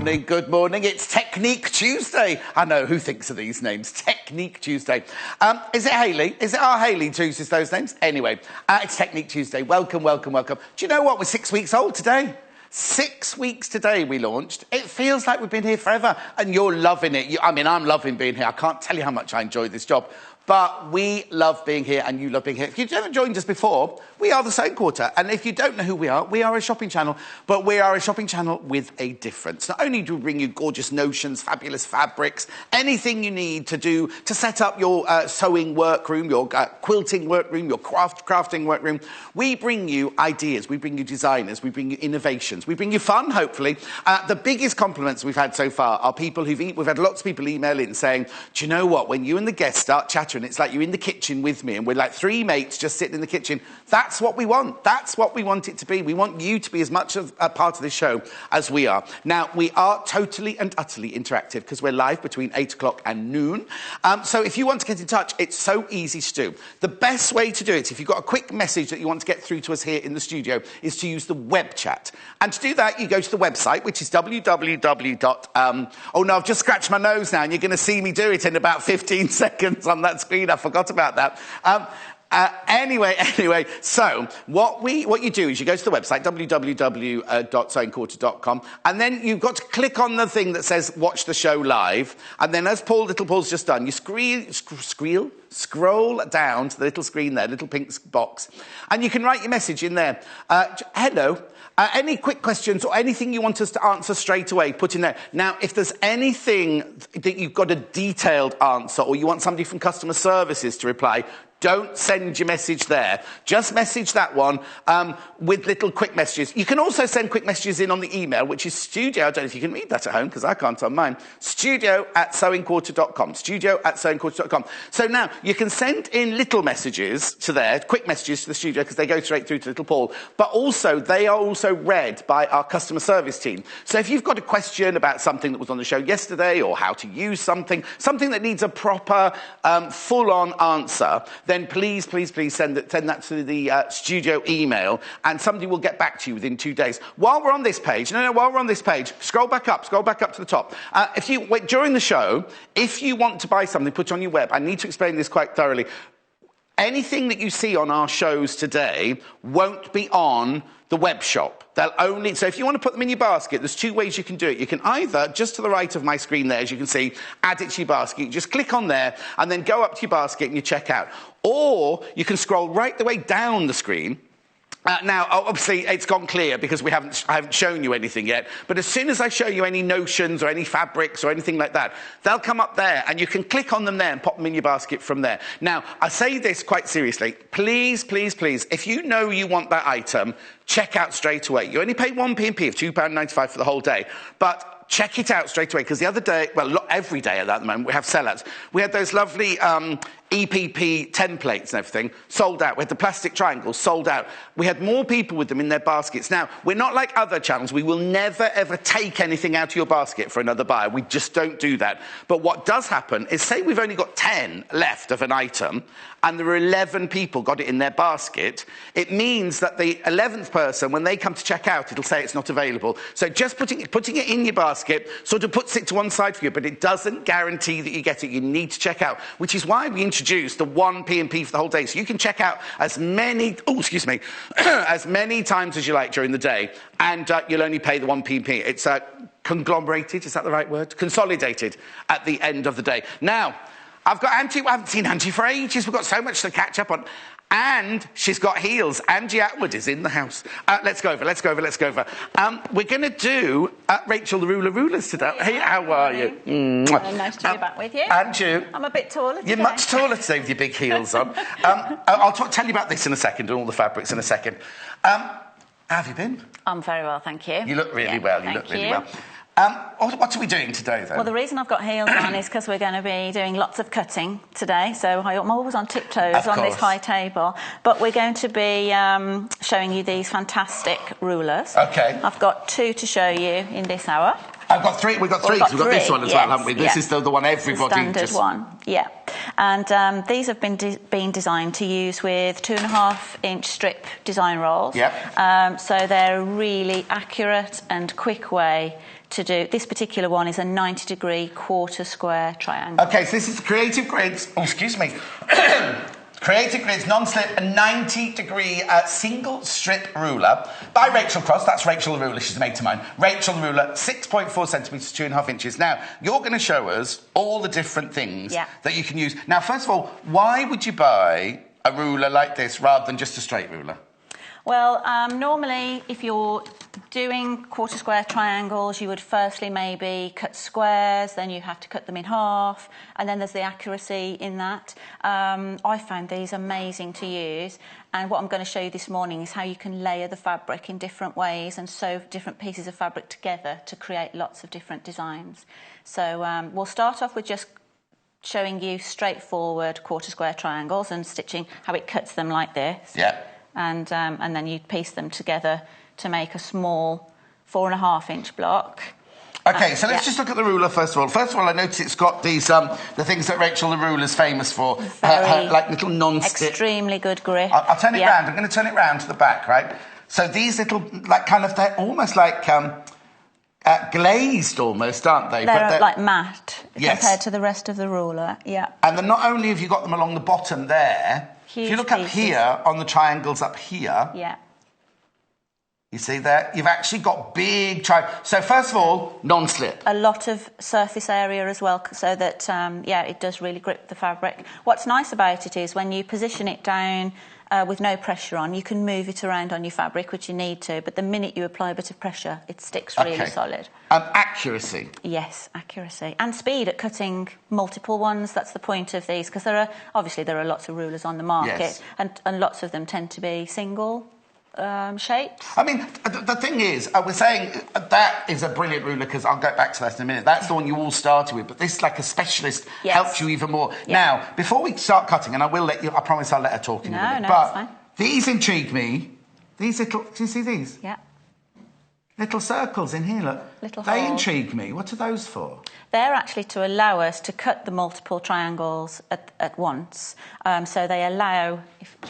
morning, good morning. It's Technique Tuesday. I know, who thinks of these names? Technique Tuesday. Is it Hayley? Is it our Hayley who chooses those names? Anyway, it's Technique Tuesday. Welcome, welcome, welcome. Do you know what? We're 6 weeks old today. 6 weeks today we launched. It feels like we've been here forever, and you're loving it. I mean, I'm loving being here. I can't tell you how much I enjoy this job. But we love being here, and you love being here. If you've never joined us before, we are the Sewing Quarter. And if you don't know who we are a shopping channel. But we are a shopping channel with a difference. Not only do we bring you gorgeous notions, fabulous fabrics, anything you need to do to set up your sewing workroom, your quilting workroom, your crafting workroom, we bring you ideas, we bring you designers, we bring you innovations, we bring you fun, hopefully. The biggest compliments we've had so far are people we've had lots of people email in saying, do you know what, when you and the guests start chattering, it's like you're in the kitchen with me and we're like three mates just sitting in the kitchen. That's what we want. That's what we want it to be. We want you to be as much of a part of this show as we are. Now, we are totally and utterly interactive because we're live between 8 o'clock and noon. So if you want to get in touch, it's so easy to do. The best way to do it, if you've got a quick message that you want to get through to us here in the studio, is to use the web chat. And to do that, you go to the website, which is www. Oh no, I've just scratched my nose now, and you're going to see me do it in about 15 seconds on that screen. I forgot about that. Anyway, so what you do is you go to the website, www.sewingquarter.com, and then you've got to click on the thing that says watch the show live, and then as Little Paul's just done, you scroll down to the little screen there, little pink box, and you can write your message in there. Hello. Any quick questions or anything you want us to answer straight away, put in there. Now, if there's anything that you've got a detailed answer or you want somebody from customer services to reply, don't send your message there. Just message that one with little quick messages. You can also send quick messages in on the email, which is studio. I don't know if you can read that at home, because I can't on mine. studio@sewingquarter.com. studio@sewingquarter.com. So now, you can send in little messages to there, quick messages to the studio, because they go straight through to Little Paul. But also, they are also read by our customer service team. So if you've got a question about something that was on the show yesterday, or how to use something that needs a proper, full-on answer, then please send that to the studio email, and somebody will get back to you within 2 days. While we're on this page, scroll back up to the top. During the show, if you want to buy something, put on your web. I need to explain this quite thoroughly. Anything that you see on our shows today won't be on the web shop. So if you want to put them in your basket, there's two ways you can do it. You can either, just to the right of my screen there, as you can see, add it to your basket. You just click on there and then go up to your basket and you check out. Or you can scroll right the way down the screen. Now, obviously, it's gone clear because I haven't shown you anything yet. But as soon as I show you any notions or any fabrics or anything like that, they'll come up there and you can click on them there and pop them in your basket from there. Now, I say this quite seriously. Please, if you know you want that item, check out straight away. You only pay 1p of £2.95 for the whole day. But check it out straight away, because the other day, every day at the moment, we have sellouts. We had those lovely EPP templates and everything sold out. We had the plastic triangles sold out. We had more people with them in their baskets. Now, we're not like other channels. We will never, ever take anything out of your basket for another buyer. We just don't do that. But what does happen is, say we've only got 10 left of an item, and there are 11 people got it in their basket, it means that the 11th person, when they come to check out, it'll say it's not available. So just putting it in your basket sort of puts it to one side for you, but it doesn't guarantee that you get it. You need to check out, which is why we introduced the 1p for the whole day. So you can check out as many as many times as you like during the day, and you'll only pay the 1p. It's conglomerated, is that the right word? Consolidated at the end of the day. Now, I've got Angie. I haven't seen Angie for ages. We've got so much to catch up on. And she's got heels. Angela Attwood is in the house. Let's go over. We're going to do Rachel the Rulers today. Hey, how are you? Nice to be back with you. And you. I'm a bit taller today. You're much taller today with your big heels on. I'll tell you about this in a second, and all the fabrics in a second. How have you been? I'm very well, thank you. You look really well. You look really well. What are we doing today, then? Well, the reason I've got heels on is because we're going to be doing lots of cutting today. So I'm always on tiptoes on this high table. But we're going to be showing you these fantastic rulers. OK. I've got two to show you in this hour. I've got three. We've got three. We've got this one as well, haven't we? This is the one everybody standard one. Yeah. And these have been designed to use with 2.5-inch strip design rolls. Yep. So they're a really accurate and quick way to do. This particular one is a 90-degree quarter square triangle. Okay, so this is Creative Grids. Oh, excuse me. Creative Grids non-slip a 90-degree single strip ruler by Rachel Cross. That's Rachel the ruler. She's a mate of mine. Rachel the ruler, 6.4 centimetres, 2.5 inches. Now, you're going to show us all the different things that you can use. Now, first of all, why would you buy a ruler like this rather than just a straight ruler? Well, normally, if you're doing quarter square triangles, you would firstly maybe cut squares, then you have to cut them in half, and then there's the accuracy in that. I found these amazing to use, and what I'm going to show you this morning is how you can layer the fabric in different ways and sew different pieces of fabric together to create lots of different designs. So we'll start off with just showing you straightforward quarter square triangles and stitching how it cuts them like this. Yeah. And then you piece them together to make a small 4.5-inch block. Okay, so let's just look at the ruler first of all. First of all, I notice it's got these the things that Rachel the ruler's famous for, her like little non-stick. Extremely good grip. I'll turn it round. I'm going to turn it round to the back, right? So these little, like, kind of, they're almost like glazed, almost, aren't they? They're like matte compared to the rest of the ruler. Yeah. And then not only have you got them along the bottom there. Huge if you look pieces. up here on the triangles up here. Yeah. You see there? You've actually got big triangles. So first of all, non-slip. A lot of surface area as well, so that, it does really grip the fabric. What's nice about it is when you position it down with no pressure on, you can move it around on your fabric, which you need to, but the minute you apply a bit of pressure, it sticks really solid. Accuracy. Yes, accuracy. And speed at cutting multiple ones. That's the point of these, because there are lots of rulers on the market, and lots of them tend to be single shapes. I mean, the thing is, we're saying that is a brilliant ruler, because I'll go back to that in a minute. That's the one you all started with, but this, like a specialist, helps you even more. Now, before we start cutting, and I will let you, I promise I'll let her talk in a minute, but fine. These intrigue me. These little, do you see these? Yeah. Little circles in here, look. Little They holes. intrigue me. What are those for? They're actually to allow us to cut the multiple triangles at once. So they allow...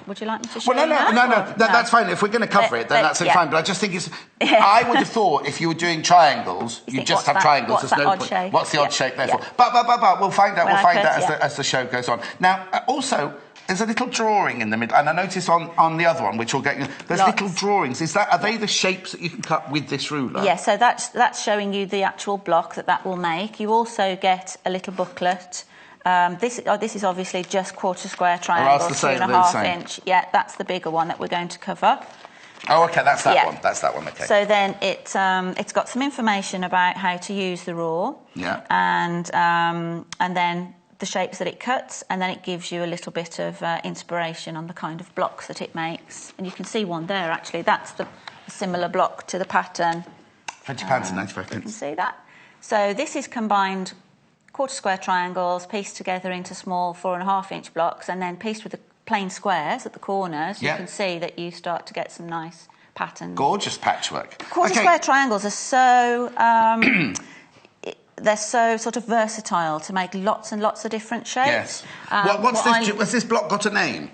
would you like me to show you that? No, that's fine. If we're going to cover it, then that's fine. But I just think it's... I would have thought if you were doing triangles, you'd just have triangles. What's that odd shape? What's the odd shape there for? But we'll find out. We'll find out as the show goes on. Now, also... There's a little drawing in the middle, and I notice on the other one, which we'll get... There's little drawings. Are they the shapes that you can cut with this ruler? Yeah, so that's showing you the actual block that will make. You also get a little booklet. This is obviously just quarter square triangles, 2.5 inch. Yeah, that's the bigger one that we're going to cover. Oh, okay, that's that one. That's that one, okay. So then it's got some information about how to use the rule. Yeah. And then... the shapes that it cuts, and then it gives you a little bit of inspiration on the kind of blocks that it makes. And you can see one there, actually. That's the similar block to the pattern. £20 and 95 pence. You can see that. So this is combined quarter square triangles, pieced together into small 4.5-inch blocks, and then pieced with the plain squares at the corners. You can see that you start to get some nice patterns. Gorgeous patchwork. Quarter square triangles are so... they're so sort of versatile to make lots and lots of different shapes. Yes. Has this block got a name?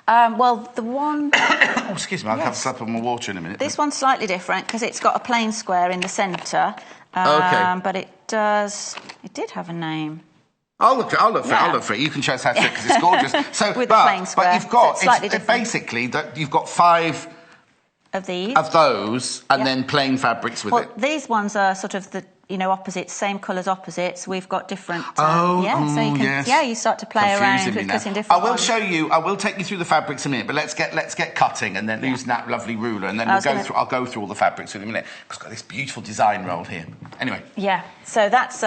Well, the one... oh, excuse me, I'll have a slap on my water in a minute. This one's slightly different because it's got a plain square in the centre. But it did have a name. I'll look for it. You can show us how to do it because it's gorgeous. So, with the plain square. But you've got... So it's basically, you've got 5... of these. Of those, and then plain fabrics with it. Well, these ones are sort of the... opposites, same colours opposites. We've got different... so you can, you start to play around with cutting different ones. I will take you through the fabrics in a minute, but let's get cutting and then using that lovely ruler, and then I'll go through all the fabrics in a minute, because I've got this beautiful design roll here. Anyway. Yeah, so that's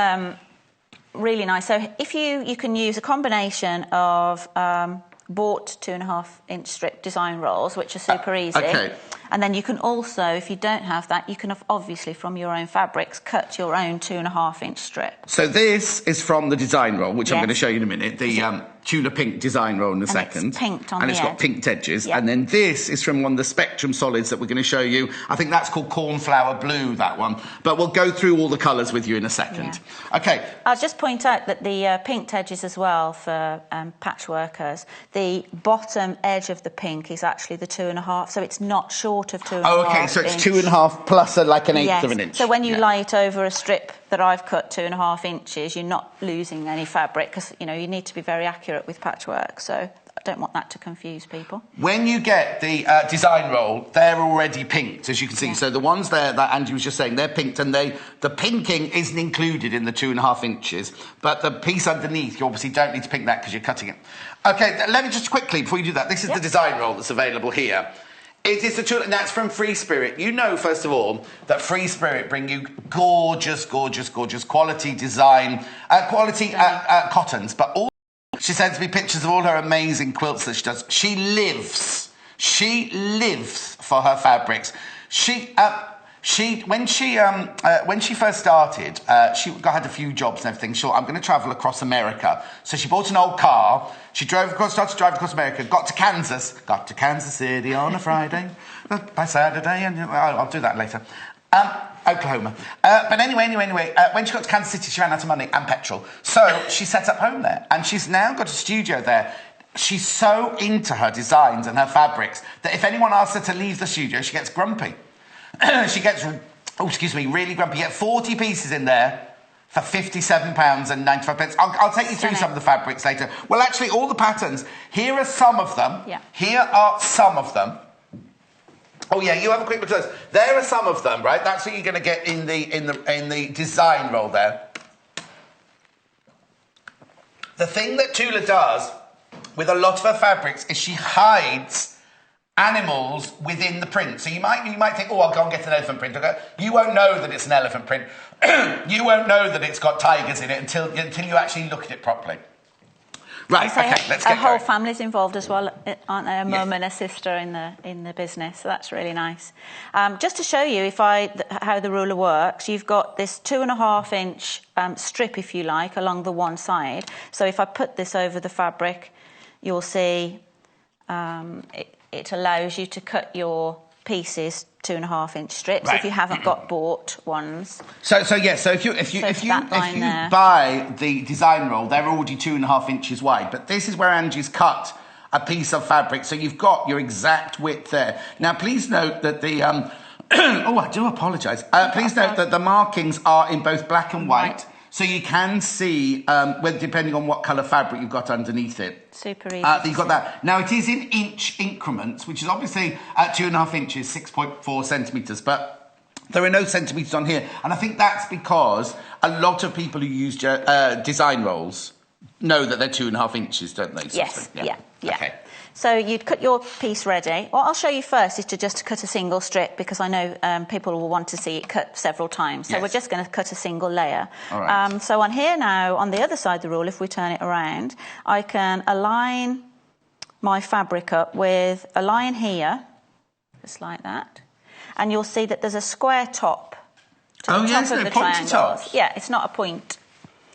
really nice. So if you can use a combination of bought 2.5-inch strip design rolls, which are super easy. Okay. And then you can also, if you don't have that, you can obviously from your own fabrics cut your own 2.5-inch strip. So this is from the design roll, which I'm going to show you in a minute. The Tula Pink design roll in a second. It's pinked on and the it's edge. got pinked edges. Yeah. And then this is from one of the Spectrum solids that we're going to show you. I think that's called Cornflower Blue, that one. But we'll go through all the colours with you in a second. Yeah. OK. I'll just point out that the pinked edges as well for patchworkers, the bottom edge of the pink is actually the 2.5, so it's not short of 2.5 Oh, OK, so it's inch. 2.5 plus like an eighth of an inch. So when you lie it over a strip that I've cut 2.5 inches, you're not losing any fabric because, you know, you need to be very accurate with patchwork. So I don't want that to confuse people. When you get the design roll, they're already pinked, as you can see. Yeah. So the ones there that Angie was just saying, they're pinked, and the pinking isn't included in the 2.5 inches. But the piece underneath, you obviously don't need to pink that because you're cutting it. OK, let me just quickly, before you do that, this is the design roll that's available here. It is the Tula, and that's from Free Spirit. You know, first of all, that Free Spirit bring you gorgeous, gorgeous, gorgeous quality design, quality cottons, but all. She sends me pictures of all her amazing quilts that she does. She lives for her fabrics. When she first started, she had a few jobs and everything. Sure, I'm going to travel across America. So she bought an old car. She started to drive across America, got to Kansas City on a Friday, by Saturday, and I'll do that later. Oklahoma. But anyway, when she got to Kansas City, she ran out of money and petrol. So she set up home there, and she's now got a studio there. She's so into her designs and her fabrics that if anyone asks her to leave the studio, she gets grumpy. She gets, really grumpy. You get 40 pieces in there for £57.95. I'll take you through some of the fabrics later. Well, actually, all the patterns. Here are some of them. Yeah. Here are some of them. Oh yeah, you have a quick look at those. There are some of them, right? That's what you're going to get in the design roll there. The thing that Tula does with a lot of her fabrics is she hides animals within the print. So you might think, oh, I'll go and get an elephant print. Okay? You won't know that it's an elephant print. You won't know that it's got tigers in it until you actually look at it properly. Right, okay, let's get going. A whole going. family's involved as well, aren't they? A mum and a sister in the business, so that's really nice. Just to show you how the ruler works, you've got this 2.5 inch strip, if you like, along the one side. So if I put this over the fabric, you'll see it allows you to cut your pieces 2.5 inch strips if you haven't got bought ones. So if you buy the design roll, they're already 2.5 inches wide. But this is where Angie's cut a piece of fabric, so you've got your exact width there. Now, please note that the oh, I do apologise. Please note that the markings are in both black and white. So you can see, depending on what colour fabric you've got underneath it. Super easy. You've got that. Now, it is in inch increments, which is obviously at 2.5 inches, 6.4 centimetres, but there are no centimetres on here. And I think that's because a lot of people who use design rolls know that they're 2.5 inches, don't they? Yes, yeah. Okay. So you'd cut your piece ready. What I'll show you first is to just cut a single strip because I know people will want to see it cut several times. So we're just going to cut a single layer. All right. So on here now, on the other side of the rule, if we turn it around, I can align my fabric up with a line here, just like that. And you'll see that there's a square top to the top of the triangle. Yeah, it's not a point.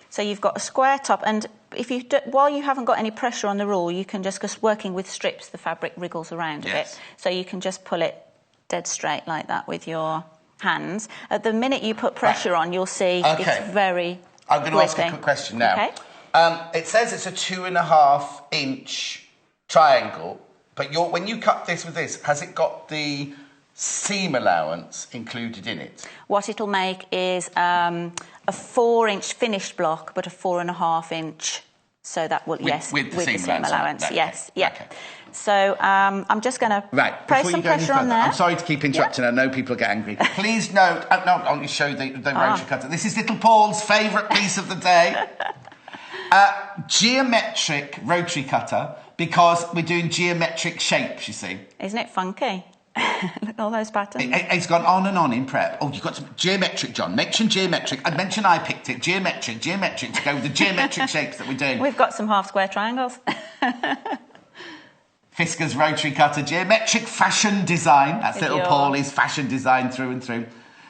So you've got a square top, and if you while you haven't got any pressure on the rule, you can just, because working with strips, the fabric wriggles around a bit. So you can just pull it dead straight like that with your hands. At the minute you put pressure on, you'll see it's very I'm going to ask a quick question now. Okay. It says it's a 2.5 inch triangle, but when you cut this with this, has it got the seam allowance included in it? What it'll make is a 4 inch finished block, but a 4.5 inch. So that will, with the seam allowance. Yes, yeah. Okay. So I'm just going to place some pressure on there. I'm sorry to keep interrupting. I know people get angry. Please note, I'll just show the rotary cutter. This is little Paul's favourite piece of the day. Geometric rotary cutter, because we're doing geometric shapes, you see. Isn't it funky? Look at all those patterns. It's gone on and on in prep. Oh, you've got some geometric, John. Mention geometric. I mentioned I picked it. Geometric to go with the geometric shapes that we're doing. We've got some half square triangles. Fisker's rotary cutter, geometric fashion design. That's little Paulie's fashion design through and through.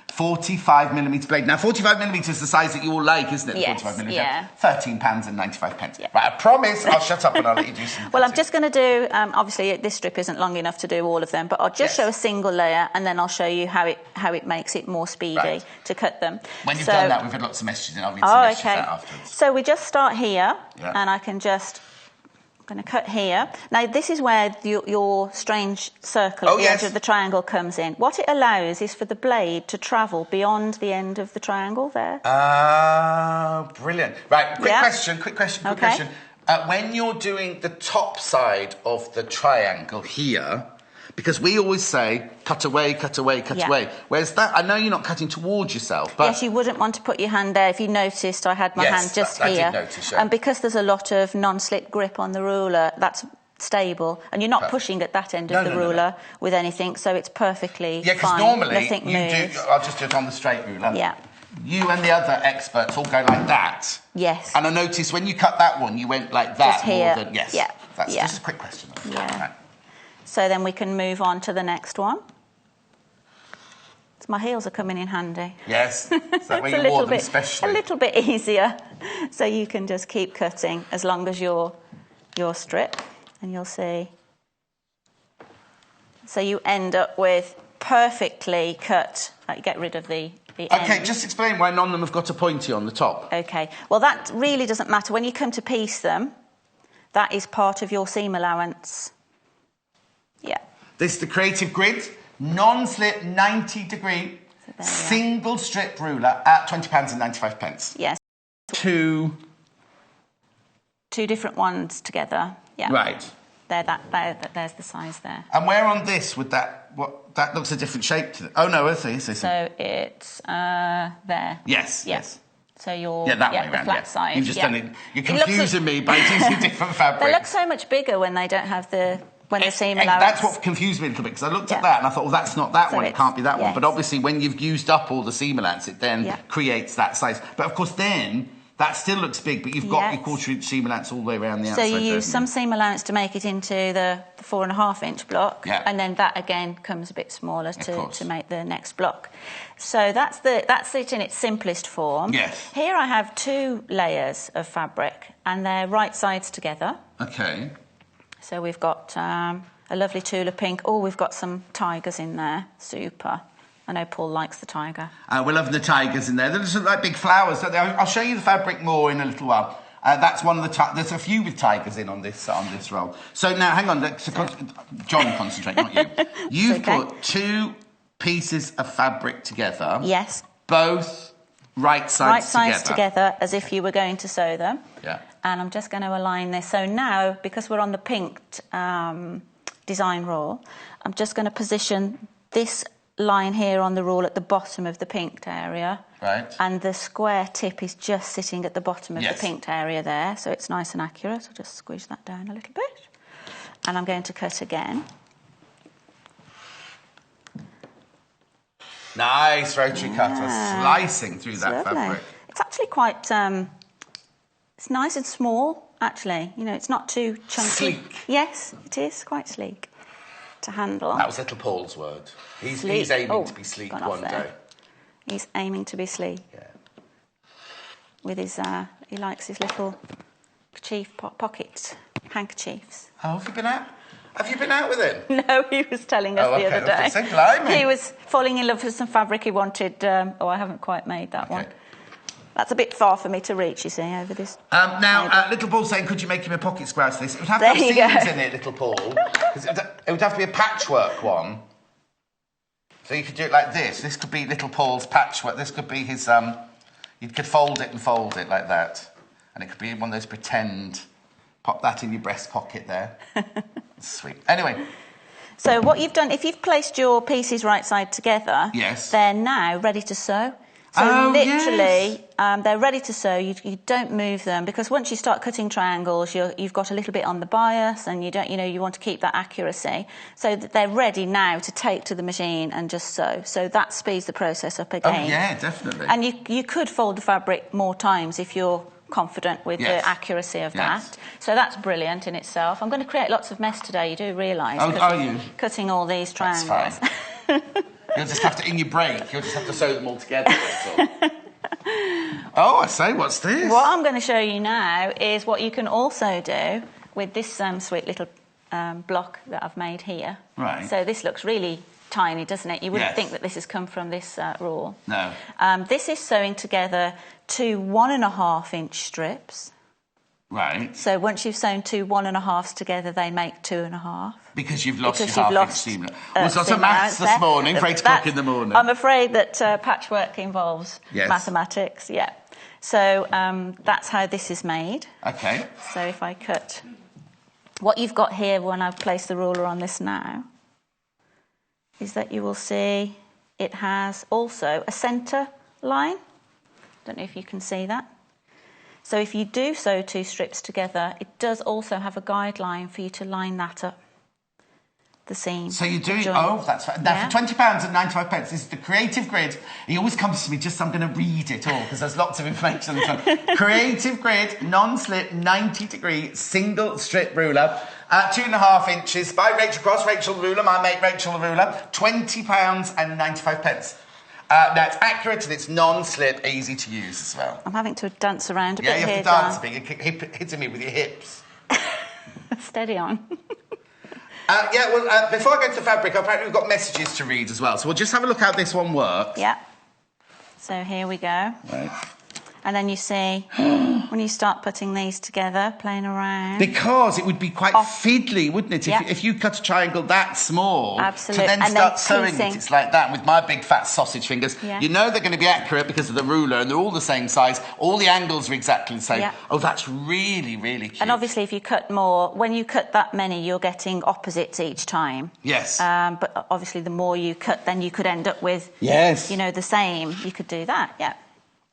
45mm blade. Now, 45mm is the size that you all like, isn't it? Yes, 45mm. yeah. £13.95. Yeah. Right, I promise I'll shut up and I'll let you do some. Well, I'm just going to do, obviously this strip isn't long enough to do all of them, but I'll just show a single layer and then I'll show you how it makes it more speedy to cut them. When you've done that, we've had lots of messages and I'll read some messages out afterwards. So we just start here and I can just... I'm going to cut here. Now, this is where your strange circle at the edge of the triangle comes in. What it allows is for the blade to travel beyond the end of the triangle there. Ah, brilliant. Right, quick question. When you're doing the top side of the triangle here, because we always say, cut away, cut away, cut away. Whereas that, I know you're not cutting towards yourself, but... Yes, you wouldn't want to put your hand there. If you noticed, I had my hand just here. I did notice, And because there's a lot of non-slip grip on the ruler, that's stable. And you're not pushing at that end of the ruler with anything, so it's perfectly fine. Yeah, because normally nothing moves. I'll just do it on the straight ruler. Yeah. You and the other experts all go like that. Yes. And I noticed when you cut that one, you went like that just here. more than... Yes. Yeah. That's just a quick question. Yeah. Right. So then we can move on to the next one. So my heels are coming in handy. Yes, is that where you wore them especially? A little bit easier. So you can just keep cutting as long as your strip, and you'll see. So you end up with perfectly cut, like get rid of the end. Okay, just explain why none of them have got a pointy on the top. Okay, well that really doesn't matter. When you come to piece them, that is part of your seam allowance. Yeah. This is the Creative Grid, non-slip, 90-degree, single strip ruler at £20.95. Yes. Two different ones together. Yeah. Right. There's the size there. And where on this would that... that looks a different shape to... Oh, no, I see. So it's there. Yes. So you're that way the around, flat side. You've just done it. You're confusing me by using different fabrics. They look so much bigger when they don't have the seam allowance. That's what confused me a little bit, because I looked at that and I thought, well, that's not that one, it can't be that one. But obviously, when you've used up all the seam allowance, it then creates that size. But of course, then that still looks big, but you've got your quarter-inch seam allowance all the way around the outside. So you use some seam allowance to make it into the 4.5-inch block, and then that again comes a bit smaller to make the next block. So that's it in its simplest form. Yes. Here I have 2 layers of fabric, and they're right sides together. Okay. So we've got a lovely Tula Pink. Oh, we've got some tigers in there. Super. I know Paul likes the tiger. We're loving the tigers in there. They look like big flowers, don't they? I'll show you the fabric more in a little while. That's one of the... There's a few with tigers in on this roll. So now, hang on. John, concentrate, not you. You've put 2 pieces of fabric together. Yes. Both right sides together, as if you were going to sew them. Yeah. And I'm just going to align this. So now, because we're on the pinked design roll, I'm just going to position this line here on the roll at the bottom of the pinked area. Right. And the square tip is just sitting at the bottom of the pinked area there, so it's nice and accurate. I'll just squeeze that down a little bit. And I'm going to cut again. Nice rotary cutter, slicing through that fabric. It's actually quite... it's nice and small, actually. You know, it's not too chunky. Sleek. Yes, it is quite sleek to handle. That was little Paul's word. He's aiming to be sleek one day. He's aiming to be sleek. Yeah. With his, he likes his little pocket handkerchiefs. Oh, have you been out? Have you been out with him? No, he was telling us the other day. So blimey. He was falling in love with some fabric he wanted. I haven't quite made that one. That's a bit far for me to reach, you see, over this. Now, Little Paul's saying, could you make him a pocket square to this? It would have to have seams in it, Little Paul. It would have to be a patchwork one. So you could do it like this. This could be Little Paul's patchwork. This could be his... you could fold it and fold it like that. And it could be one of those pretend... Pop that in your breast pocket there. Sweet. Anyway. So what you've done, if you've placed your pieces right side together, they're now ready to sew. So literally, they're ready to sew. You don't move them, because once you start cutting triangles, you've got a little bit on the bias, and you want to keep that accuracy. So that they're ready now to take to the machine and just sew. So that speeds the process up again. Oh yeah, definitely. And you could fold the fabric more times if you're confident with the accuracy of that. So that's brilliant in itself. I'm going to create lots of mess today, you do realise. Oh, are you? Cutting all these triangles. That's fine. You'll just have to, in your break, you'll just have to sew them all together. That's all. Oh, I say, what's this? What I'm going to show you now is what you can also do with this sweet little block that I've made here. Right. So this looks really tiny, doesn't it? You wouldn't think that this has come from this roll. No. This is sewing together 2 1.5-inch strips. Right. So once you've sewn 2 1.5s together, they make 2.5. Because you've lost your half-inch seam. Well, so seam maths this morning, for 8 o'clock in the morning. I'm afraid that patchwork involves mathematics, yeah. So that's how this is made. Okay. So if I cut... What you've got here when I've placed the ruler on this now is that you will see it has also a centre line. Don't know if you can see that. So if you do sew 2 strips together, it does also have a guideline for you to line that up, the seam. So you're doing... Oh, that's right. Now, for £20 and 95 pence, this is the Creative Grid. He always comes to me just, I'm going to read it all, because there's lots of information on this one. Creative Grid, non-slip, 90-degree, single strip ruler, 2.5 inches by Rachel Cross, Rachel the ruler, my mate Rachel the ruler, £20 and 95 pence. Now, it's accurate and it's non-slip, easy to use as well. I'm having to dance around a bit here, Yeah, you have to dance a bit. Hitting me with your hips. Steady on. Before I go to the fabric, apparently we've got messages to read as well. So we'll just have a look how this one works. Yeah. So here we go. Right. And then you see, when you start putting these together, playing around... Because it would be quite fiddly, wouldn't it? Yeah. If you cut a triangle that small, absolutely, to then start sewing it, it's like that. With my big fat sausage fingers, you know they're going to be accurate because of the ruler, and they're all the same size. All the angles are exactly the same. Yeah. Oh, that's really, really cute. And obviously, if you cut more, when you cut that many, you're getting opposites each time. Yes. But obviously, the more you cut, then you could end up with, you know, the same. You could do that, yeah.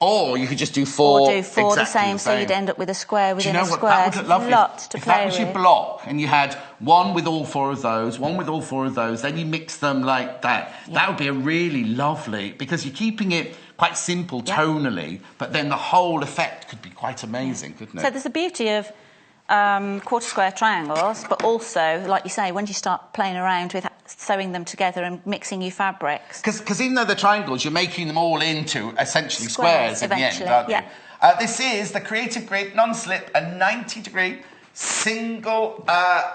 Or you could just do 4. Or do 4 the same, so you'd end up with a square within a square. Do you know what? That would look lovely. Lots to if play that was with. your block, and you had one with all 4 of those, one with all 4 of those, then you mix them like that. Yeah. That would be a really lovely, because you're keeping it quite simple tonally, but then the whole effect could be quite amazing, couldn't it? So there's the beauty of quarter square triangles, but also, like you say, when you start playing around with sewing them together and mixing new fabrics. Because even though they're triangles, you're making them all into essentially squares in the end, aren't you? This is the Creative Grid non-slip, a 90-degree single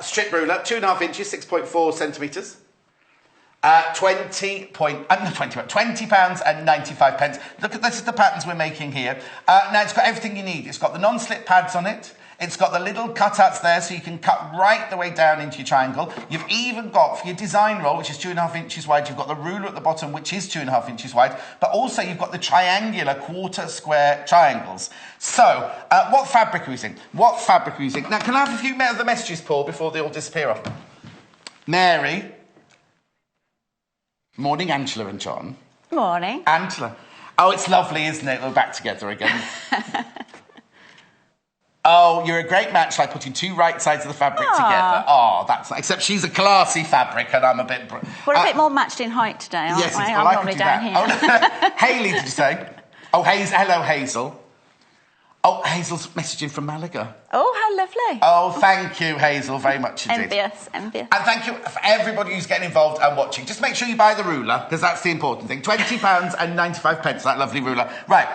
strip ruler, 2.5 inches, 6.4 centimetres. £20 and 95 pence. Look at this is the patterns we're making here. Now it's got everything you need. It's got the non-slip pads on it. It's got the little cutouts there, so you can cut right the way down into your triangle. You've even got, for your design roll, which is 2.5 inches wide, you've got the ruler at the bottom, which is 2.5 inches wide, but also you've got the triangular quarter square triangles. So, what fabric are we using? What fabric are we using? Now, can I have a few of the messages, Paul, before they all disappear off? Mary. Morning, Angela and John. Morning. Angela. Oh, it's lovely, isn't it? We're back together again. Oh, you're a great match, like putting 2 right sides of the fabric together. Oh, that's... Except she's a classy fabric and I'm a bit... We're a bit more matched in height today, aren't we? I'm normally down here. Oh, Hayley, did you say? Oh, hello, Hazel. Oh, Hazel's messaging from Malaga. Oh, how lovely. Oh, thank you, Hazel, very much indeed. Envious. And thank you for everybody who's getting involved and watching. Just make sure you buy the ruler, because that's the important thing. £20 and 95 pence, that lovely ruler. Right,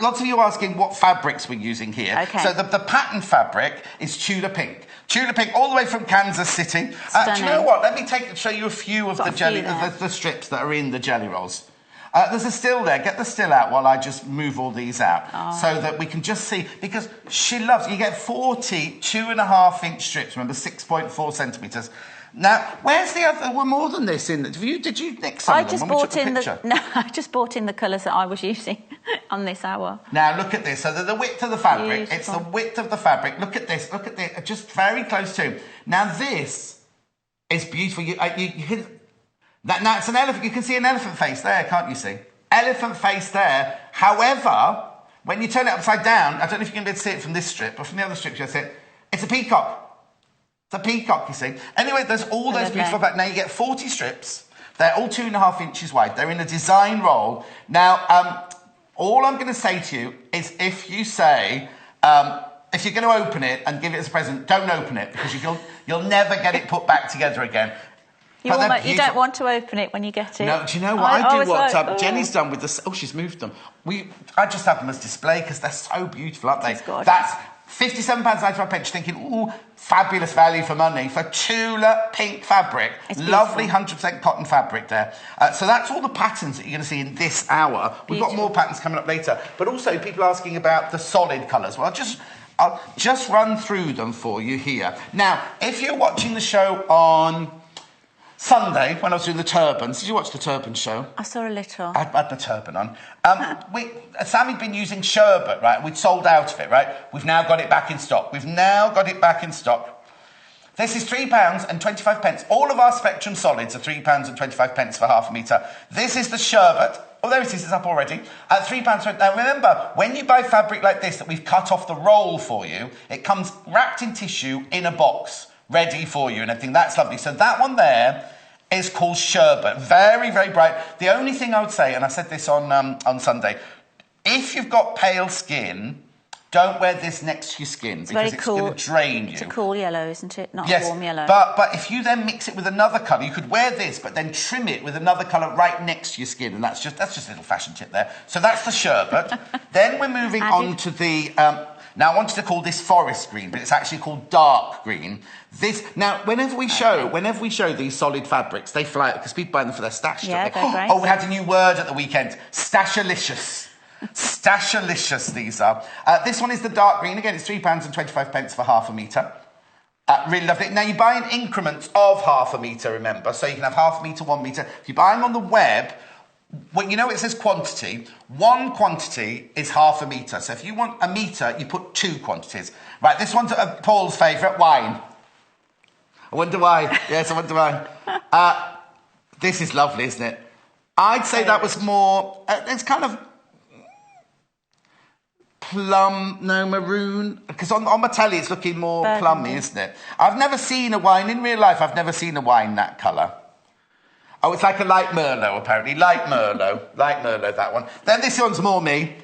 lots of you are asking what fabrics we're using here. Okay. So the pattern fabric is Tula Pink. Tula Pink, all the way from Kansas City. Do you know what? Let me show you a few of the strips that are in the jelly rolls. There's a still there. Get the still out while I just move all these out so that we can just see, because she loves, you get 40 2.5-inch strips, remember, 6.4 centimetres. Now, where's the other? There were more than this in. Did you nick some of them when we took the picture? I just bought in the colours that I was using on this hour. Now, look at this. So the width of the fabric, it's the width of the fabric. Look at this, just very close to. Now, this is beautiful. You can... Now, it's an elephant. You can see an elephant face there, can't you see? Elephant face there. However, when you turn it upside down, I don't know if you can be able to see it from this strip, but from the other strip, you'll see it. It's a peacock. It's a peacock, you see. Anyway, there's all those beautiful... Now, you get 40 strips. They're all 2.5 inches wide. They're in a design roll. Now, all I'm going to say to you is if you say... if you're going to open it and give it as a present, don't open it, because you'll never get it put back together again. You don't want to open it when you get it. No, do you know what? I do what like, Jenny's done with the... Oh, she's moved them. I just have them as display because they're so beautiful, aren't they? That's £57.95. You're thinking, ooh, fabulous value for money for Tula Pink fabric. It's lovely 100% cotton fabric there. So that's all the patterns that you're going to see in this hour. We've got more patterns coming up later. But also people asking about the solid colours. Well, I'll just run through them for you here. Now, if you're watching the show on Sunday, when I was doing the turbans, did you watch the turban show? I saw a little. I had my turban on. Sammy'd been using sherbet, right? We'd sold out of it, right? We've now got it back in stock. This is £3.25. All of our Spectrum solids are £3.25 for half a metre. This is the sherbet. Oh, there it is. It's up already. At £3.20. Now, remember, when you buy fabric like this that we've cut off the roll for you, it comes wrapped in tissue in a box, ready for you and everything. That's lovely. So that one there is called sherbet. Very, very bright. The only thing I would say, and I said this on Sunday, if you've got pale skin, don't wear this next to your skin because it's going to drain you. It's a cool yellow, isn't it? Not a warm yellow. But if you then mix it with another colour, you could wear this, but then trim it with another colour right next to your skin, and that's just a little fashion tip there. So that's the sherbet. Then we're moving on to the. Now I wanted to call this forest green, but it's actually called dark green. Whenever we show these solid fabrics, they fly out because people buy them for their stash. Yeah, they're great. Oh, we had a new word at the weekend: stashalicious. Stashalicious, these are. This one is the dark green. Again, it's £3.25 for half a metre. Really lovely. Now, you buy in increments of half a metre, remember. So you can have half a metre, 1 metre. If you buy them on the web, when you know it says quantity, one quantity is half a metre. So if you want a metre, you put 2 quantities. Right, this one's Paul's favourite, wine. I wonder why. Yes, I wonder why. This is lovely, isn't it? I'd say that was more... it's kind of... maroon, because on my telly it's looking more plummy, isn't it? I've never seen a wine in real life. I've never seen a wine that colour. Oh, it's like a light Merlot, apparently. Light Merlot, that one. Then this one's more me.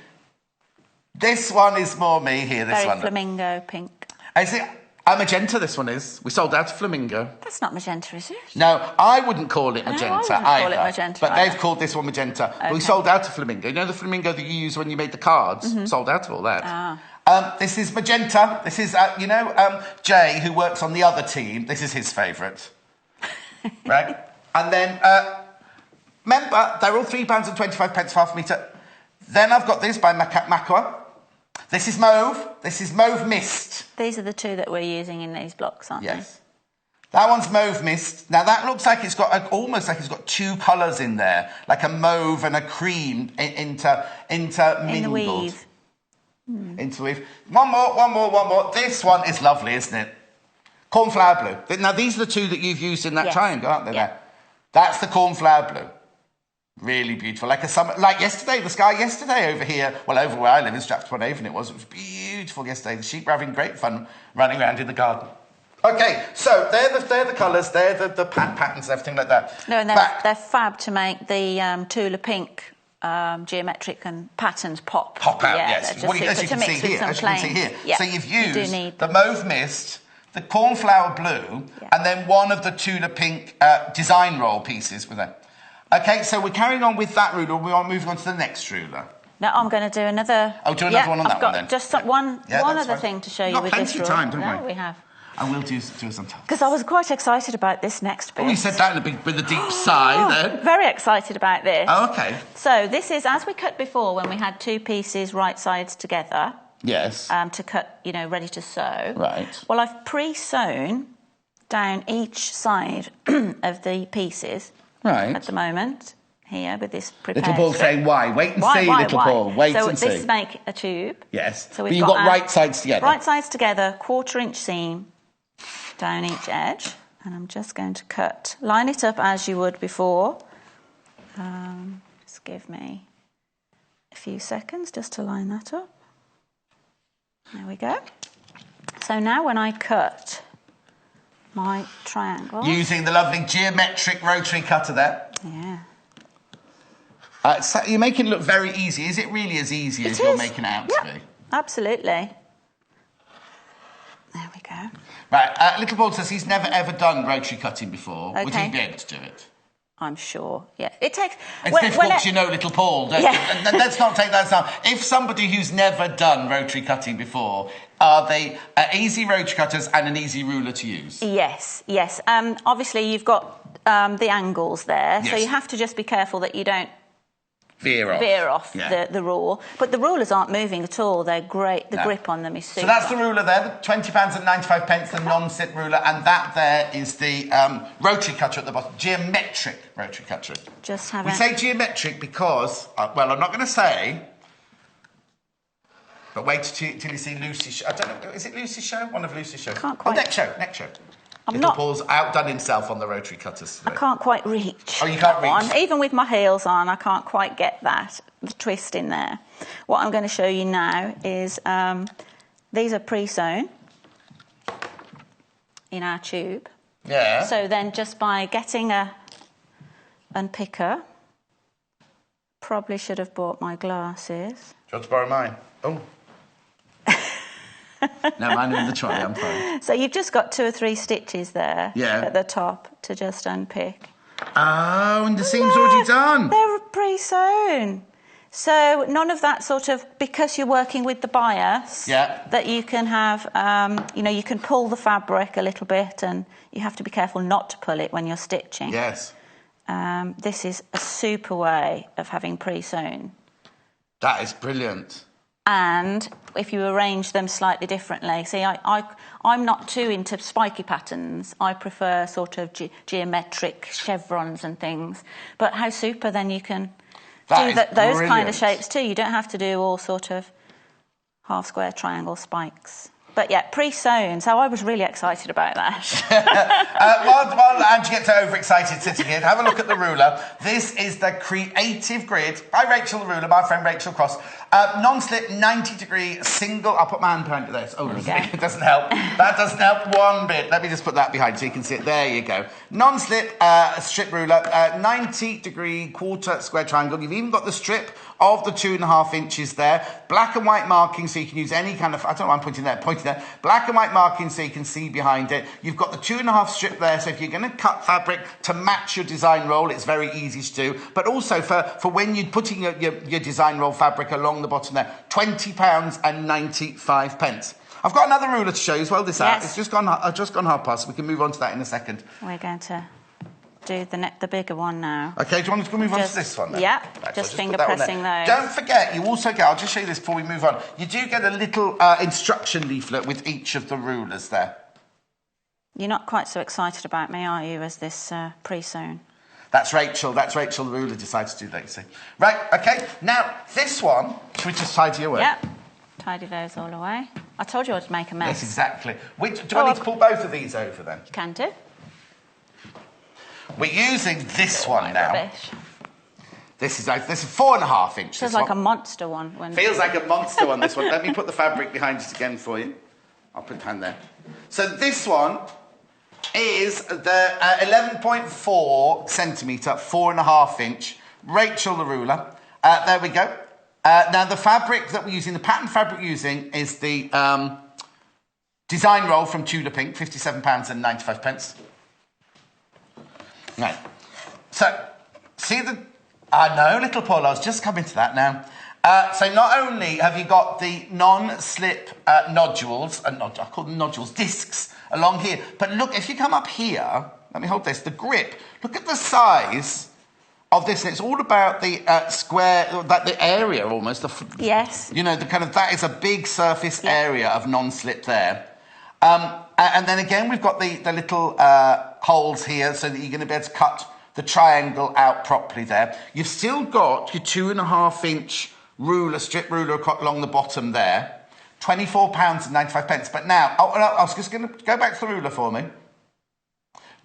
This one is more me here. This one, flamingo pink. I see. Magenta, this one is. We sold out of flamingo. That's not magenta, is it? No, I wouldn't call it magenta either. Call it magenta, but they've called this one magenta. Okay. We sold out of flamingo. You know the flamingo that you use when you made the cards? Mm-hmm. Sold out of all that. This is magenta. This is, Jay, who works on the other team. This is his favourite. Right? And then, remember, they're all £3.25 for half a metre. Then I've got this by Makwa. This is mauve. This is mauve mist. These are the two that we're using in these blocks, aren't they? Yes. That one's mauve mist. Now that looks like it's got almost like it's got 2 colours in there, like a mauve and a cream intermingled. In the weave. Into weave. One more. This one is lovely, isn't it? Cornflower blue. Now these are the 2 that you've used in that triangle, aren't they? Yeah. That's the cornflower blue. Really beautiful, like yesterday, the sky yesterday over here, over where I live in Stratford-upon-Avon it was beautiful yesterday. The sheep were having great fun running around in the garden. Okay, so they're the colours, they're the patterns and everything like that. No, and they're fab to make the Tula Pink geometric and patterns pop. Pop out, yes. Well, as you can see here. Yeah. So you've used the mauve mist, the cornflower blue, and then one of the Tula Pink design roll pieces with it. Okay, so we're carrying on with that ruler. We are moving on to the next ruler. No, I'm going to do another... Oh, do another one on that one then. Just one other thing to show you with this ruler. We've got plenty of time, don't we? No, we have. And we'll do some time. Because I was quite excited about this next bit. Oh, you said that with a deep sigh then. Very excited about this. Oh, okay. So this is, as we cut before, when we had 2 pieces right sides together. Yes. To cut, ready to sew. Right. Well, I've pre-sewn down each side of the pieces. Right. At the moment, here with this prepared. Little Paul saying why? Wait and see, little Paul. Wait and see. So this make a tube. Yes. So you've got right sides together. Right sides together, 1/4 inch seam down each edge, and I'm just going to line it up as you would before. Just give me a few seconds just to line that up. There we go. So now when I cut my triangle. Using the lovely geometric rotary cutter there. Yeah. So you're making it look very easy. Is it really as easy as you're making it out to be? Absolutely. There we go. Right, Little Paul says he's never ever done rotary cutting before. Okay. Would he be able to do it? I'm sure, yeah. It takes... It's difficult because you know Little Paul, don't you? Let's not take that down. If somebody who's never done rotary cutting before, are they easy rotary cutters and an easy ruler to use? Yes, yes. Obviously, you've got the angles there, yes. so you have to just be careful that you don't veer off the rule. But the rulers aren't moving at all. They're great. The grip on them is super. So that's the ruler there, the £20.95, the non-slip ruler, and that there is the rotary cutter at the bottom, geometric rotary cutter. Just have We say geometric because, well, I'm not going to say, but wait till you see Lucy's show. I don't know, is it Lucy's show? One of Lucy's shows. Can't quite. Next show. Little Paul's outdone himself on the rotary cutters today. I can't quite reach. Oh, you can't reach? Even with my heels on, I can't quite get the twist in there. What I'm going to show you now is these are pre-sewn in our tube. Yeah. So then just by getting a unpicker, probably should have bought my glasses. Do you want to borrow mine? Oh. No, mine are in the trolley, I'm fine. So you've just got 2 or 3 stitches there at the top to just unpick. Oh, and the seam's already done. They're pre-sewn. So none of that sort of, because you're working with the bias, that you can have, you can pull the fabric a little bit and you have to be careful not to pull it when you're stitching. Yes. This is a super way of having pre-sewn. That is brilliant. And if you arrange them slightly differently, see, I'm not too into spiky patterns. I prefer sort of geometric chevrons and things. But how super then you can do those kind of shapes too. You don't have to do all sort of half square triangle spikes. But yeah, pre-sewn, so I was really excited about that. While Angie gets overexcited sitting here, have a look at the ruler. This is the Creative Grid by Rachel the Ruler, my friend Rachel Cross. Non-slip 90-degree single. I'll put my hand behind this. Oh, it doesn't help. That doesn't help one bit. Let me just put that behind so you can see it. There you go. Non-slip strip ruler, 90-degree quarter square triangle. You've even got the strip of the 2.5 inches there. Black and white marking so you can use any kind of, I don't know why I'm pointing there. Black and white marking so you can see behind it. You've got the 2.5 strip there, so if you're going to cut fabric to match your design roll, it's very easy to do. But also for when you're putting your design roll fabric along the bottom there, £20.95. I've got another ruler to show you as well, It's just gone half past, so we can move on to that in a second. We're going to do the bigger one now. Okay, do you want to move on to this one then? Yeah, just finger pressing those. Don't forget, you also get, I'll just show you this before we move on, you do get a little instruction leaflet with each of the rulers there. You're not quite so excited about me, are you, as this pre-sewn? That's Rachel the ruler decided to do that, you see. Right, okay, now this one, should we just tidy away? Yep, tidy those all away. I told you I'd make a mess. Yes, exactly. Do I need to pull both of these over then? You can do. We're using this one now. Rubbish. This is 4.5 inches. Feels like a monster one. Feels like a monster one, this one. Let me put the fabric behind it again for you. I'll put the hand there. So this one is the 11.4 centimetre, 4.5 inch. Rachel the ruler. There we go. Now the fabric that we're using, the pattern fabric we're using is the design roll from Tula Pink, £57.95. Right. So, see the... no, Little Paul, I was just coming to that now. So not only have you got the non-slip nodules, I call them nodules, discs, along here, but look, if you come up here, let me hold this, the grip, look at the size of this, and it's all about the square, the area almost. Yes. You know, that is a big surface area of non-slip there. And then again, we've got the little holes here so that you're going to be able to cut the triangle out properly there. You've still got your 2.5 inch ruler, strip ruler along the bottom there. £24.95. But now, I was just going to go back to the ruler for me.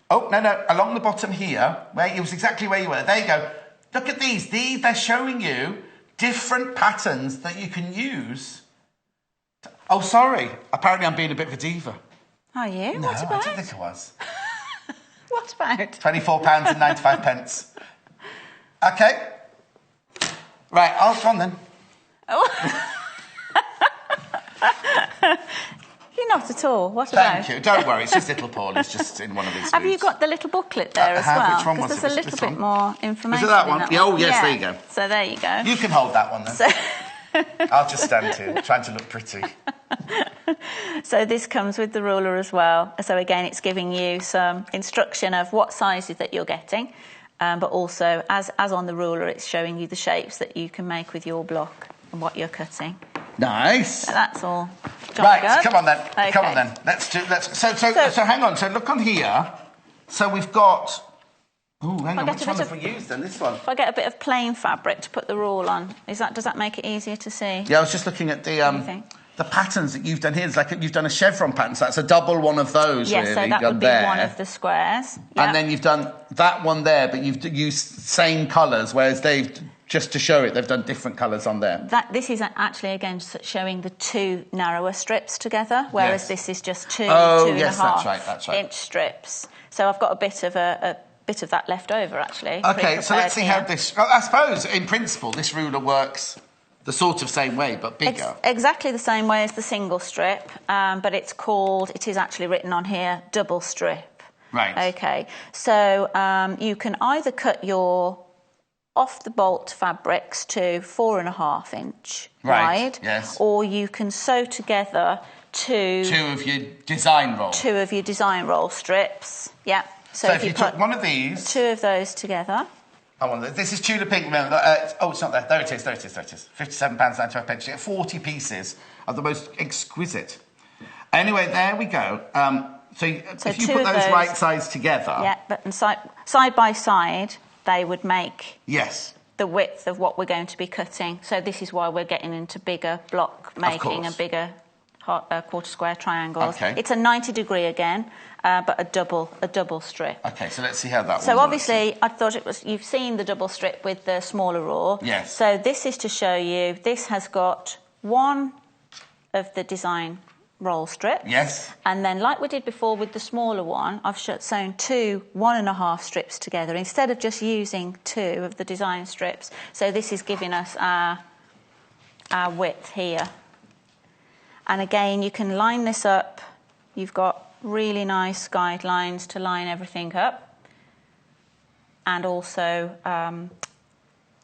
Oh, no, along the bottom here, where it was exactly where you were. There you go. Look at these. They're showing you different patterns that you can use. Oh, sorry. Apparently I'm being a bit of a diva. Are you? No, what about? I don't think I was. What about? £24.95. Okay. Right, I'll go on then. Oh. not at all. What Thank about? you. Don't worry, it's just little Paul. It's just in one of his Have you moods. got the little booklet there as have. well? Which one was There's it? a little This bit one? more information. Was it that in one? that Yeah, oh, yes, there you go. So there you go. You can hold that one then. So I'll just stand here, trying to look pretty. So this comes with the ruler as well. So again, it's giving you some instruction of what sizes that you're getting, but also, as on the ruler, it's showing you the shapes that you can make with your block and what you're cutting. Nice. So that's all. Right, good. come on then. Okay. Come on then. So hang on. So look on here. So we've got. Oh, hang on. Which one have we used then? This one. If I get a bit of plain fabric to put the roll on, does that make it easier to see? Yeah, I was just looking at the patterns that you've done here. It's like you've done a chevron pattern, so that's a double one of those, yes, really. so that would be one of the squares. Yep. And then you've done that one there, but you've used same colours, whereas they've, just to show it, they've done different colours on there. This is actually, again, showing the two narrower strips together, whereas this is just two, that's 2.5 inch strips. So I've got a bit of bit of that left over, actually. Okay, so let's see how this... I suppose, in principle, this ruler works the sort of same way, but bigger. Exactly the same way as the single strip, but it is actually written on here, double strip. Right. Okay, so you can either cut your off-the-bolt fabrics to 4.5 inch wide, yes, or you can sew together two of your design roll strips. Yeah. So if you took one of these... two of those together. This is Tula Pink. It's not there. There it is. £57.95. You get 40 pieces of the most exquisite. Anyway, there we go. So if you put those right sides together... Yeah, but side by side, they would make... Yes. The width of what we're going to be cutting. So this is why we're getting into bigger block making and bigger quarter square triangles. Okay. It's a 90-degree again, but a double strip. Okay, so let's see how that works. So obviously, I thought it was... You've seen the double strip with the smaller roll. Yes. So this is to show you, this has got one of the design roll strips. Yes. And then, like we did before with the smaller one, I've sewn two 1.5 strips together instead of just using two of the design strips. So this is giving us our width here. And again, you can line this up. You've got really nice guidelines to line everything up. And also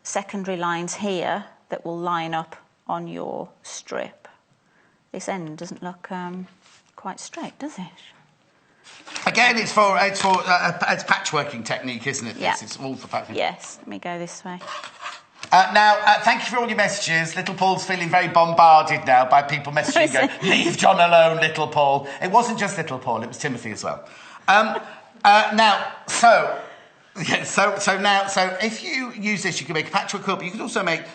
secondary lines here that will line up on your strip. This end doesn't look quite straight, does it? Again, it's patchworking technique, isn't it? Yeah. It's all for patchworking. Yes, let me go this way. Thank you for all your messages. Little Paul's feeling very bombarded now by people messaging going, leave John alone, Little Paul. It wasn't just Little Paul, it was Timothy as well. So if you use this, you can make a patchwork quilt, but you can also make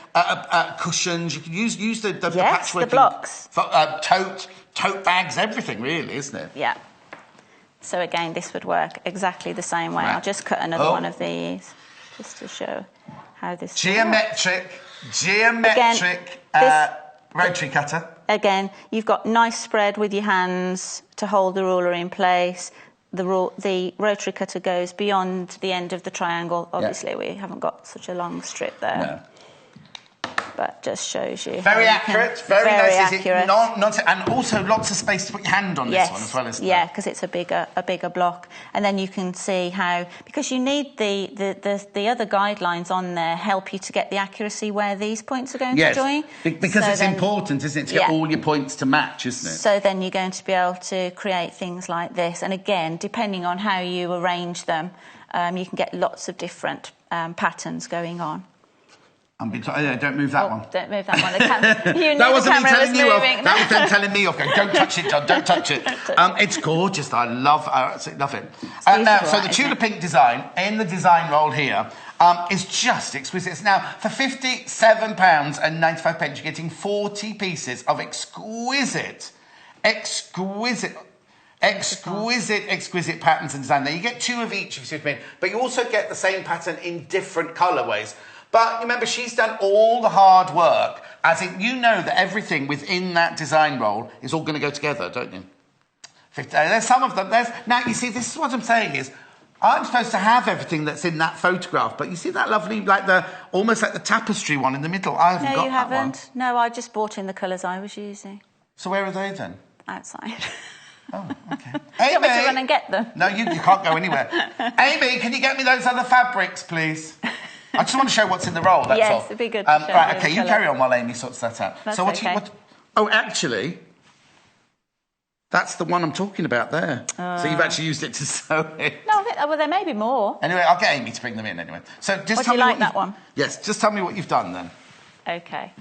cushions. You can use the patchwork. The blocks. Tote bags, everything really, isn't it? Yeah. So again, this would work exactly the same way. Right. I'll just cut another one of these just to show how this geometric rotary cutter. Again, you've got nice spread with your hands to hold the ruler in place. The rotary cutter goes beyond the end of the triangle. Obviously, we haven't got such a long strip there. No. But just shows you. Very accurate. Very nice. Accurate. And also lots of space to put your hand on this one as well, isn't there? Yeah, because it's a bigger block. And then you can see how, because you need the other guidelines on there help you to get the accuracy where these points are going to join. Because it's important, isn't it, to get all your points to match, isn't it? So then you're going to be able to create things like this. And again, depending on how you arrange them, you can get lots of different patterns going on. Don't move that one. Don't move that one. You knew that wasn't the camera me telling was you moving. off. That was them telling me off. Going, don't touch it, John. Don't touch it. It's gorgeous. I absolutely love it. Now, so the Tula Pink design in the design roll here is just exquisite. Now, for £57.95, you're getting 40 pieces of exquisite patterns and design. Now, you get two of each, if you see what I mean, but you also get the same pattern in different colourways. But remember, she's done all the hard work, as in you know that everything within that design roll is all going to go together, don't you? There's some of them. Now, you see, this is what I'm saying is, I'm supposed to have everything that's in that photograph, but you see that lovely, almost like the tapestry one in the middle? I haven't got that one. No, you haven't. No, I just bought in the colours I was using. So where are they then? outside. Oh, okay. Do you want me to run and get them? No, you can't go anywhere. Amy, can you get me those other fabrics, please? I just want to show what's in the roll, that's all. Yes, it'd be good to show Right, you okay, the you colour. carry on while Amy sorts that out. That's so okay. Oh, actually, that's the one I'm talking about there. So you've actually used it to sew it. No, I think, well, there may be more. Anyway, I'll get Amy to bring them in anyway. So just Would tell you me like that one? Yes, just tell me what you've done then. Okay.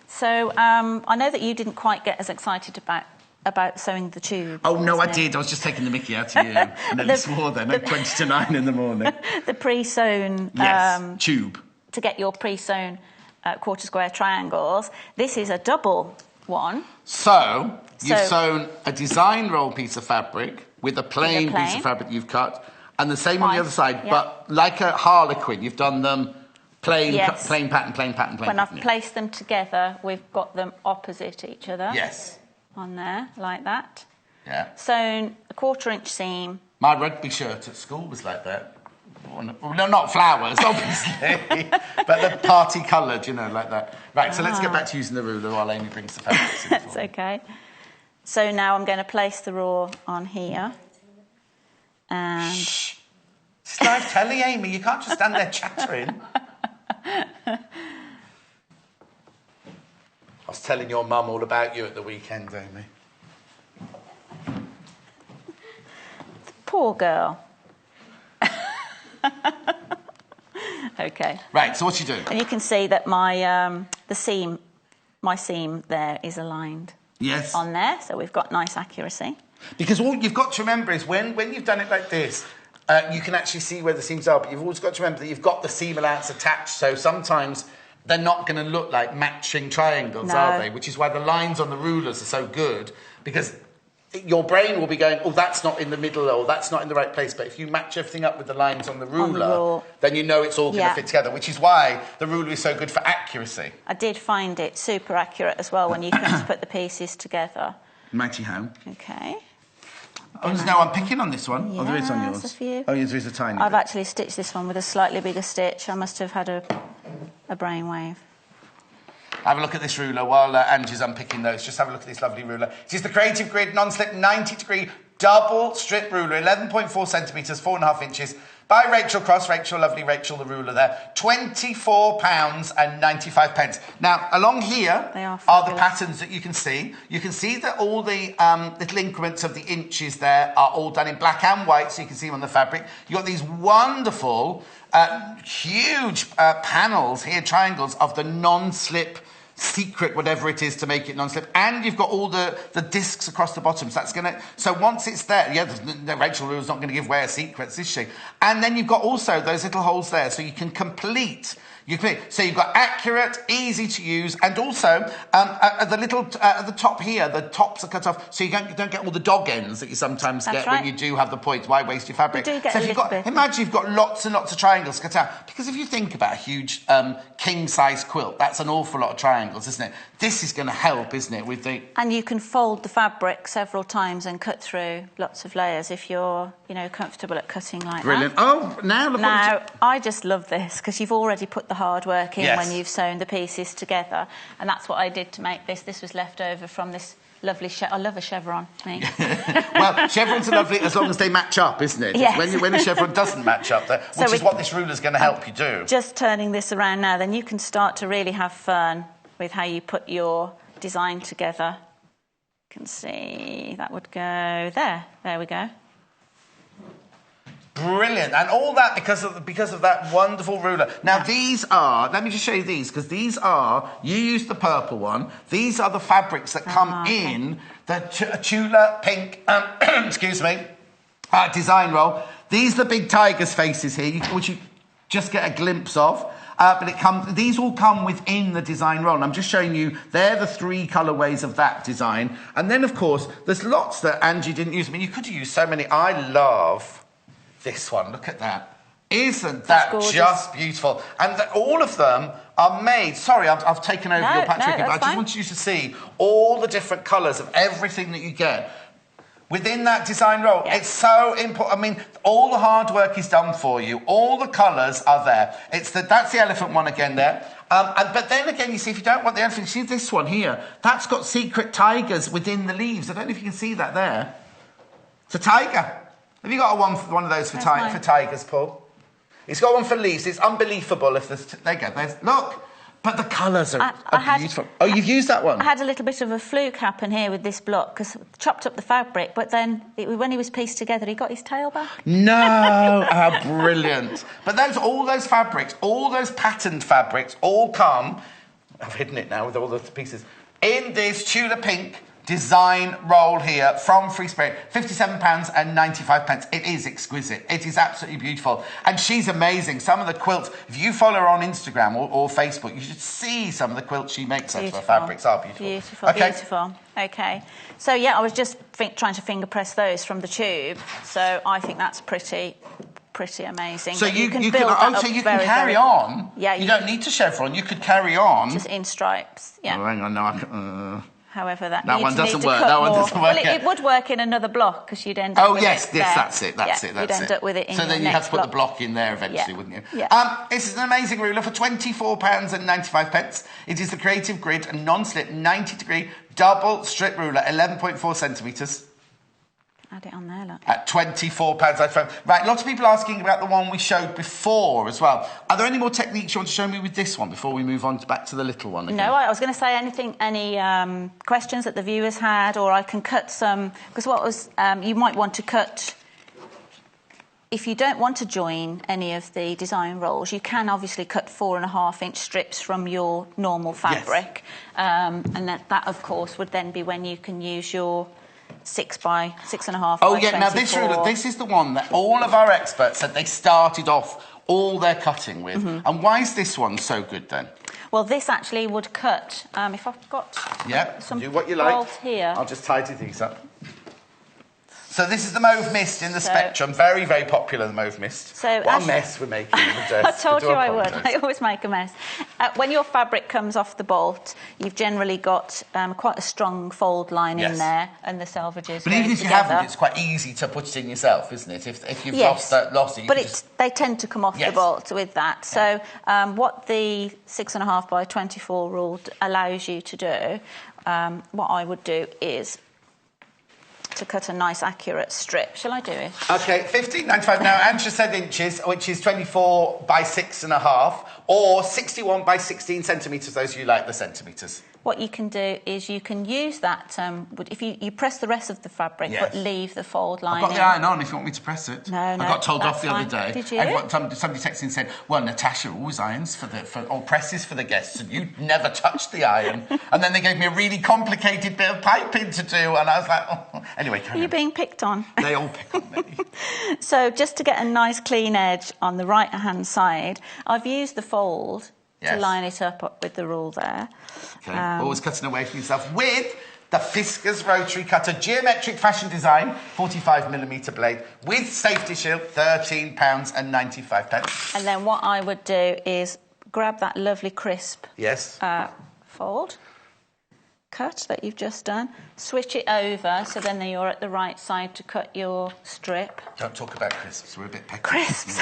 So I know that you didn't quite get as excited about sewing the tube. Oh, no, I did. I was just taking the mickey out of you. And then swore then at 20 to 9 in the morning. The pre-sewn... Yes, tube. To get your pre-sewn quarter square triangles. This is a double one. So you've sewn a design roll piece of fabric with a plain piece of fabric you've cut, and the same on the other side, but like a harlequin, you've done them plain pattern. When I've placed them together, we've got them opposite each other. Yes. On there, like that. Yeah. Sewn a 1/4 inch seam. My rugby shirt at school was like that. Well, no, not flowers, obviously, but the party coloured, you know, like that. Right, so let's get back to using the ruler while Amy brings the fabrics in. That's okay. So now I'm going to place the raw on here. And... Shh. It's live telly, Amy. You can't just stand there chattering. I was telling your mum all about you at the weekend, Amy. Poor girl. Okay. Right, so what you do? And you can see that my seam there is aligned. Yes. On there, so we've got nice accuracy. Because all you've got to remember is when you've done it like this, you can actually see where the seams are, but you've always got to remember that you've got the seam allowance attached, so sometimes they're not going to look like matching triangles, are they? Which is why the lines on the rulers are so good, because your brain will be going, oh, that's not in the middle, or that's not in the right place. But if you match everything up with the lines on the ruler, then you know it's all going to fit together, which is why the ruler is so good for accuracy. I did find it super accurate as well when you come to put the pieces together. Mighty how? Okay. Oh, there's no unpicking on this one? Yeah, Oh, there is on yours. there's a few. Oh, yes, there is a tiny I've bit. actually stitched this one with a slightly bigger stitch. I must have had a brainwave. Have a look at this ruler while Angie's unpicking those. Just have a look at this lovely ruler. It is the Creative Grid non-slip 90-degree double strip ruler, 11.4 centimetres, 4.5 inches, by Rachel Cross. Rachel, lovely Rachel, the ruler there. £24.95. Now, along here are the patterns that you can see. You can see that all the little increments of the inches there are all done in black and white, so you can see them on the fabric. You've got these wonderful, huge panels here, triangles of the non-slip secret, whatever it is, to make it non-slip, and you've got all the discs across the bottom. So that's gonna. So once it's there, Rachel Rule's not going to give away her secrets, is she? And then you've got also those little holes there, so you can complete. So you've got accurate, easy to use, and also at the top here, the tops are cut off, so you don't get all the dog ends that you sometimes get when you do have the points. Why waste your fabric? You do get so a little bit. Imagine you've got lots and lots of triangles cut out, because if you think about a huge king-size quilt, that's an awful lot of triangles, isn't it? This is going to help, isn't it? And you can fold the fabric several times and cut through lots of layers if you're, comfortable at cutting like Brilliant. that. Oh, now I just love this because you've already put the hard work in when you've sewn the pieces together, and that's what I did to make this. This was left over from this lovely I love a chevron, me. Well, chevrons are lovely as long as they match up, isn't it? Yes. When a chevron doesn't match up, which is what this ruler's going to help you do. Just turning this around now, then you can start to really have fun with how you put your design together. You can see that would go there. There we go. Brilliant, and all that because of that wonderful ruler. Now these are, let me just show you these, because these are, you used the purple one, these are the fabrics that come in the Tula Pink, excuse me, design roll. These are the big tiger's faces here, which you just get a glimpse of. But these all come within the design roll. And I'm just showing you, they're the 3 colourways of that design. And then, of course, there's lots that Angie didn't use. I mean, you could have used so many. I love this one. Look at that. Isn't that just beautiful? And all of them are made... Sorry, I've taken over your patchwork, but I just want you to see all the different colours of everything that you get. Within that design roll. Yeah. It's so important. I mean, all the hard work is done for you. All the colours are there. That's the elephant one again there. But then again, you see, if you don't want the elephant, see this one here. That's got secret tigers within the leaves. I don't know if you can see that there. It's a tiger. Have you got one of those for tigers, Paul? He's got one for leaves. It's unbelievable if there's... There you go. Look. But the colours are beautiful. Oh, you've used that one? I had a little bit of a fluke happen here with this block because I chopped up the fabric, but then when he was pieced together, he got his tail back. No! How brilliant. But all those fabrics, all those patterned fabrics, all come... I've hidden it now with all the pieces. In this Tula Pink design roll here from Free Spirit, £57.95. It is exquisite. It is absolutely beautiful. And she's amazing. Some of the quilts, if you follow her on Instagram or Facebook, you should see some of the quilts she makes out of her fabrics are beautiful. Beautiful, beautiful. Okay. So, yeah, I was just trying to finger press those from the tube. So I think that's pretty amazing. So you can carry on. Yeah, you don't need to chevron. You could carry on. Just in stripes. Yeah. Oh, hang on, no, I can... However, that one doesn't work. That one doesn't work. Well, it would work in another block because you'd end up with yes, that's it. You'd end up with it in so then you have to put the block in there eventually, wouldn't you? Yeah. This is an amazing ruler for £24.95. It is the Creative Grid, a non-slip 90-degree double strip ruler, 11.4 centimetres. Add it on there, look. At £24.95. Right, lots of people asking about the one we showed before as well. Are there any more techniques you want to show me with this one before we move on back to the little one again? No, I was going to say any questions that the viewers had, or I can cut some... Because you might want to cut... If you don't want to join any of the design rolls, you can obviously cut 4.5-inch strips from your normal fabric. Yes. And that, of course, would then be when you can use your... 6 by 6.5. Oh, yeah, now this ruler, this is the one that all of our experts said they started off all their cutting with. Mm-hmm. And why is this one so good then? Well, this actually would cut, if I've got some do what you like. Here. I'll just tidy these up. So this is the Mauve Mist in the Spectrum. Very, very popular, the Mauve Mist. So what a mess we're making in the desk. I told you I would. I always make a mess. When your fabric comes off the bolt, you've generally got quite a strong fold line in there and the selvages. But even if you haven't, it's quite easy to put it in yourself, isn't it? If you've lost it, but they tend to come off the bolt with that. So what the 6.5 by 24 rule allows you to do, what I would do is to cut a nice accurate strip. Shall I do it? Okay, £15.95. Now, Angela said inches, which is 24 by 6.5, or 61 by 16 centimetres, those of you like the centimetres. What you can do is you can use that, if you press the rest of the fabric, but leave the fold line I've got the iron on if you want me to press it. No, I got told off the other day. Did you? Somebody texted and said, well, Natasha always irons or presses for the guests, and you never touched the iron. And then they gave me a really complicated bit of piping to do, and I was like, oh. Anyway, carry on. You're being picked on. They all pick on me. So just to get a nice clean edge on the right-hand side, I've used the fold to line it up with the rule there. Okay. Always cutting away from yourself with the Fiskars Rotary Cutter, geometric fashion design, 45mm blade, with safety shield, £13.95. And then what I would do is grab that lovely crisp fold, cut that you've just done, switch it over so then you're at the right side to cut your strip. Don't talk about crisps, we're a bit pecky. Crisps!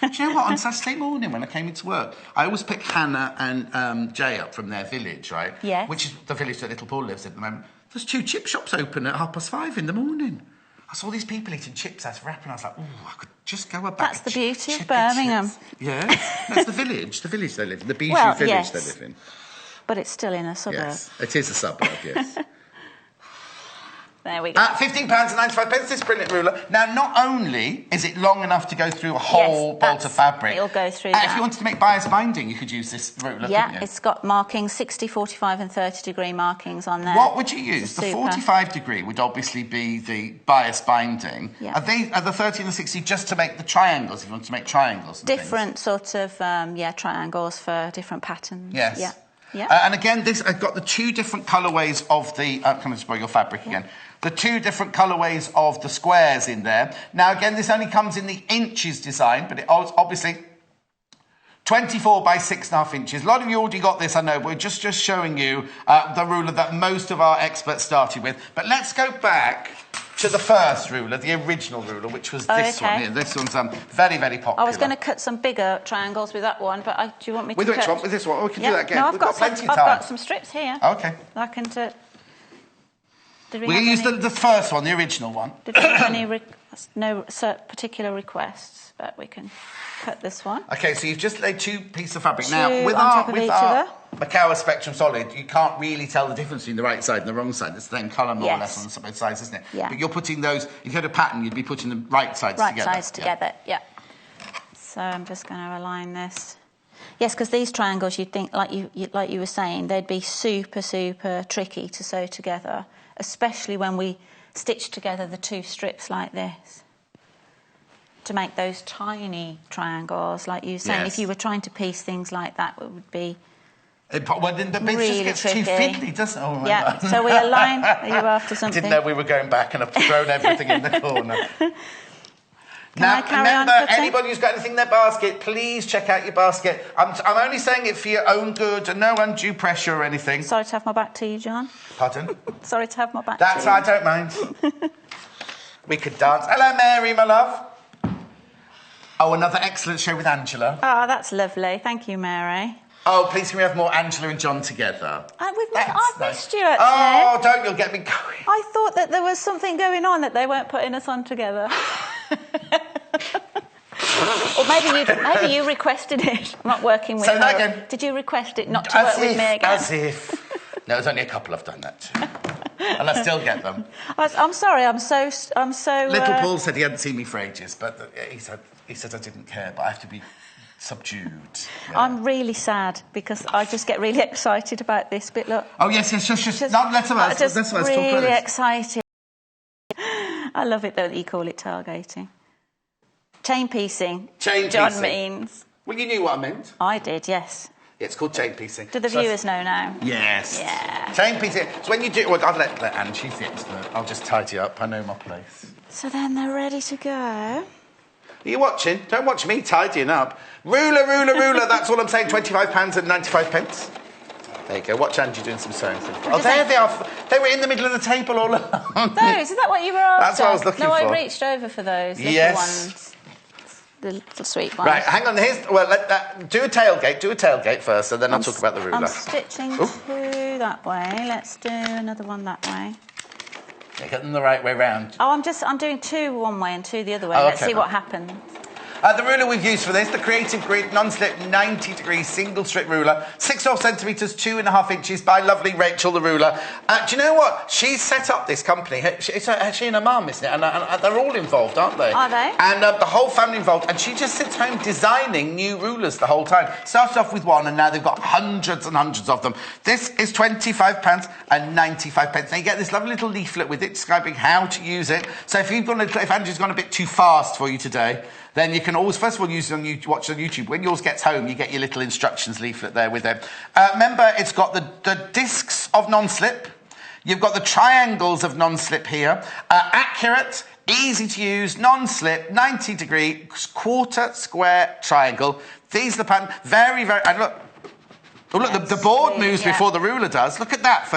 Do you know what? On Saturday morning when I came into work, I always pick Hannah and Jay up from their village, right? Yes. Which is the village that little Paul lives in at the moment. There's 2 chip shops open at 5:30 in the morning. I saw these people eating chips as wrapping. And I was like, oh, I could just go about. That's the beauty of Birmingham. Yeah, that's the village they live in, the bijou village they live in. But it's still in a suburb. Yes, it is a suburb, yes. There we go. £15.95, this brilliant ruler. Now, not only is it long enough to go through a whole bolt of fabric. It'll go through that. If you wanted to make bias binding, you could use this ruler, couldn't you? It's got markings, 60, 45 and 30-degree markings on there. What would you use? The 45-degree would obviously be the bias binding. Yeah. Are the 30 and the 60 just to make the triangles, if you want to make triangles? Different sort of, triangles for different patterns. Yes. Yeah. Yeah. And again, I've got the 2 different colourways of the... come and spoil your fabric again. The 2 different colourways of the squares in there. Now, again, this only comes in the inches design, but it obviously 24 by 6.5 inches. A lot of you already got this, I know, but we're just showing you the ruler that most of our experts started with. But let's go back to the first ruler, the original ruler, which was this one here. This one's very, very popular. I was going to cut some bigger triangles with that one, but do you want me to With which one? With this one? Oh, we can do that again. We've got plenty of time. I've got some strips here. Okay. I can do... We're going to use the first one, the original one. Did we have any no particular requests, but we can cut this one. Okay, so you've just laid 2 pieces of fabric. Now, with our Macawa Spectrum Solid, you can't really tell the difference between the right side and the wrong side. It's the same colour, more or less, on both sides, isn't it? Yeah. But you're putting those, if you had a pattern, you'd be putting the right sides together. Right sides together, yeah. So I'm just going to align this. Yes, because these triangles, you'd think, like you were saying, they'd be super, super tricky to sew together, especially when we stitch together the 2 strips like this. To make those tiny triangles, like you were saying, if you were trying to piece things like that, it would be really just tricky. Too fiddly, doesn't it? Oh, yeah, so we align. Are you after something? I didn't know we were going back and I've thrown everything in the corner. Now, remember, anybody who's got anything in their basket, please check out your basket. I'm only saying it for your own good and no undue pressure or anything. Sorry to have my back to you, John. Pardon? Sorry to have my back to you. I don't mind. We could dance. Hello, Mary, my love. Oh, another excellent show with Angela. Oh, that's lovely. Thank you, Mary. Oh, please can we have more Angela and John together? I've missed you, actually. Oh, don't, you'll get me going. I thought that there was something going on, that they weren't putting us on together. Or maybe you requested it. I'm not working with Say her. that again. Did you request it not to work with me again? As if. No, there's only a couple I've done that to. And I still get them. I'm sorry, I'm so... Little Paul said he hadn't seen me for ages, but he said I didn't care, but I have to be subdued. Yeah. I'm really sad because I just get really excited about this bit. Look. Oh yes, just not let us. Just really excited. I love it though that you call it tailgating. Chain piecing. John means. Well, you knew what I meant. I did, yes. Yeah, it's called chain piecing. Do the viewers know now? Yes. Yeah. Chain piecing. So when you do, well, I'll let Anne. She's the expert. I'll just tidy up. I know my place. So then they're ready to go. Are you watching? Don't watch me tidying up. Ruler. That's all I'm saying. £25.95. There you go. Watch Angie doing some sewing. Oh, there they are. They were in the middle of the table all along. Those? Is that what you were after? That's what I was looking for. No, I reached over for those little ones. The little sweet ones. Right, hang on. Do a tailgate first, and then I'll talk about the ruler. I'm stitching 2 that way. Let's do another one that way. Yeah, get them the right way round. Oh, I'm doing 2 one way and 2 the other way. Oh, Let's see what happens. The ruler we've used for this, the Creative Grid non-slip 90-degree single strip ruler, 6 centimetres, 2.5 inches by lovely Rachel the ruler. Do you know what? She's set up this company. She and her mum, isn't it? And they're all involved, aren't they? Are they? And the whole family involved. And she just sits home designing new rulers the whole time. Started off with one, and now they've got hundreds and hundreds of them. This is £25.95. Now you get this lovely little leaflet with it describing how to use it. So if Andrew's gone a bit too fast for you today, then you can always, first of all, watch on YouTube. When yours gets home, you get your little instructions leaflet there with it. Remember, it's got the discs of non-slip. You've got the triangles of non-slip here. Accurate, easy to use, non-slip, 90-degree, quarter square triangle. These are the pattern. Very, very... And look, the board moves before the ruler does. Look at that.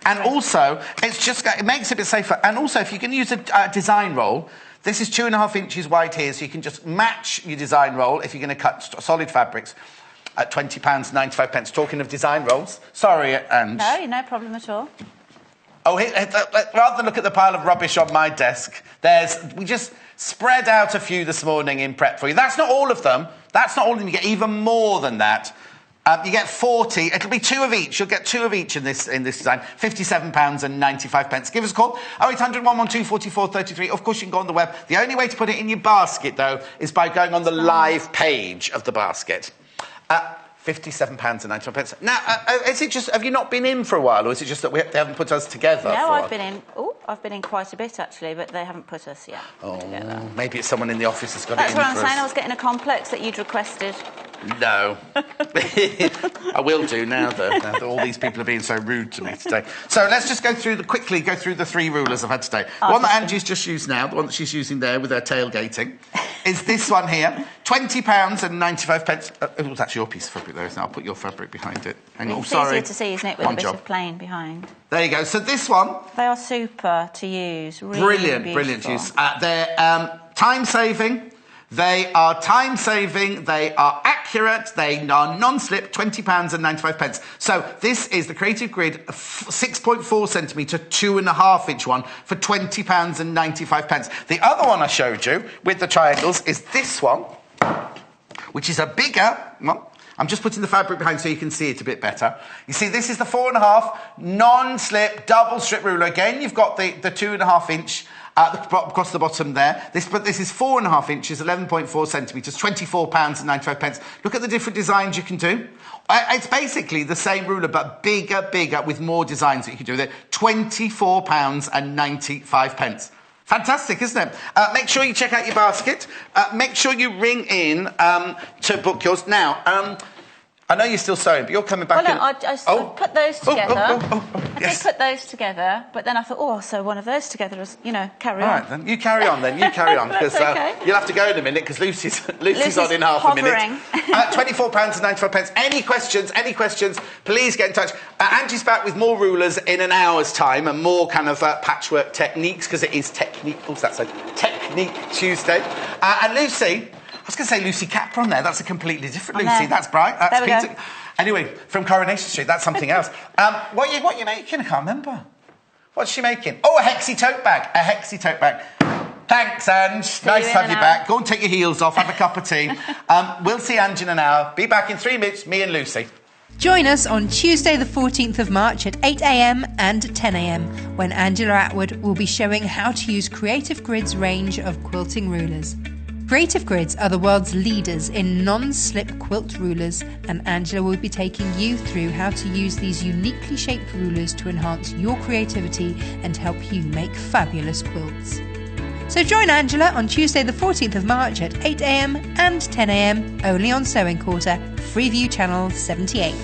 And also, it makes it a bit safer. And also, if you can use a design roll... This is 2.5 inches wide here, so you can just match your design roll if you're going to cut solid fabrics at £20.95. Talking of design rolls, sorry, Ange. No problem at all. Oh, rather than look at the pile of rubbish on my desk, we just spread out a few this morning in prep for you. That's not all of them. You get even more than that. You get 40. It'll be 2 of each. You'll get 2 of each in this design. £57.95. Give us a call. 0800 112 44 33. Of course, you can go on the web. The only way to put it in your basket, though, is by going on the live page of the basket. £57.95. Now, is it just? Have you not been in for a while, or is it just that they haven't put us together? No, I've been in. I've been in quite a bit actually, but they haven't put us yet together. Maybe it's someone in the office that's got That's it in. That's what I'm saying. I was getting a complex that you'd requested. No. I will do now, though. Now that all these people are being so rude to me today. So let's just quickly go through the 3 rulers I've had today. The one that Angie's just used now, the one that she's using there with her tailgating, is this one here. £20.95. It was actually your piece of fabric, though, isn't it? I'll put your fabric behind it. It's easier to see, isn't it, with a bit of plain behind. There you go. So this one... They are super to use. Really brilliant to use. They're time-saving. They are time-saving, they are accurate, they are non-slip, £20.95. So this is the Creative Grid 6.4 centimetre, 2.5 inch one for £20.95. The other one I showed you with the triangles is this one, which is a bigger one. I'm just putting the fabric behind so you can see it a bit better. You see, this is the 4.5 non-slip double strip ruler. Again, you've got the 2.5 inch across the bottom there. This is 4.5 inches, 11.4 centimetres, £24.95. Look at the different designs you can do. It's basically the same ruler, but bigger, with more designs that you can do there. £24.95. Fantastic, isn't it? Make sure you check out your basket. Make sure you ring in to book yours. Now, I know you're still sewing, but you're coming back. Well, no, I put those together. Yes. I did put those together, but then I thought, I'll sew one of those together as, carry on. All right, then. You carry on, because okay. You'll have to go in a minute, because Lucy's on in half a minute. £24.95. Any questions, please get in touch. Angie's back with more rulers in an hour's time and more kind of patchwork techniques, because it is Technique Tuesday. And Lucy... I was going to say Lucy Capra on there. That's a completely different Lucy. That's bright. That's Peter. Go. Anyway, from Coronation Street, that's something else. What are you making? I can't remember. What's she making? Oh, a Hexi tote bag. Thanks, Ange. Nice to have you back. Go and take your heels off. Have a cup of tea. We'll see Ange in an hour. Be back in 3 minutes, me and Lucy. Join us on Tuesday the 14th of March at 8 a.m. and 10 a.m. when Angela Attwood will be showing how to use Creative Grid's range of quilting rulers. Creative Grids are the world's leaders in non-slip quilt rulers, and Angela will be taking you through how to use these uniquely shaped rulers to enhance your creativity and help you make fabulous quilts. So join Angela on Tuesday the 14th of March at 8 a.m. and 10 a.m. only on Sewing Quarter, Freeview Channel 78.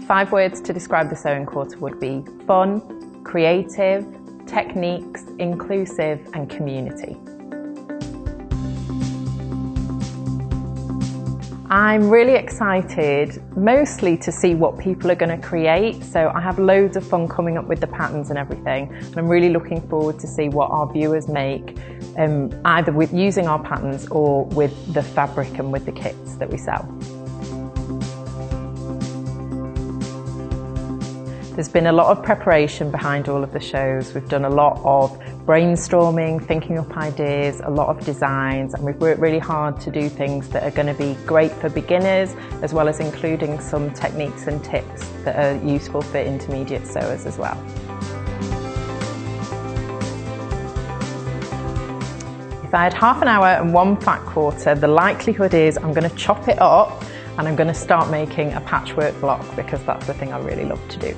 Five words to describe the Sewing Quarter would be fun, creative, techniques, inclusive and community. I'm really excited mostly to see what people are going to create, so I have loads of fun coming up with the patterns and everything, and I'm really looking forward to see what our viewers make, either with using our patterns or with the fabric and with the kits that we sell. There's been a lot of preparation behind all of the shows. We've done a lot of brainstorming, thinking up ideas, a lot of designs, and we've worked really hard to do things that are going to be great for beginners, as well as including some techniques and tips that are useful for intermediate sewers as well. If I had half an hour and one fat quarter, the likelihood is I'm going to chop it up and I'm going to start making a patchwork block, because that's the thing I really love to do.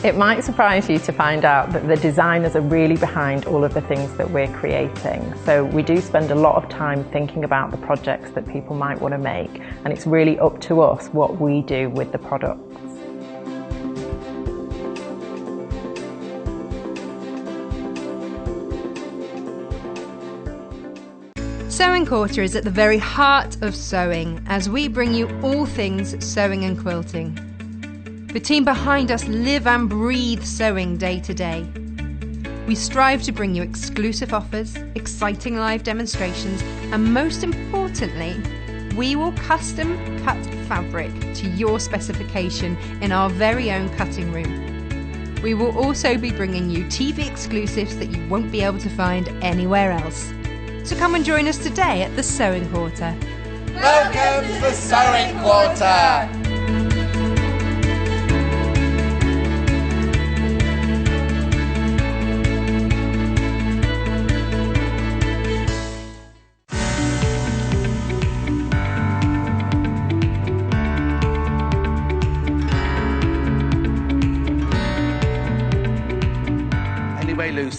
It might surprise you to find out that the designers are really behind all of the things that we're creating. So we do spend a lot of time thinking about the projects that people might want to make, and it's really up to us what we do with the products. Sewing Quarter is at the very heart of sewing, as we bring you all things sewing and quilting. The team behind us live and breathe sewing day to day. We strive to bring you exclusive offers, exciting live demonstrations, and most importantly, we will custom cut fabric to your specification in our very own cutting room. We will also be bringing you TV exclusives that you won't be able to find anywhere else. So come and join us today at the Sewing Quarter. Welcome to the Sewing Quarter!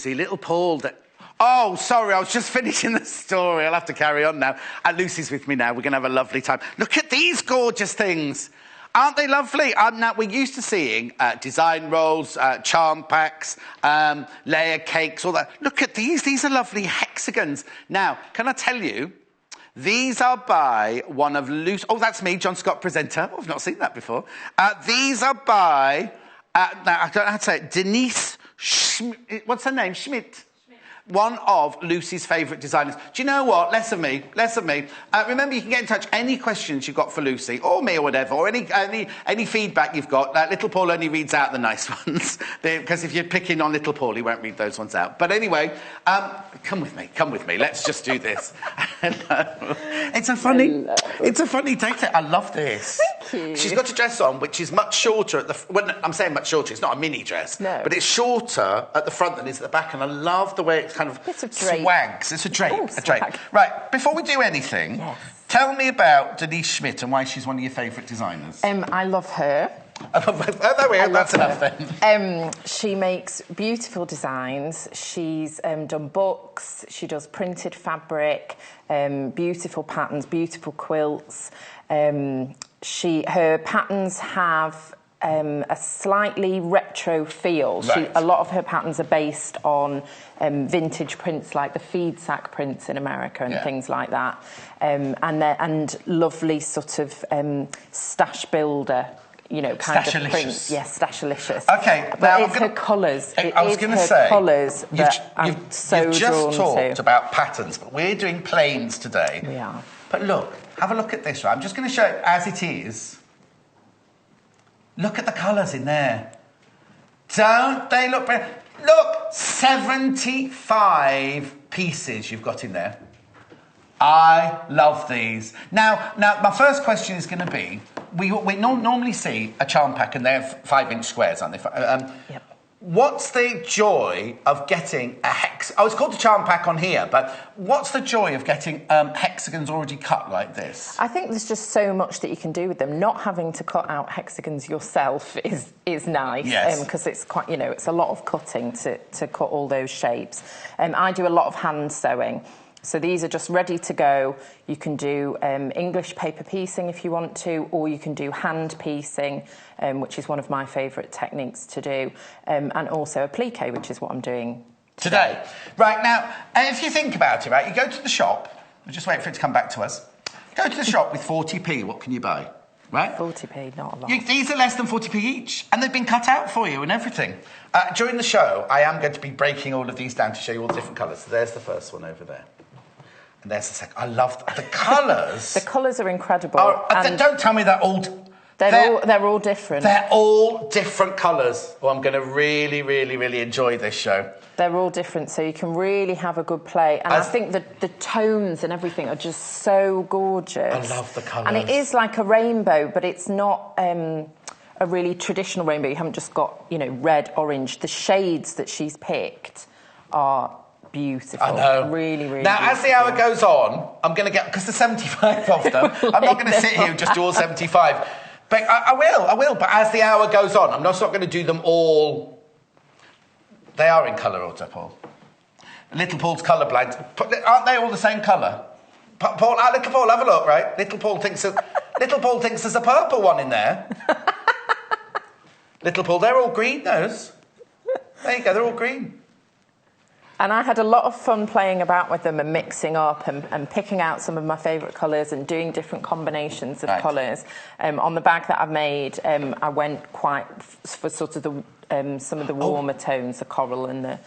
Lucy, little Paul... Oh, sorry, I was just finishing the story. I'll have to carry on now. Lucy's with me now. We're going to have a lovely time. Look at these gorgeous things. Aren't they lovely? Now, we're used to seeing design rolls, charm packs, layer cakes, all that. Look at these. These are lovely hexagons. Now, can I tell you, these are by one of Lucy... Oh, that's me, John Scott, presenter. Oh, I've not seen that before. These are by... now, I don't know how to say it. Denise... What's her name? Schmidt. One of Lucy's favourite designers. Do you know what? Less of me. Remember, you can get in touch. Any questions you've got for Lucy, or me, or whatever, or any feedback you've got. Little Paul only reads out the nice ones, because if you're picking on Little Paul, he won't read those ones out. But anyway, come with me. Let's just do this. It's a funny date. I love this. Thank you. She's got a dress on, which is much shorter at the... Well, I'm saying much shorter. It's not a mini dress. No. But it's shorter at the front than it is at the back, and I love the way it's kind of swags. It's a drape. Oh, a drape. Right, before we do anything, tell me about Denise Schmidt and why she's one of your favourite designers. I love her. That's enough then. She makes beautiful designs. She's done books. She does printed fabric, beautiful patterns, beautiful quilts. Her patterns have a slightly retro feel. Right. A lot of her patterns are based on vintage prints, like the feed sack prints in America and things like that, and lovely sort of stash builder, kind of print. Yes, Stashalicious. Okay, but it's her colours. I was going to say, colours that I'm so you've just drawn talked to. about patterns, but we're doing plains today. We are. But look, have a look at this. Right, I'm just going to show it as it is. Look at the colours in there. Don't they look brilliant? Look, 75 pieces you've got in there. I love these. Now, my first question is going to be, we normally see a charm pack and they're 5-inch squares, aren't they? Yep. What's the joy of getting a hex... Oh, it's called a charm pack on here, but what's the joy of getting hexagons already cut like this? I think there's just so much that you can do with them. Not having to cut out hexagons yourself is nice. Yes. Because it's quite, it's a lot of cutting to cut all those shapes. I do a lot of hand sewing. So these are just ready to go. You can do English paper piecing if you want to, or you can do hand piecing, which is one of my favourite techniques to do, and also applique, which is what I'm doing today. Right, now, if you think about it, right, you go to the shop, we'll just wait for it to come back to us. Go to the shop with 40p, what can you buy? Right? 40p, not a lot. These are less than 40p each, and they've been cut out for you and everything. During the show, I am going to be breaking all of these down to show you all the different colours. So there's the first one over there. And there's the second. I love the colours. The colours are incredible. Don't tell me they're all... They're all different. They're all different colours. Oh, I'm going to really, really, really enjoy this show. They're all different, so you can really have a good play. And I think the tones and everything are just so gorgeous. I love the colours. And it is like a rainbow, but it's not a really traditional rainbow. You haven't just got, red, orange. The shades that she's picked are... beautiful. I know. Really, really Now, beautiful. as the hour goes on, I'm going to get... Because there's 75 of them. I'm not going to sit here and just do all 75. But I will. But as the hour goes on, I'm not going to do them all... They are in colour order, Paul. Little Paul's colourblind. Aren't they all the same colour? Paul, Little Paul, have a look, right? Little Paul thinks there's a purple one in there. Little Paul, they're all green, those. There you go, they're all green. And I had a lot of fun playing about with them and mixing up and picking out some of my favourite colours and doing different combinations of colours. On the bag that I made, I went quite for sort of the some of the warmer tones, the coral and the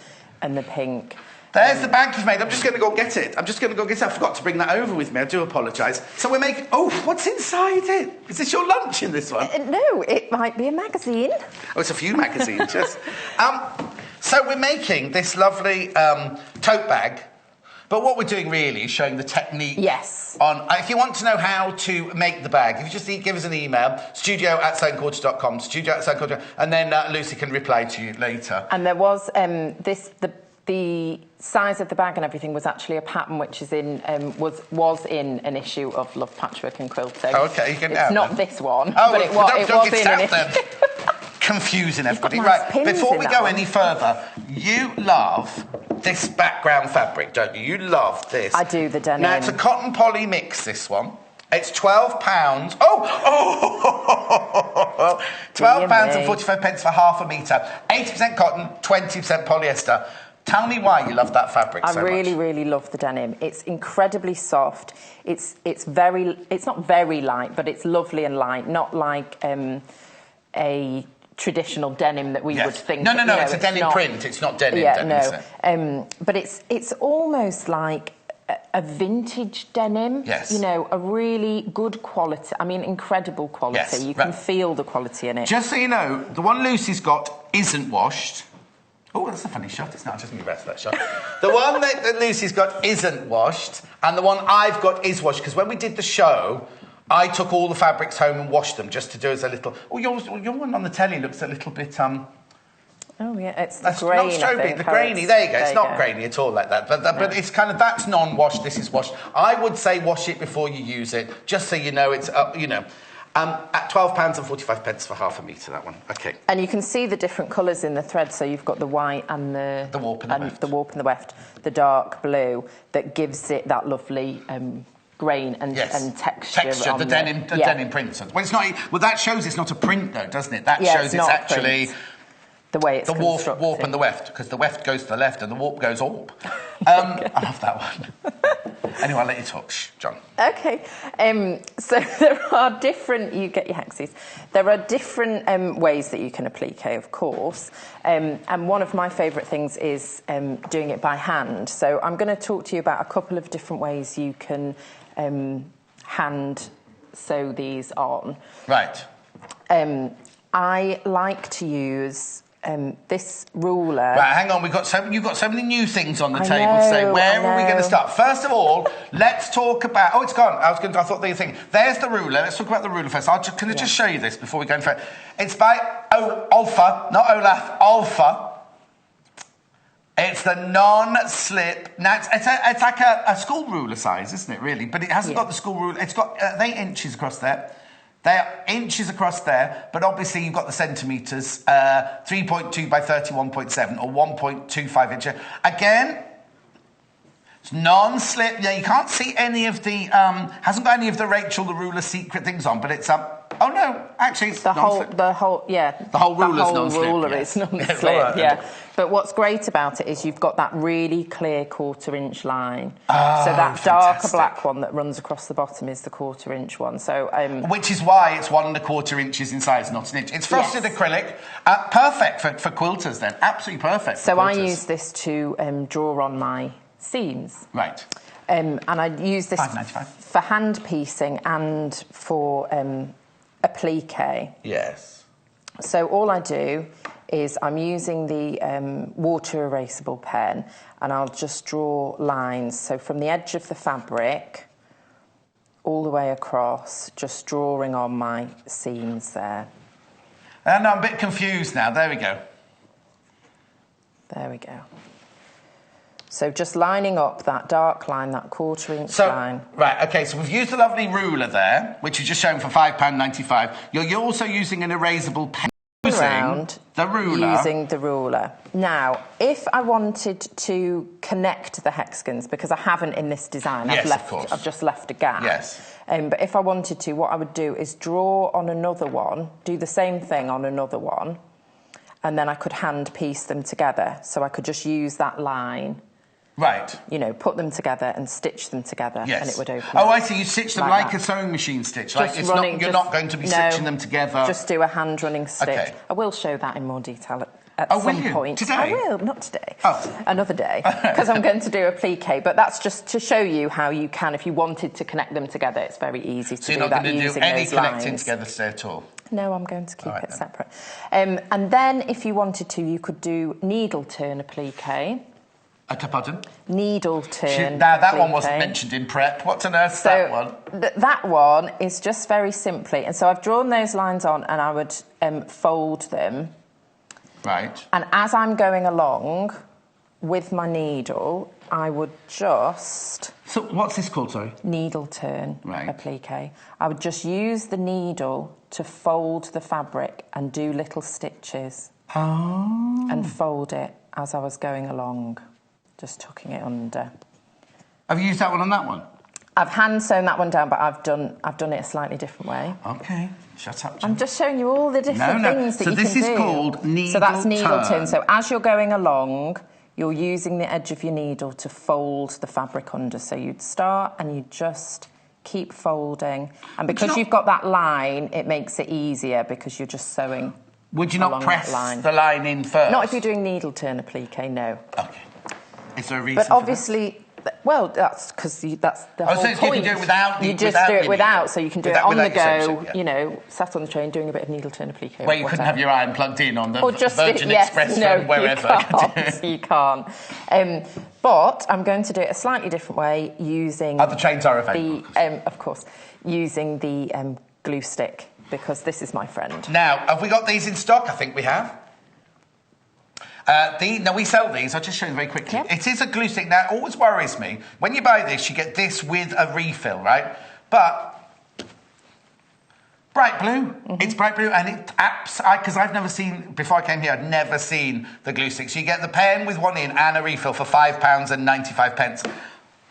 pink. There's the bag you've made. I'm just going to go get it. I forgot to bring that over with me. I do apologise. So we're making... Oh, what's inside it? Is this your lunch in this one? No, it might be a magazine. Oh, it's a few magazines, yes. So we're making this lovely tote bag, but what we're doing really is showing the technique. Yes. If you want to know how to make the bag, if you just give us an email, studio@sewingquarters.com, studio@sewingquarters, and then Lucy can reply to you later. And there was the size of the bag and everything was actually a pattern which is in was in an issue of Love Patchwork and Quilting. Oh, okay, you can it's not then. this one, Oh, but it was in an issue. confusing everybody. got nice Right, pins before in we that go one. any further, you love this background fabric, don't you? You love this. I do, the denim. Now, it's a cotton poly mix, this one. It's £12. Oh! £12.45 for half a metre. 80% cotton, 20% polyester. Tell me why you love that fabric so much. I really love the denim. It's incredibly soft. It's not very light, but it's lovely and light. Not like a traditional denim that we would think. No, it's a denim print. It's not denim. Yeah, denim, but it's almost like a vintage denim. Yes. You know, a really good quality. I mean, incredible quality. Yes, you can feel the quality in it. Just so you know, the one Lucy's got isn't washed. Oh, that's a funny shot. It's not just me rest that shot. The one that Lucy's got isn't washed, and the one I've got is washed, because when we did the show, I took all the fabrics home and washed them just to do as a little... Oh, your one on the telly looks a little bit... Oh, yeah, it's that's grain, not stroby, the grainy. There you go. It's not grainy at all like that. But it's kind of... That's non-washed, this is washed. I would say wash it before you use it, just so you know it's... at £12.45 for half a metre, that one. Okay. And you can see the different colours in the thread. So you've got the white and the warp and the weft. The warp and the weft, the dark blue that gives it that lovely grain and texture. Texture, the denim print. Well, it's not. Well, that shows it's not a print, though, doesn't it? That shows it's actually the way it's the warp and the weft, because the weft goes to the left and the warp goes warp. I love that one. Anyway, I'll let you talk, John. Okay. So there are different... You get your Hexis. There are different ways that you can applique, of course. And one of my favourite things is doing it by hand. So I'm going to talk to you about a couple of different ways you can hand sew these on. Right. I like to use... this ruler. Right, hang on. You've got so many new things on the table today. Where are we going to start? First of all, let's talk about. Oh, it's gone. I thought the thing. There's the ruler. Let's talk about the ruler first. Can I just show you this before we go into it? It's by Alpha, not Olaf. Alpha. It's the non-slip. Now it's like a school ruler size, isn't it? Really, but it hasn't got the school ruler. It's got 8 inches across there. They are inches across there, but obviously you've got the centimetres, 3.2 by 31.7 or 1.25 inches. Again, it's non-slip. Yeah, you can't see any of the, hasn't got any of the Rachel the Ruler secret things on, but it's, oh no, actually it's non-slip. The whole ruler's non-slip. The whole ruler is non-slip, yeah. But what's great about it is you've got that really clear 1/4 inch line. Oh, so that fantastic. darker black one that runs across the bottom is the 1/4 inch one. So which is why it's 1 1/4 inches in size, not an inch. It's frosted acrylic. Perfect for quilters then. Absolutely perfect for quilters. I use this to draw on my seams. Right. And I use this $5.95 for hand piecing and for applique. Yes. So all I do is I'm using the water erasable pen, and I'll just draw lines. So from the edge of the fabric all the way across, just drawing on my seams there. And I'm a bit confused now. There we go. There we go. So just lining up that dark line, that 1/4 inch line. Right, okay, so we've used the lovely ruler there, which is just shown for £5.95. You're also using an erasable pen. Around the ruler. Using the ruler. Now, if I wanted to connect the hexagons, because I haven't in this design, I've just left a gap. Yes. But if I wanted to, what I would do is draw on another one, do the same thing on another one, and then I could hand piece them together. So I could just use that line. Right. You know, put them together and stitch them together, and it would open. Oh, I see. You stitch them like a sewing machine stitch. Like you're not going to be stitching them together. Just do a hand running stitch. Okay. I will show that in more detail at some point. Today? I will, not today. Oh. Another day, because I'm going to do a applique. But that's just to show you how you can, if you wanted to connect them together, it's very easy to do that. So you're not going to do any connecting together today at all? No, I'm going to keep it separate. And then, if you wanted to, you could do needle turn applique. Pardon? Needle turn. Now, that one wasn't mentioned in prep. What on earth's that one? That one is just very simply... And so I've drawn those lines on, and I would fold them. Right. And as I'm going along, with my needle, I would just... So what's this called, sorry? Needle turn, right. applique. I would just use the needle to fold the fabric and do little stitches. Oh. And fold it as I was going along, just tucking it under. Have you used that one on that one? I've hand sewn that one down, but I've done it a slightly different way. Okay, shut up, I'm just showing you all the different things that you can do. So this is called needle turn. So that's needle turn. So as you're going along, you're using the edge of your needle to fold the fabric under. So you'd start and you just keep folding. And because you've got that line, it makes it easier because you're just sewing. Would you not press the line in first? Not if you're doing needle turn applique, no. Okay. Is there a reason But obviously, well, that's because that's the whole point. So you can do it without you just do it without, so you can do it on the go, you know, sat on the train doing a bit of needle turn applique. Where you couldn't have your iron plugged in on the just Virgin Express from wherever. You can't. But I'm going to do it a slightly different way using... the trains are available. Of course. Using the glue stick, because this is my friend. Now, have we got these in stock? I think we have. No, we sell these. I'll just show you very quickly. Yep. It is a glue stick. Now, it always worries me. When you buy this, you get this with a refill, right? But bright blue. Mm-hmm. It's bright blue, and it because I've never seen, before I came here, I'd never seen the glue stick. So you get the pen with one in and a refill for £5.95.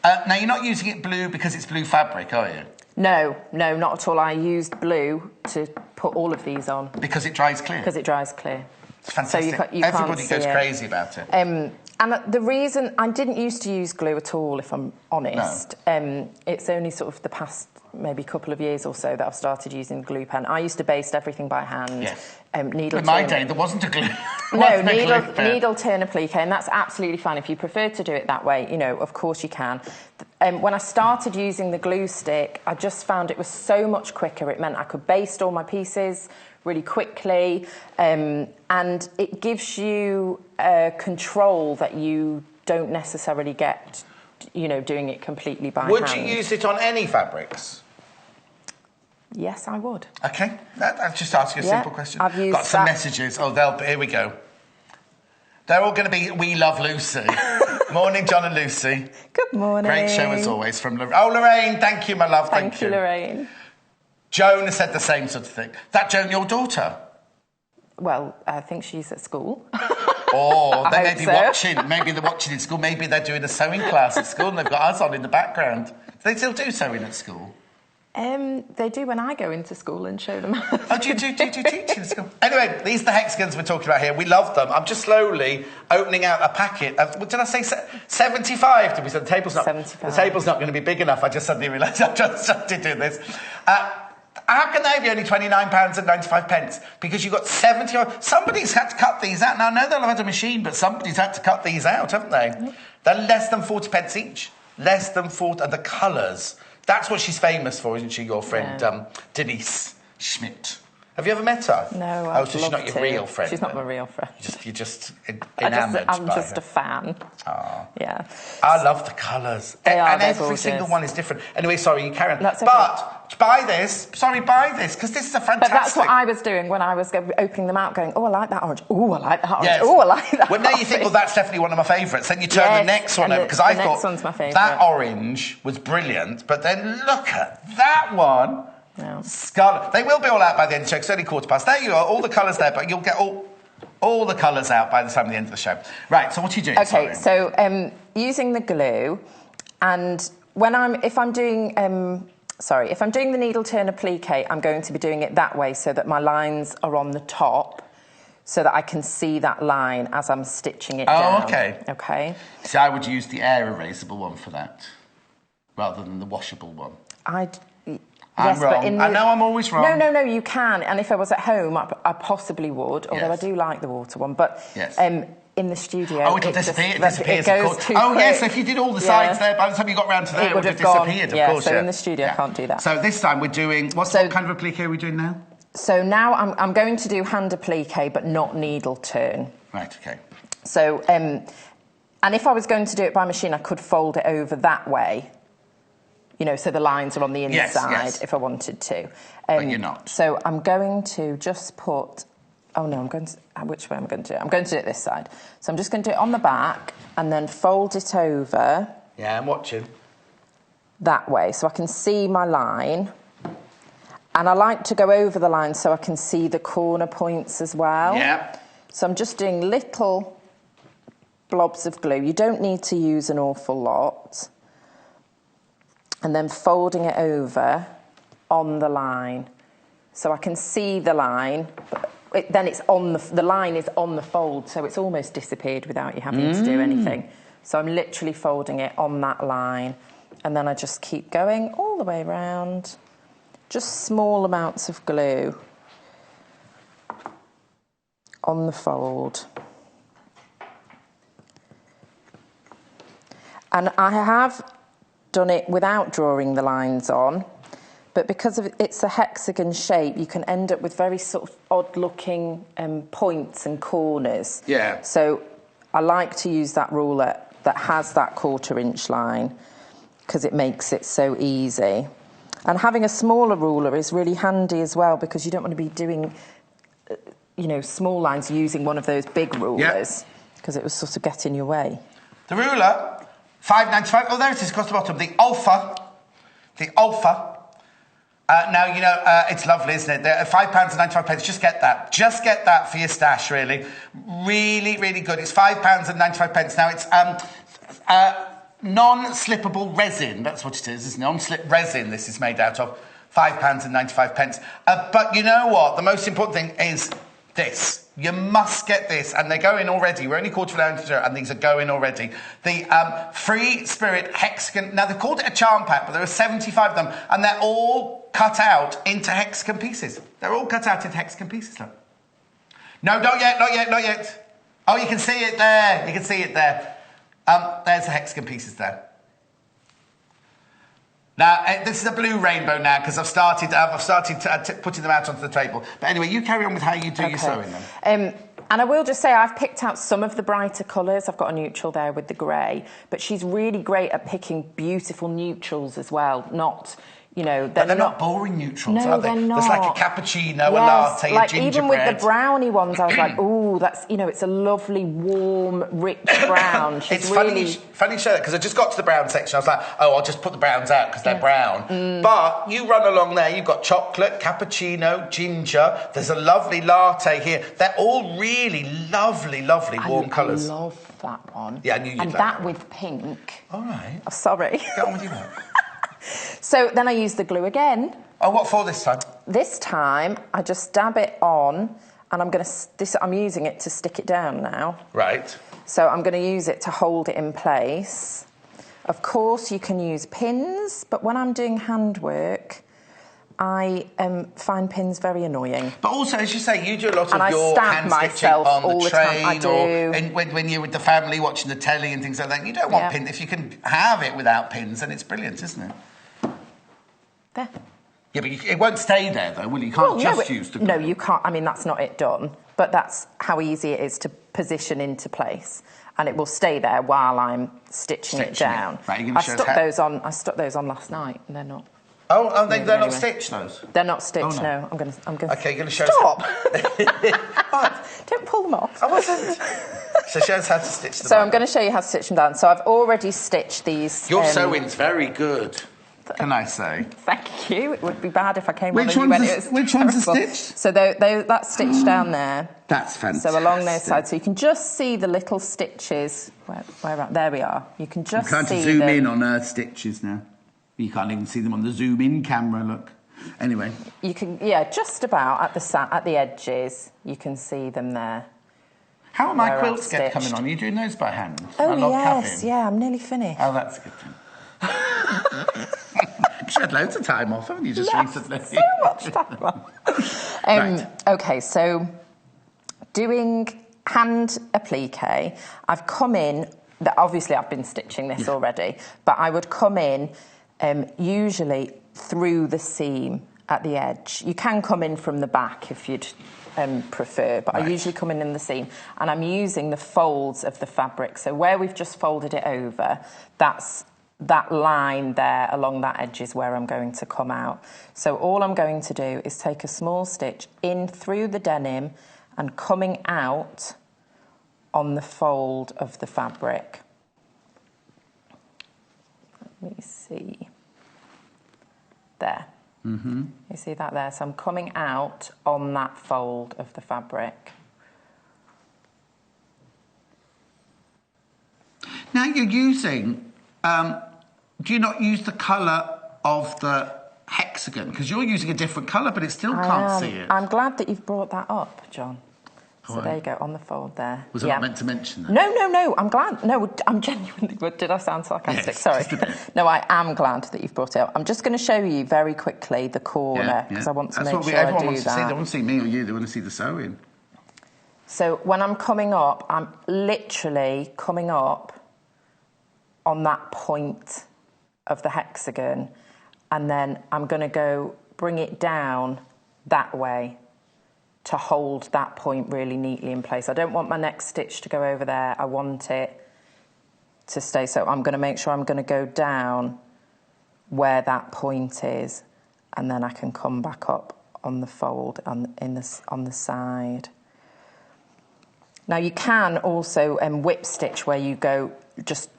Now, you're not using it blue because it's blue fabric, are you? No, not at all. I used blue to put all of these on. Because it dries clear? Because it dries clear. It's fantastic. So you Everybody goes crazy about it. And the reason... I didn't used to use glue at all, if I'm honest. No. It's only sort of the past maybe couple of years or so that I've started using glue pen. I used to baste everything by hand. Yes. Needle In my day, there wasn't a glue. No, needle turn applique, and that's absolutely fine. If you prefer to do it that way, you know, of course you can. When I started using the glue stick, I just found it was so much quicker. It meant I could baste all my pieces really quickly, and it gives you control that you don't necessarily get, you know, doing it completely by hand. Would you use it on any fabrics? Yes, I would. Okay, I'll just ask you a simple question. I've used got some messages. Here we go. They're all going to be, we love Lucy. Morning, John and Lucy. Good morning. Great show as always from Lorraine. Oh, Lorraine, thank you, my love. Thank you, Lorraine. Joan has said the same sort of thing. That Joan, your daughter? Well, I think she's at school. Oh, they may be watching. Maybe they're watching in school. Maybe they're doing a sewing class at school and they've got us on in the background. Do they still do sewing at school? They do when I go into school and show them. Oh, do you teach in school? Anyway, these are the hexagons we're talking about here. We love them. I'm just slowly opening out a packet of, did I say 75? Did we say the table's not? 75. The table's not going to be big enough. I just suddenly realised I just started doing this. How can they be only £29.95? Because you've got 70... Somebody's had to cut these out. Now, I know they'll have had a machine, but somebody's had to cut these out, haven't they? Mm-hmm. They're less than 40 pence each. Less than 40... And the colours... That's what she's famous for, isn't she, your friend, Denise Schmidt? Have you ever met her? No, Oh, so she's not your real friend? She's not my real friend. You're just enamoured by her. I'm just a fan. Oh. Yeah. I love the colours. And every single one is different. Anyway, sorry, you carry on. That's okay. But buy this, because this is a fantastic... But that's what I was doing when I was opening them out, going, oh, I like that orange. Oh, I like that orange. Yes. Oh, I like that Well, now you think, well, that's definitely one of my favourites. Then you turn the next one over, because I thought the next one's my favourite. That orange was brilliant, but then look at that one. Yeah. Scarlet. They will be all out by the end of the show. It's only 1:15. There you are, all the colours there, but you'll get all the colours out by the time of the end of the show. Right, so what are you doing? Okay, so using the glue, and if I'm doing the needle turn applique, I'm going to be doing it that way so that my lines are on the top, so that I can see that line as I'm stitching it down. Oh, okay. Okay. So I would use the air erasable one for that, rather than the washable one. I'm wrong. I know I'm always wrong. No, you can. And if I was at home, I possibly would, although I do like the water one. But in the studio... Oh, it'll disappear. It disappears, of course. Oh, yes, if you did all the sides there, by the time you got round to there, it would have disappeared, of course. So in the studio, I can't do that. So this time we're doing... What kind of applique are we doing now? So now I'm going to do hand applique, but not needle turn. Right, OK. So, and if I was going to do it by machine, I could fold it over that way. You know, so the lines are on the inside if I wanted to. But you're not. So I'm going to just put Oh no, which way am I going to do it? I'm going to do it this side. So I'm just going to do it on the back and then fold it over. Yeah, I'm watching. That way, so I can see my line. And I like to go over the line so I can see the corner points as well. Yeah. So I'm just doing little blobs of glue. You don't need to use an awful lot. And then folding it over on the line. So I can see the line, but then it's on the line is on the fold, so it's almost disappeared without you having to do anything. So I'm literally folding it on that line, and then I just keep going all the way around. Just small amounts of glue on the fold. And I have done it without drawing the lines on. But because it's a hexagon shape, you can end up with very sort of odd-looking points and corners. Yeah. So I like to use that ruler that has that 1/4 inch line because it makes it so easy. And having a smaller ruler is really handy as well because you don't want to be doing, small lines using one of those big rulers because it will sort of get in your way. The ruler, £5.95. Oh, there it is, across the bottom. The Alpha. Now, it's lovely, isn't it? They're £5.95. Just get that. Just get that for your stash, really. Really, really good. It's £5.95. Now, it's non-slippable resin. That's what it is. It's non-slip resin this is made out of. £5.95. But you know what? The most important thing is this. You must get this, and they're going already. We're only quarter of an hour into the show, and these are going already. The Free Spirit Hexagon. Now, they called it a charm pack, but there are 75 of them, and they're all cut out into hexagon pieces. They're all cut out into hexagon pieces, look. No, not yet. Oh, you can see it there. You can see it there. There's the hexagon pieces there. Now, this is a blue rainbow now because I've started putting them out onto the table. But anyway, you carry on with how you do your sewing then. And I will just say I've picked out some of the brighter colours. I've got a neutral there with the grey. But she's really great at picking beautiful neutrals as well. Not, they're not boring neutrals, no, are they? They're not. There's like a cappuccino, a latte, a gingerbread. Even with the brownie ones, I was like, ooh, that's, it's a lovely, warm, rich brown. It's funny you say that because I just got to the brown section. I was like, oh, I'll just put the browns out because they're brown. But you run along there, you've got chocolate, cappuccino, ginger. There's a lovely latte here. They're all really lovely, warm colours. I love that one. Yeah, I knew you'd And like that with pink. All right. Oh, sorry. Get on with your work. So then I use the glue again. Oh, what for this time? This time, I just dab it on, and I'm using it to stick it down now. Right. So I'm going to use it to hold it in place. Of course, you can use pins, but when I'm doing handwork, I find pins very annoying. But also, as you say, you do a lot and of your hand stitching on all the time. I train do. or when you're with the family watching the telly and things like that. You don't want pins. If you can have it without pins, then it's brilliant, isn't it? There. Yeah, but it won't stay there, though, will you? You can't use the glue. No, you can't. I mean, that's not it done. But that's how easy it is to position into place. And it will stay there while I'm stitching it down. Right, you're going to show us I stuck those on last night, and they're not. Oh, they're not stitched, those? They're not stitched, no. I'm going to... OK, you're going to show Stop! us... Don't pull them off. I wasn't. So show us how to stitch them. So I'm going to show you how to stitch them down. So I've already stitched these... Your sewing's very good, can I say? Thank you. It would be bad if I came Which on and which ones are stitched? So that's stitched down there. That's fantastic. So along those sides. So you can just see the little stitches. There we are. You can just see them. I'm trying to zoom in on her stitches now. You can't even see them on the zoom-in camera, look. Anyway. You can, just about at the edges, you can see them there. How are my quilts coming on? Are you doing those by hand? Oh, yes, I'm nearly finished. Oh, that's a good thing. You had loads of time off, haven't you, just recently? So much time off. Right. OK, so doing hand applique, I've come in... Obviously, I've been stitching this already, but I would come in usually through the seam at the edge. You can come in from the back if you'd prefer, but I usually come in the seam, and I'm using the folds of the fabric. So where we've just folded it over, that's that line there along that edge is where I'm going to come out. So all I'm going to do is take a small stitch in through the denim and coming out on the fold of the fabric. Let me see. There. Mm-hmm. You see that there? So I'm coming out on that fold of the fabric. Now you're using, do you not use the colour of the hexagon? Because you're using a different colour, but it still can't see it. I'm glad that you've brought that up, John. So there you go, on the fold there. Was I not meant to mention that? No, I'm glad. No, I'm genuinely... Did I sound sarcastic? Yes, Sorry. just a bit. No, I am glad that you've brought it up. I'm just going to show you very quickly the corner, because I want to make sure I do everyone wants to see. They that. want to see me or you. They want to see the sewing. So when I'm coming up, I'm literally coming up on that point of the hexagon, and then I'm going to go bring it down that way to hold that point really neatly in place. I don't want my next stitch to go over there. I want it to stay. So I'm going to make sure I'm going to go down where that point is, and then I can come back up on the fold on the side. Now you can also whip stitch where you go just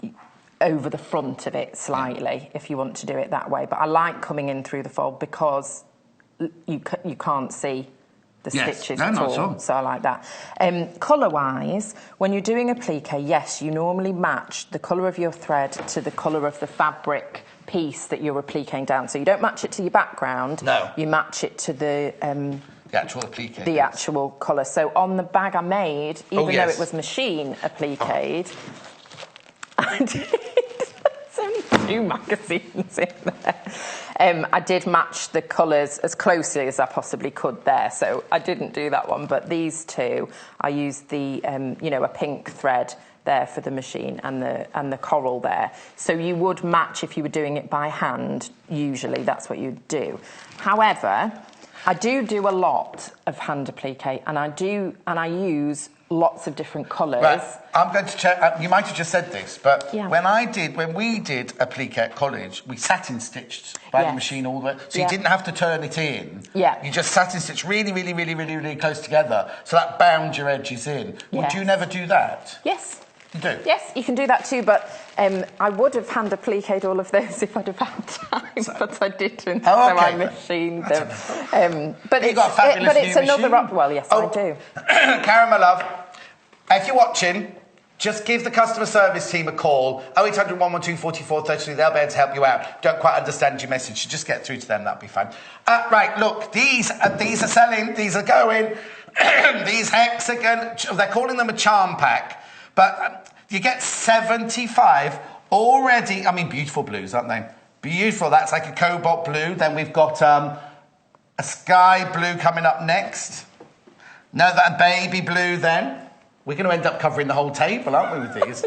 over the front of it slightly if you want to do it that way. But I like coming in through the fold because you can't see the stitches at all. So I like that. Colour-wise, when you're doing applique, yes, you normally match the colour of your thread to the colour of the fabric piece that you're appliquing down. So you don't match it to your background. No. You match it to the actual applique. The actual colour. So on the bag I made, even though it was machine appliqued, I did. There's only 2 magazines in there. I did match the colours as closely as I possibly could there, so I didn't do that one. But these 2, I used the, a pink thread there for the machine and the coral there. So you would match if you were doing it by hand. Usually, that's what you'd do. However, I do a lot of hand applique, and I use lots of different colours. Right. I'm going to check. You might have just said this, but when we did applique at college, we satin stitched by the machine all the way, so you didn't have to turn it in. Yeah. You just satin stitched really, really, really, really, really close together, so that bound your edges in. Would you never do that? Yes. You do? Yes, you can do that too, but I would have hand appliqued all of those if I'd have had time, but I didn't, so I machined them. But it's another... Well, yes, I do. Karen, my love, if you're watching, just give the customer service team a call, 0800 112 44 33. They'll be able to help you out. Don't quite understand your message, just get through to them, that'll be fine. Right, look, these are selling, these are going. These hexagon, they're calling them a charm pack, but you get 75 already. I mean, beautiful blues, aren't they? Beautiful. That's like a cobalt blue. Then we've got a sky blue coming up next. No, that a baby blue then. We're going to end up covering the whole table, aren't we, with these?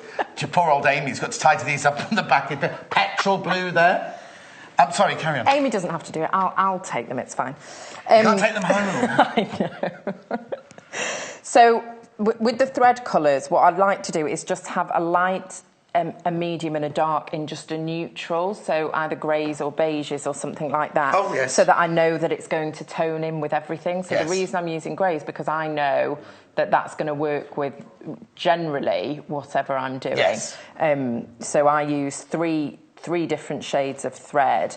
Poor old Amy's got to tidy these up on the back. Petrol blue there. I'm sorry, carry on. Amy doesn't have to do it. I'll take them, it's fine. You can't take them home. I know. So, with the thread colours, what I'd like to do is just have a light, a medium and a dark in just a neutral, so either greys or beiges or something like that. Oh, yes. So that I know that it's going to tone in with everything. So the reason I'm using greys, because I know that that's going to work with generally whatever I'm doing. Yes. So I use three different shades of thread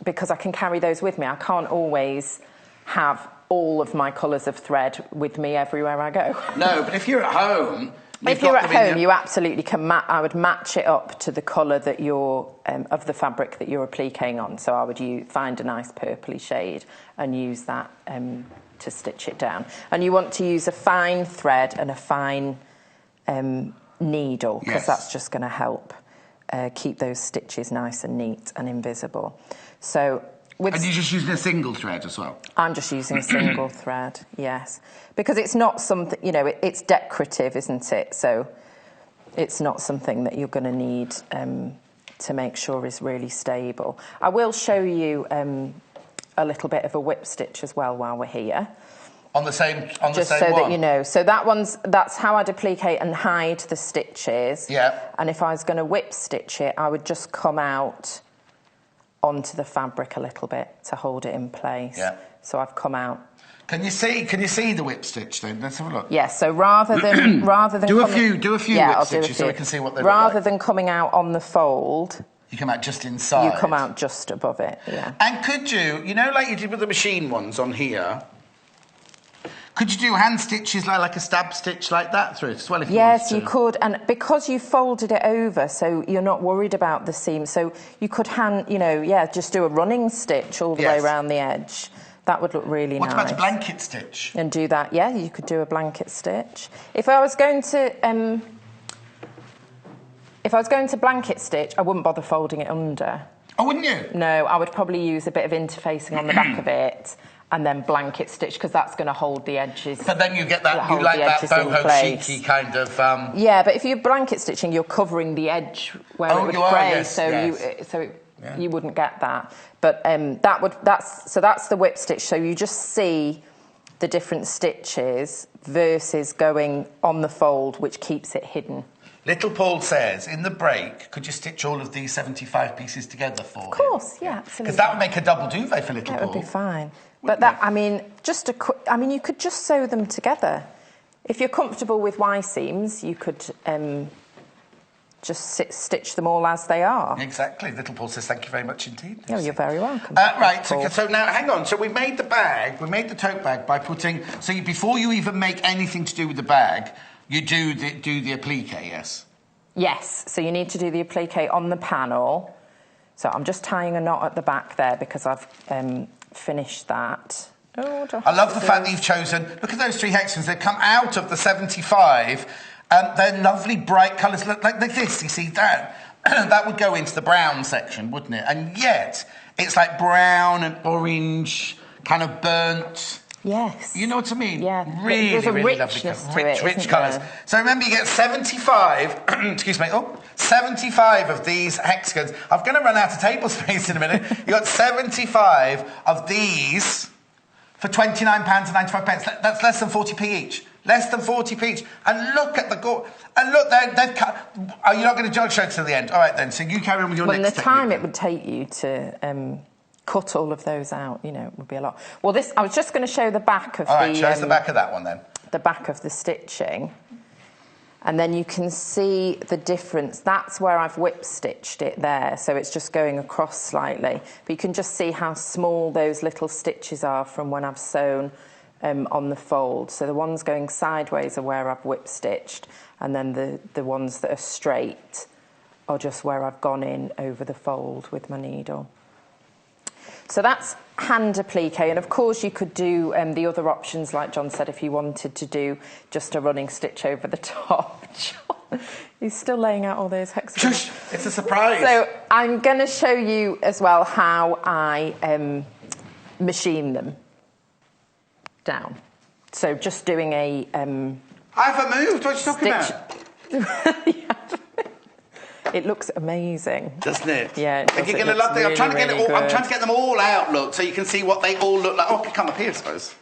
because I can carry those with me. I can't always have all of my colours of thread with me everywhere I go. No, but if you're at home... If you're at home, you absolutely can. I would match it up to the colour that you're of the fabric that you're appliquing on. So I would find a nice purpley shade and use that to stitch it down. And you want to use a fine thread and a fine needle, because that's just going to help keep those stitches nice and neat and invisible. So. And you're just using a single thread as well? I'm just using a single thread, yes. Because it's not something, it's decorative, isn't it? So it's not something that you're going to need to make sure is really stable. I will show you a little bit of a whip stitch as well while we're here. On the same just so that you know. So that's how I duplicate and hide the stitches. Yeah. And if I was going to whip stitch it, I would just come out onto the fabric a little bit to hold it in place. Yeah. So I've come out. Can you see the whip stitch then? Let's have a look. Yes, so rather than do a few whip stitches so we can see what they look like. Rather than coming out on the fold, you come out just inside. You come out just above it, yeah. And could you know, like you did with the machine ones on here, could you do hand stitches like a stab stitch like that through it as well if you wanted to? Yes, you could, and because you folded it over, so you're not worried about the seam, so you could just do a running stitch all the way around the edge. That would look really nice. What about a blanket stitch? And do that, yeah, you could do a blanket stitch. If I was going to blanket stitch, I wouldn't bother folding it under. Oh, wouldn't you? No, I would probably use a bit of interfacing on the back of it and then blanket stitch, because that's going to hold the edges. But then you get that, you like that boho chic-y kind of... Yeah, but if you're blanket stitching, you're covering the edge where it would fray, you wouldn't get that. But that's the whip stitch. So you just see the different stitches versus going on the fold, which keeps it hidden. Little Paul says, in the break, could you stitch all of these 75 pieces together for him? Of course, yeah, absolutely. Because that would make a double duvet for Little Paul. That would be fine. But that, you could just sew them together. If you're comfortable with Y seams, you could just stitch them all as they are. Exactly. Little Paul says, thank you very much indeed. Oh, you're very welcome. Right, so now, hang on. So we made the bag, we made the tote bag by putting... So before you even make anything to do with the bag, you do the applique, yes? Yes, so you need to do the applique on the panel. So I'm just tying a knot at the back there because I've finished that. Oh, I love the fact that you've chosen... Look at those 3 hexagons. They come out of the 75... they're lovely, bright colours, like this, you see, that. That would go into the brown section, wouldn't it? And yet, it's like brown and orange, kind of burnt. Yes. You know what I mean? Yeah. Really, There's a really lovely richness colours. to it, Rich colours. So remember, you get 75, excuse me, 75 of these hexagons. I'm going to run out of table space in a minute. You got 75 of these for £29.95. That's less than 40p each. Less than 40p each. And look at the... And look, they've cut... Oh, you're not going to judge show till the end. All right, then. So you carry on with your next technique. The time it would take you to cut all of those out, it would be a lot. Well, I was just going to show the back of All right, show us the back of that one, then. The back of the stitching. And then you can see the difference. That's where I've whip stitched it there. So it's just going across slightly. But you can just see how small those little stitches are from when I've sewn on the fold. So the ones going sideways are where I've whip stitched, and then the ones that are straight are just where I've gone in over the fold with my needle. So that's hand applique, and of course you could do the other options, like John said, if you wanted to do just a running stitch over the top. John, he's still laying out all those hexagons. Shush, it's a surprise. So I'm going to show you as well how I machine them down. So just doing a... I haven't moved. What are you talking about? It looks amazing. Doesn't it? Yeah. And you're going to love them. I'm trying to get them all out, look, so you can see what they all look like. Oh, I can come up here, I suppose.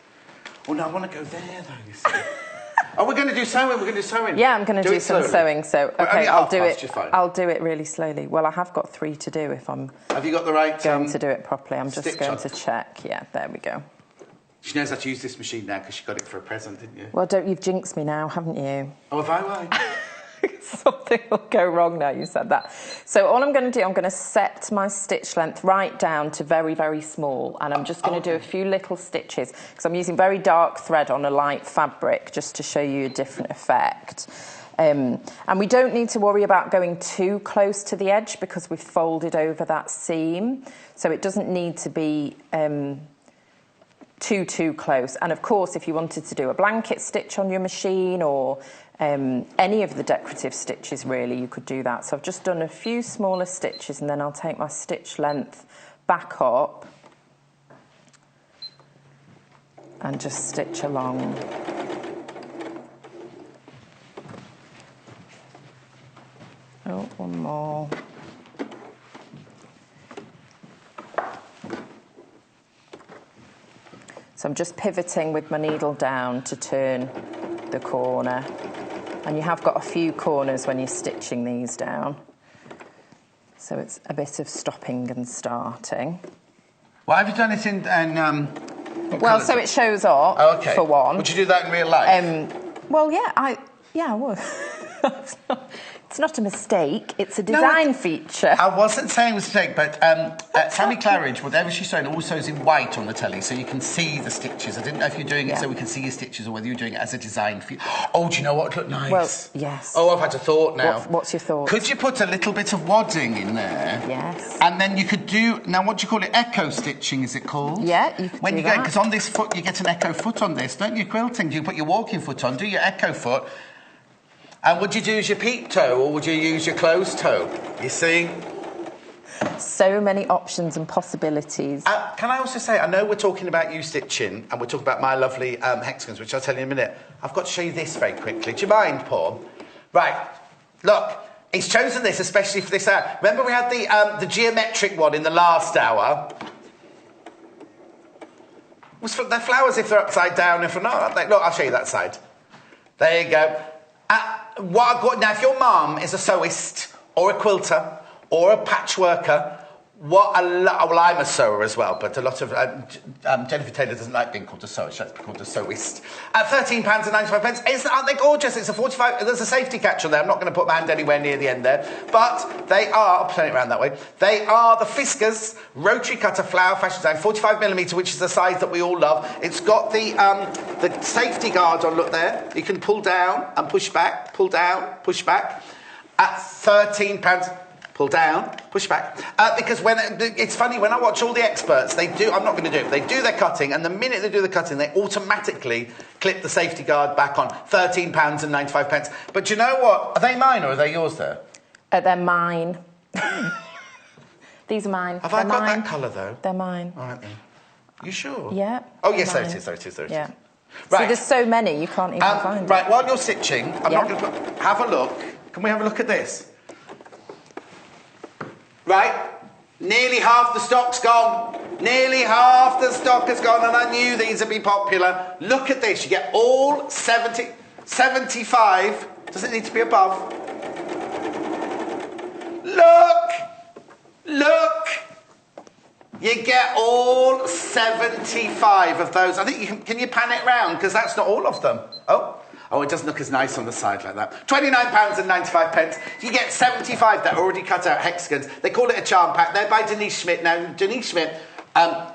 Oh, no, I want to go there, though, you see. Oh, we're going to do sewing. We're going to do sewing. Yeah, I'm going to do some sewing. So, okay, I'll do it. Fine. I'll do it really slowly. Well, I have got 3 to do if I'm... Have you got the right... going to do it properly. I'm just going to check. Yeah, there we go. She knows how to use this machine now because she got it for a present, didn't you? Well, you've jinxed me now, haven't you? Oh, have I? Why? Something will go wrong now you said that. So all I'm going to do, I'm going to set my stitch length right down to very, very small, and I'm just going to do a few little stitches because I'm using very dark thread on a light fabric just to show you a different effect. And we don't need to worry about going too close to the edge because we've folded over that seam, so it doesn't need to be too close. And of course, if you wanted to do a blanket stitch on your machine or any of the decorative stitches, really, you could do that. So I've just done a few smaller stitches, and then I'll take my stitch length back up and just stitch along. Oh, one more. So I'm just pivoting with my needle down to turn the corner. And you have got a few corners when you're stitching these down. So it's a bit of stopping and starting. Why have you done it in Well, so it shows up, for one. Would you do that in real life? Well, yeah, I would. It's not a mistake, it's a design feature. I wasn't saying it was a mistake, but Sammy Claridge, whatever she's showing, also is in white on the telly, so you can see the stitches. I didn't know if you're doing it so we can see your stitches or whether you're doing it as a design feature. Oh, do you know what would look nice? Well, yes. Oh, I've had a thought now. What's your thought? Could you put a little bit of wadding in there? Yes. And then you could do, now what do you call it? Echo stitching, is it called? Yeah, you could when do you that. go, because on this foot, you get an echo foot on this, don't you? Quilting, you put your walking foot on, do your echo foot. And would you use your peep toe or would you use your closed toe? You see? So many options and possibilities. Can I also say, I know we're talking about you stitching and we're talking about my lovely hexagons, which I'll tell you in a minute. I've got to show you this very quickly. Do you mind, Paul? Right. Look, he's chosen this especially for this hour. Remember we had the geometric one in the last hour? They're flowers if they're upside down, if they're not, aren't they? Look, I'll show you that side. There you go. Now, if your mum is a sewist or a quilter or a patchworker, well, I'm a sewer as well, but a lot of Jennifer Taylor doesn't like being called a sewer. She likes to be called a sewist. At £13.95, aren't they gorgeous? It's a 45. There's a safety catch on there. I'm not going to put my hand anywhere near the end there, but they are. I'll turn it around that way. They are the Fiskars rotary cutter flower fashion design, 45mm, which is the size that we all love. It's got the safety guard on. Look there. You can pull down and push back. Pull down, push back. At £13. Pull down, push back. Because it's funny, when I watch all the experts, I'm not going to do it, they do their cutting, and the minute they do the cutting, they automatically clip the safety guard back on. £13.95. But do you know what? Are they mine or are they yours there? They're mine. These are mine. Have I got that colour though? They're mine. All right then. You sure? Yeah. Oh yes, there it is, there it is, there it is. Yeah. Right. See, there's so many, you can't even find Right, while you're stitching, I'm not going to have a look. Can we have a look at this? Right, nearly half the stock's gone. Nearly half the stock has gone, and I knew these would be popular. Look at this, you get all 75. Does it need to be above? Look! You get all 75 of those. I think can you pan it round? Because that's not all of them. Oh, it doesn't look as nice on the side like that. £29.95. You get 75 that are already cut out hexagons. They call it a charm pack. They're by Denise Schmidt. Now, Denise Schmidt,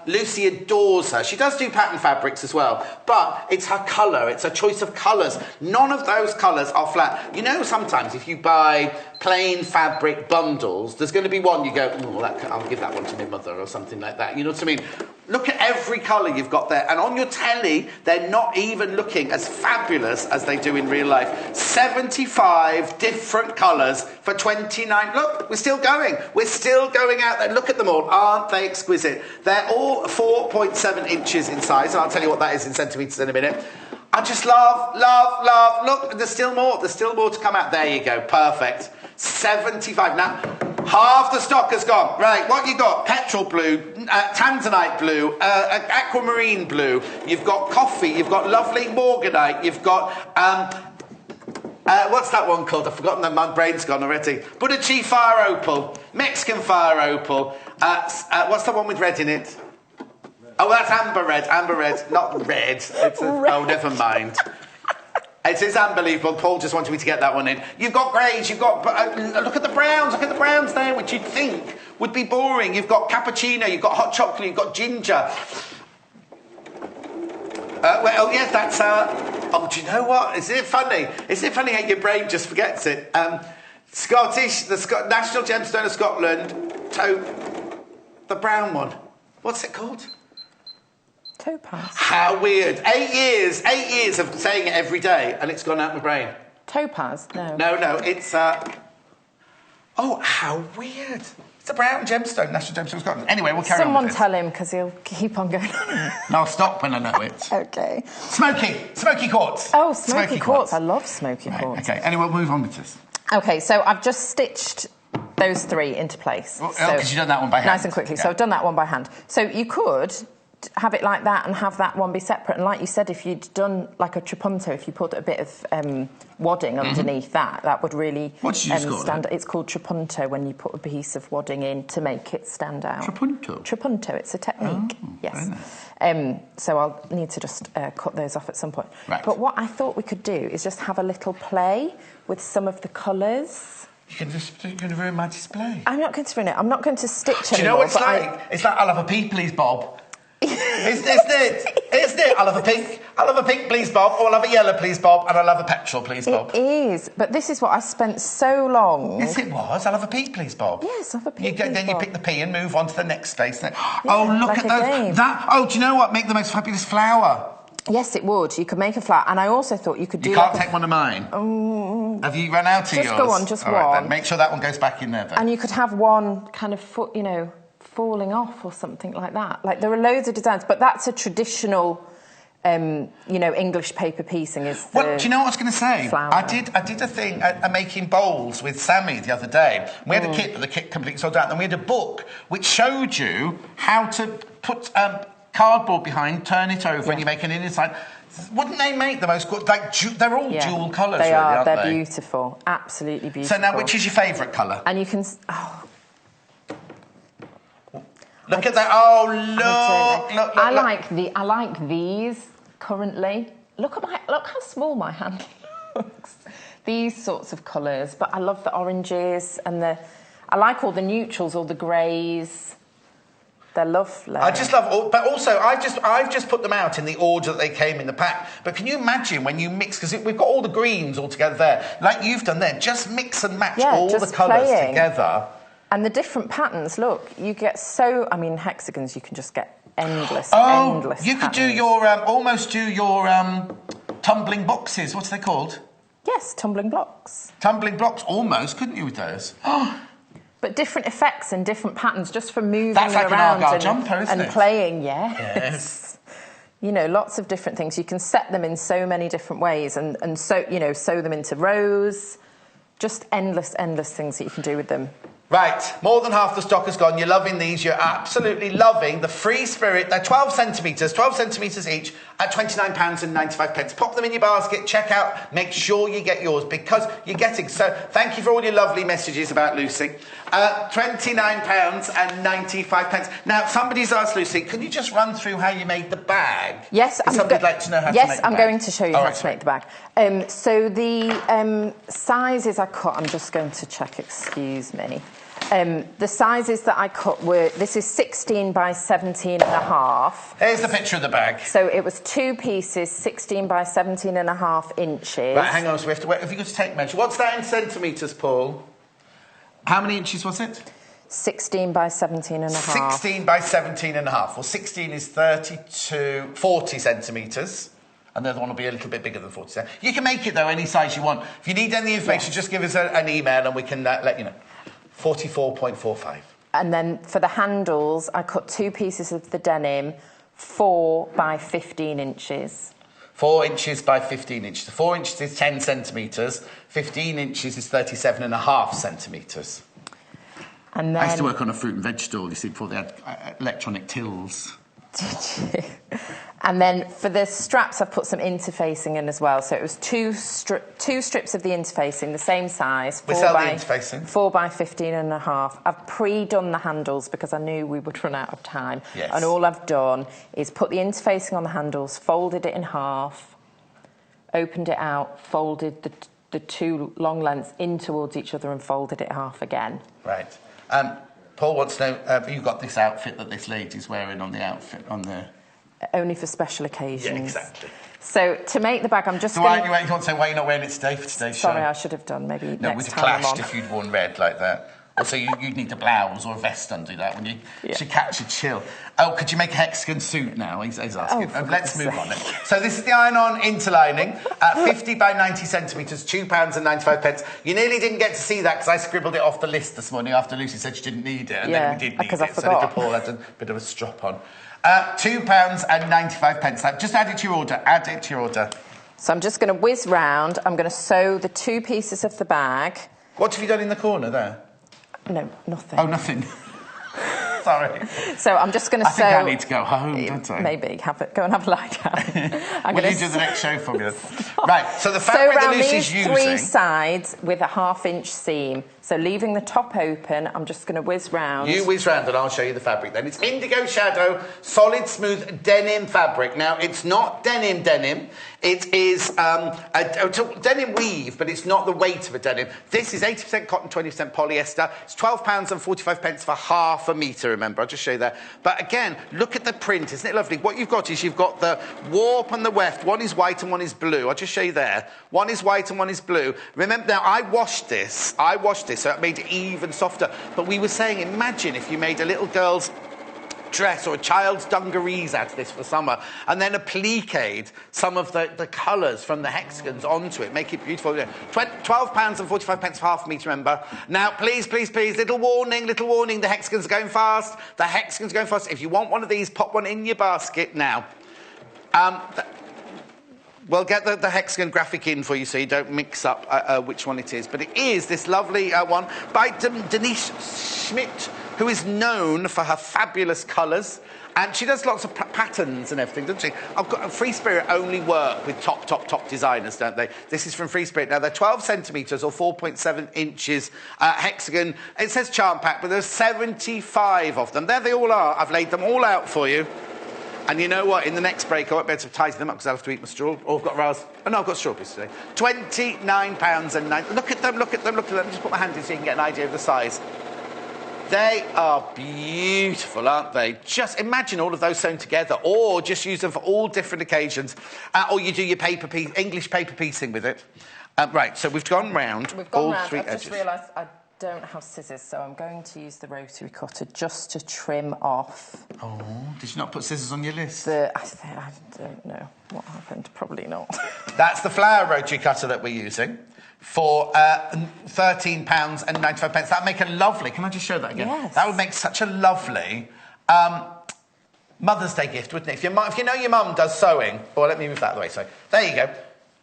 Lucy adores her. She does do pattern fabrics as well, but it's her colour. It's a choice of colours. None of those colours are flat. You know, sometimes if you buy plain fabric bundles, there's going to be one you go, I'll give that one to my mother or something like that. You know what I mean? Look at every colour you've got there. And on your telly, they're not even looking as fabulous as they do in real life. 75 different colours for 29. Look, we're still going. We're still going out there. Look at them all. Aren't they exquisite? They're all 4.7 inches in size. And I'll tell you what that is in centimetres in a minute. I just love. Look, there's still more. There's still more to come out. There you go. Perfect. 75. Now, half the stock has gone. Right, what you got? Petrol blue, tanzanite blue, aquamarine blue. You've got coffee. You've got lovely morganite. You've got, what's that one called? I've forgotten that. My brain's gone already. Budachi fire opal, Mexican fire opal. What's the one with red in it? Oh, that's amber red, not red. Oh, never mind. It is unbelievable. Paul just wanted me to get that one in. You've got greys, you've got... look at the browns there, which you'd think would be boring. You've got cappuccino, you've got hot chocolate, you've got ginger. Yes, that's... do you know what? Is it funny? Is it funny how your brain just forgets it? Scottish, the National Gemstone of Scotland, the brown one. What's it called? Topaz. How weird. 8 years of saying it every day, and it's gone out my brain. Topaz? No. No, it's... Oh, how weird. It's a brown gemstone, National Gemstone of Scotland. Anyway, we'll carry on with this. Someone tell him, because he'll keep on going on. No, I'll stop when I know it. OK. Smoky quartz. Oh, smoky quartz. I love smoky quartz. OK, anyway, we'll move on with this. OK, so I've just stitched those three into place. Because you've done that one by hand. Nice and quickly. Yeah. So I've done that one by hand. So you could have it like that and have that one be separate. And like you said, if you'd done like a trapunto, if you put a bit of wadding underneath that would really what did you just call stand it? It's called trapunto when you put a piece of wadding in to make it stand out. Trapunto? Trapunto, it's a technique. Oh, yes. Nice. So I'll need to just cut those off at some point. Right. But what I thought we could do is just have a little play with some of the colours. You can just you're going to ruin my display. I'm not going to ruin it. I'm not going to stitch Do you know anymore, what it's but like? It's like, I'll have a pea, please, Bob. Isn't it? I'll have a pink. I'll have a pink, please, Bob. Or I'll have a yellow, please, Bob. And I'll have a petrol, please, Bob. It is, but this is what I spent so long. Yes, it was. I'll have a pea, please, Bob. Yes, I'll have a pea, please, Then Bob. you pick the pea and move on to the next space. Yeah, oh, look like at a those. game. Do you know what? Make the most fabulous flower. Yes, it would. You could make a flower, and I also thought you could do. You can't take one of mine. Have you run out of yours? Just go on, just All one. Right, then. Make sure that one goes back in there. Then. And you could have one kind of foot, falling off or something like that. Like there are loads of designs, but that's a traditional, English paper piecing. Is the Well, do you know what I was going to say? flower. I did a thing making bowls with Sammy the other day. We had a kit, but the kit completely sold out. And we had a book which showed you how to put cardboard behind, turn it over, and you make an inside. Wouldn't they make the most good? Like they're all dual colours, they really, are. aren't They're they? beautiful, absolutely beautiful. So now, which is your favourite colour? And you can. Look at that! Oh, look! I like these currently. Look how small my hand looks. These sorts of colours, but I love the oranges and I like all the neutrals, all the greys. They're lovely. I just love, but also I've just put them out in the order that they came in the pack. But can you imagine when you mix, because we've got all the greens all together there, like you've done there, just mix and match all the colours together. And the different patterns, look, you get hexagons, you can just get endless You could do your, almost do your tumbling boxes, what's they called? Yes, tumbling blocks. Tumbling blocks, almost, couldn't you, with those? But different effects and different patterns just from moving That's like around an Argyle jumper, isn't and it? playing, yes. Lots of different things. You can set them in so many different ways and sew them into rows. Just endless things that you can do with them. Right, more than half the stock has gone. You're loving these. You're absolutely loving the Free Spirit. They're 12 centimetres each at £29.95. Pop them in your basket, check out, make sure you get yours because you're getting. So thank you for all your lovely messages about Lucy. £29.95. Now, somebody's asked Lucy, can you just run through how you made the bag? Yes, somebody'd like to know how to make the bag. Yes, I'm going to show you how to make the bag. So the sizes I cut, I'm just going to check, excuse me. The sizes that I cut were, this is 16 by 17 and a half. Here's the picture of the bag. So it was 2 pieces, 16 by 17 and a half inches. Right, hang on, so we have to wait. If you could take measure. What's that in centimetres, Paul? How many inches was it? 16 by 17 and a half. 16 by 17 and a half. Well, 16 is 40 centimetres. And the other one will be a little bit bigger than 40 centimetres. You can make it, though, any size you want. If you need any information, just give us an email and we can let you know. 44.45. And then for the handles, I cut 2 pieces of the denim, 4 by 15 inches. 4 inches by 15 inches. 4 inches is 10 centimetres. 15 inches is 37.5 centimetres. And then... I used to work on a fruit and veg stall, you see, before they had electronic tills. Did you? And then for the straps, I've put some interfacing in as well. So it was two strips of the interfacing, the same size. 4 by 15 and a half. I've pre-done the handles because I knew we would run out of time. Yes. And all I've done is put the interfacing on the handles, folded it in half, opened it out, folded the 2 long lengths in towards each other and folded it half again. Right. Paul wants to know, have you got this outfit that this lady's wearing on the outfit, on the... Only for special occasions. Yeah, exactly. So to make the bag, I'm just going to... You want to say why you're not wearing it today for today's show? Sorry, I should have done maybe no, next time. No, we'd have clashed if you'd worn red like that. Also, you'd need a blouse or a vest under that when you should catch a chill. Oh, could you make a hexagon suit now? He's asking. Let's move on then. So this is the iron-on interlining at 50 by 90 centimetres, £2.95. You nearly didn't get to see that because I scribbled it off the list this morning after Lucy said she didn't need it, and then we did need it. So little Paul had a bit of a strop on. £2.95. Just add it to your order. Add it to your order. So I'm just going to whiz round. I'm going to sew the 2 pieces of the bag. What have you done in the corner there? No, nothing. Oh, nothing. Sorry. So I'm just going to sew. I think I need to go home, don't I? Maybe. Go and have a lie down. Will you do the next show for me? Right, so the fabric that Lucy's using... So around these 3 sides with a 1/2 inch seam. So leaving the top open, I'm just going to whiz round. You whiz round and I'll show you the fabric then. It's indigo shadow, solid smooth denim fabric. Now, it's not denim. It is a denim weave, but it's not the weight of a denim. This is 80% cotton, 20% polyester. It's £12.45 for 1/2 metre, remember. I'll just show you that. But again, look at the print. Isn't it lovely? What you've got is you've got the warp on the weft. One is white and one is blue. I'll just show you there. One is white and one is blue. Remember, now, I washed this, so it made it even softer. But we were saying, imagine if you made a little girl's dress or a child's dungarees out of this for summer, and then appliqued some of the colours from the hexagons onto it, make it beautiful. £12.45 for 1/2 metre, remember. Now, please, little warning, the hexagons are going fast. If you want one of these, pop one in your basket now. We'll get the hexagon graphic in for you so you don't mix up which one it is. But it is this lovely one by Denise Schmidt, who is known for her fabulous colours. And she does lots of patterns and everything, doesn't she? I've got Free Spirit only work with top designers, don't they? This is from Free Spirit. Now, they're 12 centimetres or 4.7 inches hexagon. It says charm pack, but there's 75 of them. There they all are. I've laid them all out for you. And you know what? In the next break, I won't be able to tidy them up because I'll have to eat my straw. Oh, I've got I've got strawberries today. £29.09. Look at them. Just put my hand in so you can get an idea of the size. They are beautiful, aren't they? Just imagine all of those sewn together, or just use them for all different occasions. Or you do your English paper piecing with it. Right, so we've gone round all 3 edges. I've just realised I don't have scissors, so I'm going to use the rotary cutter just to trim off. Oh, did you not put scissors on your list? I don't know what happened. Probably not. That's the flower rotary cutter that we're using for £13.95. That'd make a lovely... Can I just show that again? Yes. That would make such a lovely Mother's Day gift, wouldn't it? If you know your mum does sewing... Or let me move that the way, so... There you go.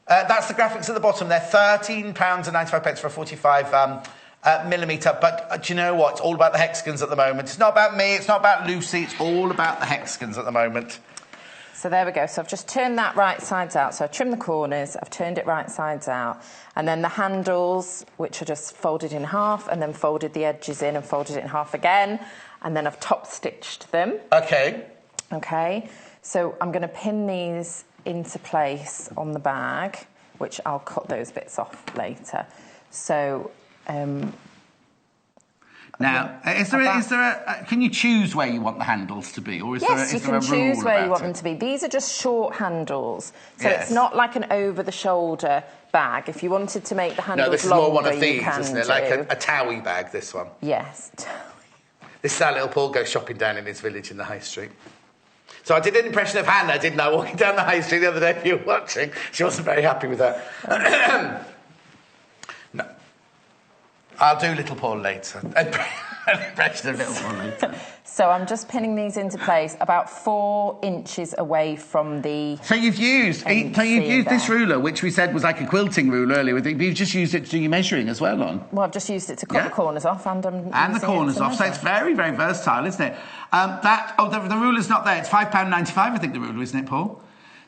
That's the graphics at the bottom. They're £13.95 for a 45... millimetre, but do you know what? It's all about the hexagons at the moment. It's not about me, it's not about Lucy, it's all about the hexagons at the moment. So there we go. So I've just turned that right sides out. So I've trimmed the corners, I've turned it right sides out, and then the handles, which are just folded in half, and then folded the edges in and folded it in half again, and then I've top stitched them. Okay. So I'm going to pin these into place on the bag, which I'll cut those bits off later. So now, can you choose where you want the handles to be, or is there a rule? Yes, you can choose where you want them to be. These are just short handles, so it's not like an over-the-shoulder bag. If you wanted to make the handles longer, this is more one of these, isn't it? Like a Towie bag, this one. Yes. This is how little Paul goes shopping down in his village in the high street. So I did an impression of Hannah, didn't I, walking down the high street the other day if you were watching. She wasn't very happy with that. No. I'll do Little Paul later. An impression of Little Paul later. So I'm just pinning these into place about 4 inches away from the... So you've used this ruler, which we said was like a quilting ruler earlier, but you've just used it to do your measuring as well on. Well, I've just used it to cut the corners off, and the corners off, so it's very, very versatile, isn't it? The ruler's not there. It's £5.95, I think, the ruler, isn't it, Paul?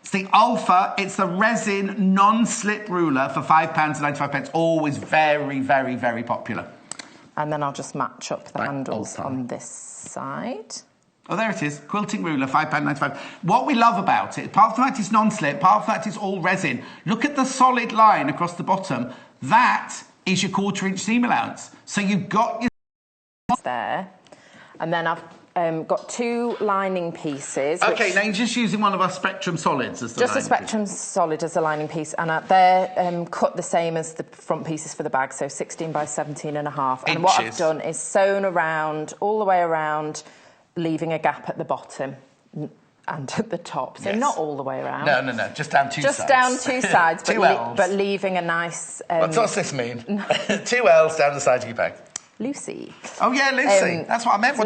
It's the Alpha. It's the resin non-slip ruler for £5.95. Always very, very, very popular. And then I'll just match up the handles on this side. Oh, there it is. Quilting ruler, £5.95. What we love about it, part of the fact it's non-slip, part of the fact it's all resin. Look at the solid line across the bottom. That is your 1/4 inch seam allowance. So you've got your... There. And then I've got 2 lining pieces. OK, now you're just using one of our Spectrum Solids as the lining piece. Just a Spectrum Solid as a lining piece. And they're cut the same as the front pieces for the bag, so 16 by 17 and a half. And what I've done is sewn around, all the way around, leaving a gap at the bottom and at the top. So not all the way around. No. Just down 2 sides. Just down 2 sides, but leaving a nice... What's this mean? 2 L's down the side of your bag. Lucy. Oh, yeah, Lucy. That's what I meant.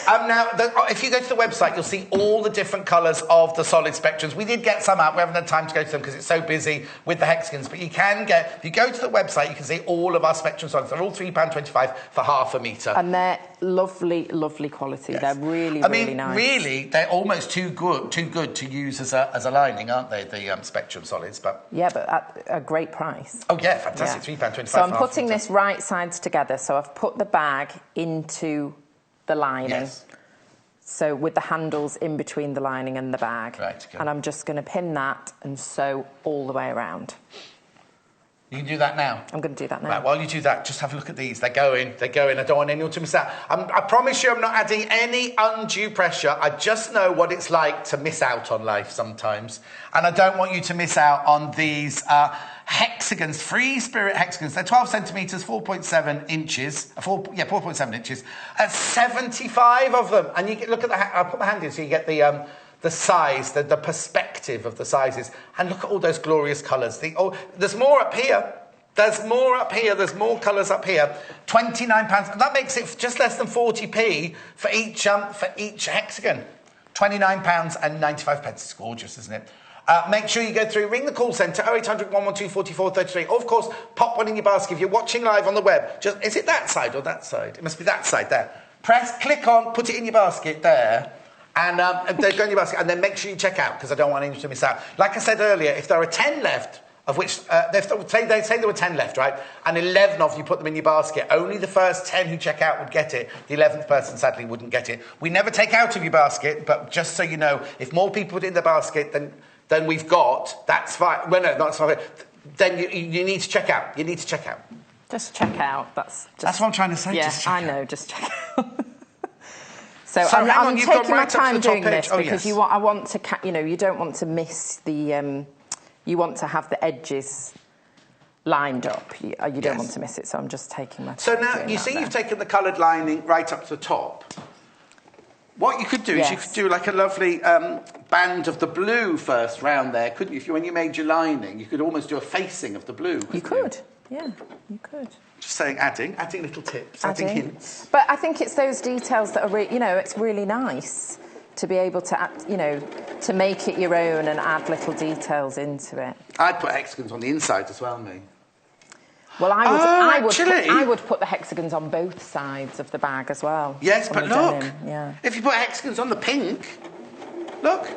Now, if you go to the website, you'll see all the different colours of the solid spectrums. We did get some out. We haven't had time to go to them because it's so busy with the hexagons. But you can get, if you go to the website, you can see all of our spectrum solids. They're all £3.25 for half a metre. And they're lovely, lovely quality. Yes. They're really, really nice. Really, they're almost too good to use as a lining, aren't they? The spectrum solids, but yeah, but at a great price. Oh yeah, fantastic! £3.25. So I'm putting this right sides together. So I've put the bag into the lining. Yes. So with the handles in between the lining and the bag. Right. Okay. And I'm just going to pin that and sew all the way around. You can do that now. I'm going to do that now. Right, while you do that, just have a look at these. They're going. I don't want anyone to miss out. I promise you I'm not adding any undue pressure. I just know what it's like to miss out on life sometimes. And I don't want you to miss out on these hexagons, free spirit hexagons. They're 12 centimetres, 4.7 inches. 4.7 inches. 75 of them. And you get, look at the... I'll put my hand in so you get the size, the perspective of the sizes. And look at all those glorious colours. There's more up here. There's more up here. There's more colours up here. £29. And that makes it just less than 40p for each hexagon. £29.95. It's gorgeous, isn't it? Make sure you go through, ring the call centre, 0800 112 4433. Or, of course, pop one in your basket. If you're watching live on the web, is it that side or that side? It must be that side there. Click on, put it in your basket there. And they go in your basket, and then make sure you check out, because I don't want anyone to miss out. Like I said earlier, if there are 10 left, of which they say there were 10 left, right? And 11 of you put them in your basket. Only the first 10 who check out would get it. The 11th person sadly wouldn't get it. We never take out of your basket, but just so you know, if more people put it in the basket than we've got, that's fine. Well, no, that's fine. Then you need to check out. You need to check out. Just check out. That's what I'm trying to say. Yeah, just check I know. out. Just check out. So hang on, I'm you've taking gone my right up to time the top doing edge. this Oh, because yes. I want to, you don't want to miss the, you want to have the edges lined up. You don't want to miss it, so I'm just taking my time. So now, you see you've taken the coloured lining right up to the top. What you could do is you could do like a lovely band of the blue first round there, couldn't you? When you made your lining, you could almost do a facing of the blue. You could, yeah, you could. Just saying, adding little tips, adding hints. But I think it's those details that are, it's really nice to be able to, to make it your own and add little details into it. I'd put hexagons on the inside as well, me. Well, I would put the hexagons on both sides of the bag as well. Yes, but look, Denim, if you put hexagons on the pink, look.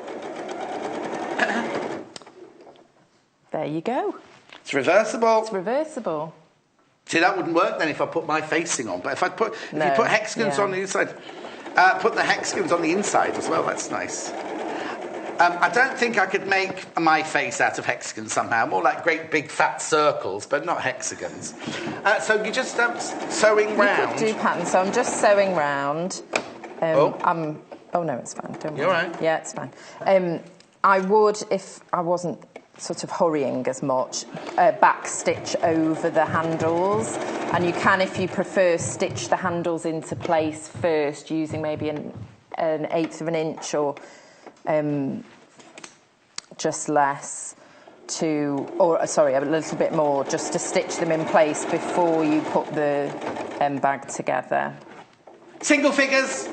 There you go. It's reversible. It's reversible. See, that wouldn't work then if I put my facing on. But if you put hexagons on the inside, put the hexagons on the inside as well. That's nice. I don't think I could make my face out of hexagons somehow. More like great big fat circles, but not hexagons. So you're just sewing round. You could do patterns. So I'm just sewing round. Oh no, it's fine. Don't worry. You're all right. Yeah, it's fine. I would, if I wasn't sort of hurrying as much, back stitch over the handles, and you can, if you prefer, stitch the handles into place first using maybe an 1/8 of an inch or just less a little bit more, just to stitch them in place before you put the bag together. Single figures,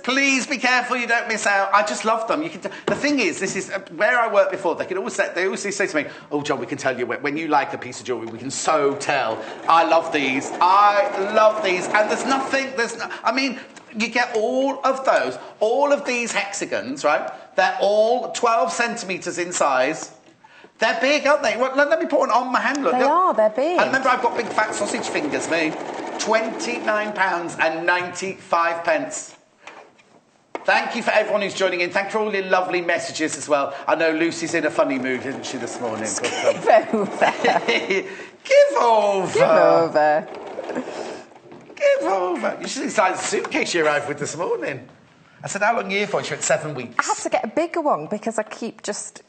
please be careful you don't miss out. I just love them. The thing is, this is where I worked before, they always say to me, oh, John, we can tell you when you like a piece of jewellery, we can so tell. I love these. And you get all of these hexagons, right? They're all 12 centimetres in size. They're big, aren't they? Well, let me put one on my hand. Look, they're big. And remember, I've got big fat sausage fingers, me. £29.95. Thank you for everyone who's joining in. Thank you for all your lovely messages as well. I know Lucy's in a funny mood, isn't she, this morning? Give over. Give over. Give over. Give over. You should decide the suitcase you arrived with this morning. I said, how long are you here for? She went 7 weeks. I had to get a bigger one because I keep just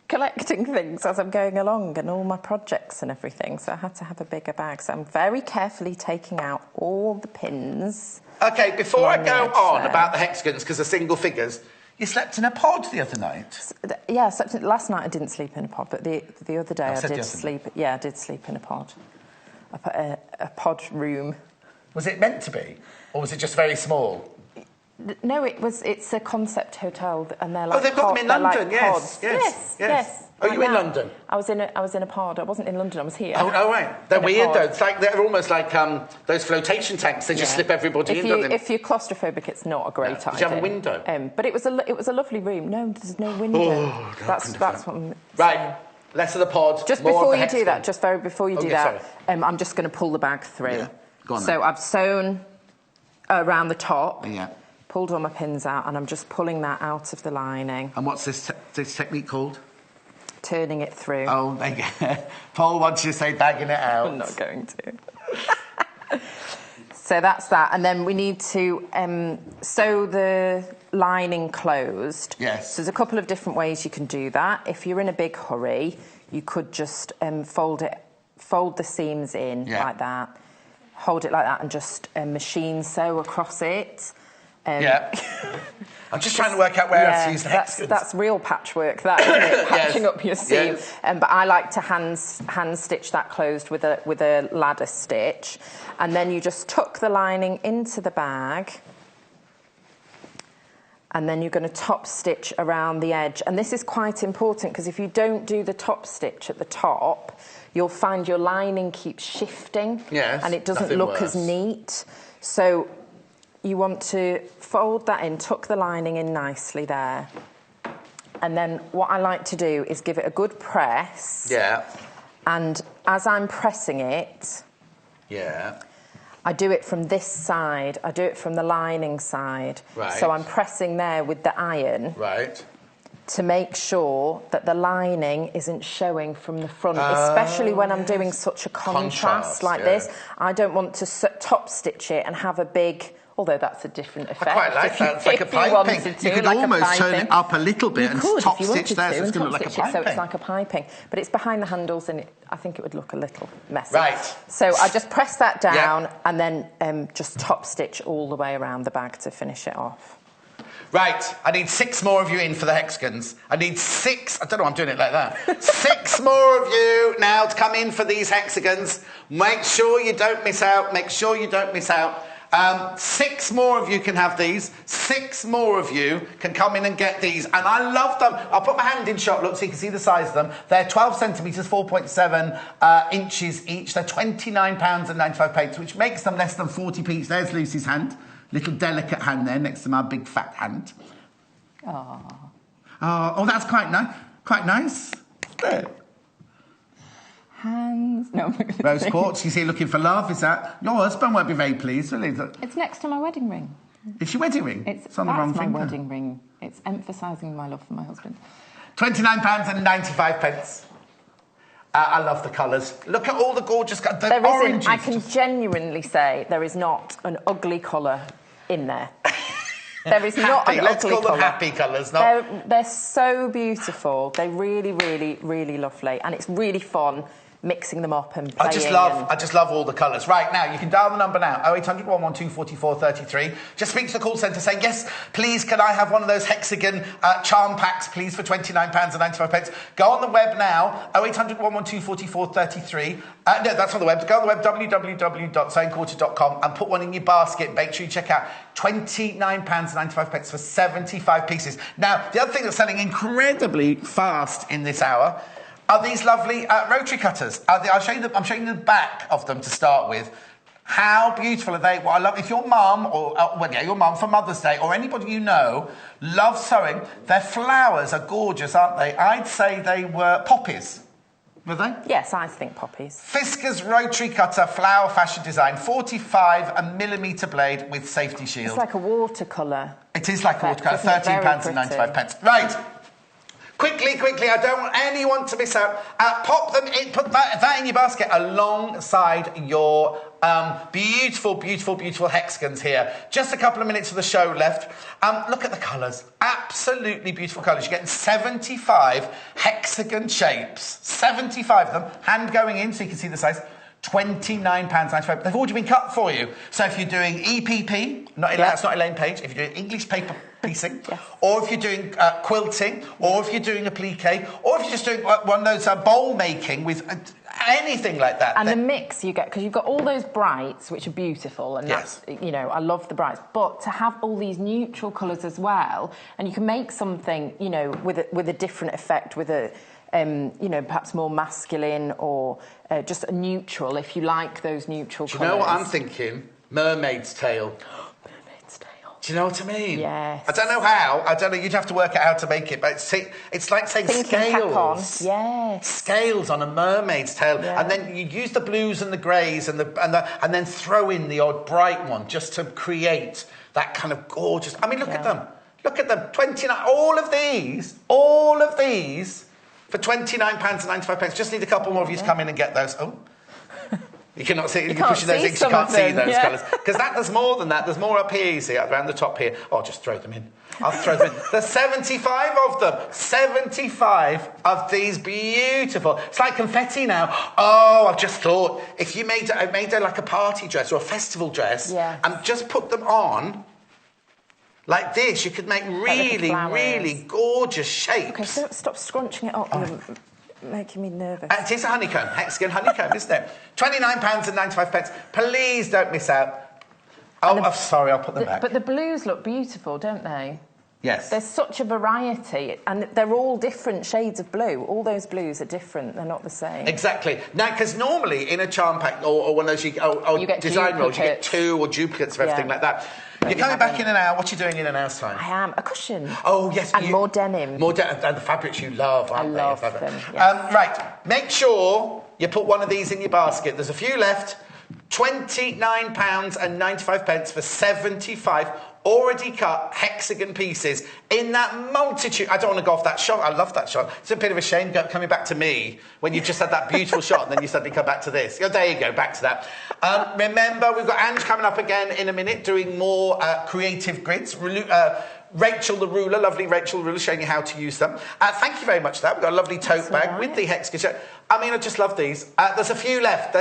collecting things as I'm going along and all my projects and everything, so I had to have a bigger bag. So I'm very carefully taking out all the pins. OK, before I go on about the hexagons, because they're single figures, you slept in a pod the other night? Yeah, last night I didn't sleep in a pod, but the other day I did sleep. Yeah, I did sleep in a pod. A pod room. Was it meant to be? Or was it just very small? No, it's a concept hotel, and they're like. Oh, they've got them in London. Yes. Oh, you in London? I was in a pod. I wasn't in London. I was here. Oh, right. They're weird though. It's like they're almost like those flotation tanks. They just slip everybody in. If you're claustrophobic, it's not a great idea. Did you have a window? But it was a lovely room. No, there's no window. Oh, that's what I'm right. saying. Less of the pod. Just before you do that, I'm just going to pull the bag through. Yeah. Go on. So I've sewn around the top. Yeah. Pulled all my pins out, and I'm just pulling that out of the lining. And what's this technique called? Turning it through. Oh, there you go. Paul wants you to say bagging it out. I'm not going to. So that's that. And then we need to sew the lining closed. Yes. So there's a couple of different ways you can do that. If you're in a big hurry, you could just fold the seams in like that, hold it like that, and just machine sew across it. I'm just trying to work out where else to use the hexagons. That's real patchwork, that, isn't it? Patching up your seam. Yes. But I like to hand stitch that closed with a ladder stitch, and then you just tuck the lining into the bag, and then you're going to top stitch around the edge. And this is quite important, because if you don't do the top stitch at the top, you'll find your lining keeps shifting, and it doesn't look as neat. So you want to fold that in, tuck the lining in nicely there. And then what I like to do is give it a good press. Yeah. And as I'm pressing it, I do it from this side. I do it from the lining side. Right. So I'm pressing there with the iron. Right. To make sure that the lining isn't showing from the front, especially when I'm doing such a contrast like this. I don't want to top stitch it and have a big... Although that's a different effect. I quite like that. It's like a piping. You could almost turn it up a little bit and top stitch there, so it's going to look like a piping. So it's like a piping. But it's behind the handles, and I think it would look a little messy. Right. So I just press that down and then just top stitch all the way around the bag to finish it off. Right, I need 6 more of you in for the hexagons. I need 6, I don't know why I'm doing it like that. 6 more of you now to come in for these hexagons. Make sure you don't miss out, 6 more of you can have these. 6 more of you can come in and get these. And I love them. I'll put my hand in shot, look, so you can see the size of them. They're 12 centimetres, 4.7 inches each. They're £29.95, which makes them less than 40p. There's Lucy's hand. Little delicate hand there next to my big fat hand. Oh, that's quite nice. Quite nice. There. Hands. No, I'm not going to Rose quartz, you see, looking for love. Is that your husband? Won't be very pleased, will he? It's next to my wedding ring. It's your wedding ring. It's on the wrong finger. my wedding ring. It's emphasising my love for my husband. £29.95. I love the colours. Look at all the gorgeous colours. I can genuinely say there is not an ugly colour in there. There is not an ugly colour. Let's call them happy colours. They're so beautiful. They're really, really, really lovely. And it's really fun mixing them up and playing. I just love all the colours. Right, now, you can dial the number now, 0800 112 44 33. Just speak to the call centre saying, yes, please, can I have one of those hexagon charm packs, please, for £29.95. Go on the web now, 0800 112 44 33. No, that's on the web. Go on the web, www.sewingquarter.com, and put one in your basket. Make sure you check out £29.95 for 75 pieces. Now, the other thing that's selling incredibly fast in this hour are these lovely rotary cutters. I'm showing you the back of them to start with. How beautiful are they? What I love, if your mum, your mum for Mother's Day, or anybody you know, loves sewing, their flowers are gorgeous, aren't they? I'd say they were poppies. Were they? Yes, I think poppies. Fiskars rotary cutter, flower fashion design, 45mm blade with safety shield. It's like a watercolour. It is like a watercolour, £13.95. Right. Quickly, I don't want anyone to miss out. Pop them in, put that in your basket alongside your beautiful hexagons here. Just a couple of minutes of the show left. Look at the colours. Absolutely beautiful colours. You're getting 75 hexagon shapes. 75 of them. Hand going in so you can see the size. £29.95. They've already been cut for you. So if you're doing EPP, that's not Elaine Page, if you're doing English paper piecing, or if you're doing quilting, or if you're doing applique, or if you're just doing one of those bowl making with anything like that. And the mix you get, because you've got all those brights, which are beautiful, and that's, you know, I love the brights, but to have all these neutral colours as well, and you can make something, you know, with a different effect, with a, you know, perhaps more masculine or just a neutral, if you like those neutral colours. Do you know what I'm thinking? Mermaid's tail. Do you know what I mean? Yes. I don't know how. I don't know. You'd have to work out how to make it, but it's like saying scales. Yes. Scales on a mermaid's tail, Yeah. and then you use the blues and the greys and then throw in the odd bright one just to create that kind of gorgeous. I mean, look at them. Look at them. 29. All of these for £29.95. Just need a couple more of you to come in and get those. Oh. You cannot see, you're pushing those things, you can't see those colours. Because there's more than that. There's more up here, you see, around the top here. Oh, just throw them in. I'll throw them in. There's 75 of them. 75 of these beautiful. It's like confetti now. Oh, I've just thought, if you made like a party dress or a festival dress and just put them on like this, you could make really, really gorgeous shapes. Okay, so stop scrunching it up. You're making me nervous. It is a honeycomb, hexagon honeycomb, isn't it? £29.95. Please don't miss out. Oh, I'm sorry, I'll put them back. But the blues look beautiful, don't they? Yes. There's such a variety, and they're all different shades of blue. All those blues are different, they're not the same. Exactly. Now, because normally in a charm pack or one of those you get design rolls, you get 2 or duplicates of everything like that. You're coming back in an hour. What are you doing in an hour's time? I am. A cushion. Oh, yes. And more denim. More denim. And the fabrics you love, aren't they? I love them, yes. Right. Make sure you put one of these in your basket. There's a few left. £29.95 for 75 already cut hexagon pieces in that multitude. I don't want to go off that shot. I love that shot. It's a bit of a shame coming back to me when you've just had that beautiful shot and then you suddenly come back to this. Oh, there you go, back to that. Remember, we've got Ange coming up again in a minute doing more creative grids. Rachel the ruler, lovely Rachel the ruler, showing you how to use them. Thank you very much for that. We've got a lovely tote bag with the hexagon. I mean, I just love these. There's a few left.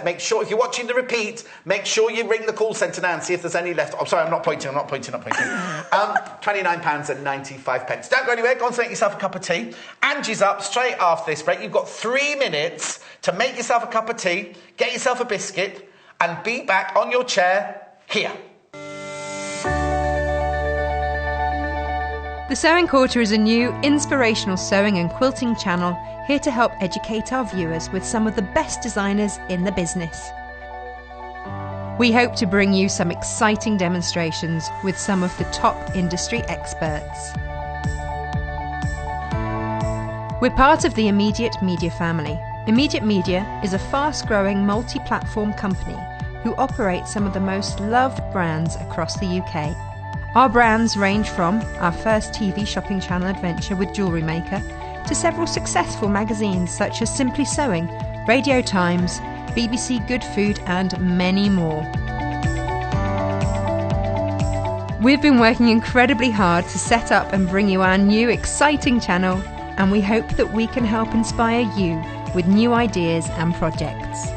Make sure, if you're watching the repeat, make sure you ring the call centre now and see if there's any left. I'm sorry, I'm not pointing. £29.95. Don't go anywhere. Go and make yourself a cup of tea. Angie's up straight after this break. You've got 3 minutes to make yourself a cup of tea, get yourself a biscuit, and be back on your chair here. The Sewing Quarter is a new, inspirational sewing and quilting channel here to help educate our viewers with some of the best designers in the business. We hope to bring you some exciting demonstrations with some of the top industry experts. We're part of the Immediate Media family. Immediate Media is a fast-growing multi-platform company who operate some of the most loved brands across the UK. Our brands range from our first TV shopping channel adventure with Jewellery Maker to several successful magazines such as Simply Sewing, Radio Times, BBC Good Food and many more. We've been working incredibly hard to set up and bring you our new exciting channel, and we hope that we can help inspire you with new ideas and projects.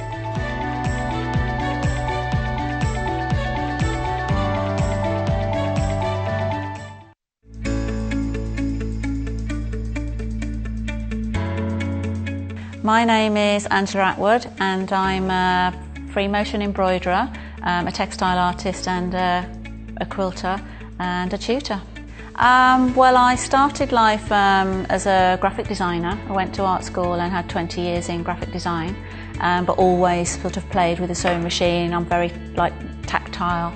My name is Angela Attwood and I'm a free motion embroiderer, a textile artist and a quilter and a tutor. Well, I started life as a graphic designer. I went to art school and had 20 years in graphic design, but always sort of played with a sewing machine. I'm very tactile,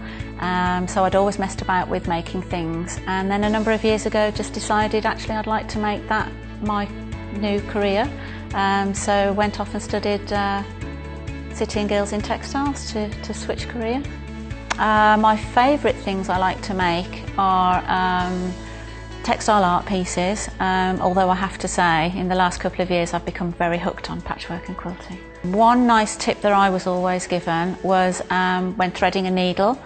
so I'd always messed about with making things. And then a number of years ago just decided actually I'd like to make that my new career. So went off and studied City and Guilds in textiles to switch career. My favourite things I like to make are textile art pieces, although I have to say in the last couple of years I've become very hooked on patchwork and quilting. One nice tip that I was always given was when threading a needle,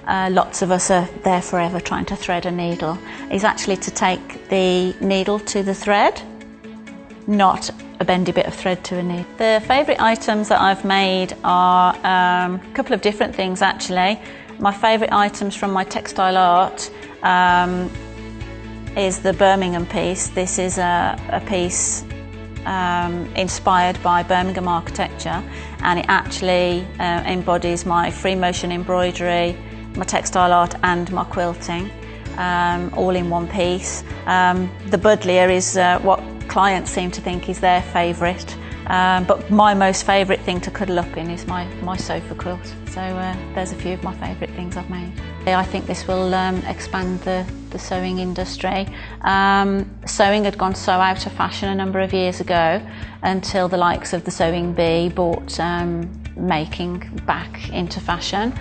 lots of us are there forever trying to thread a needle, is actually to take the needle to the thread, not a bendy bit of thread to a needle. The favourite items that I've made are a couple of different things actually. My favourite items from my textile art is the Birmingham piece. This is a piece inspired by Birmingham architecture, and it actually embodies my free motion embroidery, my textile art and my quilting, all in one piece. The buddleia is what clients seem to think is their favourite, but my most favourite thing to cuddle up in is my sofa quilt. So there's a few of my favourite things I've made. I think this will expand the sewing industry. Sewing had gone so out of fashion a number of years ago until the likes of the Sewing Bee brought making back into fashion.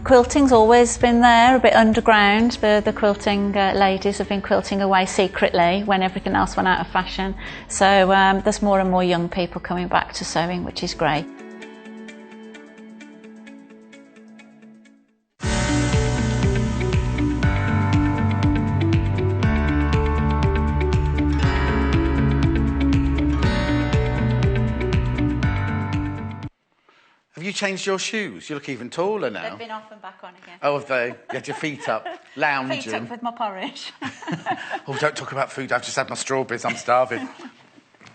Quilting's always been there, a bit underground. The quilting ladies have been quilting away secretly when everything else went out of fashion. So there's more and more young people coming back to sewing, which is great. Have you changed your shoes? You look even taller now. They've been off and back on again. Oh, have they? You had your feet up, lounging. Feet up with my porridge. Oh, don't talk about food. I've just had my strawberries. I'm starving.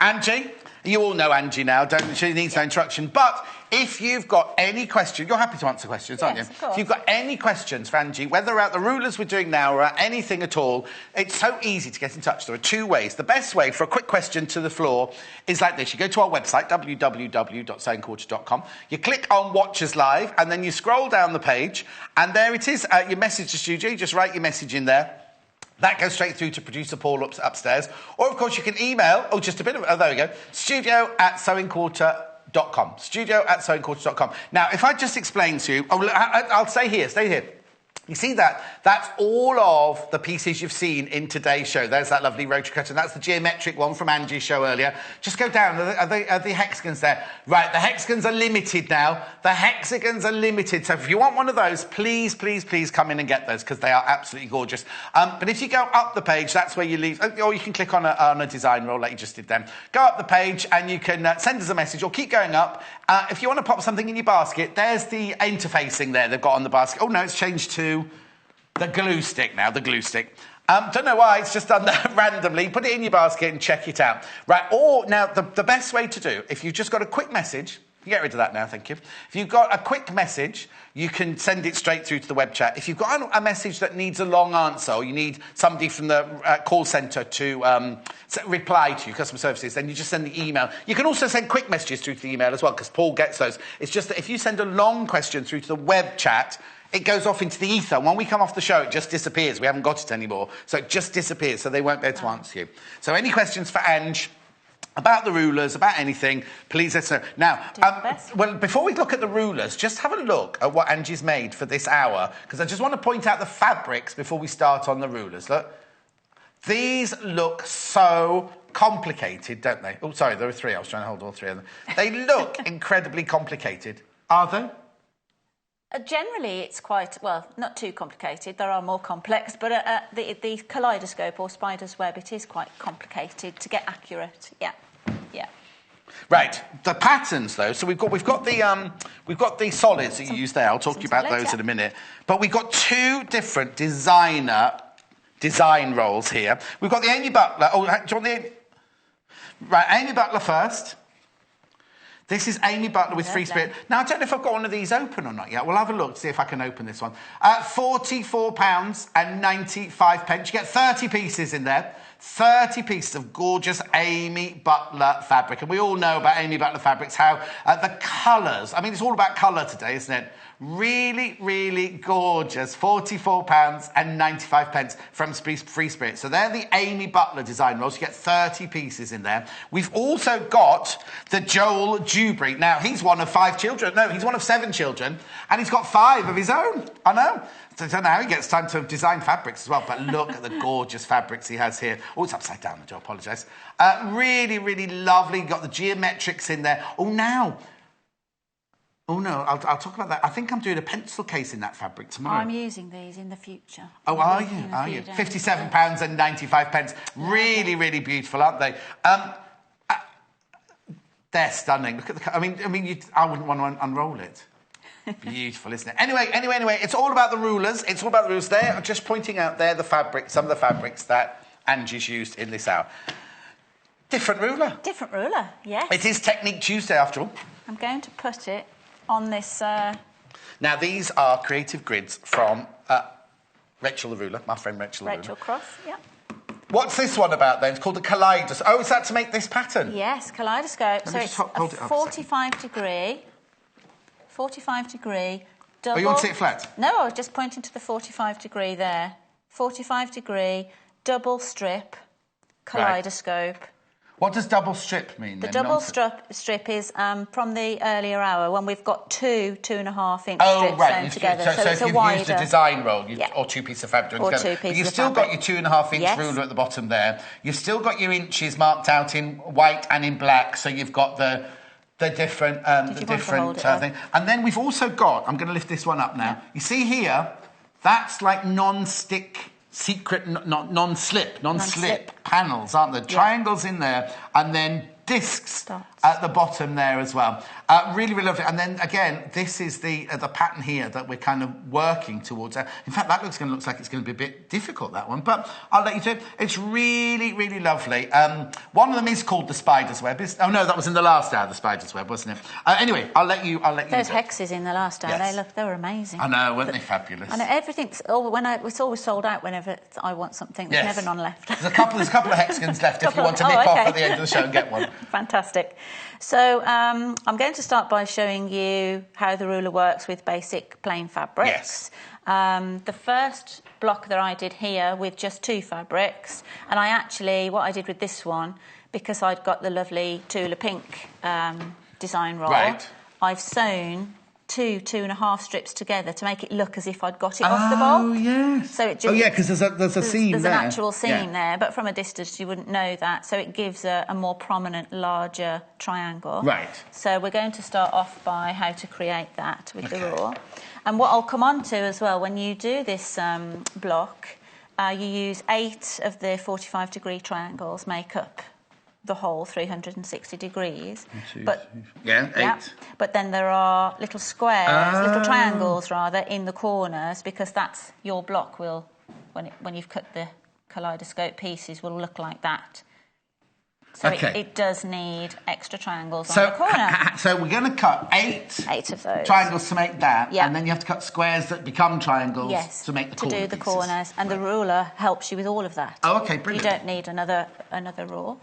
Angie, you all know Angie now, don't you? She needs no introduction. But if you've got any questions, you're happy to answer questions, aren't you? Yes, of course. If you've got any questions for Angie, whether about the rulers we're doing now or anything at all, it's so easy to get in touch. There are two ways. The best way for a quick question to the floor is like this. You go to our website, www.sewingquarter.com. You click on Watch Us Live, and then you scroll down the page, and there it is. You message the studio. You just write your message in there. That goes straight through to producer Paul upstairs. Or, of course, you can email, just a bit of, there we go, studio@sewingquarter.com. Studio@sewingquarter.com. Now, if I just explain to you, I'll stay here. You see that? That's all of the pieces you've seen in today's show. There's that lovely rotary cutter. That's the geometric one from Angie's show earlier. Just go down. Are the hexagons there? Right, the hexagons are limited now. The hexagons are limited. So if you want one of those, please, please, please come in and get those because they are absolutely gorgeous. But if you go up the page, that's where you leave. Or you can click on a design roll like you just did then. Go up the page and you can send us a message or keep going up. If you want to pop something in your basket, there's the interfacing there they've got on the basket. Oh, no, it's changed to the glue stick now, the glue stick. Don't know why, it's just done that randomly. Put it in your basket and check it out. Right, or now the best way to do, if you've just got a quick message, you get rid of that now, thank you. If you've got a quick message, you can send it straight through to the web chat. If you've got a message that needs a long answer, or you need somebody from the call centre to reply to you, customer services, then you just send the email. You can also send quick messages through to the email as well, because Paul gets those. It's just that if you send a long question through to the web chat, it goes off into the ether. When we come off the show, it just disappears. We haven't got it anymore. So it just disappears, so they won't be able to answer you. So any questions for Ange about the rulers, about anything, please let us know. Now, well, before we look at the rulers, just have a look at what Angie's made for this hour, because I just want to point out the fabrics before we start on the rulers. Look. These look so complicated, don't they? Oh, sorry, there are three. I was trying to hold all three of them. They look incredibly complicated. Are they? Generally, it's quite, well, not too complicated. There are more complex, but the kaleidoscope or spider's web, it is quite complicated to get accurate. Yeah. Right, the patterns though. So we've got the solids that you use there. I'll talk to you about those in a minute. But we've got two different design rolls here. We've got the Amy Butler. Oh, do you want the right? Amy Butler first. This is Amy Butler with Free Spirit. Now, I don't know if I've got one of these open or not yet. We'll have a look to see if I can open this one. £44.95. You get 30 pieces in there. 30 pieces of gorgeous Amy Butler fabric. And we all know about Amy Butler fabrics, how the colours, I mean, it's all about colour today, isn't it? Really, really gorgeous. £44.95 from Free Spirit. So they're the Amy Butler design rolls. You get 30 pieces in there. We've also got the Joel Dewberry. Now, he's one of 5 children. No, he's one of 7 children. And he's got 5 of his own. I know. So I don't know how he gets time to design fabrics as well. But look at the gorgeous fabrics he has here. Oh, it's upside down. I do apologise. Really, really lovely. You've got the geometrics in there. Oh, no, I'll talk about that. I think I'm doing a pencil case in that fabric tomorrow. I'm using these in the future. Oh, are you? Are you? £57.95. Really, really beautiful, aren't they? They're stunning. Look at the... I mean, I wouldn't want to unroll it. Beautiful, isn't it? Anyway, it's all about the rulers. It's all about the rulers. There, just pointing out there the fabric, some of the fabrics that Angie's used in this hour. Different ruler. Different ruler, yes. It is Technique Tuesday, after all. I'm going to put it on this... Now, these are creative grids from Rachel the Ruler, my friend Rachel the Ruler. Rachel Cross, yeah. What's this one about, then? It's called the kaleidoscope. Oh, is that to make this pattern? Yes, kaleidoscope. So it's a hold it up 45-degree double... Oh, you want to see it flat? No, I was just pointing to the 45-degree there. 45-degree double strip kaleidoscope. Right. What does double strip mean? The double strip is from the earlier hour when we've got 2.5-inch strips sewn together. So it's if a wider... used a design roll or 2 pieces of fabric together. But you've still got your 2.5-inch ruler at the bottom there. You've still got your inches marked out in white and in black. So you've got the different thing. And then we've also got. I'm going to lift this one up now. Yeah. You see here, that's like non-stick. Secret, non-slip panels, aren't there? Triangles in there, and then discs at the bottom there as well. Really, really lovely. And then again, this is the pattern here that we're kind of working towards. In fact, that looks like it's going to be a bit difficult, that one, but I'll let you do it. It's really, really lovely. One of them is called the Spider's Web. Oh no, that was in the last hour, the Spider's Web, wasn't it? Anyway, I'll let you. Those hexes in the last hour, they were amazing. I know, weren't they fabulous? I know everything's. It's always sold out whenever I want something. There's never none left. There's a couple of hexagons left if you want to nip off at the end of the show and get one. Fantastic. So I'm going to start by showing you how the ruler works with basic plain fabrics. Yes. The first block that I did here with just 2 fabrics, and what I did with this one, because I'd got the lovely Tula Pink design roll, I've sewn 2.5 strips together to make it look as if I'd got it off the bulk. Oh, yes. So it just, because there's a seam there. There's an actual seam there, but from a distance you wouldn't know that. So it gives a more prominent, larger triangle. Right. So we're going to start off by how to create that with the rule. And what I'll come on to as well, when you do this block, you use 8 of the 45-degree triangles make up the whole 360 degrees. 8. But then there are little squares, little triangles rather, in the corners, because that's your block will, when you've cut the kaleidoscope pieces, will look like that. So it does need extra triangles on the corner. So we're going to cut 8 of those triangles to make that, and then you have to cut squares that become triangles to make the corner to do the corners. And the ruler helps you with all of that. Oh, okay, brilliant. You don't need another rule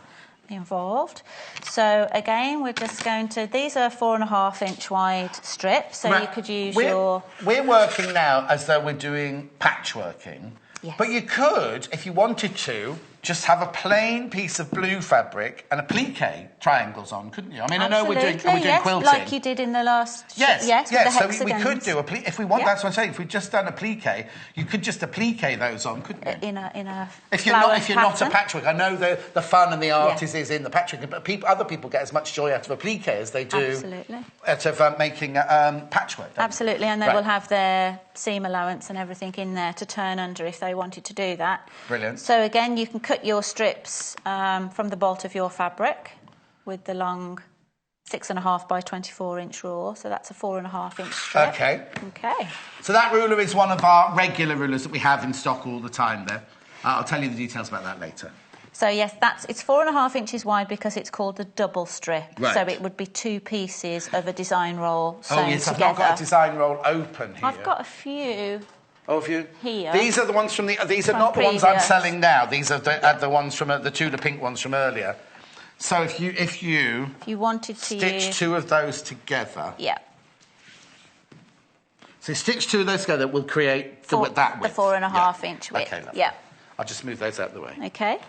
involved. So again, we're just going to... These are 4.5-inch wide strips, so you could use your... We're working now as though we're doing patchworking. Yes. But you could, if you wanted to, just have a plain piece of blue fabric and applique triangles on, couldn't you? I mean, I know we're doing quilting. Like you did in the last... Yes, with the hexagons. So we could do if we want. That's what I'm saying. If we've just done applique, you could just applique those on, couldn't you? In a if you're not a patchwork, I know the fun and the art is in the patchwork, but other people get as much joy out of applique as they do out of making patchwork. Absolutely, and they will have their seam allowance and everything in there to turn under if they wanted to do that. Brilliant. So again, you can cut your strips from the bolt of your fabric with the long 6.5 by 24-inch rule. So that's a 4.5-inch strip. Okay. Okay. So that ruler is one of our regular rulers that we have in stock all the time there. I'll tell you the details about that later. So yes, it's 4.5 inches wide because it's called the double strip. Right. So it would be 2 pieces of a design roll sewn together. I've not got a design roll open here. I've got a few. Oh, have you? Here. These are the ones these are not the ones I'm selling now. These are the ones from the Tula Pink ones from earlier. So if you wanted to stitch 2 of those together. Yeah. So stitch 2 of those together will create that width. The 4.5-inch width. Okay. Yeah. I'll just move those out of the way. Okay.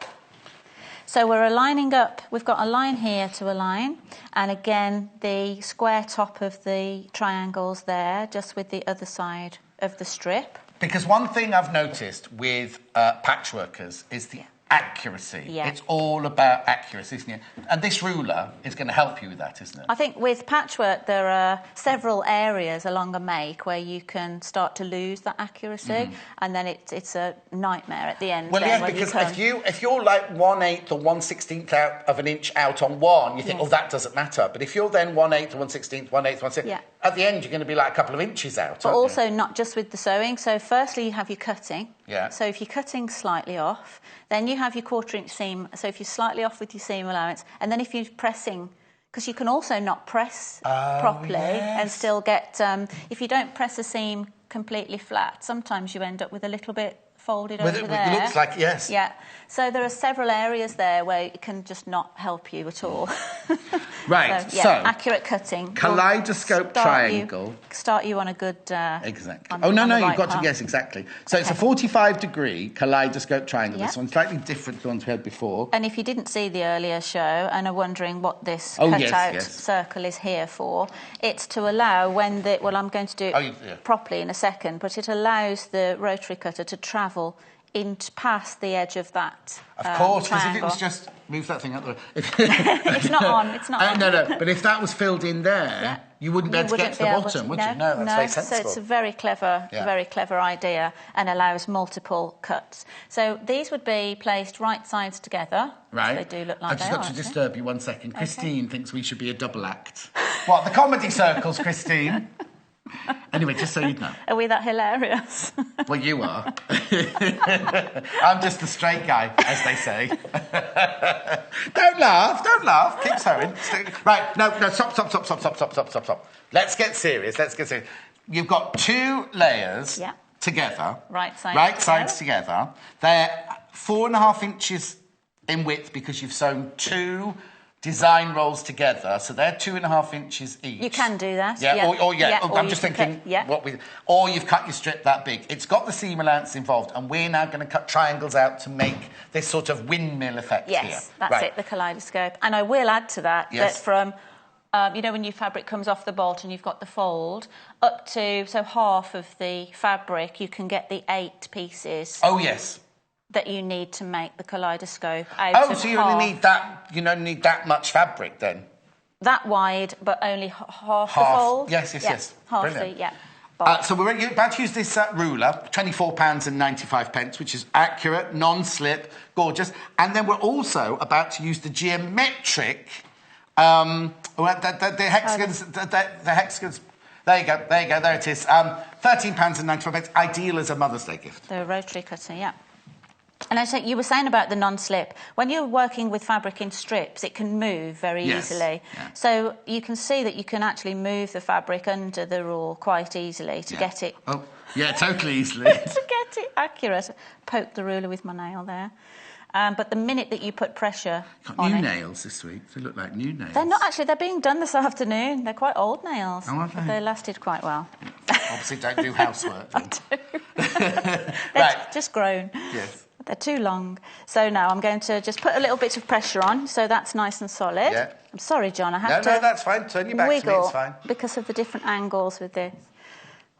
So we're aligning up. We've got a line here to align, and again the square top of the triangles there, just with the other side of the strip. Because one thing I've noticed with patchworkers is the accuracy. Yeah. It's all about accuracy, isn't it? And this ruler is going to help you with that, isn't it? I think with patchwork there are several areas along a make where you can start to lose that accuracy, and then it's a nightmare at the end. Well, yes, because if you're like 1/8 or 1/16 out of an inch out on one, you think, oh, that doesn't matter. But if you're then 1/8 or 1/16, 1/8, 1/16, at the end, you're going to be like a couple of inches out. But also not just with the sewing. So firstly, you have your cutting. Yeah. So if you're cutting slightly off, then you have your 1/4 inch seam. So if you're slightly off with your seam allowance, and then if you're pressing, because you can also not press properly and still get, if you don't press a seam completely flat, sometimes you end up with a little bit folded over there. It looks like, yes. Yeah. So there are several areas there where it can just not help you at all. Right, so accurate cutting. Kaleidoscope triangle. Start you on a good... exactly. Oh, no, you've got to... Yes, exactly. So it's a 45-degree kaleidoscope triangle. This one's slightly different to the ones we had before. And if you didn't see the earlier show and are wondering what this cutout circle is here for, it's to allow when the... Well, I'm going to do it properly in a second, but it allows the rotary cutter to travel past the edge of that Of course, because if it triangle. was just... Move that thing out the way. It's not on, it's not on. No, but if that was filled in there, you wouldn't be able to get to the bottom, would you? No, that's very sensible. So it's a very clever idea and allows multiple cuts. So these would be placed right sides together. Right. They do look like I've just got to disturb you 1 second. Christine thinks we should be a double act. What, the comedy circles, Christine? Anyway, just so you know. Are we that hilarious? Well, you are. I'm just the straight guy, as they say. Don't laugh. Keep sewing. Right, no, stop. Let's get serious. You've got 2 layers together. Right sides together. They're 4.5 inches in width because you've sewn 2 design rolls together, so they're 2.5 inches each. You can do that. I'm just thinking or you've cut your strip that big. It's got the seam allowance involved, and we're now going to cut triangles out to make this sort of windmill effect here. Yes, that's it, the kaleidoscope. And I will add to that that from, when your fabric comes off the bolt and you've got the fold, up to, half of the fabric, you can get the 8 pieces. Oh, yes. That you need to make the kaleidoscope out of so you only need that. You only need that much fabric then. That wide, but only half the fold. Yes. Half Brilliant. the so we're about to use this ruler, £24.95, which is accurate, non-slip, gorgeous, and then we're also about to use the geometric, the hexagons, the hexagons. There you go. There it is. £13.95, ideal as a Mother's Day gift. The rotary cutter, And I think you were saying about the non-slip. When you're working with fabric in strips, it can move very easily. Yeah. So you can see that you can actually move the fabric under the rule quite easily to get it... Oh, yeah, totally easily. to get it accurate. Poke the ruler with my nail there. But the minute that you put pressure on new nails this week. They look like new nails. They're not actually. They're being done this afternoon. They're quite old nails. Oh, are they? But they lasted quite well. Obviously don't do housework. I do. They're just grown. Yes. They're too long. So now I'm going to just put a little bit of pressure on so that's nice and solid. Yeah. I'm sorry, John, I have to No, that's fine. Turn your back to me, it's fine. Because of the different angles with this.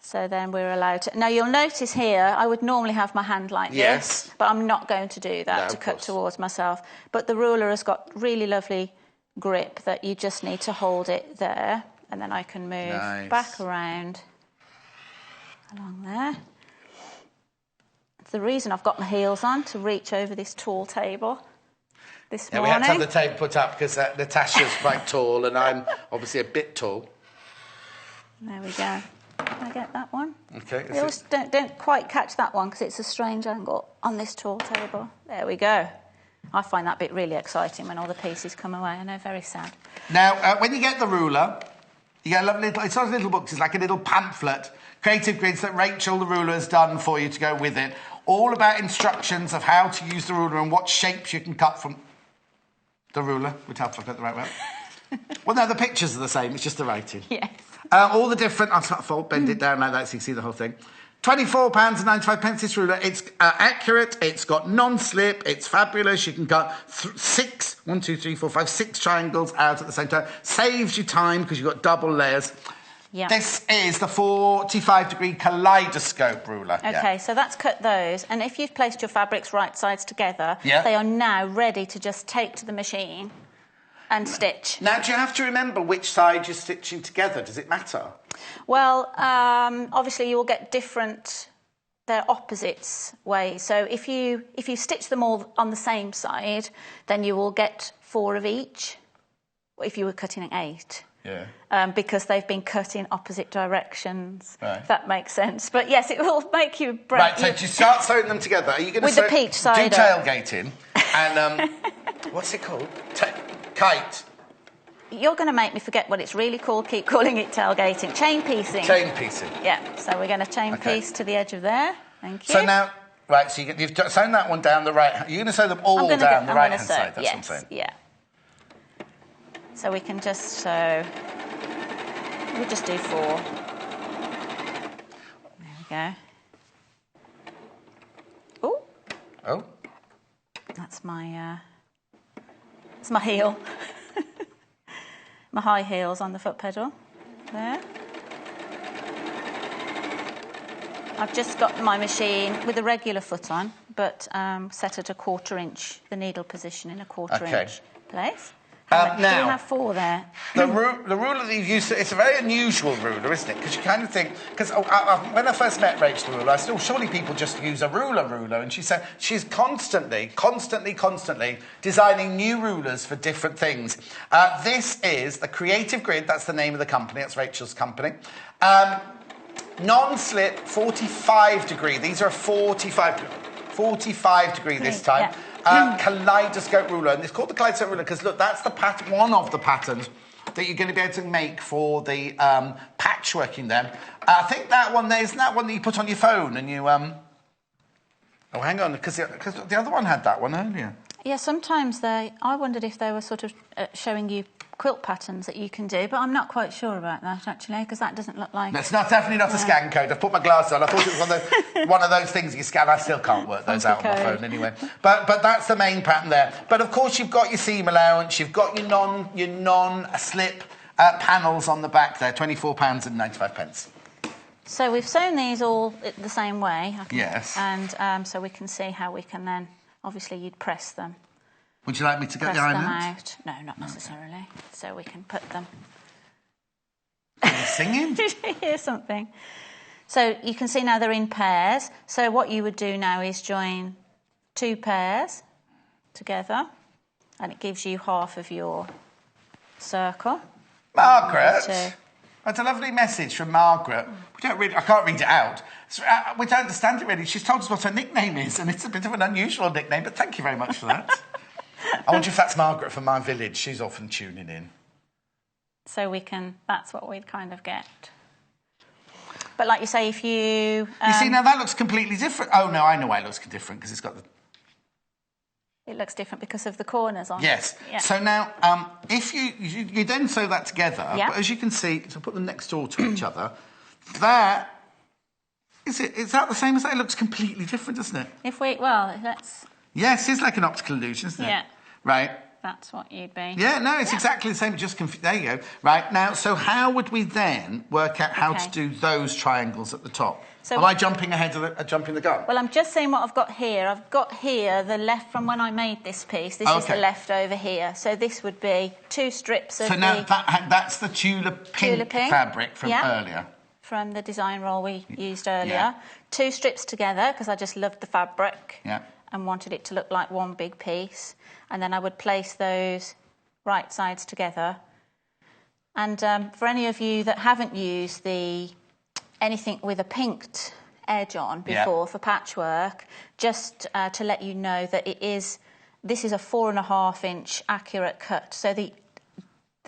So then we're allowed to... Now, you'll notice here, I would normally have my hand like this, but I'm not going to do that to cut towards myself. But the ruler has got really lovely grip that you just need to hold it there, and then I can move back around along there. It's the reason I've got my heels on, to reach over this tall table this morning. We had to have the table put up because Natasha's quite tall and I'm obviously a bit tall. There we go. Can I get that one? Okay. You always don't quite catch that one because it's a strange angle on this tall table. There we go. I find that bit really exciting when all the pieces come away. I know, very sad. Now, when you get the ruler, you get a lovely little... It's not a little book, it's like a little pamphlet. Creative grids that Rachel, the ruler, has done for you to go with it. All about instructions of how to use the ruler and what shapes you can cut from the ruler. Would help if I got the right way. Well, no, the pictures are the same. It's just the writing. Yes. All the different... I'll bend it down like that so you can see the whole thing. £24.95 this ruler. It's accurate. It's got non-slip. It's fabulous. You can cut 6 triangles out at the same time. Saves you time because you've got double layers. Yeah. This is the 45-degree kaleidoscope ruler. OK, so that's cut those. And if you've placed your fabrics right sides together, they are now ready to just take to the machine and stitch. Now, do you have to remember which side you're stitching together? Does it matter? Well, obviously you'll get different... They're opposites ways. So if you stitch them all on the same side, then you will get 4 of each. If you were cutting 8. Yeah. Because they've been cut in opposite directions. Right. If that makes sense. But yes, it will make you... Right, so to start sewing them together, are you going to with the peach side do tailgating and what's it called? Kite. You're going to make me forget what it's really called. Keep calling it tailgating. Chain piecing. Chain piecing. Yeah. So we're going to chain piece to the edge of there. Thank you. So now, right. So you've sewn that one down the right. You're going to sew them all down the right hand side. That's what I'm saying. Yeah. So we can just sew. We'll just do 4. There we go. Oh. Oh. That's my. It's my heel. My high heels on the foot pedal. There. I've just got my machine with a regular foot on, but set at a 1/4 inch, the needle position in a 1/4 inch place. Now, do you have 4 there? The ruler that you've used, it's a very unusual ruler, isn't it? Because you kind of think, because when I first met Rachel the ruler, I said, surely people just use a ruler, and she said she's constantly designing new rulers for different things. This is the Creative Grid, that's the name of the company, that's Rachel's company. Non-slip, 45 degree. These are 45 degree this time. Yeah. Kaleidoscope ruler, and it's called the kaleidoscope ruler because look, that's the one of the patterns that you're going to be able to make for the patchworking. Then I think that one there isn't that one that you put on your phone and you Oh, hang on, because the other one had that one earlier. Yeah, sometimes I wondered if they were sort of showing you quilt patterns that you can do, but I'm not quite sure about that actually, because that doesn't look like... That's definitely not a scan code. I've put my glasses on. I thought it was one of those things you scan. I still can't work those out on my phone anyway. But that's the main pattern there. But of course you've got your seam allowance, you've got your non-slip panels on the back there, £24.95. So we've sewn these all the same way. Yes. And so we can see how we can then, obviously you'd press them. Would you like me to get the iron out? No, not necessarily. So we can put them... Are you singing? Did you hear something? So you can see now they're in pairs. So what you would do now is join 2 pairs together, and it gives you half of your circle. Margaret, that's a lovely message from Margaret. I can't read it out. We don't understand it really. She's told us what her nickname is, and it's a bit of an unusual nickname, but thank you very much for that. I wonder if that's Margaret from my village. She's often tuning in. So that's what we'd kind of get. But like you say, if you... you see, now that looks completely different. Oh, no, I know why it looks different, because it's got the... It looks different because of the corners on it. Yes. Yeah. So now, if you then sew that together, but as you can see, so put them next door to each other, is that the same as that? It looks completely different, doesn't it? Let's... Yes, it's like an optical illusion, isn't it? Yeah. Right. That's what you'd be. Yeah, no, it's exactly the same, there you go. Right, now, so how would we then work out how to do those triangles at the top? So am I jumping ahead of jumping the gun? Well, I'm just saying what I've got here. I've got here the left from when I made this piece. This is the left over here. So this would be 2 strips of So now that's the Tula Pink fabric from earlier. From the design roll we used earlier. Yeah. 2 strips together, because I just loved the fabric. Yeah. And wanted it to look like one big piece. And then I would place those right sides together. And for any of you that haven't used anything with a pinked edge on before for patchwork, just to let you know that this is a 4.5 inch accurate cut. So the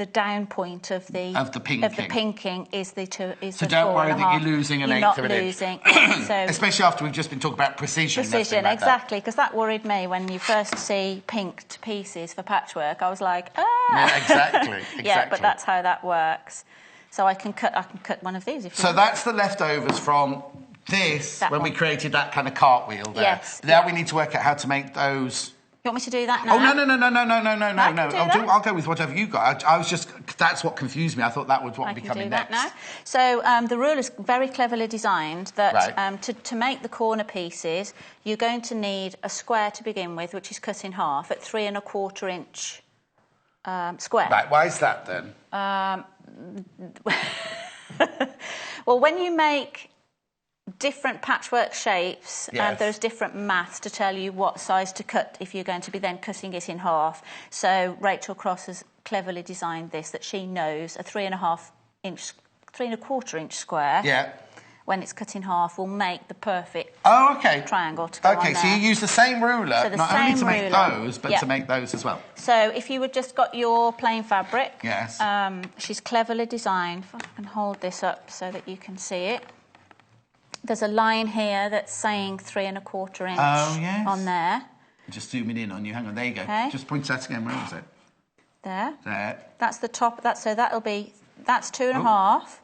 down point of the pinking is the so don't worry that you're losing an eighth of an inch. You're not losing. So especially after we've just been talking about precision. Precision, exactly, because that worried me when you first see pinked pieces for patchwork. I was like, Yeah, exactly. Yeah, but that's how that works. So I can cut one of these if you want. That's the leftovers from this when we created that kind of cartwheel there. Yes. Now we need to work out how to make those. You want me to do that now? Oh, no. I'll go with whatever you got. I was just... That's what confused me. I thought that was what would be coming next. That now. So the rule is very cleverly designed that to make the corner pieces, you're going to need a square to begin with, which is cut in half at 3.25 inch square. Right, why is that then? Well, when you make different patchwork shapes, and there's different maths to tell you what size to cut if you're going to be then cutting it in half. So Rachel Cross has cleverly designed this, that she knows a 3.25 inch square. When it's cut in half, will make the perfect triangle to go on there. So you use the same ruler, so not only to make those, but to make those as well. So if you would just got your plain fabric, yes, she's cleverly designed. If I can hold this up so that you can see it. There's a line here that's saying 3.25 inch on there. Just zooming in on you. Hang on, there you go. Okay. Just point that again. Where is it? There. There. That's the top. That's 2.5.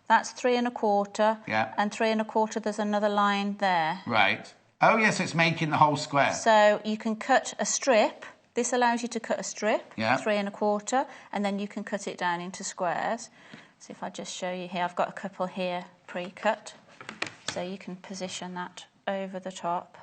That's 3.25. Yeah. And 3.25. There's another line there. Right. Oh yes, it's making the whole square. So you can cut a strip. This allows you to cut a strip. 3.25, and then you can cut it down into squares. So if I just show you here, I've got a couple here pre-cut. So you can position that over the top.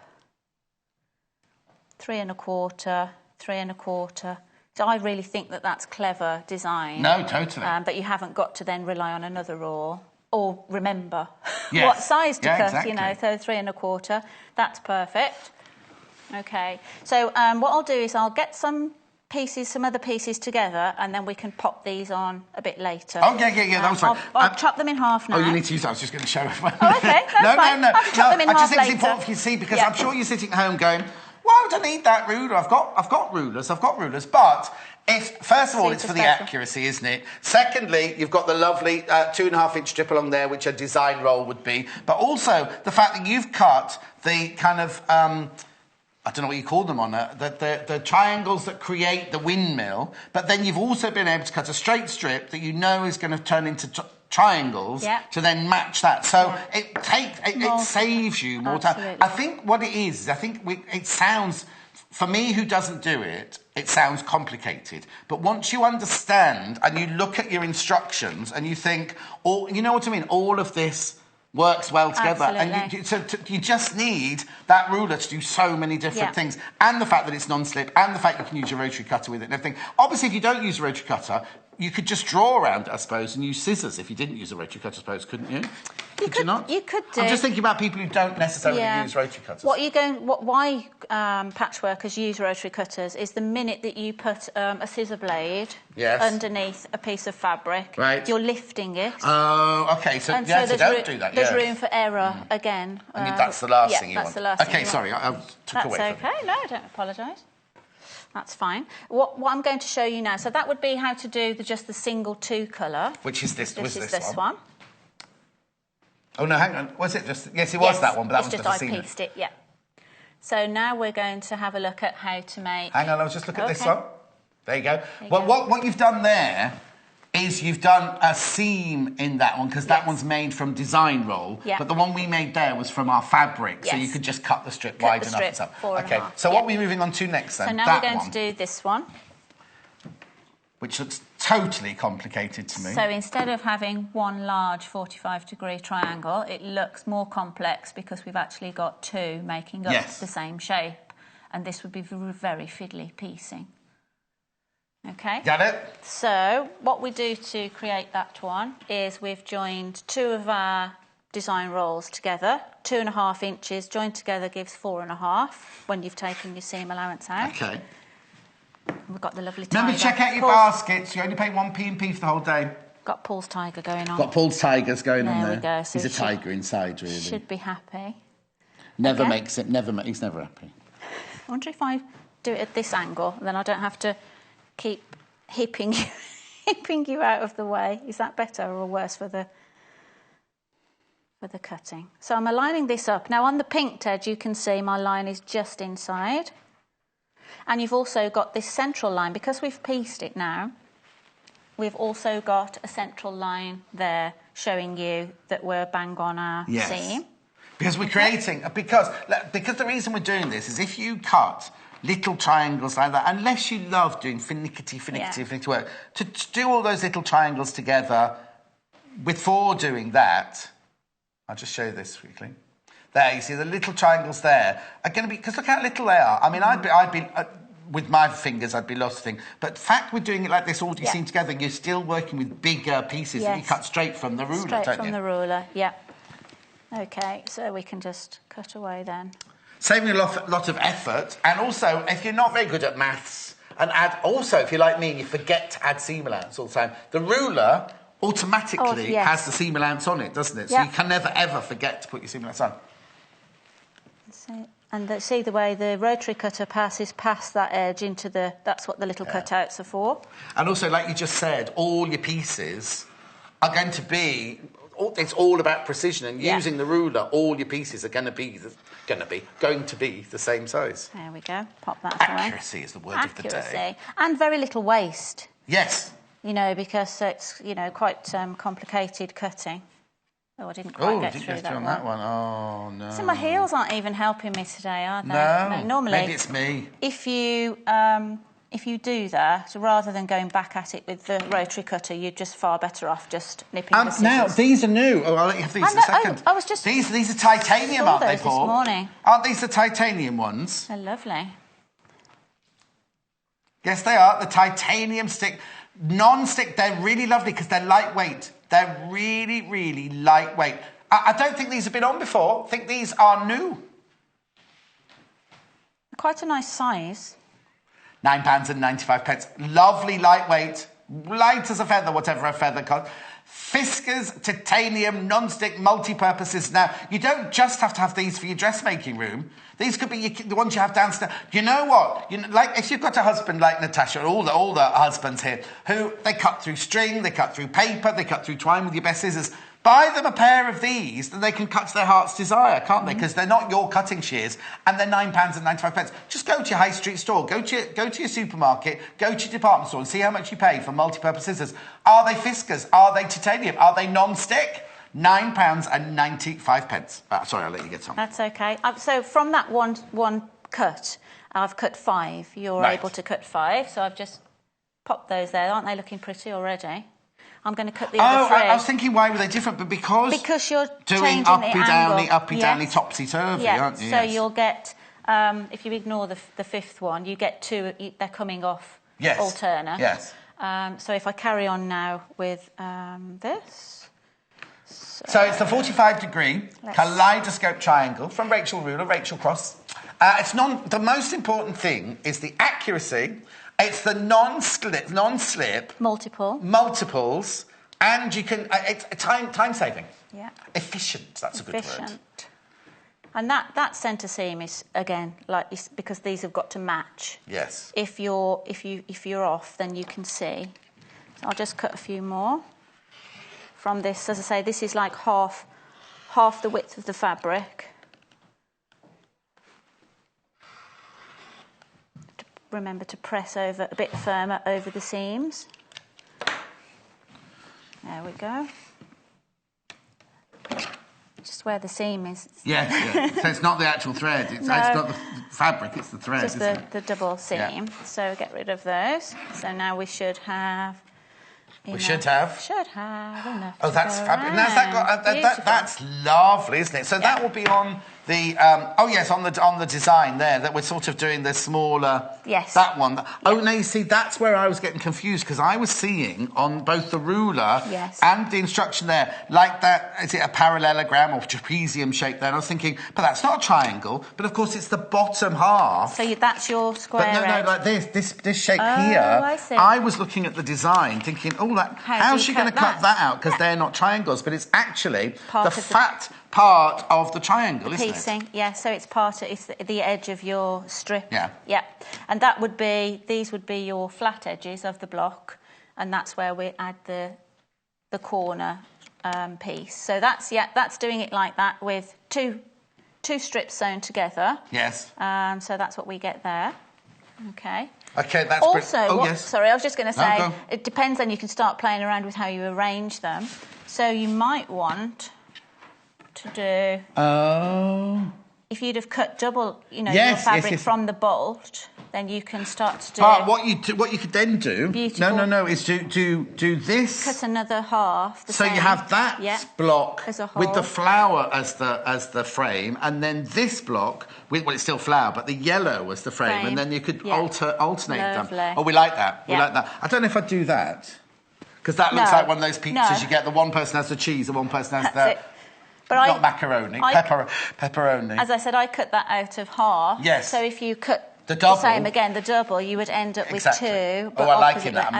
3.25, 3.25. So I really think that that's clever design. No, totally. But you haven't got to then rely on another rule or remember what size to cut. Exactly. You know, so 3.25. That's perfect. Okay. So what I'll do is I'll get some other pieces together, and then we can pop these on a bit later. Oh, yeah, that was fine. I'll chop them in half now. Oh, you need to use that. I was just going to show it. Oh, okay, that's fine. No. I'll chop them in half I just think later. it's important for you to see, because I'm sure you're sitting at home going, why would I need that ruler? I've got rulers. But first of all, it's for the accuracy, isn't it? Secondly, you've got the lovely 2.5 inch strip along there, which a design roll would be. But also the fact that you've cut the kind of... I don't know what you call them on the triangles that create the windmill, but then you've also been able to cut a straight strip that you know is going to turn into triangles to then match that. So it saves you more time. I think what it is, it sounds, for me who doesn't do it, it sounds complicated. But once you understand and you look at your instructions and you think, you know what I mean, all of this works well together. Absolutely. And you just need that ruler to do so many different things. And the fact that it's non-slip, and the fact you can use your rotary cutter with it and everything. Obviously, if you don't use a rotary cutter, you could just draw around it, I suppose, and use scissors if you didn't use a rotary cutter, I suppose, couldn't you? Could you not? You could do. I'm just thinking about people who don't necessarily use rotary cutters. Why patchworkers use rotary cutters is the minute that you put a scissor blade underneath a piece of fabric, you're lifting it. Oh, okay. So, and so don't do that. There's room for error again. And that's the last thing you want. That's the last thing you want. Sorry, I took away from you. That's okay. No, I don't apologise. That's fine. What I'm going to show you now, so that would be how to do just the single two colour. Which is this? This is this one. Oh, no, hang on. Was it just... Yes, it was that one, but that was just a seam. I pieced it, yeah. So now we're going to have a look at how to make... Hang on, I'll just look at this one. There you go. What you've done there is you've done a seam in that one, because that one's made from design roll, but the one we made there was from our fabric, so you could just cut the strip wide enough and stuff. Okay, so what are we moving on to next then? So now we're going to do this one. Which looks totally complicated to me. So instead of having one large 45-degree triangle, it looks more complex because we've actually got two making up the same shape. And this would be very fiddly piecing. Okay? Got it? So what we do to create that one is we've joined two of our design rolls together. 2.5 inches joined together gives 4.5 when you've taken your seam allowance out. Okay. We've got the lovely tiger. Remember, check out your baskets. You only pay 1p for the whole day. Got Paul's tiger going on. Got Paul's tigers going on there. There we go. So he's a tiger inside, really. Should be happy. Never makes it. He's never happy. I wonder if I do it at this angle, then I don't have to keep hipping you out of the way. Is that better or worse for the cutting? So I'm aligning this up. Now on the pinked edge, you can see my line is just inside. And you've also got this central line. Because we've pieced it now, we've also got a central line there showing you that we're bang on our seam. Because we're creating... Because the reason we're doing this is if you cut little triangles like that, unless you love doing finicky work, to do all those little triangles together before doing that... I'll just show you this quickly. There, you see the little triangles there are going to be... Because look how little they are. I mean, I'd be with my fingers, I'd be lost to things. But the fact we're doing it like this, all seen together, you're still working with bigger pieces that you cut straight from the ruler, Straight from the ruler, yeah. Okay, so we can just cut away then. Saving a lot of effort, and also, if you're not very good at maths, and also, if you're like me and you forget to add seam allowance all the time, the ruler automatically has the seam allowance on it, doesn't it? So you can never, ever forget to put your seam allowance on. And see the way the rotary cutter passes past that edge into the... That's what the little cutouts are for. And also, like you just said, all your pieces are going to be... It's all about precision, and using the ruler, all your pieces are going to be the same size. There we go. Pop that away. Accuracy is the word of the day. And very little waste. Yes. You know, because it's, you know, quite complicated cutting. Oh, I didn't quite get through that one. Oh, no. So my heels aren't even helping me today, are they? No. Normally, maybe it's me. If you do that, rather than going back at it with the rotary cutter, you're just far better off just nipping the scissors. Now, these are new. Oh, I'll let you have these in a second. I was just... These are titanium, aren't they, Paul? This morning. Aren't these the titanium ones? They're lovely. Yes, they are. The titanium stick. Non-stick, they're really lovely because they're lightweight. They're really, really lightweight. I don't think these have been on before. I think these are new. Quite a nice size. £9.95. Lovely, lightweight, light as a feather, whatever a feather costs. Fiskars, titanium, non-stick, multi-purposes. Now, you don't just have to have these for your dressmaking room. These could be the ones you have downstairs. You know what? Like if you've got a husband like Natasha, all the husbands here, who they cut through string, they cut through paper, they cut through twine with your best scissors. Buy them a pair of these, then they can cut to their heart's desire, can't they? Because they're not your cutting shears, and they're £9.95. Just go to your high street store, go to your supermarket, go to your department store, and see how much you pay for multi-purpose scissors. Are they Fiskars? Are they titanium? Are they non-stick? £9.95. Sorry, I'll let you get on. That's okay. So from that one cut, I've cut 5. You're able to cut 5, so I've just popped those there. Aren't they looking pretty already? I'm going to cut the other 3. I was thinking, why were they different? But because you're doing changing uppy downy, topsy-turvy, aren't you? So you'll get, if you ignore the 5th one, you get 2, they're coming off alternate. Yes. So if I carry on now with this. So it's the 45-degree kaleidoscope triangle from Rachel Ruler, Rachel Cross. The most important thing is the accuracy. It's the non-slip. Multiples. And you can... it's time saving. Yeah. Efficient, that's a good word. And that centre seam is, again, because these have got to match. Yes. If you're off, then you can see. So I'll just cut a few more from this. As I say, this is like half the width of the fabric. Remember to press over a bit firmer over the seams. There we go. Just where the seam is. Yes. So it's not the actual thread. It's not the fabric. It's the thread. Just the double seam. Yeah. So get rid of those. So now we should have. Should have enough. Oh, that's fabulous. That's lovely, isn't it? So that will be on the on the design there that we're sort of doing the smaller. Yes. That one. Oh, now you see, that's where I was getting confused because I was seeing on both the ruler and the instruction there, like that. Is it a parallelogram or trapezium shape there? And I was thinking, but that's not a triangle. But of course, it's the bottom half. So that's your square. But no, like this shape here. I see. I was looking at the design, thinking, how's she going to cut that out? Because they're not triangles, but it's actually the fat part of the triangle, isn't it? Piecing, yeah. So it's it's the edge of your strip. Yeah. Yeah. And these would be your flat edges of the block, and that's where we add the corner piece. So that's doing it like that with two strips sewn together. Yes. So that's what we get there. Okay. Okay, that's also. Sorry, I was just going to say it depends, and you can start playing around with how you arrange them. So you might want to do. If you'd have cut double, your fabric from the bolt, then you can start to do. But what you could then do? No, is do this. Cut another half. So you have that block with the flower as the frame, and then this block with it's still flower, but the yellow was the frame, and then you could alternate them. Oh, we like that. We like that. I don't know if I'd do that because that looks like one of those pictures you get. The one person has the cheese, and one person has the. But not macaroni, pepperoni. As I said, I cut that out of half. Yes. So if you cut the double, same again, the double, you would end up with two. Oh, I'm liking that.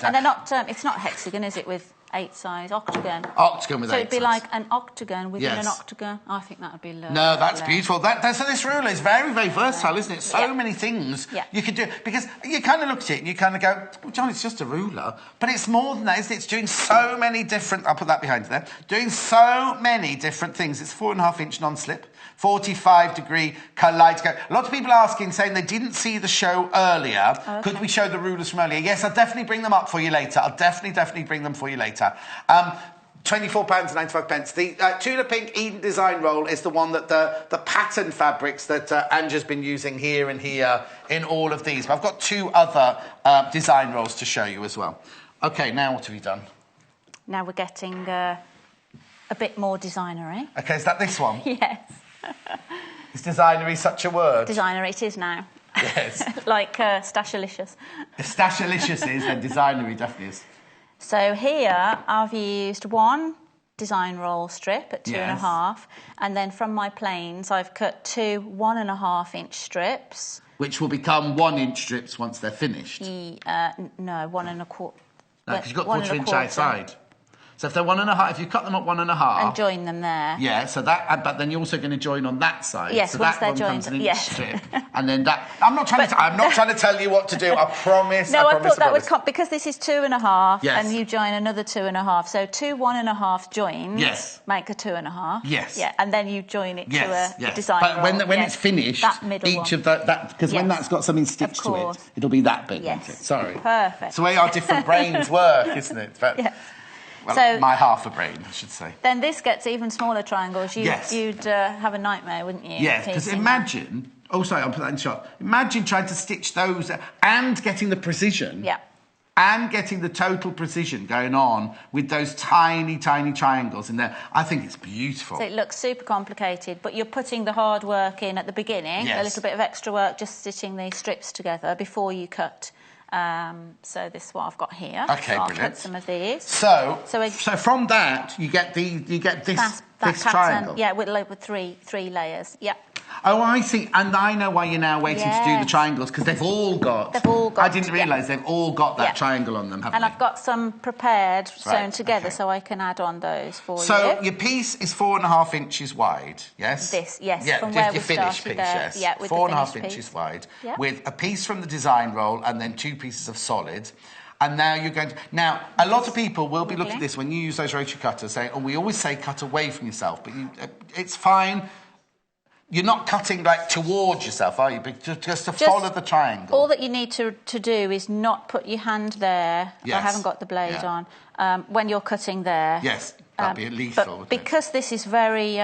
And they're not. It's not hexagon, is it? With 8 sides, octagon. Octagon with 8 sides. So it'd be like an octagon within an octagon. I think that would be lovely. No, that's beautiful. So this ruler is very, very versatile, isn't it? So many things you could do. Because you kind of look at it and you kind of go, well, John, it's just a ruler. But it's more than that, isn't it? It's doing so many different... I'll put that behind you there. Doing so many different things. It's 4.5-inch non-slip. 45-degree kaleidoscope. A lot of people are asking, saying they didn't see the show earlier. Okay. Could we show the rulers from earlier? Yes, I'll definitely bring them up for you later. I'll definitely bring them for you later. £24.95. The Tula Pink Eden design roll is the one that the pattern fabrics that Angela's been using here and here in all of these. But I've got 2 other design rolls to show you as well. OK, now what have you done? Now we're getting a bit more designery. OK, is that this one? Yes. Is designery such a word? Designery it is now. Yes. Like Stashalicious. If Stashalicious is, then designery definitely is. So here I've used 1 design roll strip at 2.5, and then from my planes I've cut 2 1.5-inch strips. Which will become 1-inch strips once they're finished? No, 1.25. No, because you've got 1/4-inch outside. So if they're 1.5, if you cut them at 1.5... And join them there. Yeah, so that... But then you're also going to join on that side. Yes, so once that they're one joined. Comes an inch strip. And then that... I'm not trying to tell you what to do. I promise. No, I thought that would come... Because this is 2.5, yes. and you join another 2.5. So 2 1.5 joins make a 2.5. Yes. Yeah, and then you join it to a design But roll. when it's finished, that middle each one. of that... Because when that's got something stitched to it, it'll be that big, won't it? Sorry. Perfect. It's the way our different brains work, isn't it? But, well, so, my half a brain, I should say. Then this gets even smaller triangles. You'd have a nightmare, wouldn't you? Yes, because imagine... Oh, sorry, I'll put that in shot. Imagine trying to stitch those and getting the precision. Yeah. And getting the total precision going on with those tiny, tiny triangles in there. I think it's beautiful. So it looks super complicated, but you're putting the hard work in at the beginning, a little bit of extra work, just stitching these strips together before you cut. So this is what I've got here. Okay, so I'll brilliant. cut some of these. So from that you get this triangle. Yeah, with three layers. Yeah. Oh, I see. And I know why you're now waiting to do the triangles, because they've all got... I didn't realise they've all got that triangle on them, haven't they? And I've got some prepared, sewn together, so I can add on those for you. So your piece is 4.5 inches wide, yes? From where we finished started piece, there. yes. Yeah, with 4.5 inches wide, with a piece from the design roll and then 2 pieces of solid. And now you're going to... Now, a lot of people will be looking at this when you use those rotary cutters, saying, oh, we always say cut away from yourself, but it's fine... You're not cutting like towards yourself, are you? Just to follow the triangle. All that you need to do is not put your hand there. Yes. I haven't got the blade on. When you're cutting there. Yes, that'd be lethal. But because this is very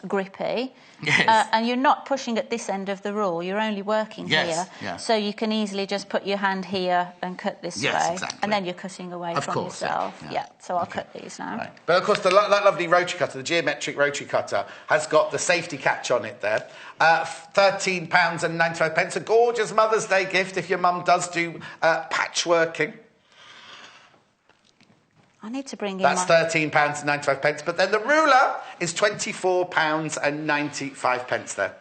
grippy, and you're not pushing at this end of the rule, you're only working here. Yeah. So you can easily just put your hand here and cut this way. Exactly. And then you're cutting away from yourself. Yeah. So I'll cut these now. Right. But of course, that lovely rotary cutter, the geometric rotary cutter, has got the safety catch on it there. £13.95. A gorgeous Mother's Day gift if your mum does do patchworking. I need to bring in That's £13.95. But then the ruler is £24.95 there.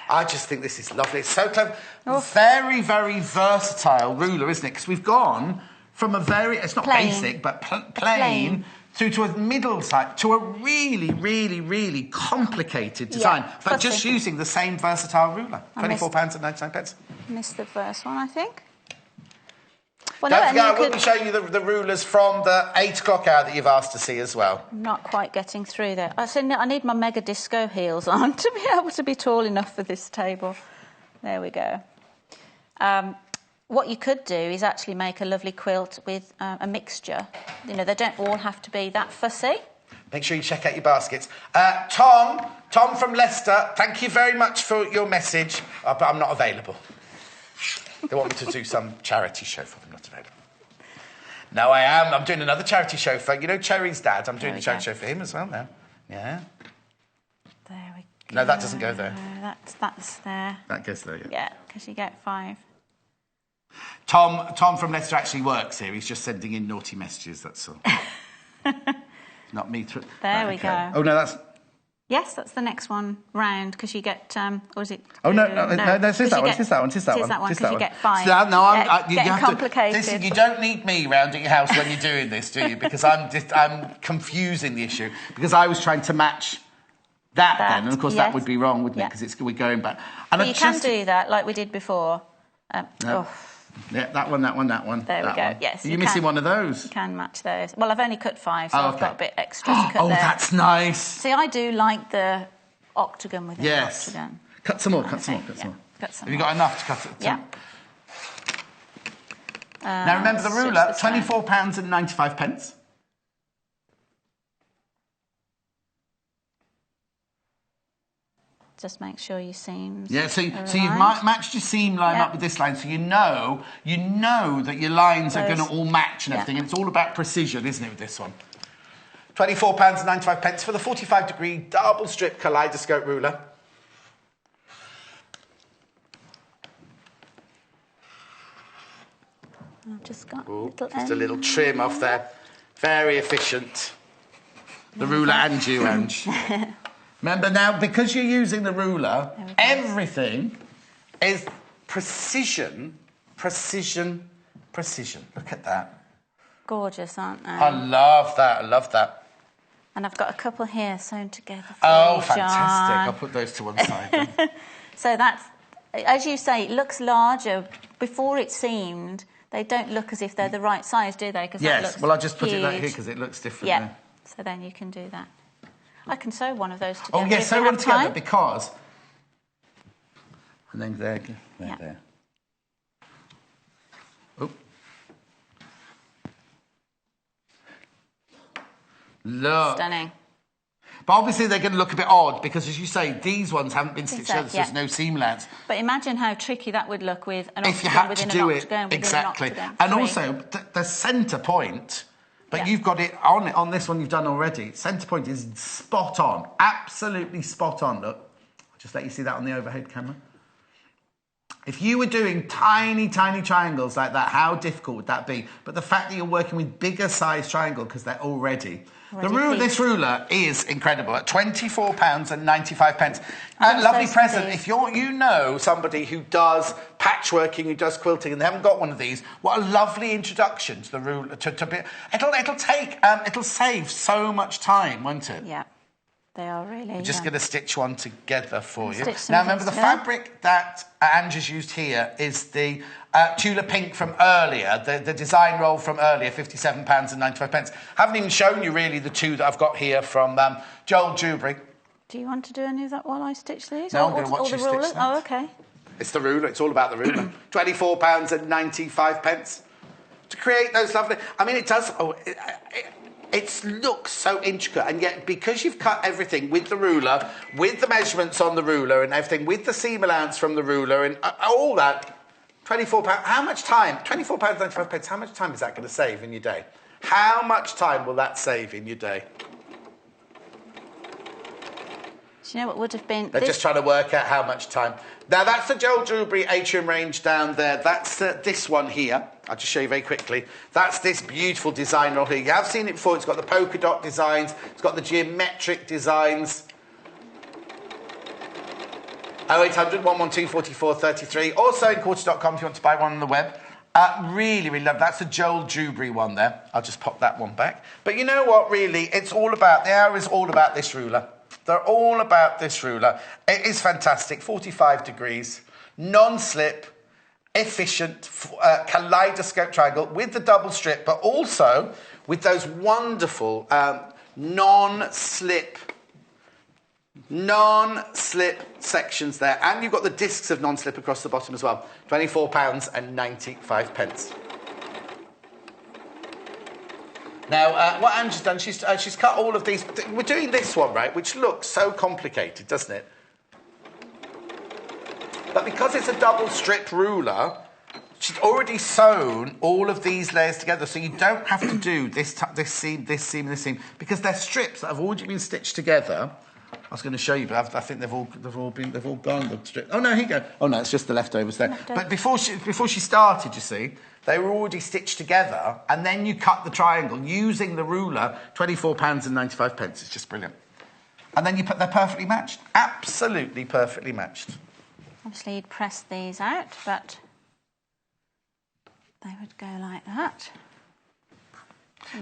I just think this is lovely. It's so clever. Very, very versatile ruler, isn't it? Because we've gone from a very... It's not basic, but plain... through to a middle side, to a really, really, really complicated design, but just using the same versatile ruler. £24.99. Missed the first one, I think. Well, Don't forget, I will be showing you the rulers from the 8 o'clock hour that you've asked to see as well. Not quite getting through there. I said, I need my mega disco heels on to be able to be tall enough for this table. There we go. What you could do is actually make a lovely quilt with a mixture. You know, they don't all have to be that fussy. Make sure you check out your baskets. Tom from Leicester, thank you very much for your message, but I'm not available. They want me to do some charity show for them, not available. No, I am. I'm doing another charity show for, you know, Cherry's dad. I'm doing a charity show for him as well now. Yeah. There we go. No, that doesn't go there. That's there. That goes there, Yeah, because you get 5. Tom from Leicester actually works here. He's just sending in naughty messages, that's all. Not me. There we go. Oh, no, that's... Yes, that's the next one round because you get, or is it? Oh no, it's that one. It's that one. It's that one because you get 5. So, no, you have complicated. Listen, you don't need me round at your house when you're doing this, do you? Because I'm confusing the issue because I was trying to match that then, and of course that would be wrong, wouldn't it? Because we're going back. And but you can do that like we did before. No. Yeah, that one. There we go. Yes, you're missing one of those. You can match those. Well, I've only cut 5, so I've got a bit extra to cut there. Oh, that's nice. See, I do like the octagon within the octagon. Cut some more. Cut some more. Have you got enough to cut it? Yeah. Now remember the ruler, £24.95. Just make sure your seams. Yeah, so you've matched your seam line up with this line, so you know that your lines are going to all match and everything. And it's all about precision, isn't it, with this one? £24.95 for the 45-degree double strip kaleidoscope ruler. I've just got a little trim off there. Very efficient. The ruler and you, Ange. Remember now, because you're using the ruler, everything is precision. Look at that. Gorgeous, aren't they? I love that. And I've got a couple here sewn together for Oh, you, fantastic. John. I'll put those to one side then. So that's, as you say, it looks larger. Before it's seamed, they don't look as if they're the right size, do they? Yes, well, I'll just put it like here because it looks different. Yeah, there. So then you can do that. I can sew one of those together. Oh, yes, sew one together because... And then there. Oh. Look. Stunning. But obviously they're going to look a bit odd because, as you say, these ones haven't been stitched together, so there's no seam lands. But imagine how tricky that would look with an octagon if you had within to do an it octagon, exactly. An octagon. And also the centre point. But you've got it on this one you've done already. Centre point is spot on. Absolutely spot on. Look, I'll just let you see that on the overhead camera. If you were doing tiny, tiny triangles like that, how difficult would that be? But the fact that you're working with bigger size triangle because they're already this ruler is incredible at £24.95. Lovely present. If you know somebody who does patchworking, who does quilting, and they haven't got one of these, what a lovely introduction to the ruler. It'll save so much time, won't it? Yeah. They are really. We're just going to stitch one together for you. Now, remember, the fabric that Angela's used here is the Tula Pink from earlier, the design roll from earlier, £57.95. Haven't even shown you, really, the two that I've got here from Joel Dewberry. Do you want to do any of that while I stitch these? No, I'm going to watch you stitch that. Oh, OK. It's the ruler. It's all about the ruler. £24.95 to create those lovely... I mean, it does... It looks so intricate, and yet because you've cut everything with the ruler, with the measurements on the ruler and everything, with the seam allowance from the ruler and all that, £24, how much time? £24.95, how much time is that going to save in your day? How much time will that save in your day? Do you know what would have been... They're just trying to work out how much time. Now, that's the Joel Dewberry Atrium range down there. That's this one here. I'll just show you very quickly. That's this beautiful design roll here. You have seen it before. It's got the polka dot designs. It's got the geometric designs. 0800 112 44 33. Also in quarters.com if you want to buy one on the web. Really, really love. That's the Joel Dewberry one there. I'll just pop that one back. But you know what, really? It's all about... The hour is all about this ruler. They're all about this ruler. It is fantastic. 45 degrees, non-slip, efficient, kaleidoscope triangle with the double strip, but also with those wonderful non-slip sections there. And you've got the discs of non-slip across the bottom as well. £24.95. Now, what Angela's done, she's cut all of these. We're doing this one, right, which looks so complicated, doesn't it? But because it's a double-strip ruler, she's already sewn all of these layers together, so you don't have to do this seam, this seam, this seam, because they're strips that have already been stitched together. I was going to show you, but I think they've all gone. The strip. Oh no, here you go. Oh no, it's just the leftovers there. But before she started, you see, they were already stitched together, and then you cut the triangle using the ruler. £24.95. It's just brilliant. And then they're perfectly matched. Absolutely perfectly matched. Obviously, you'd press these out, but they would go like that.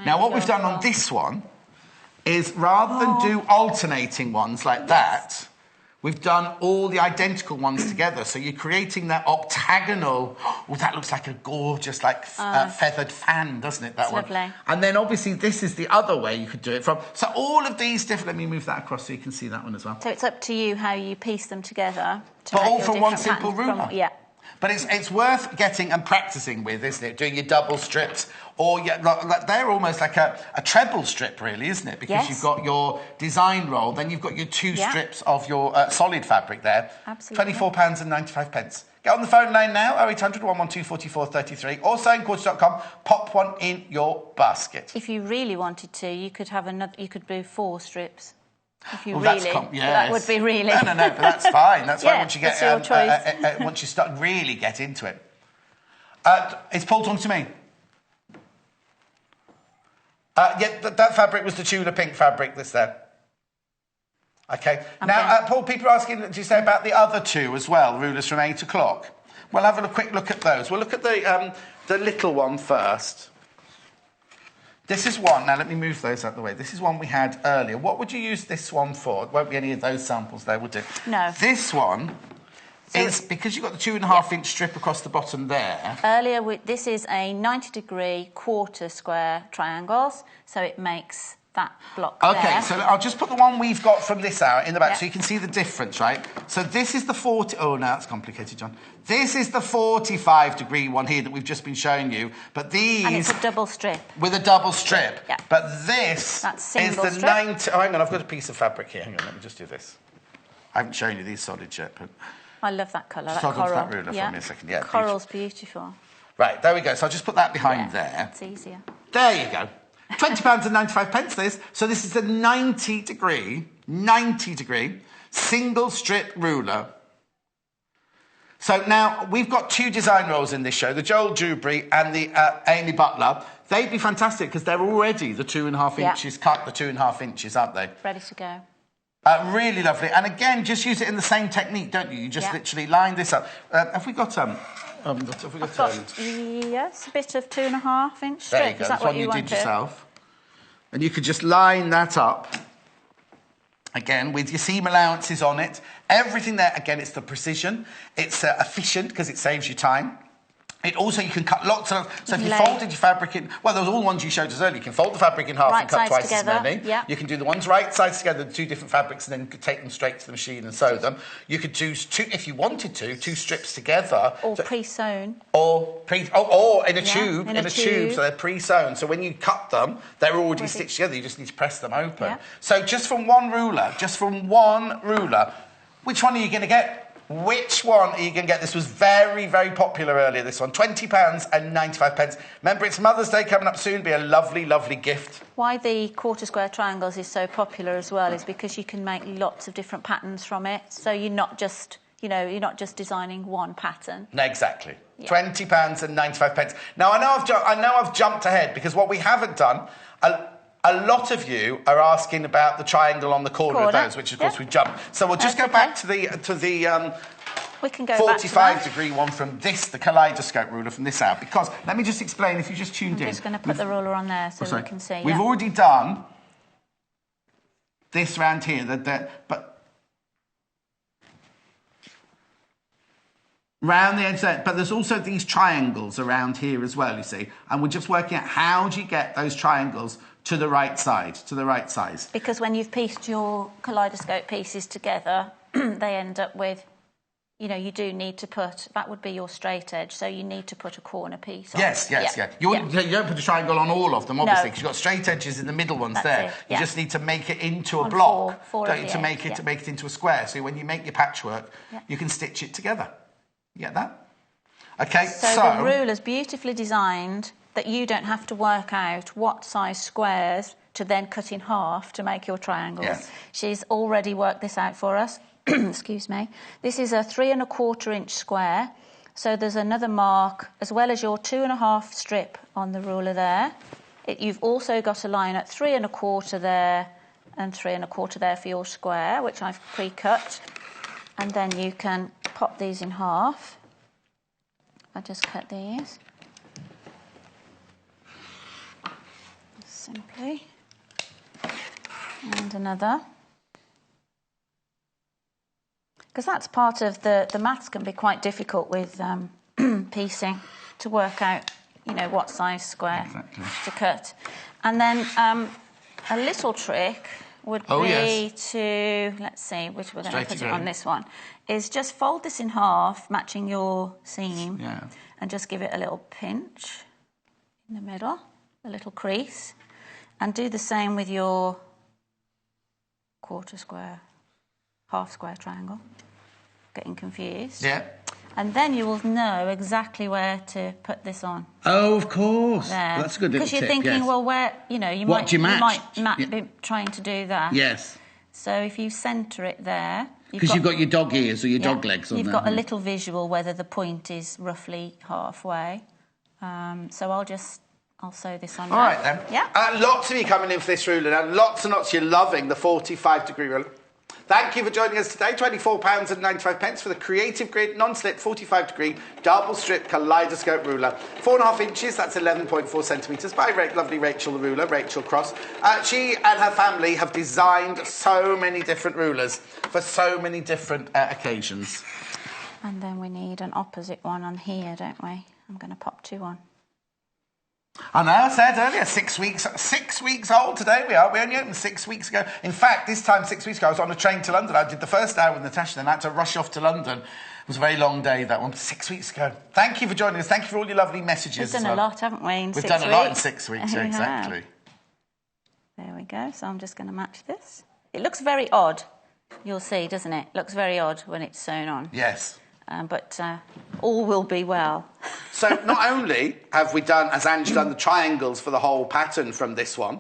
Now, what we've done on this one is rather than do alternating ones like that, we've done all the identical ones together. So you're creating that octagonal. Oh, that looks like a gorgeous, feathered fan, doesn't it? That one. Lovely. And then obviously this is the other way you could do it from. So all of these different. Let me move that across so you can see that one as well. So it's up to you how you piece them together. But all from one simple ruler. Yeah. But it's worth getting and practicing with, isn't it? Doing your double strips, or they're almost like a treble strip, really, isn't it? Because you've got your design roll, then you've got your two strips of your solid fabric there. Absolutely. £24.95. Get on the phone line now, 0800 112 4433, or sewingquarters.com. Pop one in your basket. If you really wanted to, you could have another. You could do 4 strips. If you yes. That would be really. No, but that's fine. That's fine once you get your choice. once you really get into it. Is Paul talking to me? That fabric was the Tula Pink fabric that's there. Okay. Now, Paul, people are asking, did you say about the other 2 as well, rulers from 8 o'clock? We'll have a quick look at those. We'll look at the little one first. This is one. Now, let me move those out of the way. This is one we had earlier. What would you use this one for? It won't be any of those samples there, would it? No. This one is, because you've got the 2.5-inch strip across the bottom there. Earlier, this is a 90-degree quarter square triangles, so it makes that block there. OK, so I'll just put the one we've got from this out in the back so you can see the difference, right? So this is the 40... Oh, no, that's complicated, John. This is the 45-degree one here that we've just been showing you, but these... And it's a double strip. With a double strip. Yeah. But this is the 90... Oh, hang on, I've got a piece of fabric here. Hang on, let me just do this. I haven't shown you these solids yet, but... I love that colour, that coral. coral. That ruler for me a second. Yeah, coral's beautiful. Right, there we go. So I'll just put that behind there. It's easier. There you go. £20.95 this. So this is a 90-degree single strip ruler. So now we've got 2 design rolls in this show, the Joel Dewberry and the Amy Butler. They'd be fantastic because they're already the 2.5 inches cut, the 2.5 inches, aren't they? Ready to go. Really lovely. And again, just use it in the same technique, don't you? You just literally line this up. Have we got yes, a bit of 2.5-inch strip. There you go. Is that what you did yourself. And you could just line that up, again, with your seam allowances on it. Everything there, again, it's the precision. It's efficient because it saves you time. It also, you can cut lots of... So if you folded your fabric in... Well, those are all the ones you showed us earlier. You can fold the fabric in half and cut twice as many. Yeah. You can do the ones right sides together, the 2 different fabrics, and then take them straight to the machine and sew them. You could do 2, if you wanted to, 2 strips together. Or pre-sewn. Or in a tube. In a tube, so they're pre-sewn. So when you cut them, they're already stitched together. You just need to press them open. Yeah. So just from one ruler, which one are you going to get? Which one are you going to get? This was very, very popular earlier, this one. £20.95. Remember, it's Mother's Day coming up soon. It'll be a lovely, lovely gift. Why the quarter square triangles is so popular as well is because you can make lots of different patterns from it. So you're not just, you're not just designing one pattern. No, exactly. Yeah. £20.95. Now, I know I've jumped ahead because what we haven't done... A lot of you are asking about the triangle on the corner of those, which of course we've jumped. So we'll just go back to the we can go 45-degree one from this, the kaleidoscope ruler from this out. Because let me just explain, if you just tuned in. I'm just going to put the ruler on there so we can see. We've already done this round here, but round the edge there, but there's also these triangles around here as well, you see. And we're just working out how do you get those triangles to the right side, to the right size. Because when you've pieced your kaleidoscope pieces together, they end up with, you do need to put, that would be your straight edge, so you need to put a corner piece on. Yes. You don't put a triangle on all of them, obviously, because you've got straight edges in the middle ones. That's there. You just need to make it into a block, don't you, to make it into a square. So when you make your patchwork, you can stitch it together. You get that? Okay, so the ruler's beautifully designed that you don't have to work out what size squares to then cut in half to make your triangles. Yes. She's already worked this out for us. Excuse me. This is a 3 1/4 inch square. So there's another mark, as well as your 2.5 strip on the ruler there. You've also got a line at 3 1/4 there, and 3 1/4 there for your square, which I've pre-cut. And then you can pop these in half. I just cut these. Simply. And another. Because that's part of the maths can be quite difficult with piecing to work out, you know, what size square to cut. And then a little trick would be to, let's see, which we're going to put it on this one, is just fold this in half, matching your seam, and just give it a little pinch in the middle, a little crease, and do the same with your 1/4 square, 1/2 square triangle. Getting confused. Yeah. And then you will know exactly where to put this on. Oh, of course. There. Well, that's a good little tip. Because you're thinking, well, where, you know, you might be trying to do that. Yes. So if you centre it there... Because you've got your dog ears or your dog legs on there. You've got a little visual whether the point is roughly halfway. So I'll sew this on. All right, then. Yeah. Lots of you coming in for this ruler now. Lots and lots. You're loving the 45-degree ruler. Thank you for joining us today. £24.95 for the Creative Grid non-slip 45-degree double strip kaleidoscope ruler. 4.5 inches, that's 11.4 centimetres by lovely Rachel the ruler, Rachel Cross. She and her family have designed so many different rulers for so many different occasions. And then we need an opposite one on here, don't we? I'm going to pop 2 on. I know, I said earlier, 6 weeks old today we are. We only opened 6 weeks ago. In fact, this time 6 weeks ago, I was on a train to London. I did the first hour with Natasha, then I had to rush off to London. It was a very long day, that one. 6 weeks ago. Thank you for joining us. Thank you for all your lovely messages. We've done a lot, haven't we, in 6 weeks? We've done a lot in 6 weeks, yeah, exactly. There we go. So I'm just going to match this. It looks very odd. You'll see, doesn't it? It looks very odd when it's sewn on. Yes. But all will be well. So not only have we done, as Ange done, the triangles for the whole pattern from this one.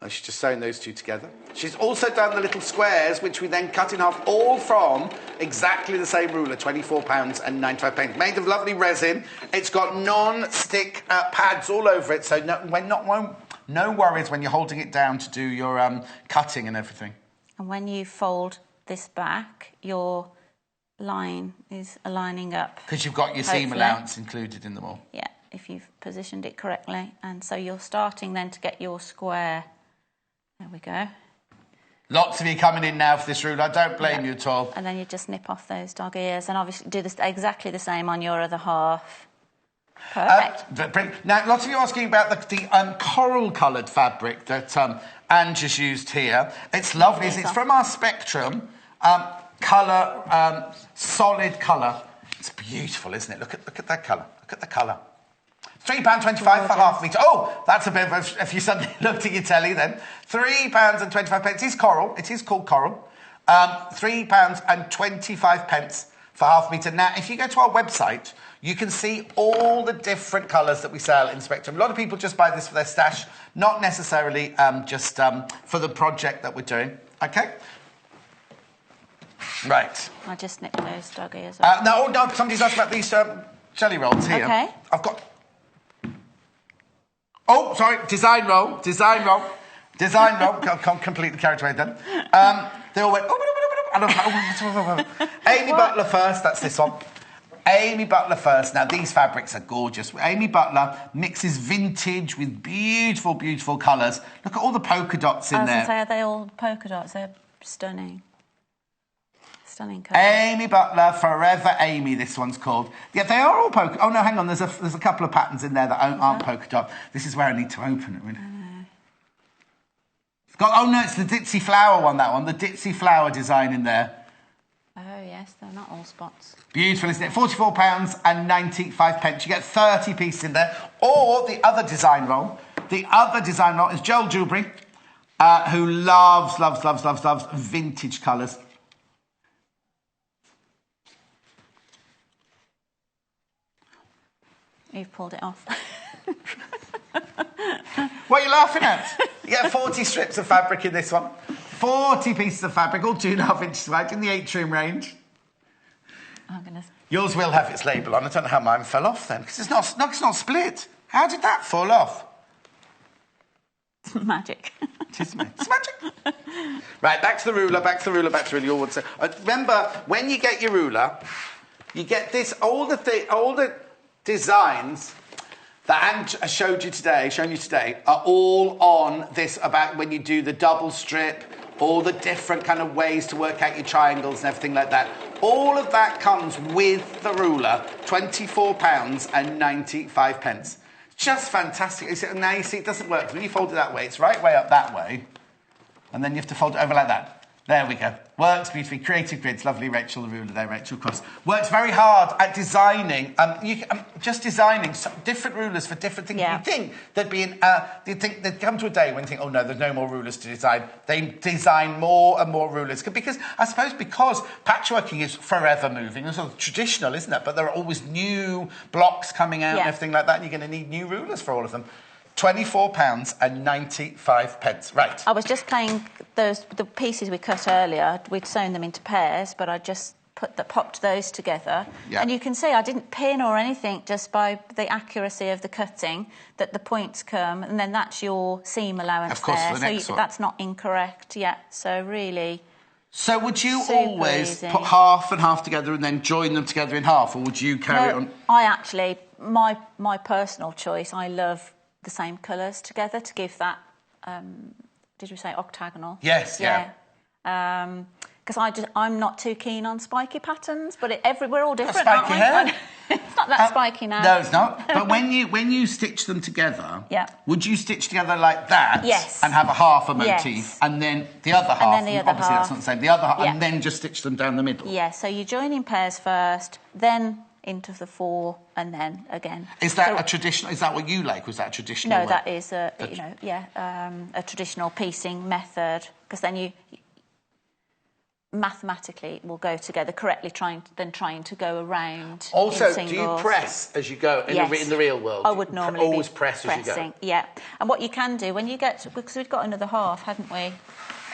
She's just sewn those two together. She's also done the little squares, which we then cut in half, all from exactly the same ruler, £24.95. Made of lovely resin. It's got non-stick pads all over it, so no worries when you're holding it down to do your cutting and everything. And when you fold this back, your line is aligning up. Because you've got your seam allowance included in them all. Yeah, if you've positioned it correctly. And so you're starting then to get your square. There we go. Lots of you coming in now for this ruler. I don't blame you at all. And then you just nip off those dog ears and obviously do this exactly the same on your other half. Perfect. Now, lots of you asking about the coral-coloured fabric that Ange has used here. It's lovely. It's from our Spectrum. Colour, solid colour. It's beautiful, isn't it? Look at that colour. Look at the colour. £3.25 for half metre. Oh, that's a bit of a... If you suddenly looked at your telly then. £3.25. It is coral. It is called coral. £3.25 for half metre. Now, if you go to our website, you can see all the different colours that we sell in Spectrum. A lot of people just buy this for their stash, not necessarily just for the project that we're doing. OK? Right. I just nipped those dog ears off. No, somebody's asked about these jelly rolls here. OK. I've got... Oh, sorry, design roll. Completely carried away then. They all went... Amy Butler first, that's this one. Amy Butler first. Now, these fabrics are gorgeous. Amy Butler mixes vintage with beautiful, beautiful colours. Look at all the polka dots in there. I was going to say, are they all polka dots? They're stunning. Stunning colour. Amy Butler, Forever Amy, this one's called. Yeah, they are all polka... Oh, no, hang on, there's a couple of patterns in there that aren't polka dot. This is where I need to open it, really. It's the Ditzy Flower one, that one. The Ditzy Flower design in there. Oh, yes, they're not all spots. Beautiful, isn't it? £44.95. You get 30 pieces in there. Or the other design roll. The other design roll is Joel Dewberry, who loves vintage colours. You've pulled it off. What are you laughing at? You get 40 strips of fabric in this one. 40 pieces of fabric, all 2.5 inches wide, in the atrium range. I'm gonna... Yours will have its label on. I don't know how mine fell off then, because it's not split. How did that fall off? It's magic. It's magic. Right, back to the ruler, back to the ruler, back to the ruler. You all want to remember, when you get your ruler, you get this, all the designs that Ange showed you today, are all on this, about when you do the double strip, all the different kind of ways to work out your triangles and everything like that. All of that comes with the ruler, £24.95. Just fantastic. Now you see it doesn't work. When you fold it that way, it's right way up that way, and then you have to fold it over like that. There we go. Works beautifully. Creative Grids. Lovely Rachel, the ruler there, Rachel Cross. Works very hard at designing, just designing different rulers for different things. Yeah. You'd think they'd come to a day when you think, oh no, there's no more rulers to design. They design more and more rulers. Because patchworking is forever moving. It's sort of traditional, isn't it? But there are always new blocks coming out and everything like that, and you're going to need new rulers for all of them. £24.95. Right. I was just playing the pieces we cut earlier. We'd sewn them into pairs, but I just popped those together. Yeah. And you can see I didn't pin or anything, just by the accuracy of the cutting, that the points come, and then that's your seam allowance. Of course, there. for the next one. That's not incorrect. Yeah. So really. So would you always put half and half together and then join them together in half, or would you carry it on? I actually, my personal choice, I love the same colours together to give that, did we say octagonal? Yes, yeah. Because I'm not too keen on spiky patterns, but we're all different, spiky aren't we? hair? It's not that spiky now. No, it's not. But when you stitch them together, would you stitch together like that? Yes. And have a half a motif, and then the other half, and then the other obviously half. That's not the same, the other half, and then just stitch them down the middle? Yeah, so you join in pairs first, then into the four, and then again. Is that a traditional? Is that what you like? Was that a traditional? No, that is a traditional piecing method, because then you mathematically will go together correctly, trying to go around. Also, do you press as you go in the real world? I would normally always press as you go. Yeah, and what you can do when you get, because we've got another half, haven't we,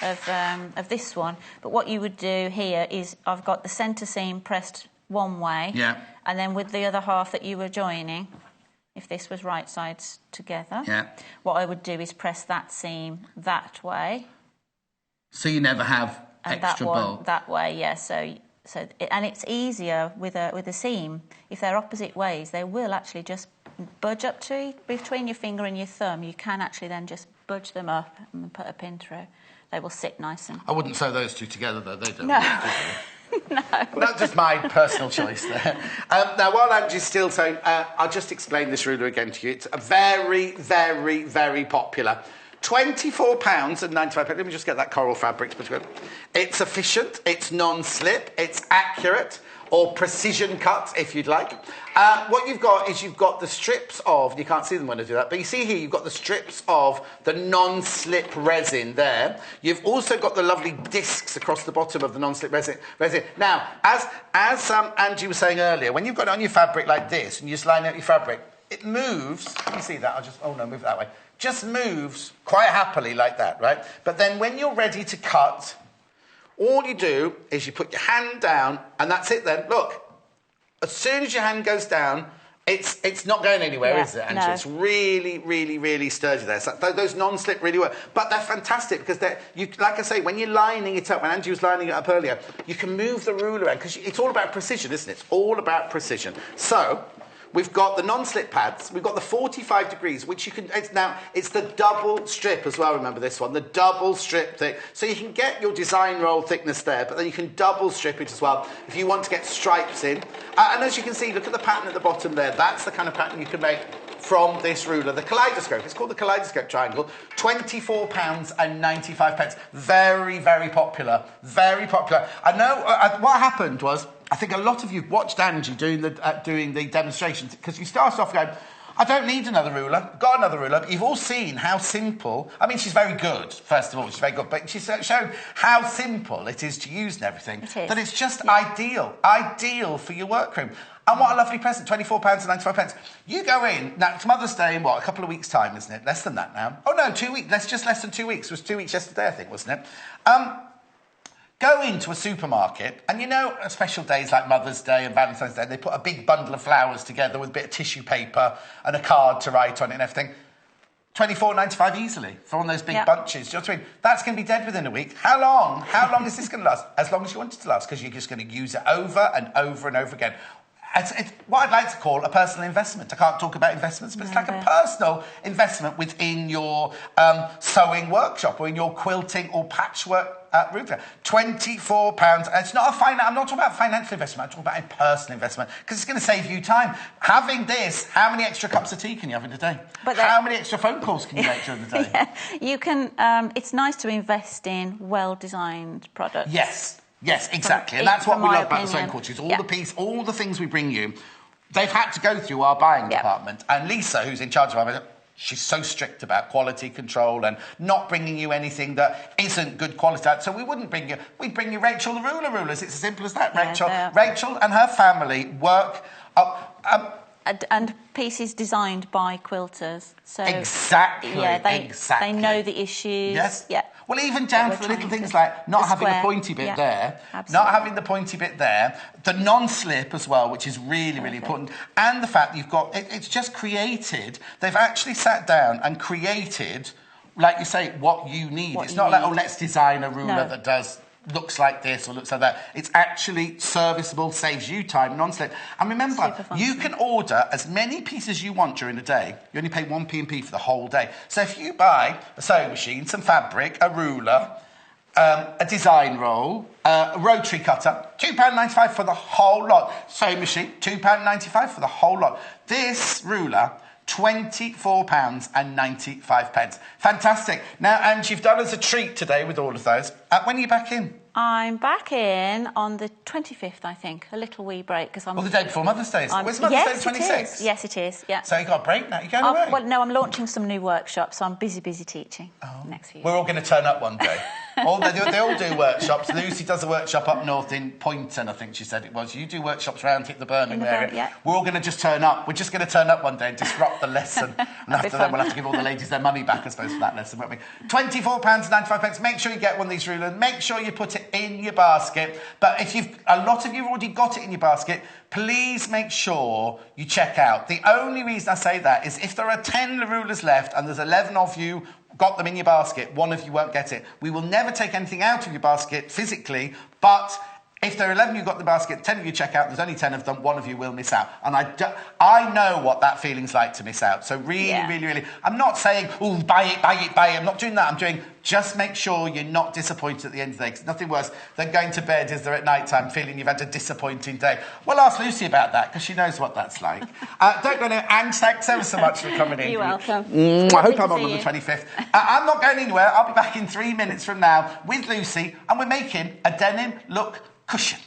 of this one? But what you would do here is I've got the centre seam pressed one way, and then with the other half that you were joining, if this was right sides together, what I would do is press that seam that way. So you never have and extra that one bulk. that way, and it's easier with a seam. If they're opposite ways, they will actually just budge up to between your finger and your thumb. You can actually then just budge them up and put a pin through. They will sit nice and. I wouldn't sew those two together though. They don't. No. Work, do they? No. Well, that's just my personal choice there. Now, while Angie's still sewing, I'll just explain this ruler again to you. It's a very, very, very popular. £24.95. Let me just get that coral fabric to put together. It's efficient, it's non-slip, it's accurate, or precision cut, if you'd like. What you've got is the strips of, you can't see them when I do that, but you see here you've got the strips of the non-slip resin there. You've also got the lovely discs across the bottom of the non-slip resin. Now, as Angie was saying earlier, when you've got it on your fabric like this and you just line out your fabric, it moves. Can you see that? Move it that way. Just moves quite happily like that, right? But then when you're ready to cut, all you do is you put your hand down, and that's it then. Look, as soon as your hand goes down, it's not going anywhere, is it, Angela? No. It's really, really, really sturdy there. So those non-slip really work. But they're fantastic because like I say, when you're lining it up, when Angie was lining it up earlier, you can move the ruler around because it's all about precision, isn't it? It's all about precision. So we've got the non-slip pads. We've got the 45 degrees, which you can. It's the double strip as well. Remember this one, the double strip thick. So you can get your design roll thickness there, but then you can double strip it as well if you want to get stripes in. And as you can see, look at the pattern at the bottom there. That's the kind of pattern you can make from this ruler. The kaleidoscope. It's called the kaleidoscope triangle. £24.95. Very, very popular. Very popular. I know what happened was, I think a lot of you watched Angie doing the demonstrations because you started off going, I don't need another ruler. Got another ruler. But you've all seen how simple. I mean, she's very good. First of all, she's very good, but she's shown how simple it is to use and everything. It is. That it's just ideal for your workroom. And what a lovely present, £24.95. You go in, now it's Mother's Day in a couple of weeks' time, isn't it? Less than that now. Oh no, 2 weeks, just less than 2 weeks. It was 2 weeks yesterday, I think, wasn't it? Go into a supermarket, and special days like Mother's Day and Valentine's Day, they put a big bundle of flowers together with a bit of tissue paper and a card to write on it and everything. £24.95 easily for one of those big Yep. bunches. Do you know what I mean? That's going to be dead within a week. How long? How long is this going to last? As long as you want it to last, because you're just going to use it over and over and over again. It's what I'd like to call a personal investment. I can't talk about investments, but it's like a personal investment within your sewing workshop or in your quilting or patchwork room. £24. And it's not I'm not talking about financial investment. I'm talking about a personal investment because it's going to save you time. Having this, how many extra cups of tea can you have in a day? How many extra phone calls can you make during the day? Yeah, you can. It's nice to invest in well-designed products. Yes, exactly. And that's what we love about the sewing quarters. All the things we bring you, they've had to go through our buying department. And Lisa, who's in charge of our, she's so strict about quality control and not bringing you anything that isn't good quality. So we'd bring you Rachel the rulers. It's as simple as that. Rachel and her family work and pieces designed by quilters. So exactly. They know the issues. Yes. Yeah. Well, even down to the little things like not having the pointy bit there, not having the pointy bit there, the non-slip as well, which is really, really important, and the fact that you've got, it's just created, they've actually sat down and created, like you say, what you need. It's not like, let's design a ruler that looks like this or looks like that. It's actually serviceable, saves you time, non-slip. And remember, you can order as many pieces as you want during the day. You only pay 1p&p for the whole day. So if you buy a sewing machine, some fabric, a ruler, a design roll, a rotary cutter, £2.95 for the whole lot. Sewing machine, £2.95 for the whole lot. This ruler, £24.95. Fantastic. Now, and you've done us a treat today with all of those. When are you back in? I'm back in on the 25th, I think. A little wee break because I'm. Well, the day before Mother's Day. Where's Mother's Day? 26th. Yes, it is. Yeah. So you got a break now. You're going away. Well, no, I'm launching some new workshops, so I'm busy teaching next few. We're all going to turn up one day. They all do workshops. Lucy does a workshop up north in Poynton, I think she said it was. You do workshops around the Birmingham area. Yeah. We're all going to just turn up. We're just going to turn up one day and disrupt the lesson. And after that, we'll have to give all the ladies their money back, I suppose, for that lesson, won't we? £24.95. Make sure you get one of these rulers. Make sure you put it in your basket. But if a lot of you have already got it in your basket, please make sure you check out. The only reason I say that is if there are 10 rulers left and there's 11 of you got them in your basket, one of you won't get it. We will never take anything out of your basket physically, but if there are 11 you got in the basket, 10 of you check out, there's only 10 of them, one of you will miss out. And I know what that feeling's like to miss out. So really, I'm not saying, buy it. I'm not doing that. I'm doing, just make sure you're not disappointed at the end of the day, because nothing worse than going to bed is there at night time feeling you've had a disappointing day. Well, ask Lucy about that, because she knows what that's like. Don't go now. Ange, thanks ever so much for coming in. You're welcome. I hope I'm on the 25th. I'm not going anywhere. I'll be back in 3 minutes from now with Lucy, and we're making a denim look cushion.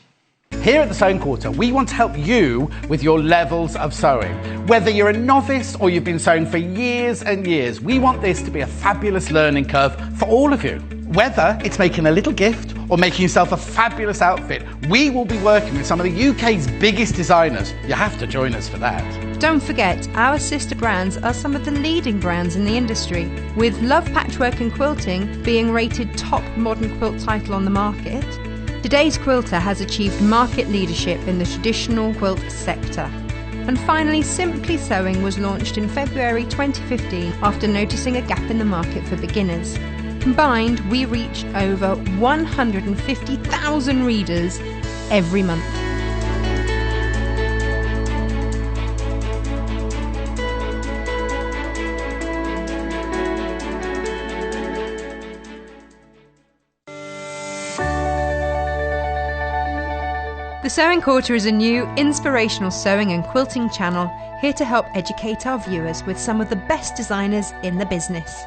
Here at the Sewing Quarter, we want to help you with your levels of sewing. Whether you're a novice or you've been sewing for years and years, we want this to be a fabulous learning curve for all of you. Whether it's making a little gift or making yourself a fabulous outfit, we will be working with some of the UK's biggest designers. You have to join us for that. Don't forget, our sister brands are some of the leading brands in the industry, with Love Patchwork and Quilting being rated top modern quilt title on the market. Today's Quilter has achieved market leadership in the traditional quilt sector. And finally, Simply Sewing was launched in February 2015 after noticing a gap in the market for beginners. Combined, we reach over 150,000 readers every month. The Sewing Quarter is a new, inspirational sewing and quilting channel here to help educate our viewers with some of the best designers in the business.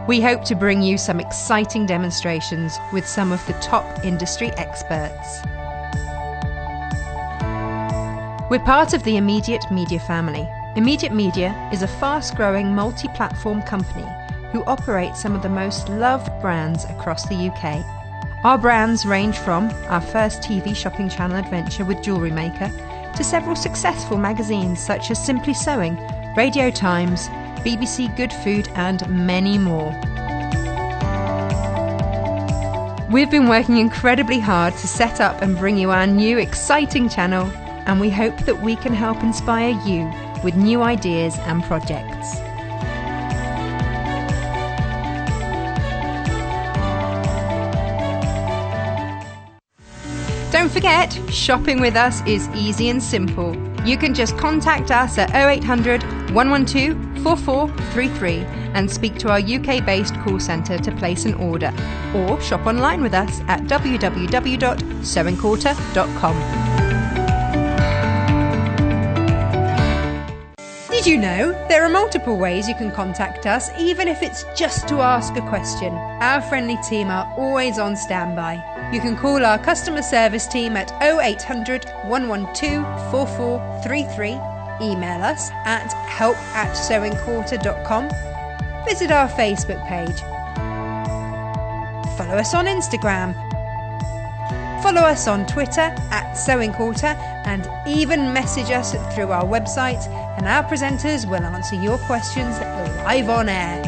We hope to bring you some exciting demonstrations with some of the top industry experts. We're part of the Immediate Media family. Immediate Media is a fast-growing multi-platform company who operate some of the most loved brands across the UK. Our brands range from our first TV shopping channel adventure with Jewellery Maker to several successful magazines such as Simply Sewing, Radio Times, BBC Good Food and many more. We've been working incredibly hard to set up and bring you our new exciting channel, and we hope that we can help inspire you with new ideas and projects. Don't forget, shopping with us is easy and simple. You can just contact us at 0800 112 4433 and speak to our UK-based call centre to place an order, or shop online with us at www.sewingquarter.com. Did you know there are multiple ways you can contact us, even if it's just to ask a question? Our friendly team are always on standby. You can call our customer service team at 0800 112 4433, email us at help@sewingquarter.com, visit our Facebook page, follow us on Instagram, follow us on Twitter @sewingquarter, and even message us through our website, and our presenters will answer your questions live on air.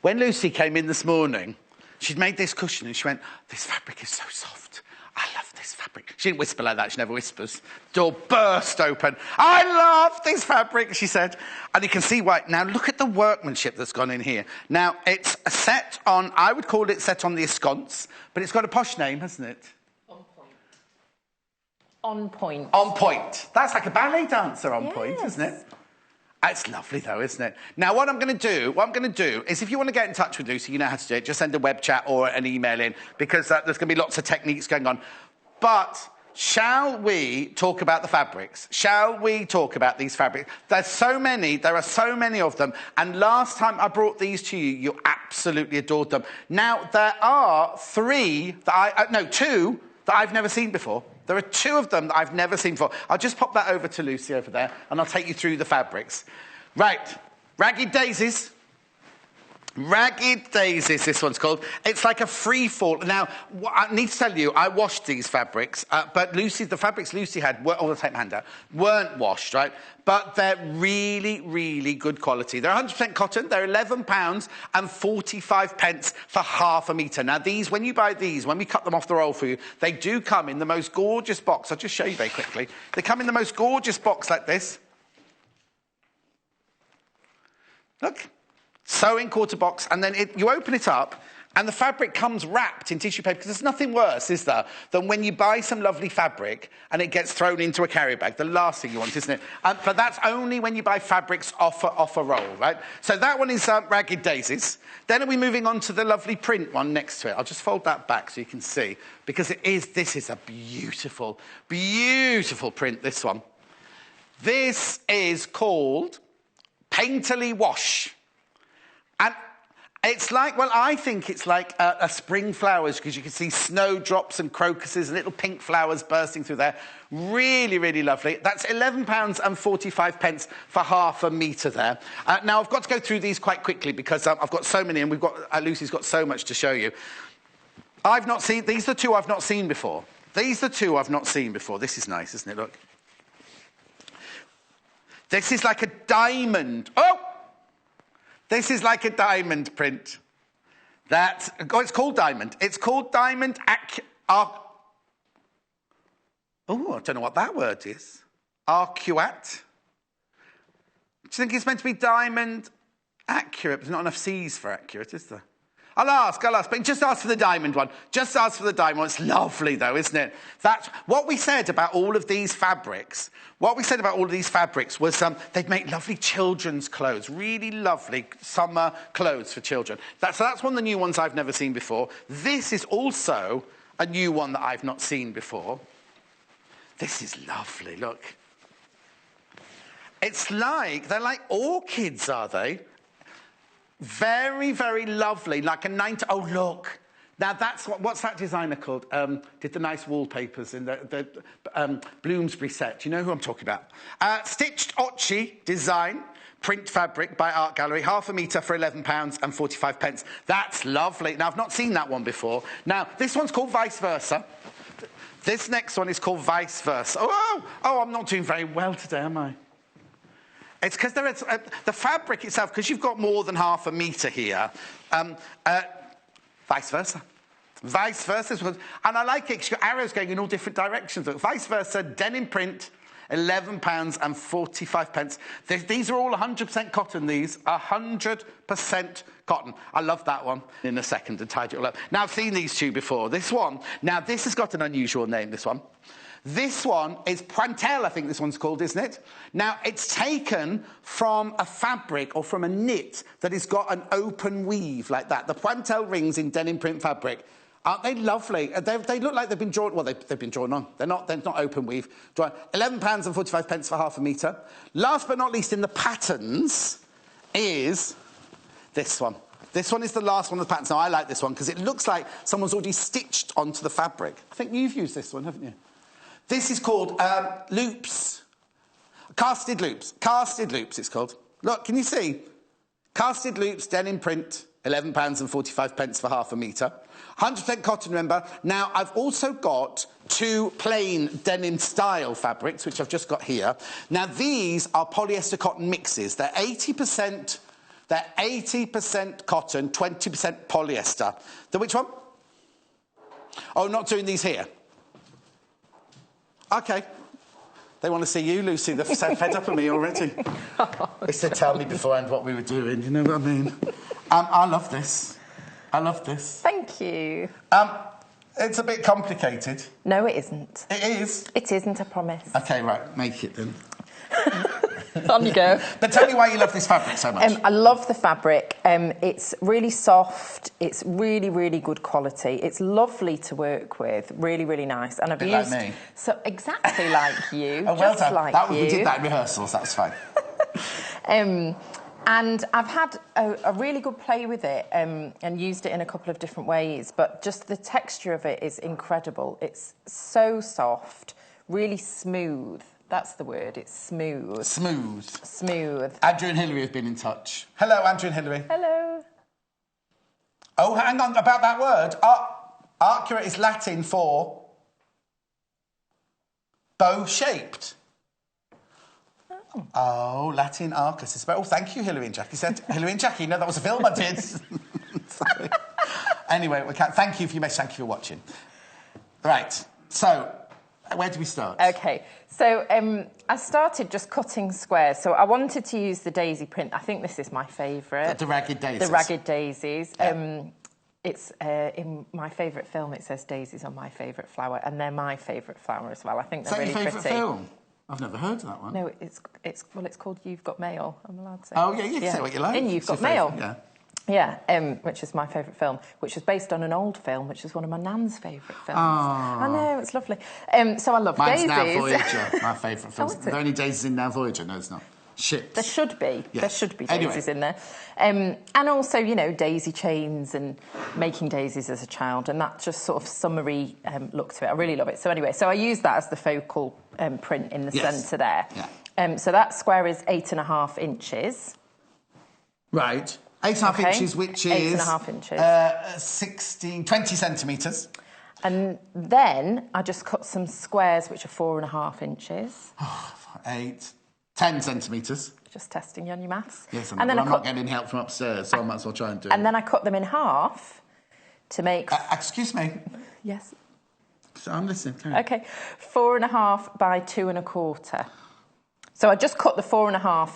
When Lucy came in this morning, she'd made this cushion and she went, "This fabric is so soft. I love this fabric." She didn't whisper like that. She never whispers. Door burst open. "I love this fabric," she said. And you can see why. Now, look at the workmanship that's gone in here. Now, it's a set on, I would call it set on the ensconce, but it's got a posh name, hasn't it? On point. On point. On point. That's like a ballet dancer on point, isn't it? It's lovely, though, isn't it? Now, what I'm going to do is, if you want to get in touch with Lucy, you know how to do it. Just send a web chat or an email in, because there's going to be lots of techniques going on. But shall we talk about the fabrics? Shall we talk about these fabrics? There are so many of them. And last time I brought these to you, you absolutely adored them. Now, there are two that I've never seen before. There are two of them that I've never seen before. I'll just pop that over to Lucy over there, and I'll take you through the fabrics. Right, Ragged Daisies. Ragged Daisies, this one's called. It's like a free fall. Now, I need to tell you, I washed these fabrics, but the fabrics Lucy had, all the tape handout, weren't washed, right? But they're really, really good quality. They're 100% cotton. They're £11 and 45 pence for half a metre. Now, these, when you buy these, when we cut them off the roll for you, they do come in the most gorgeous box. I'll just show you very quickly. They come in the most gorgeous box like this. Look. Sewing quarter box, and then you open it up, and the fabric comes wrapped in tissue paper, because there's nothing worse, is there, than when you buy some lovely fabric and it gets thrown into a carrier bag. The last thing you want, isn't it? But that's only when you buy fabrics off a roll, right? So that one is Ragged Daisies. Then are we moving on to the lovely print one next to it? I'll just fold that back so you can see, because this is a beautiful, beautiful print, this one. This is called Painterly Wash. And it's like, well, I think it's like a spring flowers, because you can see snowdrops and crocuses and little pink flowers bursting through there. Really, really lovely. That's £11 and 45 pence for half a metre there. Now, I've got to go through these quite quickly, because I've got so many, and Lucy's got so much to show you. These are two I've not seen before. These are two I've not seen before. This is nice, isn't it? Look. This is like a diamond. Oh! This is like a diamond print. It's called Diamond. It's called Diamond I don't know what that word is. Arcuate. Do you think it's meant to be Diamond Accurate? There's not enough C's for accurate, is there? I'll ask, but just ask for the diamond one. Just ask for the diamond one. It's lovely, though, isn't it? That's what we said about all of these fabrics. What we said about all of these fabrics was they'd make lovely children's clothes, really lovely summer clothes for children. So that's one of the new ones I've never seen before. This is also a new one that I've not seen before. This is lovely, look. They're like orchids, are they? Very, very lovely, like a oh, look. Now, what's that designer called? Did the nice wallpapers in the Bloomsbury set. Do you know who I'm talking about? Stitched Ochi design, print fabric by Art Gallery, half a metre for £11 and 45 pence. That's lovely. Now, I've not seen that one before. Now, this one's called Vice Versa. This next one is called Vice Versa. Oh, I'm not doing very well today, am I? It's because the fabric itself, because you've got more than half a metre here, vice versa. Vice versa. And I like it because you've got arrows going in all different directions. Look, vice versa, denim print, £11.45. These are all 100% cotton, these. 100% cotton. I love that one. In a second to tidy it all up. Now, I've seen these two before. This one, now this has got an unusual name, this one. This one is Pointel, I think this one's called, isn't it? Now, it's taken from a fabric or from a knit that has got an open weave like that. The Pointel rings in denim print fabric. Aren't they lovely? They look like they've been drawn... Well, they've been drawn on. They're not open weave. £11.45 for half a metre. Last but not least in the patterns is this one. This one is the last one of the patterns. Now, I like this one because it looks like someone's already stitched onto the fabric. I think you've used this one, haven't you? This is called loops. Casted loops. Casted loops, it's called. Look, can you see? Casted loops, denim print, £11.45 for half a metre. 100% cotton, remember. Now, I've also got two plain denim style fabrics, which I've just got here. Now, these are polyester cotton mixes. They're 80% cotton, 20% polyester. Which one? Oh, not doing these here. OK. They want to see you, Lucy. They're so fed up of me already. They said, tell me beforehand what we were doing. You know what I mean? I love this. I love this. Thank you. It's a bit complicated. No, it isn't. It is? It isn't, I promise. OK, right. Make it then. On you go. But tell me why you love this fabric so much. I love the fabric. It's really soft. It's really, really good quality. It's lovely to work with. Really, really nice. And I've used... like me. So exactly like you. Oh, well just done. like you. We did that in rehearsals. That was fine. And I've had a really good play with it and used it in a couple of different ways. But just the texture of it is incredible. It's so soft, really smooth. That's the word. It's smooth. Smooth. Smooth. Andrew and Hilary have been in touch. Hello, Andrew and Hilary. Hello. Oh, hang on about that word. Arcuate is Latin for bow-shaped. Oh, Latin arcus is... Oh, thank you, Hilary and Jackie. Said Hilary and Jackie. No, that was a film I did. Sorry. Anyway, thank you for your message. Thank you for watching. Right. So, where do we start? OK. So, I started just cutting squares. So, I wanted to use the daisy print. I think this is my favourite. The Ragged Daisies. The Ragged Daisies. Yeah. It's in my favourite film. It says daisies are my favourite flower, and they're my favourite flower as well. I think they're really pretty. Is that your favourite film? I've never heard of that one. No, it's called You've Got Mail. I'm allowed to say. Oh yeah, you can say what you like. In You've Got Mail. Yeah. Yeah, which is my favourite film, which was based on an old film, which is one of my nan's favourite films. Oh. I know, it's lovely. So I love Mine's daisies. Now Voyager, my favourite film. Oh, Are there any daisies in Now Voyager? No, there's not. Shit. There should be. Yes. There should be daisies in there. And also, you know, daisy chains and making daisies as a child, and that just sort of summery look to it. I really love it. So anyway, so I use that as the focal print in the centre there. Yeah. So that square is 8.5 inches. Right. 8.5 inches, which is... 8.5 inches. 20 centimetres. And then I just cut some squares, which are 4.5 inches. 10 centimetres. Just testing you on your maths. Yes, and then I'm not getting help from upstairs, so I might as well try and do it. And then I cut them in half to make... excuse me. Yes. So I'm listening. OK. 4.5 by 2.25. So I just cut the 4.5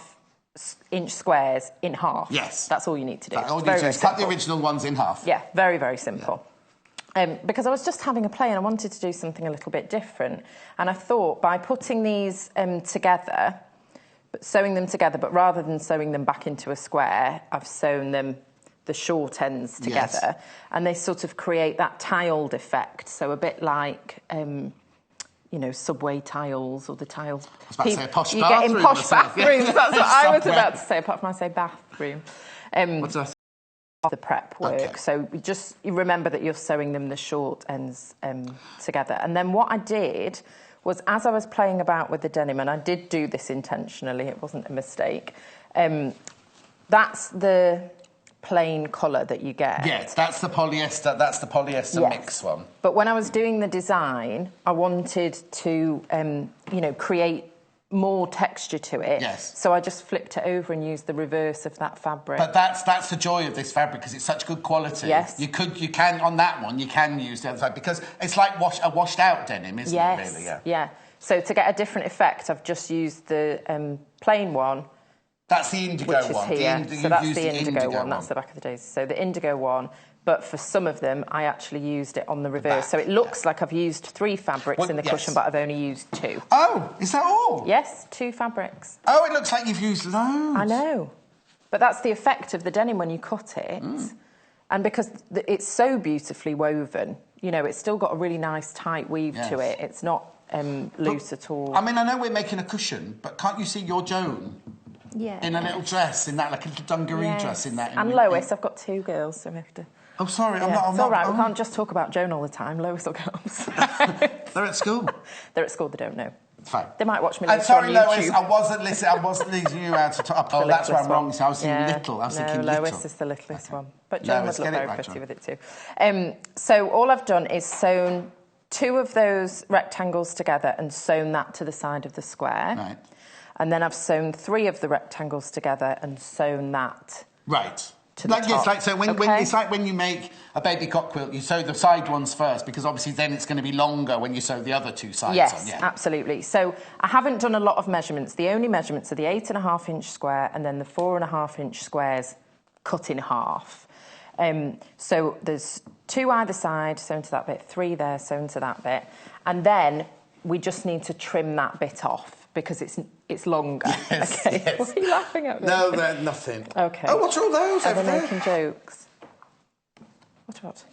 inch squares in half. Yes. That's all you need to do. All you need to do is cut the original ones in half. Yeah, very, very simple. Yeah. Because I was just having a play and I wanted to do something a little bit different. And I thought by putting these together, sewing them together, but rather than sewing them back into a square, I've sewn them the short ends together. Yes. And they sort of create that tiled effect. So a bit like... you know, subway tiles or the tiles. I was about to say a posh you bathroom. You get in posh bathrooms. Yeah. That's what I was about to say, apart from I say bathroom. What's that? The prep work. Okay. So you remember that you're sewing them the short ends together. And then what I did was, as I was playing about with the denim, and I did do this intentionally, it wasn't a mistake, that's the plain colour that you get. Yes, that's the polyester mix one. But when I was doing the design, I wanted to, you know, create more texture to it. Yes. So I just flipped it over and used the reverse of that fabric. But that's the joy of this fabric, because it's such good quality. Yes. You can on that one, you can use the other side, because it's like a washed out denim, isn't it, really? Yeah. Yeah. So to get a different effect, I've just used the plain one. That's the indigo which is one. Here. So that's the indigo one. That's the back of the daisy. So the indigo one. But for some of them, I actually used it on the reverse. So it looks like I've used 3 fabrics in the cushion, but I've only used 2. Oh, is that all? Yes, 2 fabrics. Oh, it looks like you've used loads. I know. But that's the effect of the denim when you cut it. And because it's so beautifully woven, you know, it's still got a really nice tight weave to it. It's not loose at all. I mean, I know we're making a cushion, but can't you see your Joan? Yeah. In a little dress, in that, like a little dungaree dress in that. And Lois, I've got 2 girls, so we have to... Oh, sorry, I'm it's all right, we can't just talk about Joan all the time. Lois will go. They're at school. They're at school, they don't know. Fine. They might watch me later sorry, on Lois, YouTube. I wasn't listening. I wasn't leading you out to talk. Oh, that's where I'm wrong. So I was thinking little. I was thinking little. Lois is the littlest one. But Joan Lois, would look very right, pretty John. with it too. So all I've done is sewn 2 of those rectangles together and sewn that to the side of the square. Right. And then I've sewn 3 of the rectangles together and sewn that. Right. To the top. Yes, like so. When Okay. it's like when you make a baby cock quilt, you sew the side ones first, because obviously then it's going to be longer when you sew the other 2 sides on. Yeah. Absolutely. So I haven't done a lot of measurements. The only measurements are the 8.5-inch square and then the 4.5-inch squares cut in half. So there's 2 either side, sewn to that bit, 3 there, sewn to that bit, and then we just need to trim that bit off because it's longer. Yes, okay. yes. What are you laughing at? No, they're nothing. Okay. Oh, what's all those Are over they there? making jokes? What?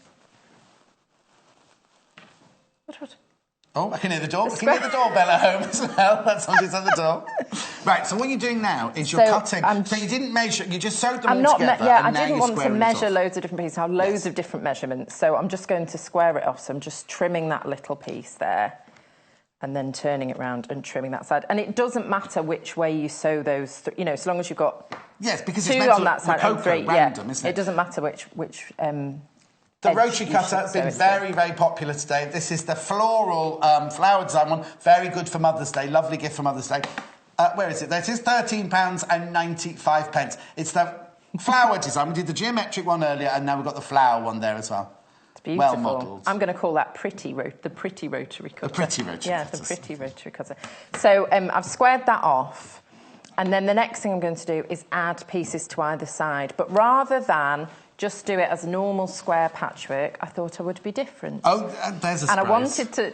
Oh, I can hear the door. I can hear the doorbell at home as well. That's somebody's at the door. Right, so what you're doing now is you're cutting. So you didn't measure, you just sewed them all together. I didn't want to measure loads of different pieces. I have loads of different measurements. So I'm just going to square it off. So I'm just trimming that little piece there and then turning it round and trimming that side. And it doesn't matter which way you sew those, you know, as long as you've got because 2 it's on that side and 3. Random, isn't it? It doesn't matter which the rotary cutter has been very, very popular today. This is the floral flower design one. Very good for Mother's Day. Lovely gift for Mother's Day. Where is it? That is £13.95. It's the flower design. We did the geometric one earlier, and now we've got the flower one there as well. It's beautiful. Well modelled. I'm going to call that the pretty rotary cutter. The pretty rotary cutter. Yeah, the pretty rotary cutter. So I've squared that off, and then the next thing I'm going to do is add pieces to either side. But rather than just do it as normal square patchwork, I thought I would be different. Oh, there's a surprise. And I wanted to,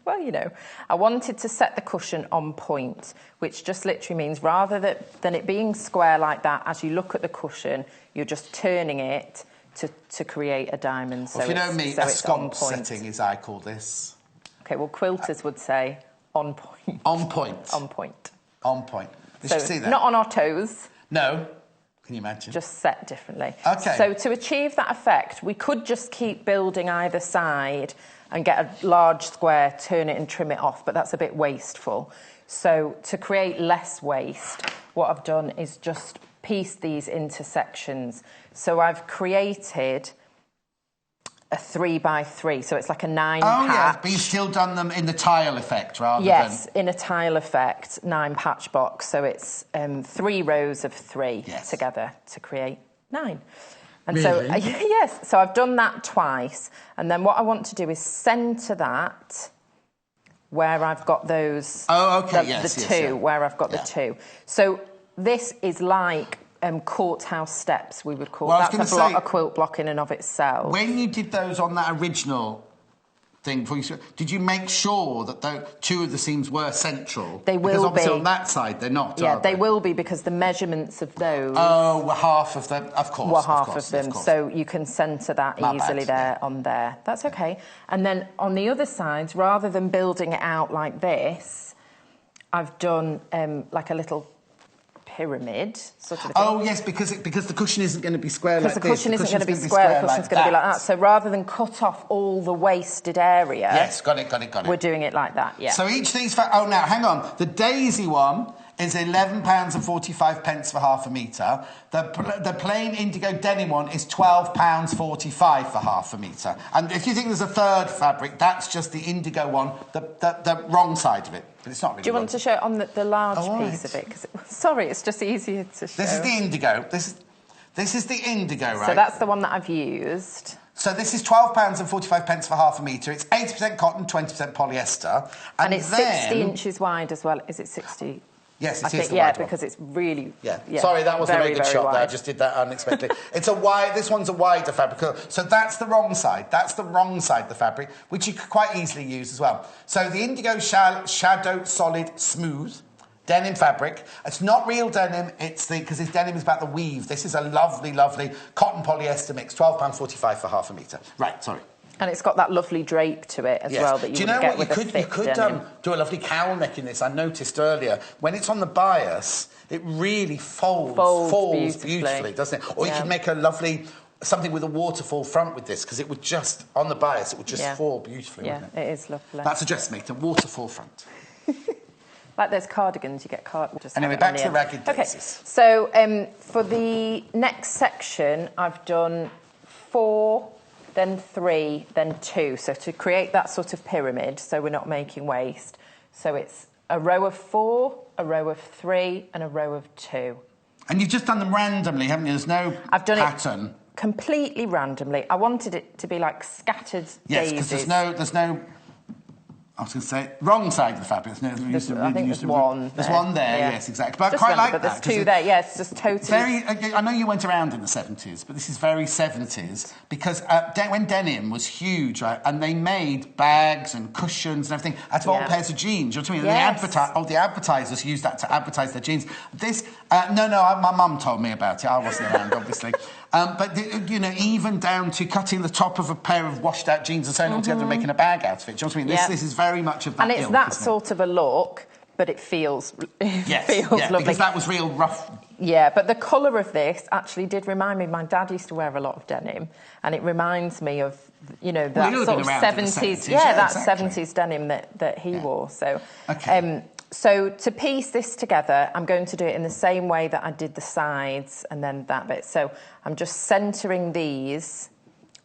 well, you know, I wanted to set the cushion on point, which just literally means rather than it being square like that, as you look at the cushion, you're just turning it to create a diamond. So well, if you know me, so a sconce setting is I call this. Okay, well, quilters would say on point. On point. On point. On point. Did So you see that? not on our toes. No. Can you imagine? Just set differently. Okay. So to achieve that effect, we could just keep building either side and get a large square, turn it and trim it off, but that's a bit wasteful. So to create less waste, what I've done is just piece these into sections. So I've created a 3x3, so it's like a 9 patch. Oh, yeah, but you've still done them in the tile effect rather Yes, in a tile effect, 9 patch box. So it's 3 rows of 3 together to create 9. And really? so, yes, so I've done that twice. And then what I want to do is centre that where I've got those... Oh, okay, the 2, where I've got the 2. So this is like... courthouse steps, we would call that's a quilt block in and of itself. When you did those on that original thing, did you make sure that 2 of the seams were central? They will because obviously be. on that side they're not. Yeah, are they? they will be because the measurements of those. Oh, were half of them, of course. Were half of them, so you can centre that easily there on there. That's okay. And then on the other sides, rather than building it out like this, I've done like a little pyramid sort of thing. Oh yes, because the cushion isn't going to be square like this. Because the cushion isn't going to be square, the cushion's going to be like that. So rather than cut off all the wasted area... Yes, got it. We're doing it like that, yeah. So each of these... Oh, now, hang on. The daisy one is £11.45 for half a metre. The plain indigo denim one is £12.45 for half a metre. And if you think there's a third fabric, that's just the indigo one, the wrong side of it. But it's not really. Do you want to show it on the large right. piece of it? Sorry, it's just easier to show. This is the indigo. This is the indigo, right? So that's the one that I've used. So this is £12.45 for half a metre. It's 80% cotton, 20% polyester. And it's 60 inches wide as well. Is it 60? Yes, it I is think, the yeah, wide one. because it's really... Yeah. Sorry, that wasn't a very good shot wide. there. I just did that unexpectedly. It's a wide... This one's a wider fabric. So that's the wrong side. That's the wrong side of the fabric, which you could quite easily use as well. So the indigo shadow solid smooth denim fabric. It's not real denim. It's because this denim is about the weave. This is a lovely, lovely cotton polyester mix. £12.45 for half a metre. Right, sorry. And it's got that lovely drape to it as well that you wouldn't get with a thick denim. Do you know what? You could do a lovely cowl neck in this. I noticed earlier, when it's on the bias, it really falls beautifully, doesn't it? Or you could make a lovely... something with a waterfall front with this, because it would just, on the bias, it would just fall beautifully, wouldn't it? It is lovely. That's a dressmaker, waterfall front. Like those cardigans, you get cardigans. Anyway, back to the ragged daisies. Okay, so for the next section, I've done 4, then 3, then 2. So to create that sort of pyramid, so we're not making waste. So it's a row of 4, a row of 3, and a row of 2. And you've just done them randomly, haven't you? There's no pattern. It completely randomly. I wanted it to be like scattered daisies. Yes, because there's no... I was going to say, wrong side of the fabric. I think there's one. There's one there, yes, exactly. But just I quite like but that. There's 2 there, yes, it's just totally... I know you went around in the 70s, but this is very 70s, because when denim was huge, right, and they made bags and cushions and everything out of old pairs of jeans, you know what I mean? Yes. And all the advertisers used that to advertise their jeans. This, my mum told me about it. I wasn't around, obviously. But, you know, even down to cutting the top of a pair of washed-out jeans and sewing them together and making a bag out of it. Do you know what I mean? This is very much of that And it's ilk, that sort of a look, but it feels, lovely. Because that was real rough. Yeah, but the colour of this actually did remind me... My dad used to wear a lot of denim, and it reminds me of, you know, that sort of 70s... that 70s denim that he wore. So, so to piece this together, I'm going to do it in the same way that I did the sides and then that bit. So I'm just centering these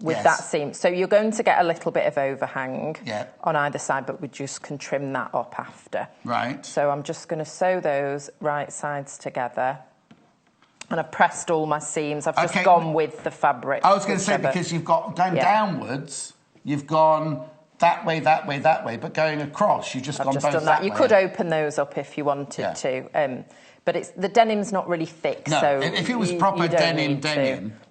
with that seam. So you're going to get a little bit of overhang on either side, but we just can trim that up after. Right. So I'm just going to sew those right sides together. And I've pressed all my seams. I've just gone with the fabric. I was going to say, because you've got going downwards, you've gone... that way, that way, that way, but going across, you've just gone both done that. You could open those up if you wanted to, but the denim's not really thick, no, so if it was proper denim,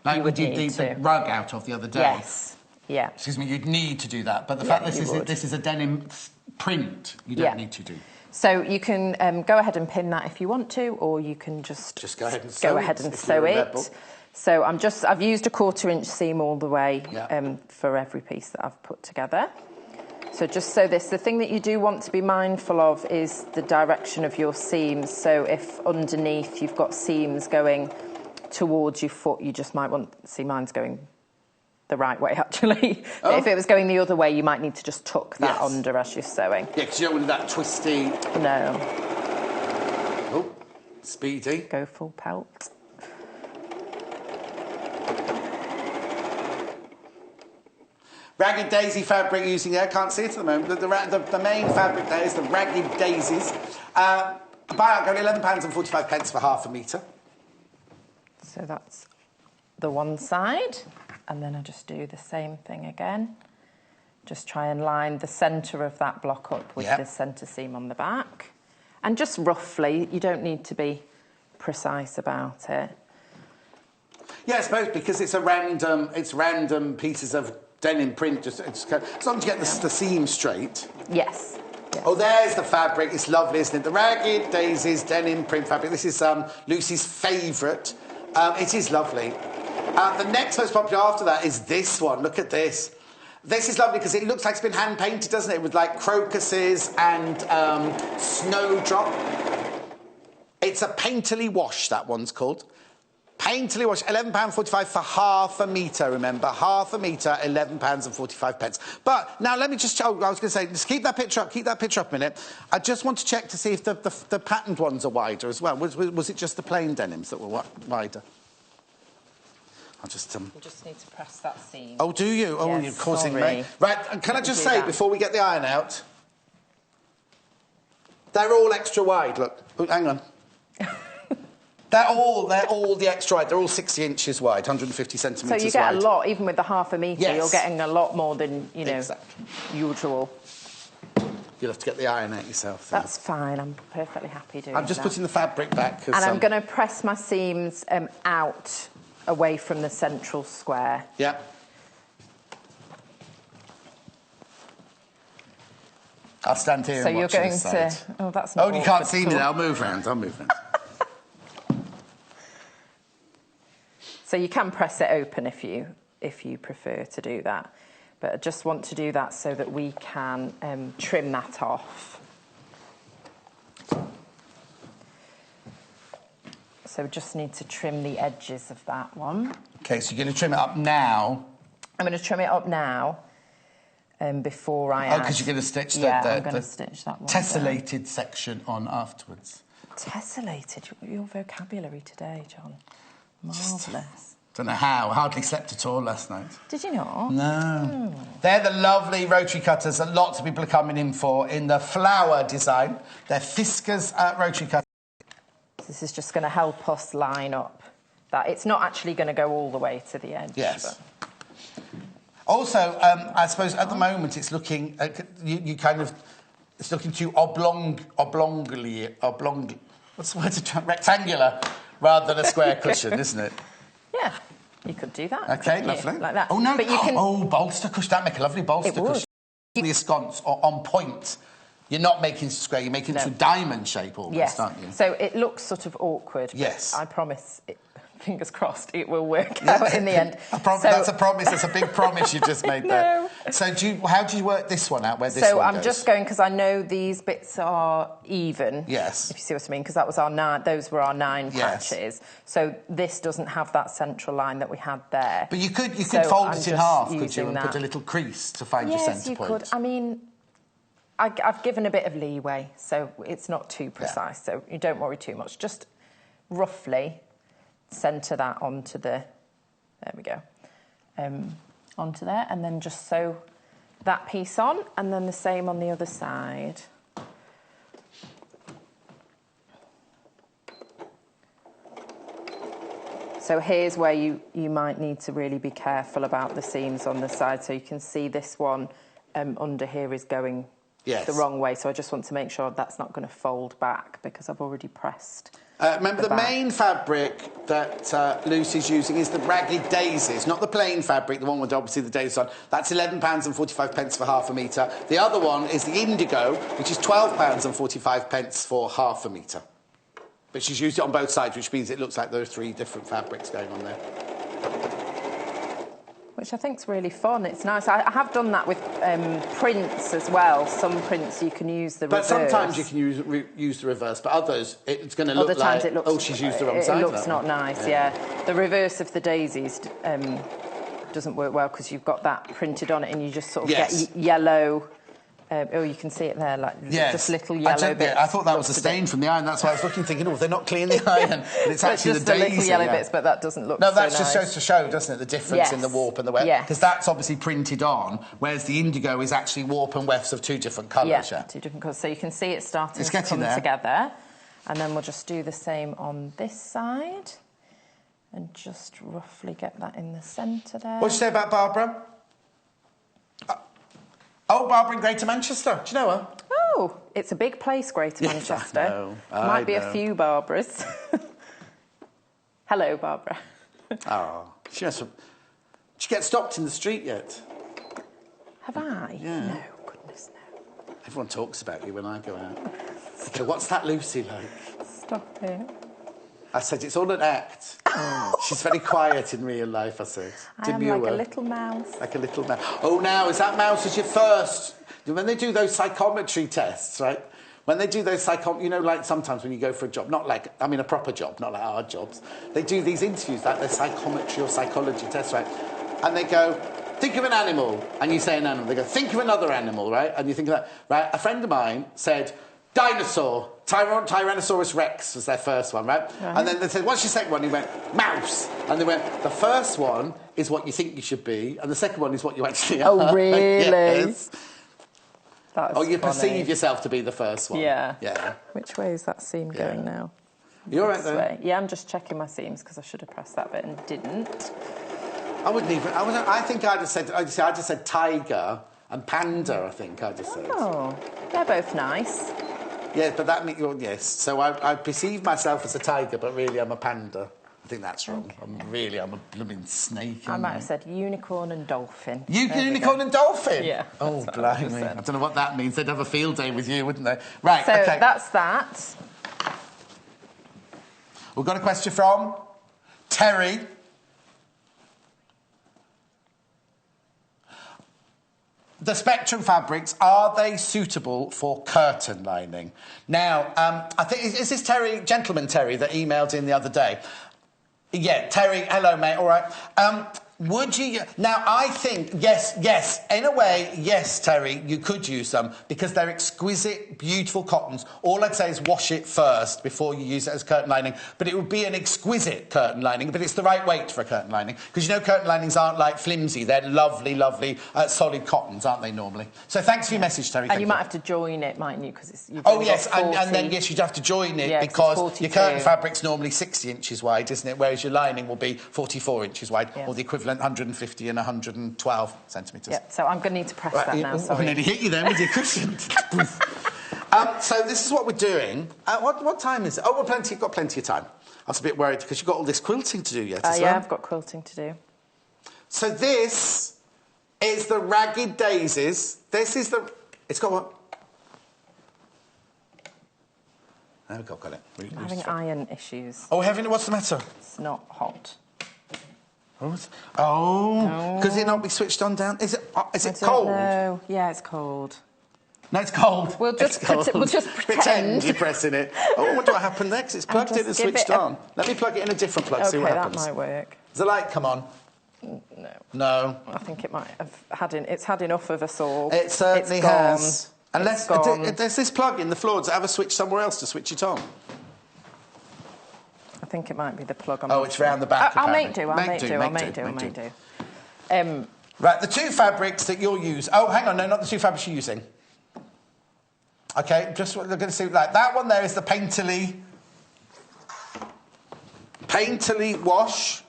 like you did the rug out of the other day. Yes, yeah. Excuse me, you'd need to do that, but the fact this is a denim print, you don't need to do. So you can go ahead and pin that if you want to, or you can just go ahead and sew it. So I've used a 1/4-inch seam all the way for every piece that I've put together. So just sew this. The thing that you do want to be mindful of is the direction of your seams. So if underneath you've got seams going towards your foot, you just might want... See, mine's going the right way, actually. If it was going the other way, you might need to just tuck that under as you're sewing. Yeah, because you don't want that twisty... No. Oh, speedy. Go full pelt. Ragged daisy fabric using there, can't see it at the moment. The main fabric there is the ragged daisies. About going £11.45 for half a metre. So that's the one side, and then I just do the same thing again. Just try and line the centre of that block up with the centre seam on the back. And just roughly, you don't need to be precise about it. Yeah, I suppose because it's random pieces of denim print, as long as you get the seam straight. Yes. Oh, there's the fabric. It's lovely, isn't it? The Ragged Daisies denim print fabric. This is Lucy's favourite. It is lovely. The next most popular after that is this one. Look at this. This is lovely because it looks like it's been hand-painted, doesn't it? With, like, crocuses and snowdrop. It's a painterly wash, that one's called. painterly wash, £11.45 for half a metre, remember. Half a metre, £11.45. But now let me just... Oh, I was going to say, just keep that picture up a minute. I just want to check to see if the patterned ones are wider as well. Was it just the plain denims that were wider? I'll just... You just need to press that seam. Oh, do you? Oh, yes, you're causing me... sorry. Right, and can I just say, before we get the iron out... They're all extra wide, look. Oh, hang on. They're all the extra wide. They're all 60 inches wide, 150 centimetres wide. So you get a lot, even with the half a metre, you're getting a lot more than, you know, usual. You'll have to get the iron out yourself. That's fine. I'm perfectly happy doing that. I'm just putting the fabric back. And I'm going to press my seams out, away from the central square. Yeah. I'll stand here and watch this side. So you're going to... Oh, that's not... Oh, you can't see me now. I'll move round. So you can press it open if you prefer to do that. But I just want to do that so that we can trim that off. So we just need to trim the edges of that one. OK, so you're going to trim it up now? I'm going to trim it up now before I add... Oh, because you're going to stitch I'm going to stitch that one tessellated section on afterwards. Tessellated? Your vocabulary today, John. Marvellous. Don't know how. Hardly slept at all last night. Did you not? No. They're the lovely rotary cutters that lots of people are coming in for in the flower design. They're Fiskars rotary cutters. This is just going to help us line up that. It's not actually going to go all the way to the edge. Yes. But... Also, I suppose at the moment it's looking... It's looking too what's the word? Rectangular rather than a square cushion, isn't it? Yeah, you could do that. OK, lovely. Like that. Oh, no. But you can... Oh, bolster cushion. That'd make a lovely bolster cushion. The sconce on point. You're not making square, you're making it to a diamond shape almost, aren't you? So it looks sort of awkward. Yes. I promise, fingers crossed, it will work out in the end. That's a promise. That's a big promise you've just made there. So how do you work this one out, where this one goes? So I'm just going, because I know these bits are even. Yes. If you see what I mean, because that was those were our 9 patches. So this doesn't have that central line that we had there. But you could fold it in half, could you, and put a little crease to find your centre point? Yes, you could. I mean... I've given a bit of leeway, so it's not too precise, so you don't worry too much. Just roughly centre that onto the... There we go. Onto there, and then just sew that piece on, and then the same on the other side. So here's where you might need to really be careful about the seams on the side. So you can see this one under here is going... the wrong way, so I just want to make sure that's not going to fold back because I've already pressed. Remember, the main fabric that Lucy's using is the Ragged Daisies, not the plain fabric, the one with obviously the daisies on. That's £11.45 for half a metre. The other one is the Indigo, which is £12.45 for half a metre. But she's used it on both sides, which means it looks like there are 3 different fabrics going on there. Which I think is really fun. It's nice. I have done that with prints as well. Some prints you can use the reverse. But sometimes you can use the reverse, but others it's going to look like... Other times it looks... Oh, she's used the wrong side. It looks not nice, yeah. The reverse of the daisies doesn't work well because you've got that printed on it and you just sort of get yellow... oh, you can see it there, like just little yellow bits. I thought that was a stain from the iron. That's why I was looking, thinking, oh, they're not cleaning the iron. And it's actually just the daisy. Little yellow bits, but that doesn't look No, that so just nice. shows to show, doesn't it, the difference in the warp and the weft? Because that's obviously printed on, whereas the Indigo is actually warp and wefts of 2 different colours. Yeah, 2 different colours. So you can see it starting to come together. And then we'll just do the same on this side. And just roughly get that in the centre there. What did you say about Barbara? Oh, Barbara in Greater Manchester. Do you know her? Oh, it's a big place, Greater Manchester. I know. Might be a few Barbaras. Hello, Barbara. Oh, she get stopped in the street yet? Have I? Yeah. No, goodness no. Everyone talks about you when I go out. Okay, what's that Lucy like? Stop it. I said, it's all an act. She's very quiet in real life, I said. I am like a little mouse. Like a little mouse. Oh, now, is that mouse as your first? When they do those psychometry tests, right? When they do those you know, like sometimes when you go for a job, not like, I mean a proper job, not like our jobs, they do these interviews, like their psychometry or psychology test, right? And they go, think of an animal, and you say an animal. They go, think of another animal, right? And you think of that, right? A friend of mine said, dinosaur. Tyrannosaurus Rex was their first one, right? And then they said, what's your second one? He went, mouse. And they went, the first one is what you think you should be, and the second one is what you actually are. Oh, really? Yes. That's you funny. perceive yourself to be the first one. Yeah. Yeah. Which way is that seam going now? You're all right, though? Way. Yeah, I'm just checking my seams because I should have pressed that bit and didn't. I think I just said tiger and panda, I think I just said. Oh, they're both nice. Yeah, but that means, yes. So I perceive myself as a tiger, but really I'm a panda. I think that's wrong. Okay. I'm a blooming snake. I might have said unicorn and dolphin. Unicorn and dolphin? Yeah. Oh, blimey. I don't know what that means. They'd have a field day with you, wouldn't they? Right, so okay. That's that. We've got a question from Terry. The Spectrum fabrics, are they suitable for curtain lining? Now, I think, is this Terry, Gentleman Terry, that emailed in the other day? Yeah, Terry, hello, mate, all right. Would you... Now, I think, yes, in a way, yes, Terry, you could use them because they're exquisite, beautiful cottons. All I'd say is wash it first before you use it as curtain lining. But it would be an exquisite curtain lining, but it's the right weight for a curtain lining. Because, you know, curtain linings aren't like flimsy. They're lovely, lovely, solid cottons, aren't they, normally? So thanks for your message, Terry. And you might have to join it, mightn't you? Because it's... Oh, yes, and then, yes, you'd have to join it because your curtain fabric's normally 60 inches wide, isn't it? Whereas your lining will be 44 inches wide, or the equivalent 150 and 112 centimetres. Yeah, so I'm going to need to press that now, sorry. I nearly hit you then with your cushion. So this is what we're doing. What time is it? Oh, we've got plenty of time. I was a bit worried because you've got all this quilting to do yet as well. Yeah, I've got quilting to do. So this is the Ragged Daisies. This is the... It's got what? There we go, got it. I'm having iron issues. Oh, what's the matter? It's not hot. Oh, could it not be switched on down? Is it cold? No, yeah, it's cold. No, it's cold. We'll just pretend you're pressing it. Oh, I wonder what happened there, 'cause it's plugged in and switched on. Let me plug it in a different plug, see what happens. Okay, that might work. Does the light come on? No. No. I think it might have had enough of us all. It certainly has. Unless there's this plug in the floor. Does it have a switch somewhere else to switch it on? I think it might be the plug on. Oh, it's round the back. I'll make do. Right, the two fabrics that you'll use. Oh, hang on, no, not the two fabrics you're using. Okay, just what they're going to see. Like that one there is the painterly wash.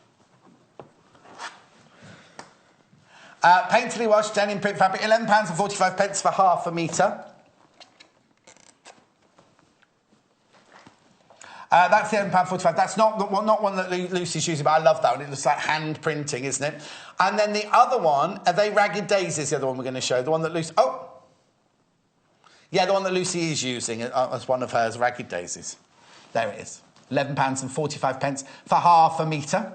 Painterly wash denim print fabric, £11.45 for half a metre. That's the £11.45. That's not one that Lucy's using, but I love that one. It looks like hand printing, isn't it? And then the other one, are they Ragged Daisies, the other one we're going to show? The one that Lucy... Oh! Yeah, the one that Lucy is using as one of hers, Ragged Daisies. There it is. £11.45 for half a metre.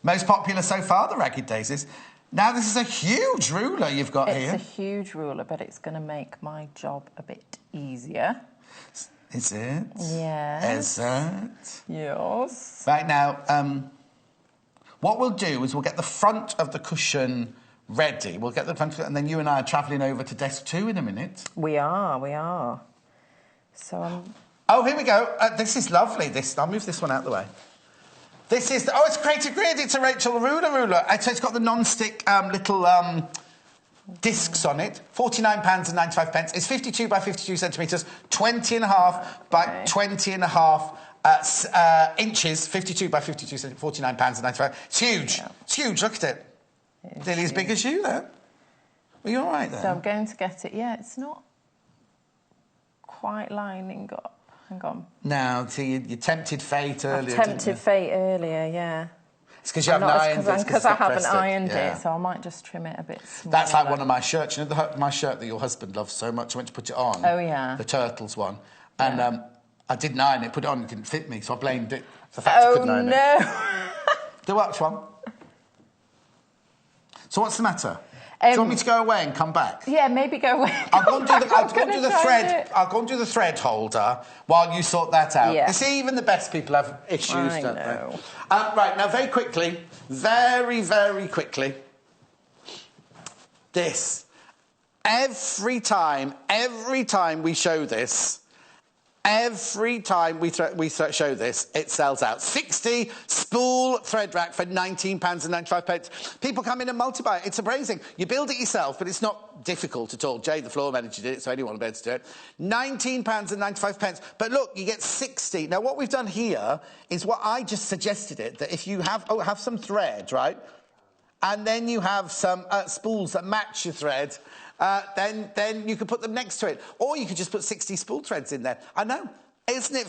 Most popular so far, the Ragged Daisies. Now, this is a huge ruler you've got here. It's a huge ruler, but it's going to make my job a bit easier. Is it? Yes. Is it? Yes. Right, now, what we'll do is we'll get the front of the cushion ready. We'll get the front, and then you and I are travelling over to desk 2 in a minute. We are. So Oh, here we go. This is lovely. I'll move this one out of the way. This is... it's Creative Grid. It's a Rachel ruler. So it's got the non-stick little... discs on it, £49.95. It's 52 by 52 centimetres, 20.5 by 20.5 inches, 52 by 52 centimetres, £49.95. It's huge. Yeah. It's huge, look at it. Nearly as big as you, then. Are you all right, then? So I'm going to get it. Yeah, it's not quite lining up. Hang on. Now, see, you tempted fate earlier, yeah. It's because you haven't ironed it. Because I haven't ironed it, so I might just trim it a bit smaller. That's like one of my shirts. You know my shirt that your husband loves so much? I went to put it on. Oh, yeah. The Turtles one. And I didn't iron it, put it on, it didn't fit me, so I blamed it for the fact I couldn't iron it. Oh, no. Do what one? So what's the matter? Do you want me to go away and come back? Yeah, maybe go away. I'll go and do the thread. I'll go and do the thread holder while you sort that out. Yeah. You see, even the best people have issues, don't know. they? Right, now very quickly, very, very quickly, this. Every time we show this, every time we show this, it sells out. 60 spool thread rack for £19.95. People come in and multi-buy it. It's amazing. You build it yourself, but it's not difficult at all. Jay, the floor manager, did it, so anyone will be able to do it. £19.95. But look, you get 60. Now, what we've done here is what I just suggested it, that if you have some thread, right, and then you have some spools that match your thread, then you could put them next to it. Or you could just put 60 spool threads in there. I know. Isn't it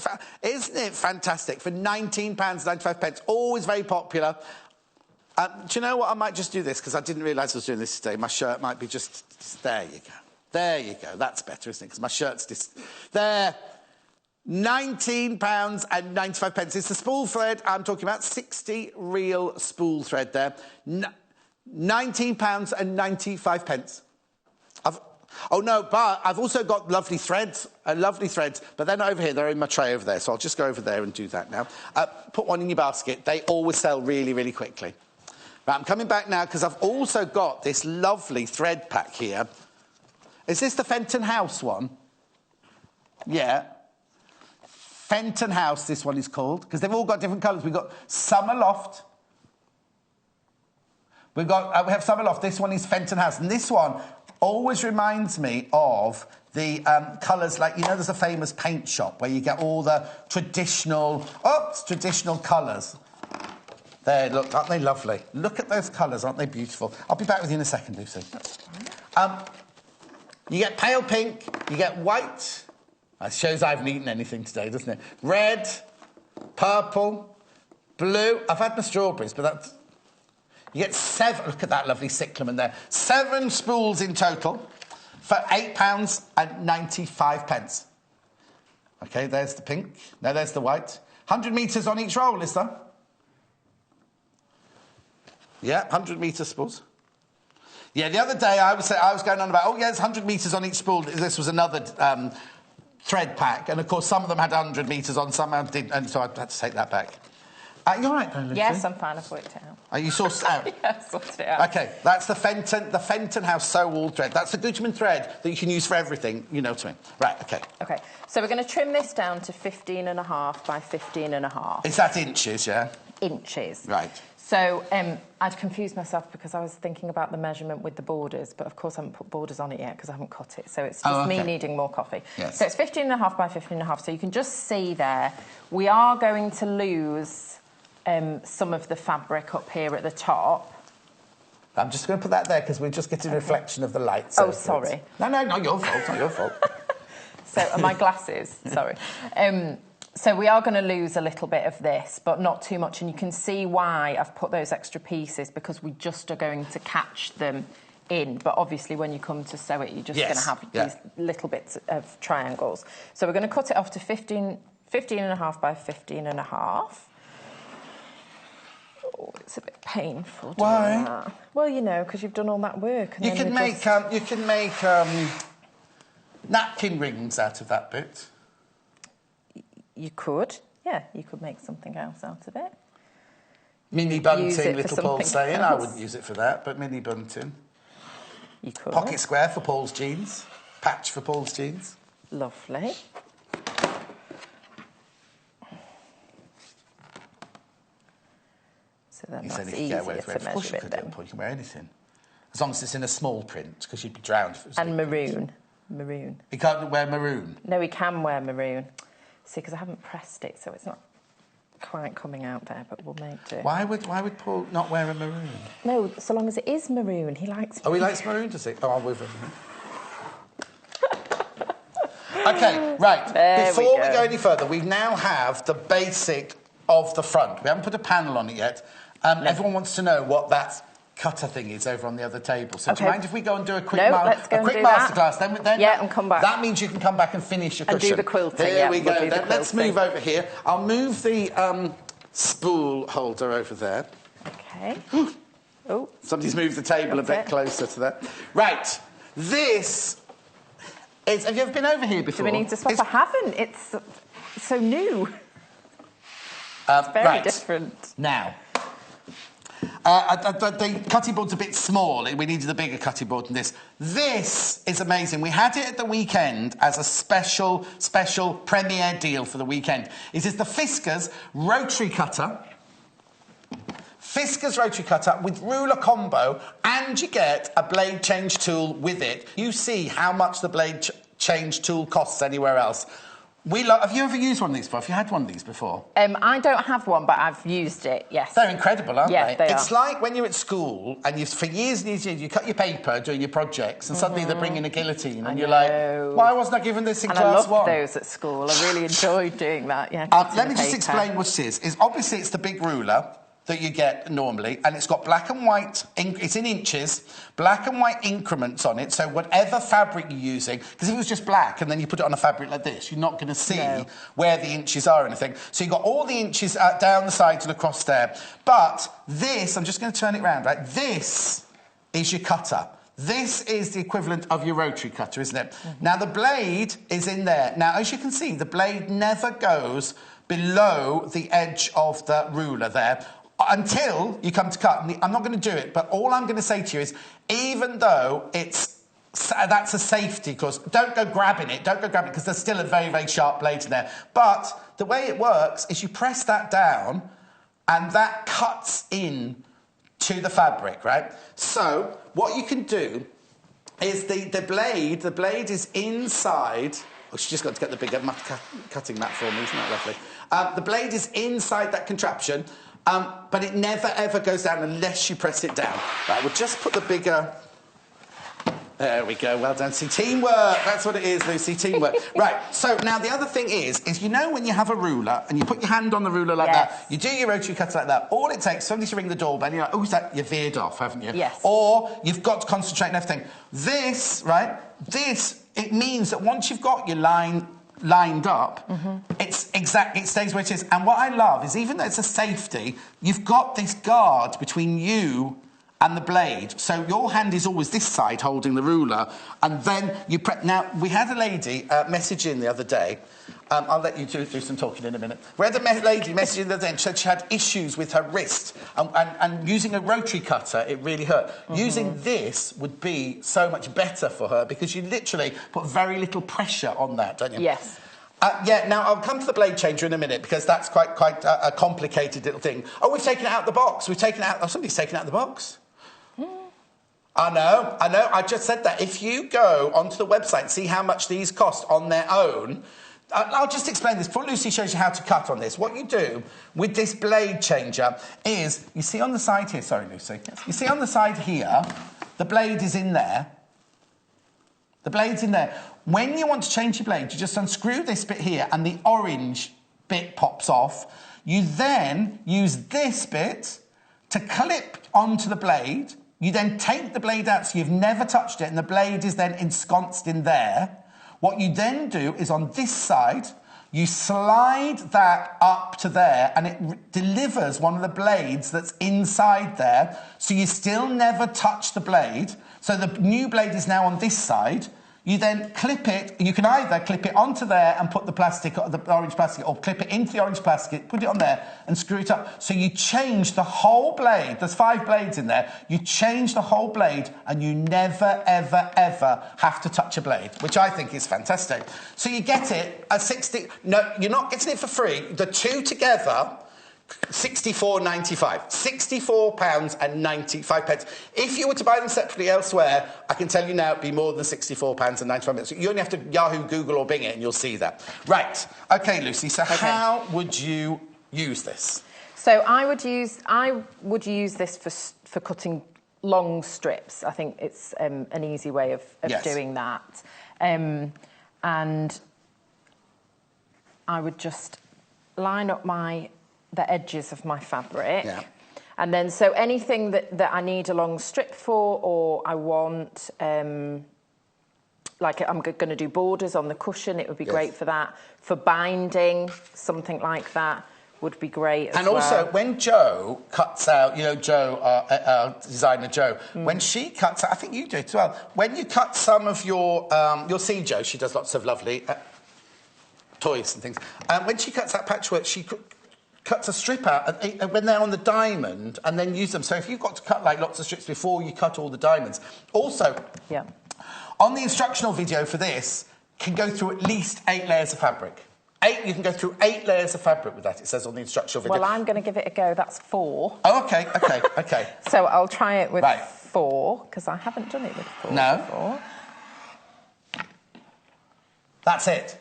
fantastic? For £19.95. Always very popular. Do you know what? I might just do this, because I didn't realise I was doing this today. My shirt might be just... There you go. There you go. That's better, isn't it? Because my shirt's just... There. £19.95. It's the spool thread. I'm talking about 60 real spool thread there. £19.95. Oh no, but I've also got lovely threads, but they're not over here, they're in my tray over there, so I'll just go over there and do that now. Put one in your basket. They always sell really, really quickly. Right, I'm coming back now because I've also got this lovely thread pack here. Is this the Fenton House one? Yeah. Fenton House, this one is called, because they've all got different colours. We've got Summer Loft. We have Summer Loft. This one is Fenton House, and this one always reminds me of the colours, like, you know, there's a famous paint shop where you get all the traditional colours. There, look, aren't they lovely? Look at those colours, aren't they beautiful? I'll be back with you in a second, Lucy. You get pale pink, you get white. That shows I haven't eaten anything today, doesn't it? Red, purple, blue. I've had my strawberries, but that's... You get 7... Look at that lovely cyclamen there. 7 spools in total for £8.95. OK, there's the pink. Now there's the white. 100 metres on each roll, is there? Yeah, 100 metre spools. Yeah, the other day I was going on about, oh, yeah, it's 100 metres on each spool. This was another thread pack. And, of course, some of them had 100 metres on, some didn't, and so I had to take that back. You all right, Lucy? Yes, I'm fine. I've worked it out. Are you sorted out? Yeah, sorted it out. OK, that's the Fenton House Sew Wool thread. That's the Gutermann thread that you can use for everything, you know what I mean. Right, OK. OK, so we're going to trim this down to 15.5 by 15.5. Is that inches, yeah? Inches. Right. So I'd confused myself because I was thinking about the measurement with the borders, but of course I haven't put borders on it yet because I haven't cut it. So it's just me needing more coffee. Yes. So it's 15.5 by 15.5. So you can just see there, we are going to lose some of the fabric up here at the top. I'm just going to put that there because we're just getting a reflection of the light. Oh, sorry. No, not your fault, not your fault. So, my glasses, sorry. So we are going to lose a little bit of this, but not too much. And you can see why I've put those extra pieces, because we just are going to catch them in. But obviously, when you come to sew it, you're just going to have these little bits of triangles. So we're going to cut it off to 15.5 by 15.5. Oh, it's a bit painful doing that. Well, you know, because you've done all that work. And you can make napkin rings out of that bit. You could, yeah. You could make something else out of it. Mini bunting, little Paul's saying. I wouldn't use it for that, but mini bunting. You could. Pocket square for Paul's jeans. Patch for Paul's jeans. Lovely. So then that's easier to measure it then. You can wear anything. As long as it's in a small print, because you'd be drowned if it was and maroon. Maroon. He can't wear maroon? No, he can wear maroon. See, because I haven't pressed it, so it's not quite coming out there, but we'll make do. Why would Paul not wear a maroon? No, so long as it is maroon. He likes maroon. Oh, he likes maroon, does he? Oh, I'll with him. OK, right. Before we go any further, we now have the basic of the front. We haven't put a panel on it yet. No. Everyone wants to know what that cutter thing is over on the other table. So do you mind if we go and do a quick masterclass? Then and come back. That means you can come back and finish your cushion. And do the quilting. Here we go. Let's move over here. I'll move the spool holder over there. OK. Oh, Somebody's moved the table a bit closer to that. Right. This is... Have you ever been over here before? Do we need to stop? I haven't. It's so new. It's very different. Now... the cutting board's a bit small. We needed a bigger cutting board than this. This is amazing. We had it at the weekend as a special premiere deal for the weekend. It is the Fiskars rotary cutter. Fiskars rotary cutter with ruler combo, and you get a blade change tool with it. You see how much the blade change tool costs anywhere else. Have you ever used one of these before? Have you had one of these before? I don't have one, but I've used it, yes. They're incredible, aren't they? They it's like when you're at school and for years and years you cut your paper doing your projects and suddenly they're bringing a guillotine and you're like, why wasn't I given this in class one? I loved those at school. I really enjoyed doing that, yeah. Let me just explain what it is. Obviously, it's the big ruler that you get normally, and it's got black and white, it's in inches, black and white increments on it, so whatever fabric you're using, because if it was just black and then you put it on a fabric like this, you're not going to see where the inches are or anything. So you've got all the inches down the sides and across there. But this, I'm just going to turn it around, right? This is your cutter. This is the equivalent of your rotary cutter, isn't it? Mm-hmm. Now, the blade is in there. Now, as you can see, the blade never goes below the edge of the ruler there, until you come to cut. I'm not going to do it, but all I'm going to say to you is, even though that's a safety course, don't go grabbing it, because there's still a very, very sharp blade in there. But the way it works is you press that down, and that cuts in to the fabric, right? So what you can do is the blade is inside... Oh, she's just got to get the bigger cutting mat for me, isn't that lovely? The blade is inside that contraption, but it never, ever goes down unless you press it down. Right, we'll just put the bigger... There we go, well done. See, teamwork, that's what it is, Lucy, teamwork. Right, so now the other thing is you know when you have a ruler and you put your hand on the ruler like that, you do your rotary cutter like that, all it takes, somebody to ring the doorbell, and you're like, oh, is that, you veered off, haven't you? Yes. Or you've got to concentrate on everything. This, right, it means that once you've got your lined up, it stays where it is. And what I love is, even though it's a safety, you've got this guard between you and the blade. So your hand is always this side holding the ruler, and then you press... Now, we had a lady message in the other day. I'll let you do some talking in a minute. We had a lady message in the other day and said she had issues with her wrist, and using a rotary cutter, it really hurt. Using this would be so much better for her, because you literally put very little pressure on that, don't you? Yes. Now, I'll come to the blade changer in a minute, because that's quite a complicated little thing. Oh, we've taken it out of the box. Somebody's taken it out of the box. I know, I just said that. If you go onto the website and see how much these cost on their own, I'll just explain this before Lucy shows you how to cut on this. What you do with this blade changer is, you see on the side here, sorry Lucy, you see on the side here, the blade is in there. The blade's in there. When you want to change your blade, you just unscrew this bit here and the orange bit pops off. You then use this bit to clip onto the blade. You then take the blade out so you've never touched it, and the blade is then ensconced in there. What you then do is, on this side, you slide that up to there, and it delivers one of the blades that's inside there, so you still never touch the blade. So the new blade is now on this side. You then clip it. You can either clip it onto there and put the orange plastic, or clip it into the orange plastic, put it on there and screw it up. So you change the whole blade. There's 5 blades in there. You change the whole blade, and you never, ever, ever have to touch a blade, which I think is fantastic. So you get it at 60... No, you're not getting it for free. The two together... £64.95. £64.95. If you were to buy them separately elsewhere, I can tell you now it'd be more than £64.95. So you only have to Yahoo, Google or Bing it and you'll see that. Right. OK, Lucy, so how would you use this? So I would use this for cutting long strips. I think it's an easy way of doing that. And I would just line up the edges of my fabric. Yeah. And then, so anything that I need a long strip for, or I want, like I'm going to do borders on the cushion, it would be great for that. For binding, something like that would be great as and well. also, when Jo cuts out, you know, Jo, our designer Jo, when she cuts out, I think you do it as well, when you cut some of your, you'll see Jo, she does lots of lovely toys and things, and when she cuts out patchwork, she cuts a strip out when they're on the diamond and then use them. So if you've got to cut like lots of strips before you cut all the diamonds. Also, on the instructional video for this, can go through at least 8 layers of fabric. You can go through 8 layers of fabric with that, it says on the instructional video. Well, I'm going to give it a go. That's 4. Oh, OK. So I'll try it with 4, because I haven't done it with 4 before. That's it.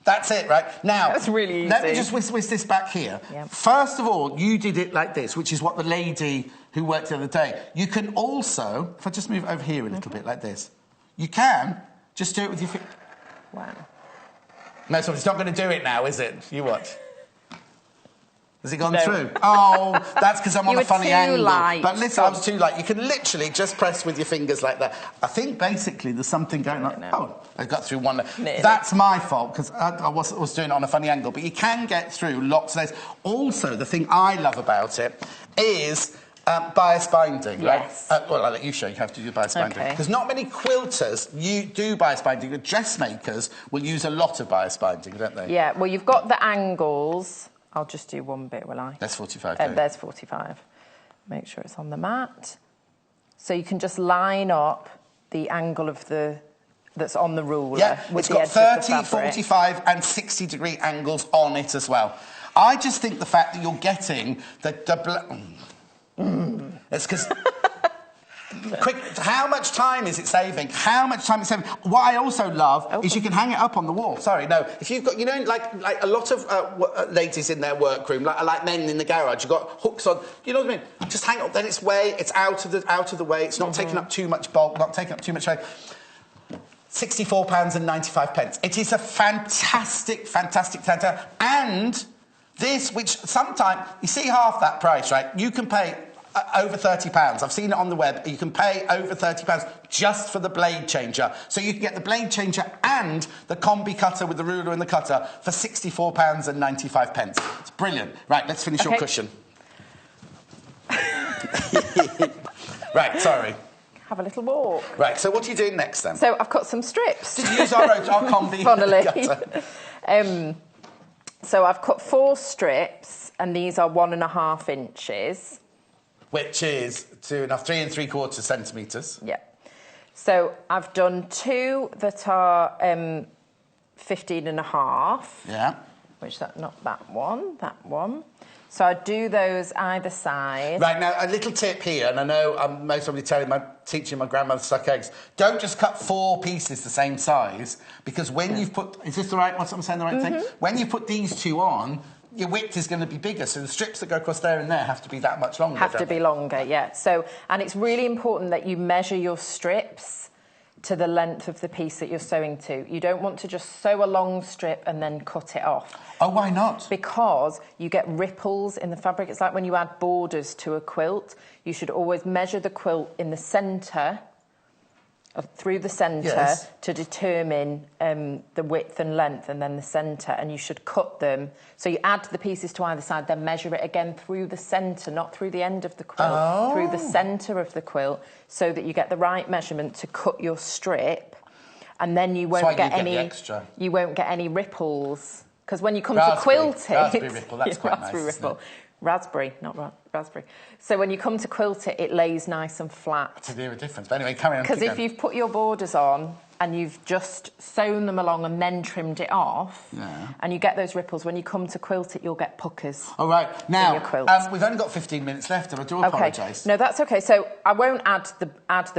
That's it, right? Now, that's really easy. Let me just whisk this back here. Yep. First of all, you did it like this, which is what the lady who worked the other day. You can also, if I just move over here a little bit like this, you can just do it with your feet. Wow. No, so it's not going to do it now, is it? You watch. Has it gone through? Oh, that's because I'm on a funny angle. Light. But listen, I was too light. You can literally just press with your fingers like that. I think basically there's something going on. Oh, I got through one. That's my fault because I was doing it on a funny angle. But you can get through lots of those. Also, the thing I love about it is bias binding, right? Yes. Well, I'll let you show you how to do bias binding. Because not many quilters do bias binding. The dressmakers will use a lot of bias binding, don't they? Yeah, well, you've got the angles. I'll just do one bit, will I? There's 45. There's 45. Make sure it's on the mat. So you can just line up the angle of that's on the ruler. Yeah, with it's got 30, 45 and 60-degree angles on it as well. I just think the fact that you're getting it's because... Quick, how much time is it saving? How much time is it saving? What I also love is you can hang it up on the wall. Sorry, no. If you've got, you know, like a lot of ladies in their workroom, like men in the garage, you've got hooks on. You know what I mean? Just hang it up. Then it's out of the way. It's not taking up too much bulk, not taking up too much space. £64.95. It is a fantastic. And this, which sometimes you see half that price, right? You can pay over £30. I've seen it on the web. You can pay over £30 just for the blade changer. So you can get the blade changer and the combi cutter with the ruler and the cutter for £64.95. It's brilliant. Right, let's finish your cushion. Right, sorry. Have a little walk. Right, so what are you doing next then? So I've cut some strips. Did you use our combi cutter? So I've cut 4 strips, and these are 1.5 inches. Which is 3 3/4 centimetres. Yeah. So I've done 2 that are 15.5. Yeah. Not that one. So I do those either side. Right, now, a little tip here, and I know I'm most probably teaching my grandmother to suck eggs. Don't just cut 4 pieces the same size, because when you've put... Is this the right... What's I'm saying, the right thing? When you put these 2 on... Your width is going to be bigger, so the strips that go across there and there have to be that much longer. Have to be longer, yeah. So, and it's really important that you measure your strips to the length of the piece that you're sewing to. You don't want to just sew a long strip and then cut it off. Oh, why not? Because you get ripples in the fabric. It's like when you add borders to a quilt. You should always measure the quilt in the centre, through the centre, to determine the width and length, and then the centre, and you should cut them. So you add the pieces to either side, then measure it again through the centre, not through the end of the quilt, through the centre of the quilt, so that you get the right measurement to cut your strip, and then you won't get any ripples. Because when you come to quilting... Raspberry ripple, that's quite nice, ripple. Raspberry, not raspberry. So when you come to quilt it, it lays nice and flat. That's a bit of a difference. But anyway, carry on. Because if you've put your borders on and you've just sewn them along and then trimmed it off, and you get those ripples, when you come to quilt it, you'll get puckers. All right. Now, in your quilt. We've only got 15 minutes left, and I do apologise. No, that's okay. So I won't add the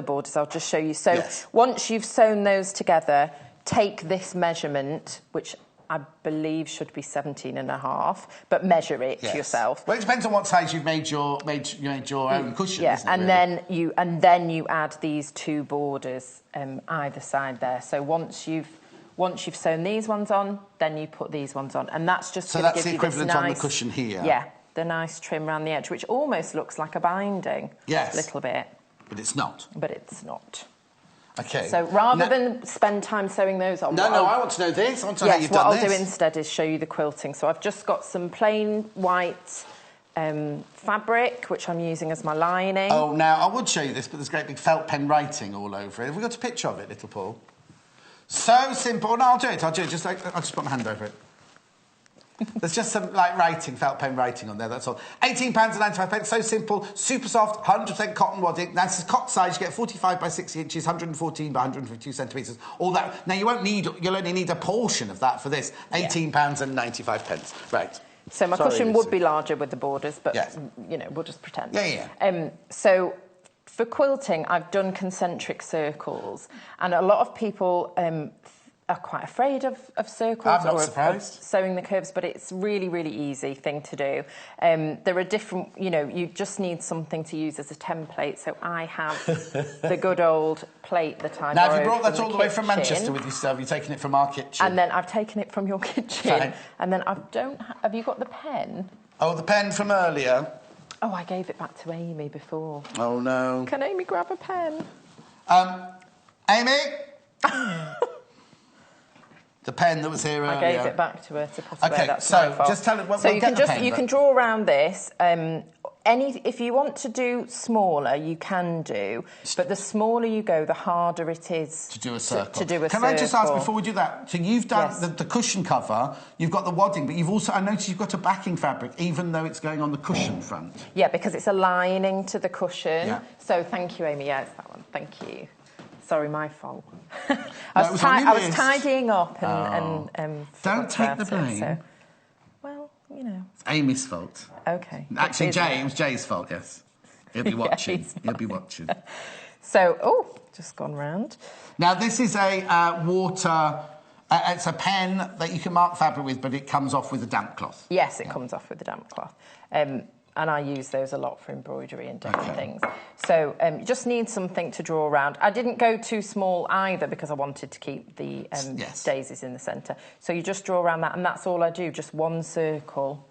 borders. I'll just show you. So once you've sewn those together, take this measurement, which I believe should be 17.5, but measure it yourself. Well, it depends on what size you've made your own cushion. Yeah, isn't it, and then you add these 2 borders either side there. So once you've sewn these ones on, then you put these ones on, and that's just so going to that's give the you equivalent this nice, on the cushion here. Yeah, the nice trim around the edge, which almost looks like a binding. Yes, a little bit, but it's not. But it's not. Okay. So rather than spend time sewing those on... No, I want to know this. I want to know how you've done this. What I'll do instead is show you the quilting. So I've just got some plain white fabric, which I'm using as my lining. Oh, now, I would show you this, but there's great big felt pen writing all over it. Have we got a picture of it, little Paul? So simple. No, I'll do it. I'll just put my hand over it. There's just some, writing, felt pen writing on there, that's all. £18.95, so simple, super soft, 100% cotton wadding. Now, this is cot size, you get 45 by 60 inches, 114 by 152 centimetres, all that. Now, you'll only need a portion of that for this, £18.95. Right. So my cushion would be larger with the borders, but, you know, we'll just pretend. Yeah. So for quilting, I've done concentric circles, and a lot of people are quite afraid of circles of sewing the curves, but it's really, really easy thing to do. There are different, you know, you just need something to use as a template. So I have the good old plate that I borrowed. Now, have you brought that all the way from Manchester with you, so have you taken it from our kitchen? And then I've taken it from your kitchen. Right. And then have you got the pen? Oh, the pen from earlier. Oh, I gave it back to Amy before. Oh, no. Can Amy grab a pen? Amy? The pen that was here earlier. I gave it back to her to put away. Okay, That's so my fault. just tell it. So you can draw around this. If you want to do smaller, you can do, but the smaller you go, the harder it is to do a circle. Can I just ask before we do that? So you've done the cushion cover, you've got the wadding, but you've also, I noticed you've got a backing fabric, even though it's going on the cushion front. Yeah, because it's a lining to the cushion. Yeah. So thank you, Amy. Yeah, it's that one. Thank you. Sorry, my fault. I was tidying up and don't take the blame. So, well, you know. It's Amy's fault. Okay. Actually, it was Jay's fault, yes. He'll be watching. He'll be watching. So, just gone round. Now, this is a water... it's a pen that you can mark fabric with, but it comes off with a damp cloth. Yes, it comes off with a damp cloth. And I use those a lot for embroidery and different things. So you just need something to draw around. I didn't go too small either because I wanted to keep the daisies in the centre. So you just draw around that, and that's all I do, just one circle.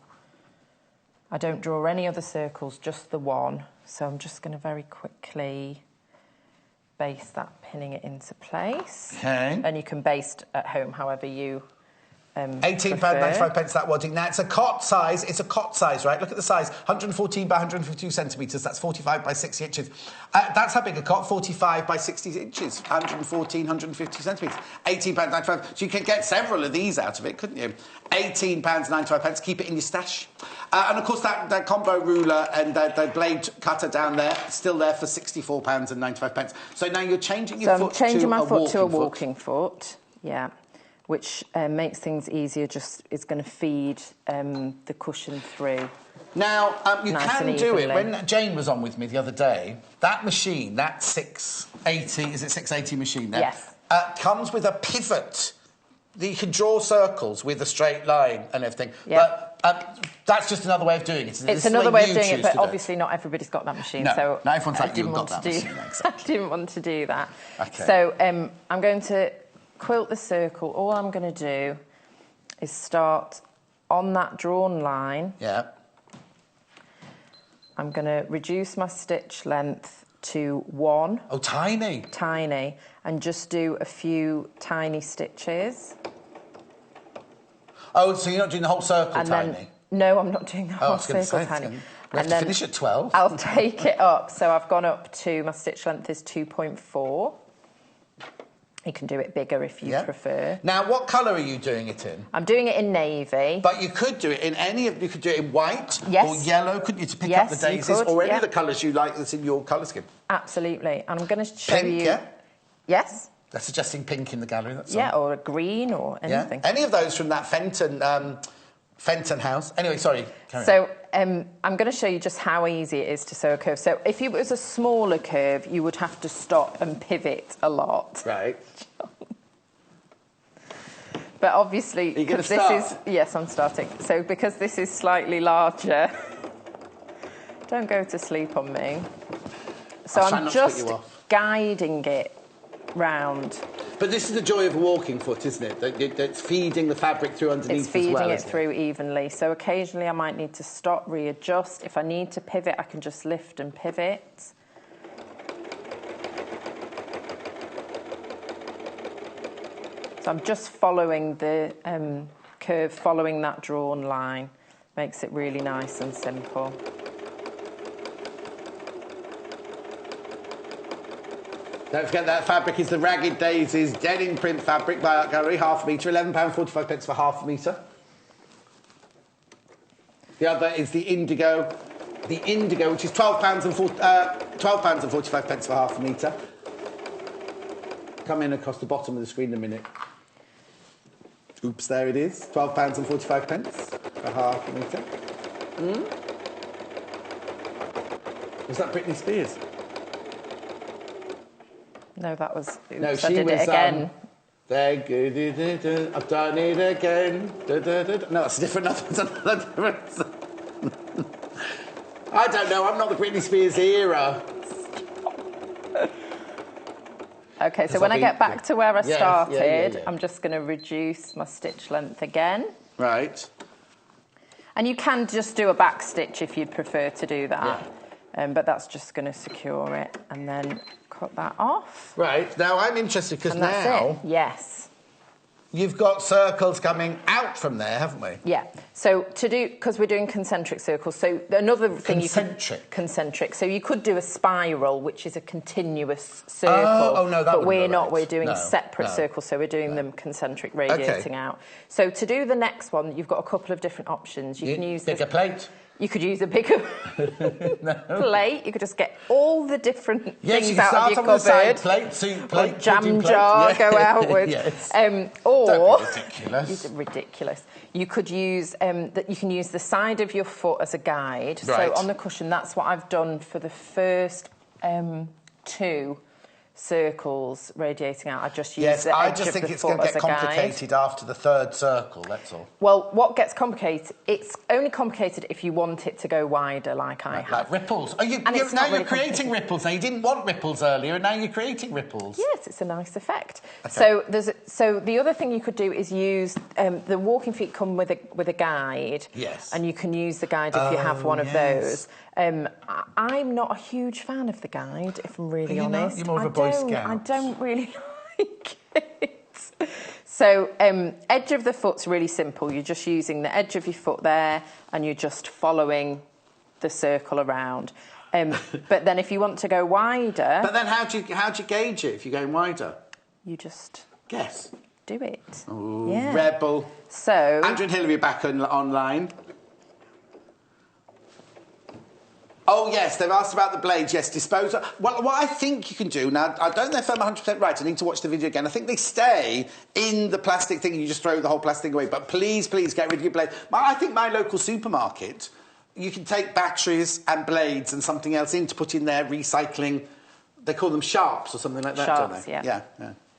I don't draw any other circles, just the one. So I'm just going to very quickly baste that, pinning it into place. Okay. And you can baste at home however you... £18.95 that wadding. Now, it's a cot size. It's a cot size, right? Look at the size. 114 by 152 centimetres. That's 45 by 60 inches. That's how big a cot, 45 by 60 inches. 114, 150 centimetres. £18.95. So you could get several of these out of it, couldn't you? £18.95. Keep it in your stash. And, of course, that combo ruler and the blade cutter down there, still there for £64.95. So now you're changing your foot to a walking foot. So I'm changing my foot to a walking foot. Yeah. Which makes things easier, is going to feed the cushion through. Now, you can do it. When Jane was on with me the other day, that machine, that 680, is it 680 machine there? Yes. Comes with a pivot. You can draw circles with a straight line and everything. Yeah. But that's just another way of doing it. It's another way of doing it, but obviously not everybody's got that machine. No, so not everyone's like you've got that machine. I didn't want to do that. Okay. So I'm going to... quilt the circle. All I'm going to do is start on that drawn line. Yeah. I'm going to reduce my stitch length to 1. Oh, tiny. Tiny. And just do a few tiny stitches. Oh, so you're not doing the whole circle tiny? No, I'm not doing the whole circle tiny. We have to finish at 12. I'll take it up. So I've gone up to, my stitch length is 2.4. You can do it bigger if you prefer. Now, what colour are you doing it in? I'm doing it in navy. But you could do it in you could do it in white or yellow, couldn't you, to pick up the daisies, or any of the colours you like that's in your colour scheme? Absolutely. And I'm going to show you... Yeah? Yes. They're suggesting pink in the gallery, that's all. Or a green or anything. Yeah. Any of those from that Fenton house. Anyway, sorry. So I'm going to show you just how easy it is to sew a curve. So if it was a smaller curve, you would have to stop and pivot a lot. Right. But obviously, because this is... Yes, I'm starting. So because this is slightly larger... Don't go to sleep on me. So I'm just guiding it round. But this is the joy of a walking foot, isn't it? It's feeding the fabric through underneath as well. It's feeding it through evenly. So occasionally I might need to stop, readjust. If I need to pivot, I can just lift and pivot. So I'm just following the curve, following that drawn line. Makes it really nice and simple. Don't forget that fabric is the Ragged Daisies denim print fabric by Art Gallery, half a metre, £11.45 for half a metre. The other is the indigo, which is £12.45 for half a metre. Come in across the bottom of the screen in a minute. Oops, there it is. £12.45 for half a metre. Was that Britney Spears? No, that was... Oops, No, she I did was, it again. They're good, I've done it again. No, that's a different I don't know, I'm not the Britney Spears era. OK, so when I get back to where I started, I'm just going to reduce my stitch length again. Right. And you can just do a back stitch if you'd prefer to do that. Yeah. But that's just going to secure it and then cut that off. Right, now I'm interested because now... Yes. You've got circles coming out from there, haven't we? Yeah. So to do, because we're doing concentric circles, so another thing concentric. So you could do a spiral, which is a continuous circle. Oh no, that but we're not. Right. We're doing separate circles, so we're doing them concentric, radiating out. So to do the next one, you've got a couple of different options. You can use bigger plate. You could use a bigger plate. You could just get all the different things out of your cupboard. Side plate, soup plate, jam jar, go outwards. Yes. Or don't be ridiculous. Ridiculous. You could use you can use the side of your foot as a guide. Right. So on the cushion, that's what I've done for the first 2 circles radiating out. I just use the edge of the foot as a guide. I just think it's going to get complicated after the 3rd circle, that's all. Well, what gets complicated, it's only complicated if you want it to go wider like I have. Like ripples. Now you're creating ripples. Now, you didn't want ripples earlier, and now you're creating ripples. Yes, it's a nice effect. Okay. So the other thing you could do is use... the walking feet come with a guide. Yes. And you can use the guide if you have one of those. I'm not a huge fan of the guide, if I'm really honest. You're more of a Boy Scout. I don't really like it. So, edge of the foot's really simple. You're just using the edge of your foot there, and you're just following the circle around. But then if you want to go wider... But then how do you gauge it if you're going wider? You just... Guess. Do it. Ooh, yeah. Rebel. So... Andrew and Hilary are back online. Oh, yes, they've asked about the blades. Yes, disposal. Well, what I think you can do... Now, I don't know if I'm 100% right. I need to watch the video again. I think they stay in the plastic thing and you just throw the whole plastic away. But please, please, get rid of your blade. I think my local supermarket, you can take batteries and blades and something else in to put in their recycling... They call them sharps or something like that, don't they? Yeah.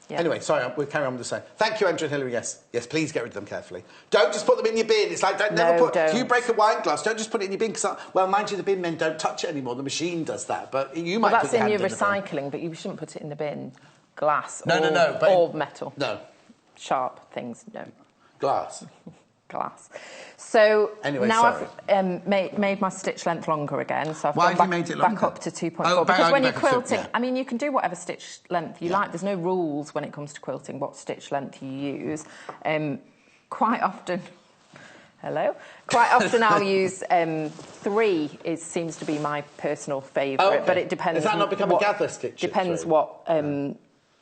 Yeah. Anyway, sorry, we'll carry on with the same. Thank you, Andrew and Hilary. Yes, please get rid of them carefully. Don't just put them in your bin. It's like, if you break a wine glass, don't just put it in your bin. Because, well, mind you, the bin men don't touch it anymore. The machine does that. But you might put your hand in your recycling, but you shouldn't put it in the bin. Glass or metal. No. Sharp things, no. Glass. So anyway, now I've made my stitch length longer again. So I've gone back up to 2.4. Because when you're quilting, I mean, you can do whatever stitch length you like. There's no rules when it comes to quilting what stitch length you use. Quite often I'll use 3 seems to be my personal favourite, but it depends. Does that not become a gather stitch? Depends what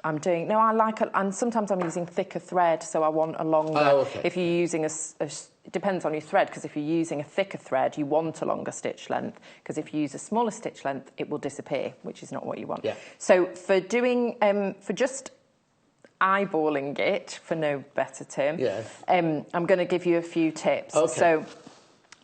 I'm doing. No, I like it, and sometimes I'm using thicker thread, so I want a longer. Oh, okay. If you're using it depends on your thread, because if you're using a thicker thread, you want a longer stitch length, because if you use a smaller stitch length, it will disappear, which is not what you want. Yeah. So for doing, for just eyeballing it, for no better term, I'm going to give you a few tips. Okay. So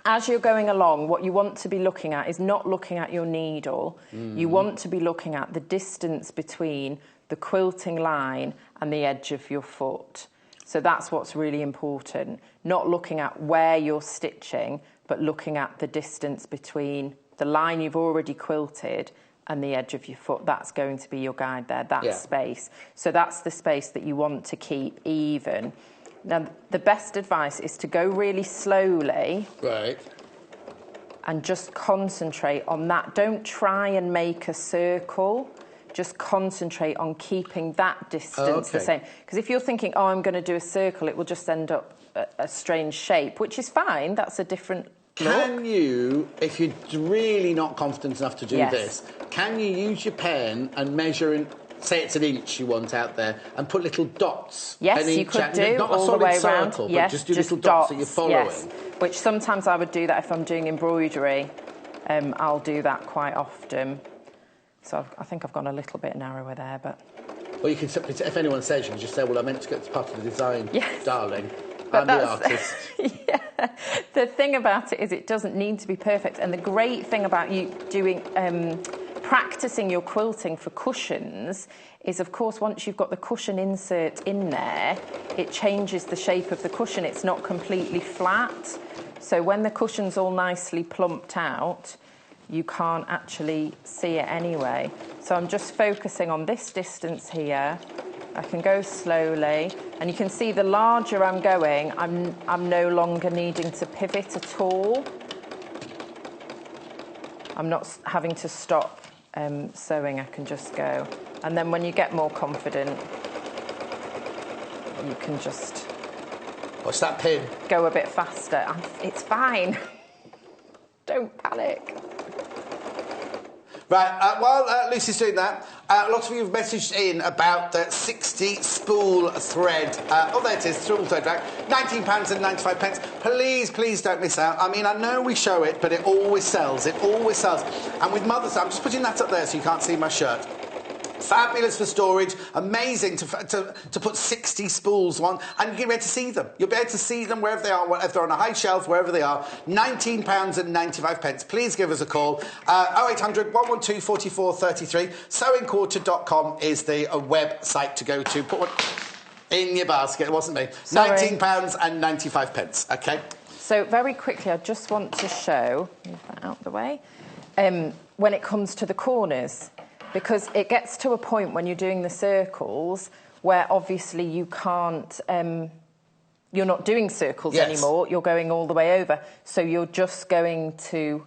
as you're going along, what you want to be looking at is not looking at your needle. You want to be looking at the distance between the quilting line and the edge of your foot. So that's what's really important. Not looking at where you're stitching, but looking at the distance between the line you've already quilted and the edge of your foot. That's going to be your guide there, that space. So that's the space that you want to keep even. Now, the best advice is to go really slowly. Right. And just concentrate on that. Don't try and make a circle, just concentrate on keeping that distance the same. Because if you're thinking, oh, I'm going to do a circle, it will just end up a strange shape, which is fine. That's a different look. Can you, if you're really not confident enough to do this, can you use your pen and measure in, say it's an inch you want out there, and put little dots? Yes, you could do, not all a solid the way circle, around. but just do little dots that you're following. Yes. Which sometimes I would do that if I'm doing embroidery. I'll do that quite often. So I think I've gone a little bit narrower there, but... Well, you can simply, if anyone says, you can just say, well, I meant to get to part of the design, darling. But I'm the artist. The thing about it is it doesn't need to be perfect. And the great thing about you doing... practicing your quilting for cushions is, of course, once you've got the cushion insert in there, it changes the shape of the cushion. It's not completely flat. So when the cushion's all nicely plumped out, you can't actually see it anyway. So I'm just focusing on this distance here. I can go slowly, and you can see the larger I'm going, I'm no longer needing to pivot at all. I'm not having to stop sewing, I can just go. And then when you get more confident, you can just... What's that pin? Go a bit faster. It's fine. Don't panic. Right, while Lucy's doing that, lots of you have messaged in about the 60 spool thread. Oh, there it is, spool thread rack. £19.95. Please don't miss out. I mean, I know we show it, but it always sells. It always sells. And with Mother's Day, I'm just putting that up there so you can't see my shirt. Fabulous for storage, amazing to put 60 spools on, and you get ready to see them. You'll be able to see them wherever they are, if they're on a high shelf, wherever they are. £19.95. Please give us a call. 0800 112 44 33. Sewingquarter.com is the website to go to. Put one in your basket. It wasn't me. £19.95. Okay. So very quickly, I just want to show, move that out the way, when it comes to the corners. Because it gets to a point when you're doing the circles where obviously you can't, you're not doing circles anymore, you're going all the way over. So you're just going to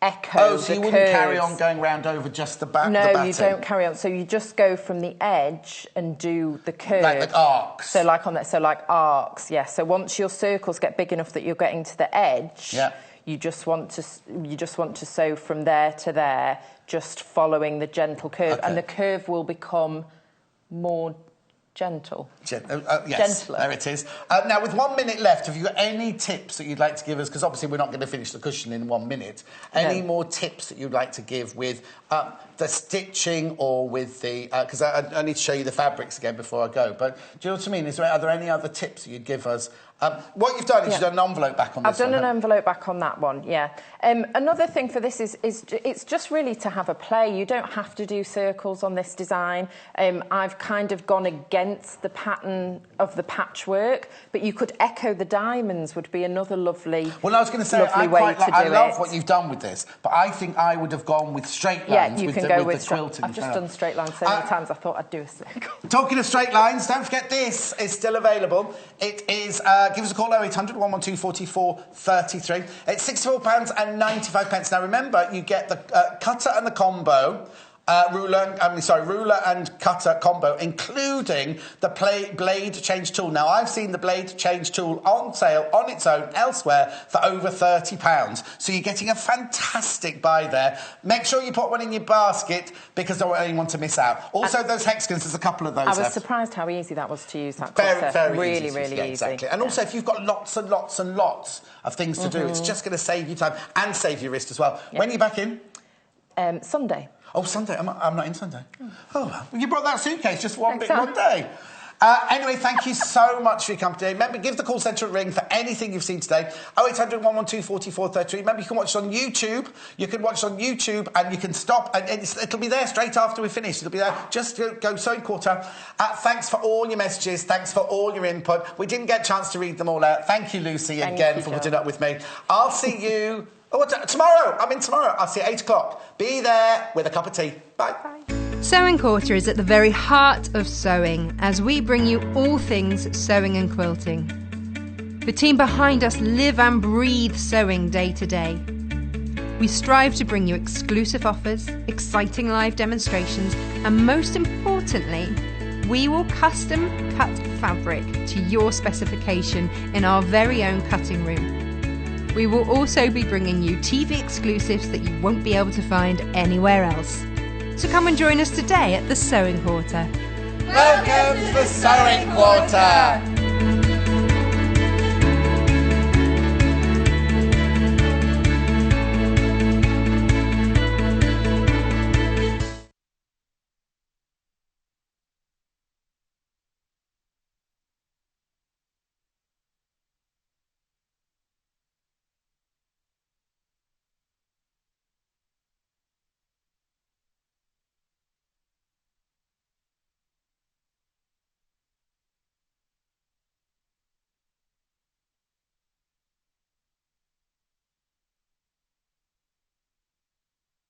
echo Oh, so you wouldn't carry on going round over just the back? No, you don't carry on. So you just go from the edge and do the curve. Like arcs? So like on that, so like arcs, yeah. So once your circles get big enough that you're getting to the edge, you just want to sew from there to there, just following the gentle curve, and the curve will become more gentle. Yes, gentler. There it is. Now, with 1 minute left, have you got any tips that you'd like to give us? Because obviously we're not going to finish the cushion in 1 minute. Any more tips that you'd like to give with the stitching or with the... Because I need to show you the fabrics again before I go. But do you know what I mean? Are there any other tips that you'd give us? What you've done is you've done an envelope back on this one. I've done an envelope back on that one, yeah. Another thing for this is it's just really to have a play. You don't have to do circles on this design. I've kind of gone against the pattern of the patchwork, but you could echo the diamonds would be another lovely Well, I was going to say, I love what you've done with this, but I think I would have gone with straight lines with the quilting. I've just done straight lines so many times I thought I'd do a circle. Talking of straight lines, don't forget this is still available. It is... give us a call, 0800 112 44 33. It's £64.95. Now, remember, you get the cutter and the combo, ruler and cutter combo, including the blade change tool. Now, I've seen the blade change tool on sale on its own elsewhere for over £30. So you're getting a fantastic buy there. Make sure you put one in your basket because I don't want anyone to miss out. Also, those hexagons, there's a couple of those. I was surprised how easy that was to use, that cutter. Very really easy. Really easy. Exactly. And also, if you've got lots and lots and lots of things to do, it's just going to save you time and save your wrist as well. Yep. When are you back in? Sunday. Oh, Sunday. I'm not in Sunday. Oh, well, you brought that suitcase just one day. Anyway, thank you so much for your company. Remember, give the call centre a ring for anything you've seen today. 0800 112 44 33. Remember, you can watch it on YouTube. You can watch it on YouTube and you can stop and it'll be there straight after we finish. It'll be there. Just go Sewing Quarter. Thanks for all your messages. Thanks for all your input. We didn't get a chance to read them all out. Thank you, Lucy, again for putting up with me. I'll see you... tomorrow. I'm in tomorrow. I'll see you at 8 o'clock. Be there with a cup of tea. Bye. Sewing Quarter is at the very heart of sewing as we bring you all things sewing and quilting. The team behind us live and breathe sewing day to day. We strive to bring you exclusive offers, exciting live demonstrations, and most importantly, we will custom cut fabric to your specification in our very own cutting room. We will also be bringing you TV exclusives that you won't be able to find anywhere else. So come and join us today at the Sewing Quarter. Welcome to the Sewing Quarter!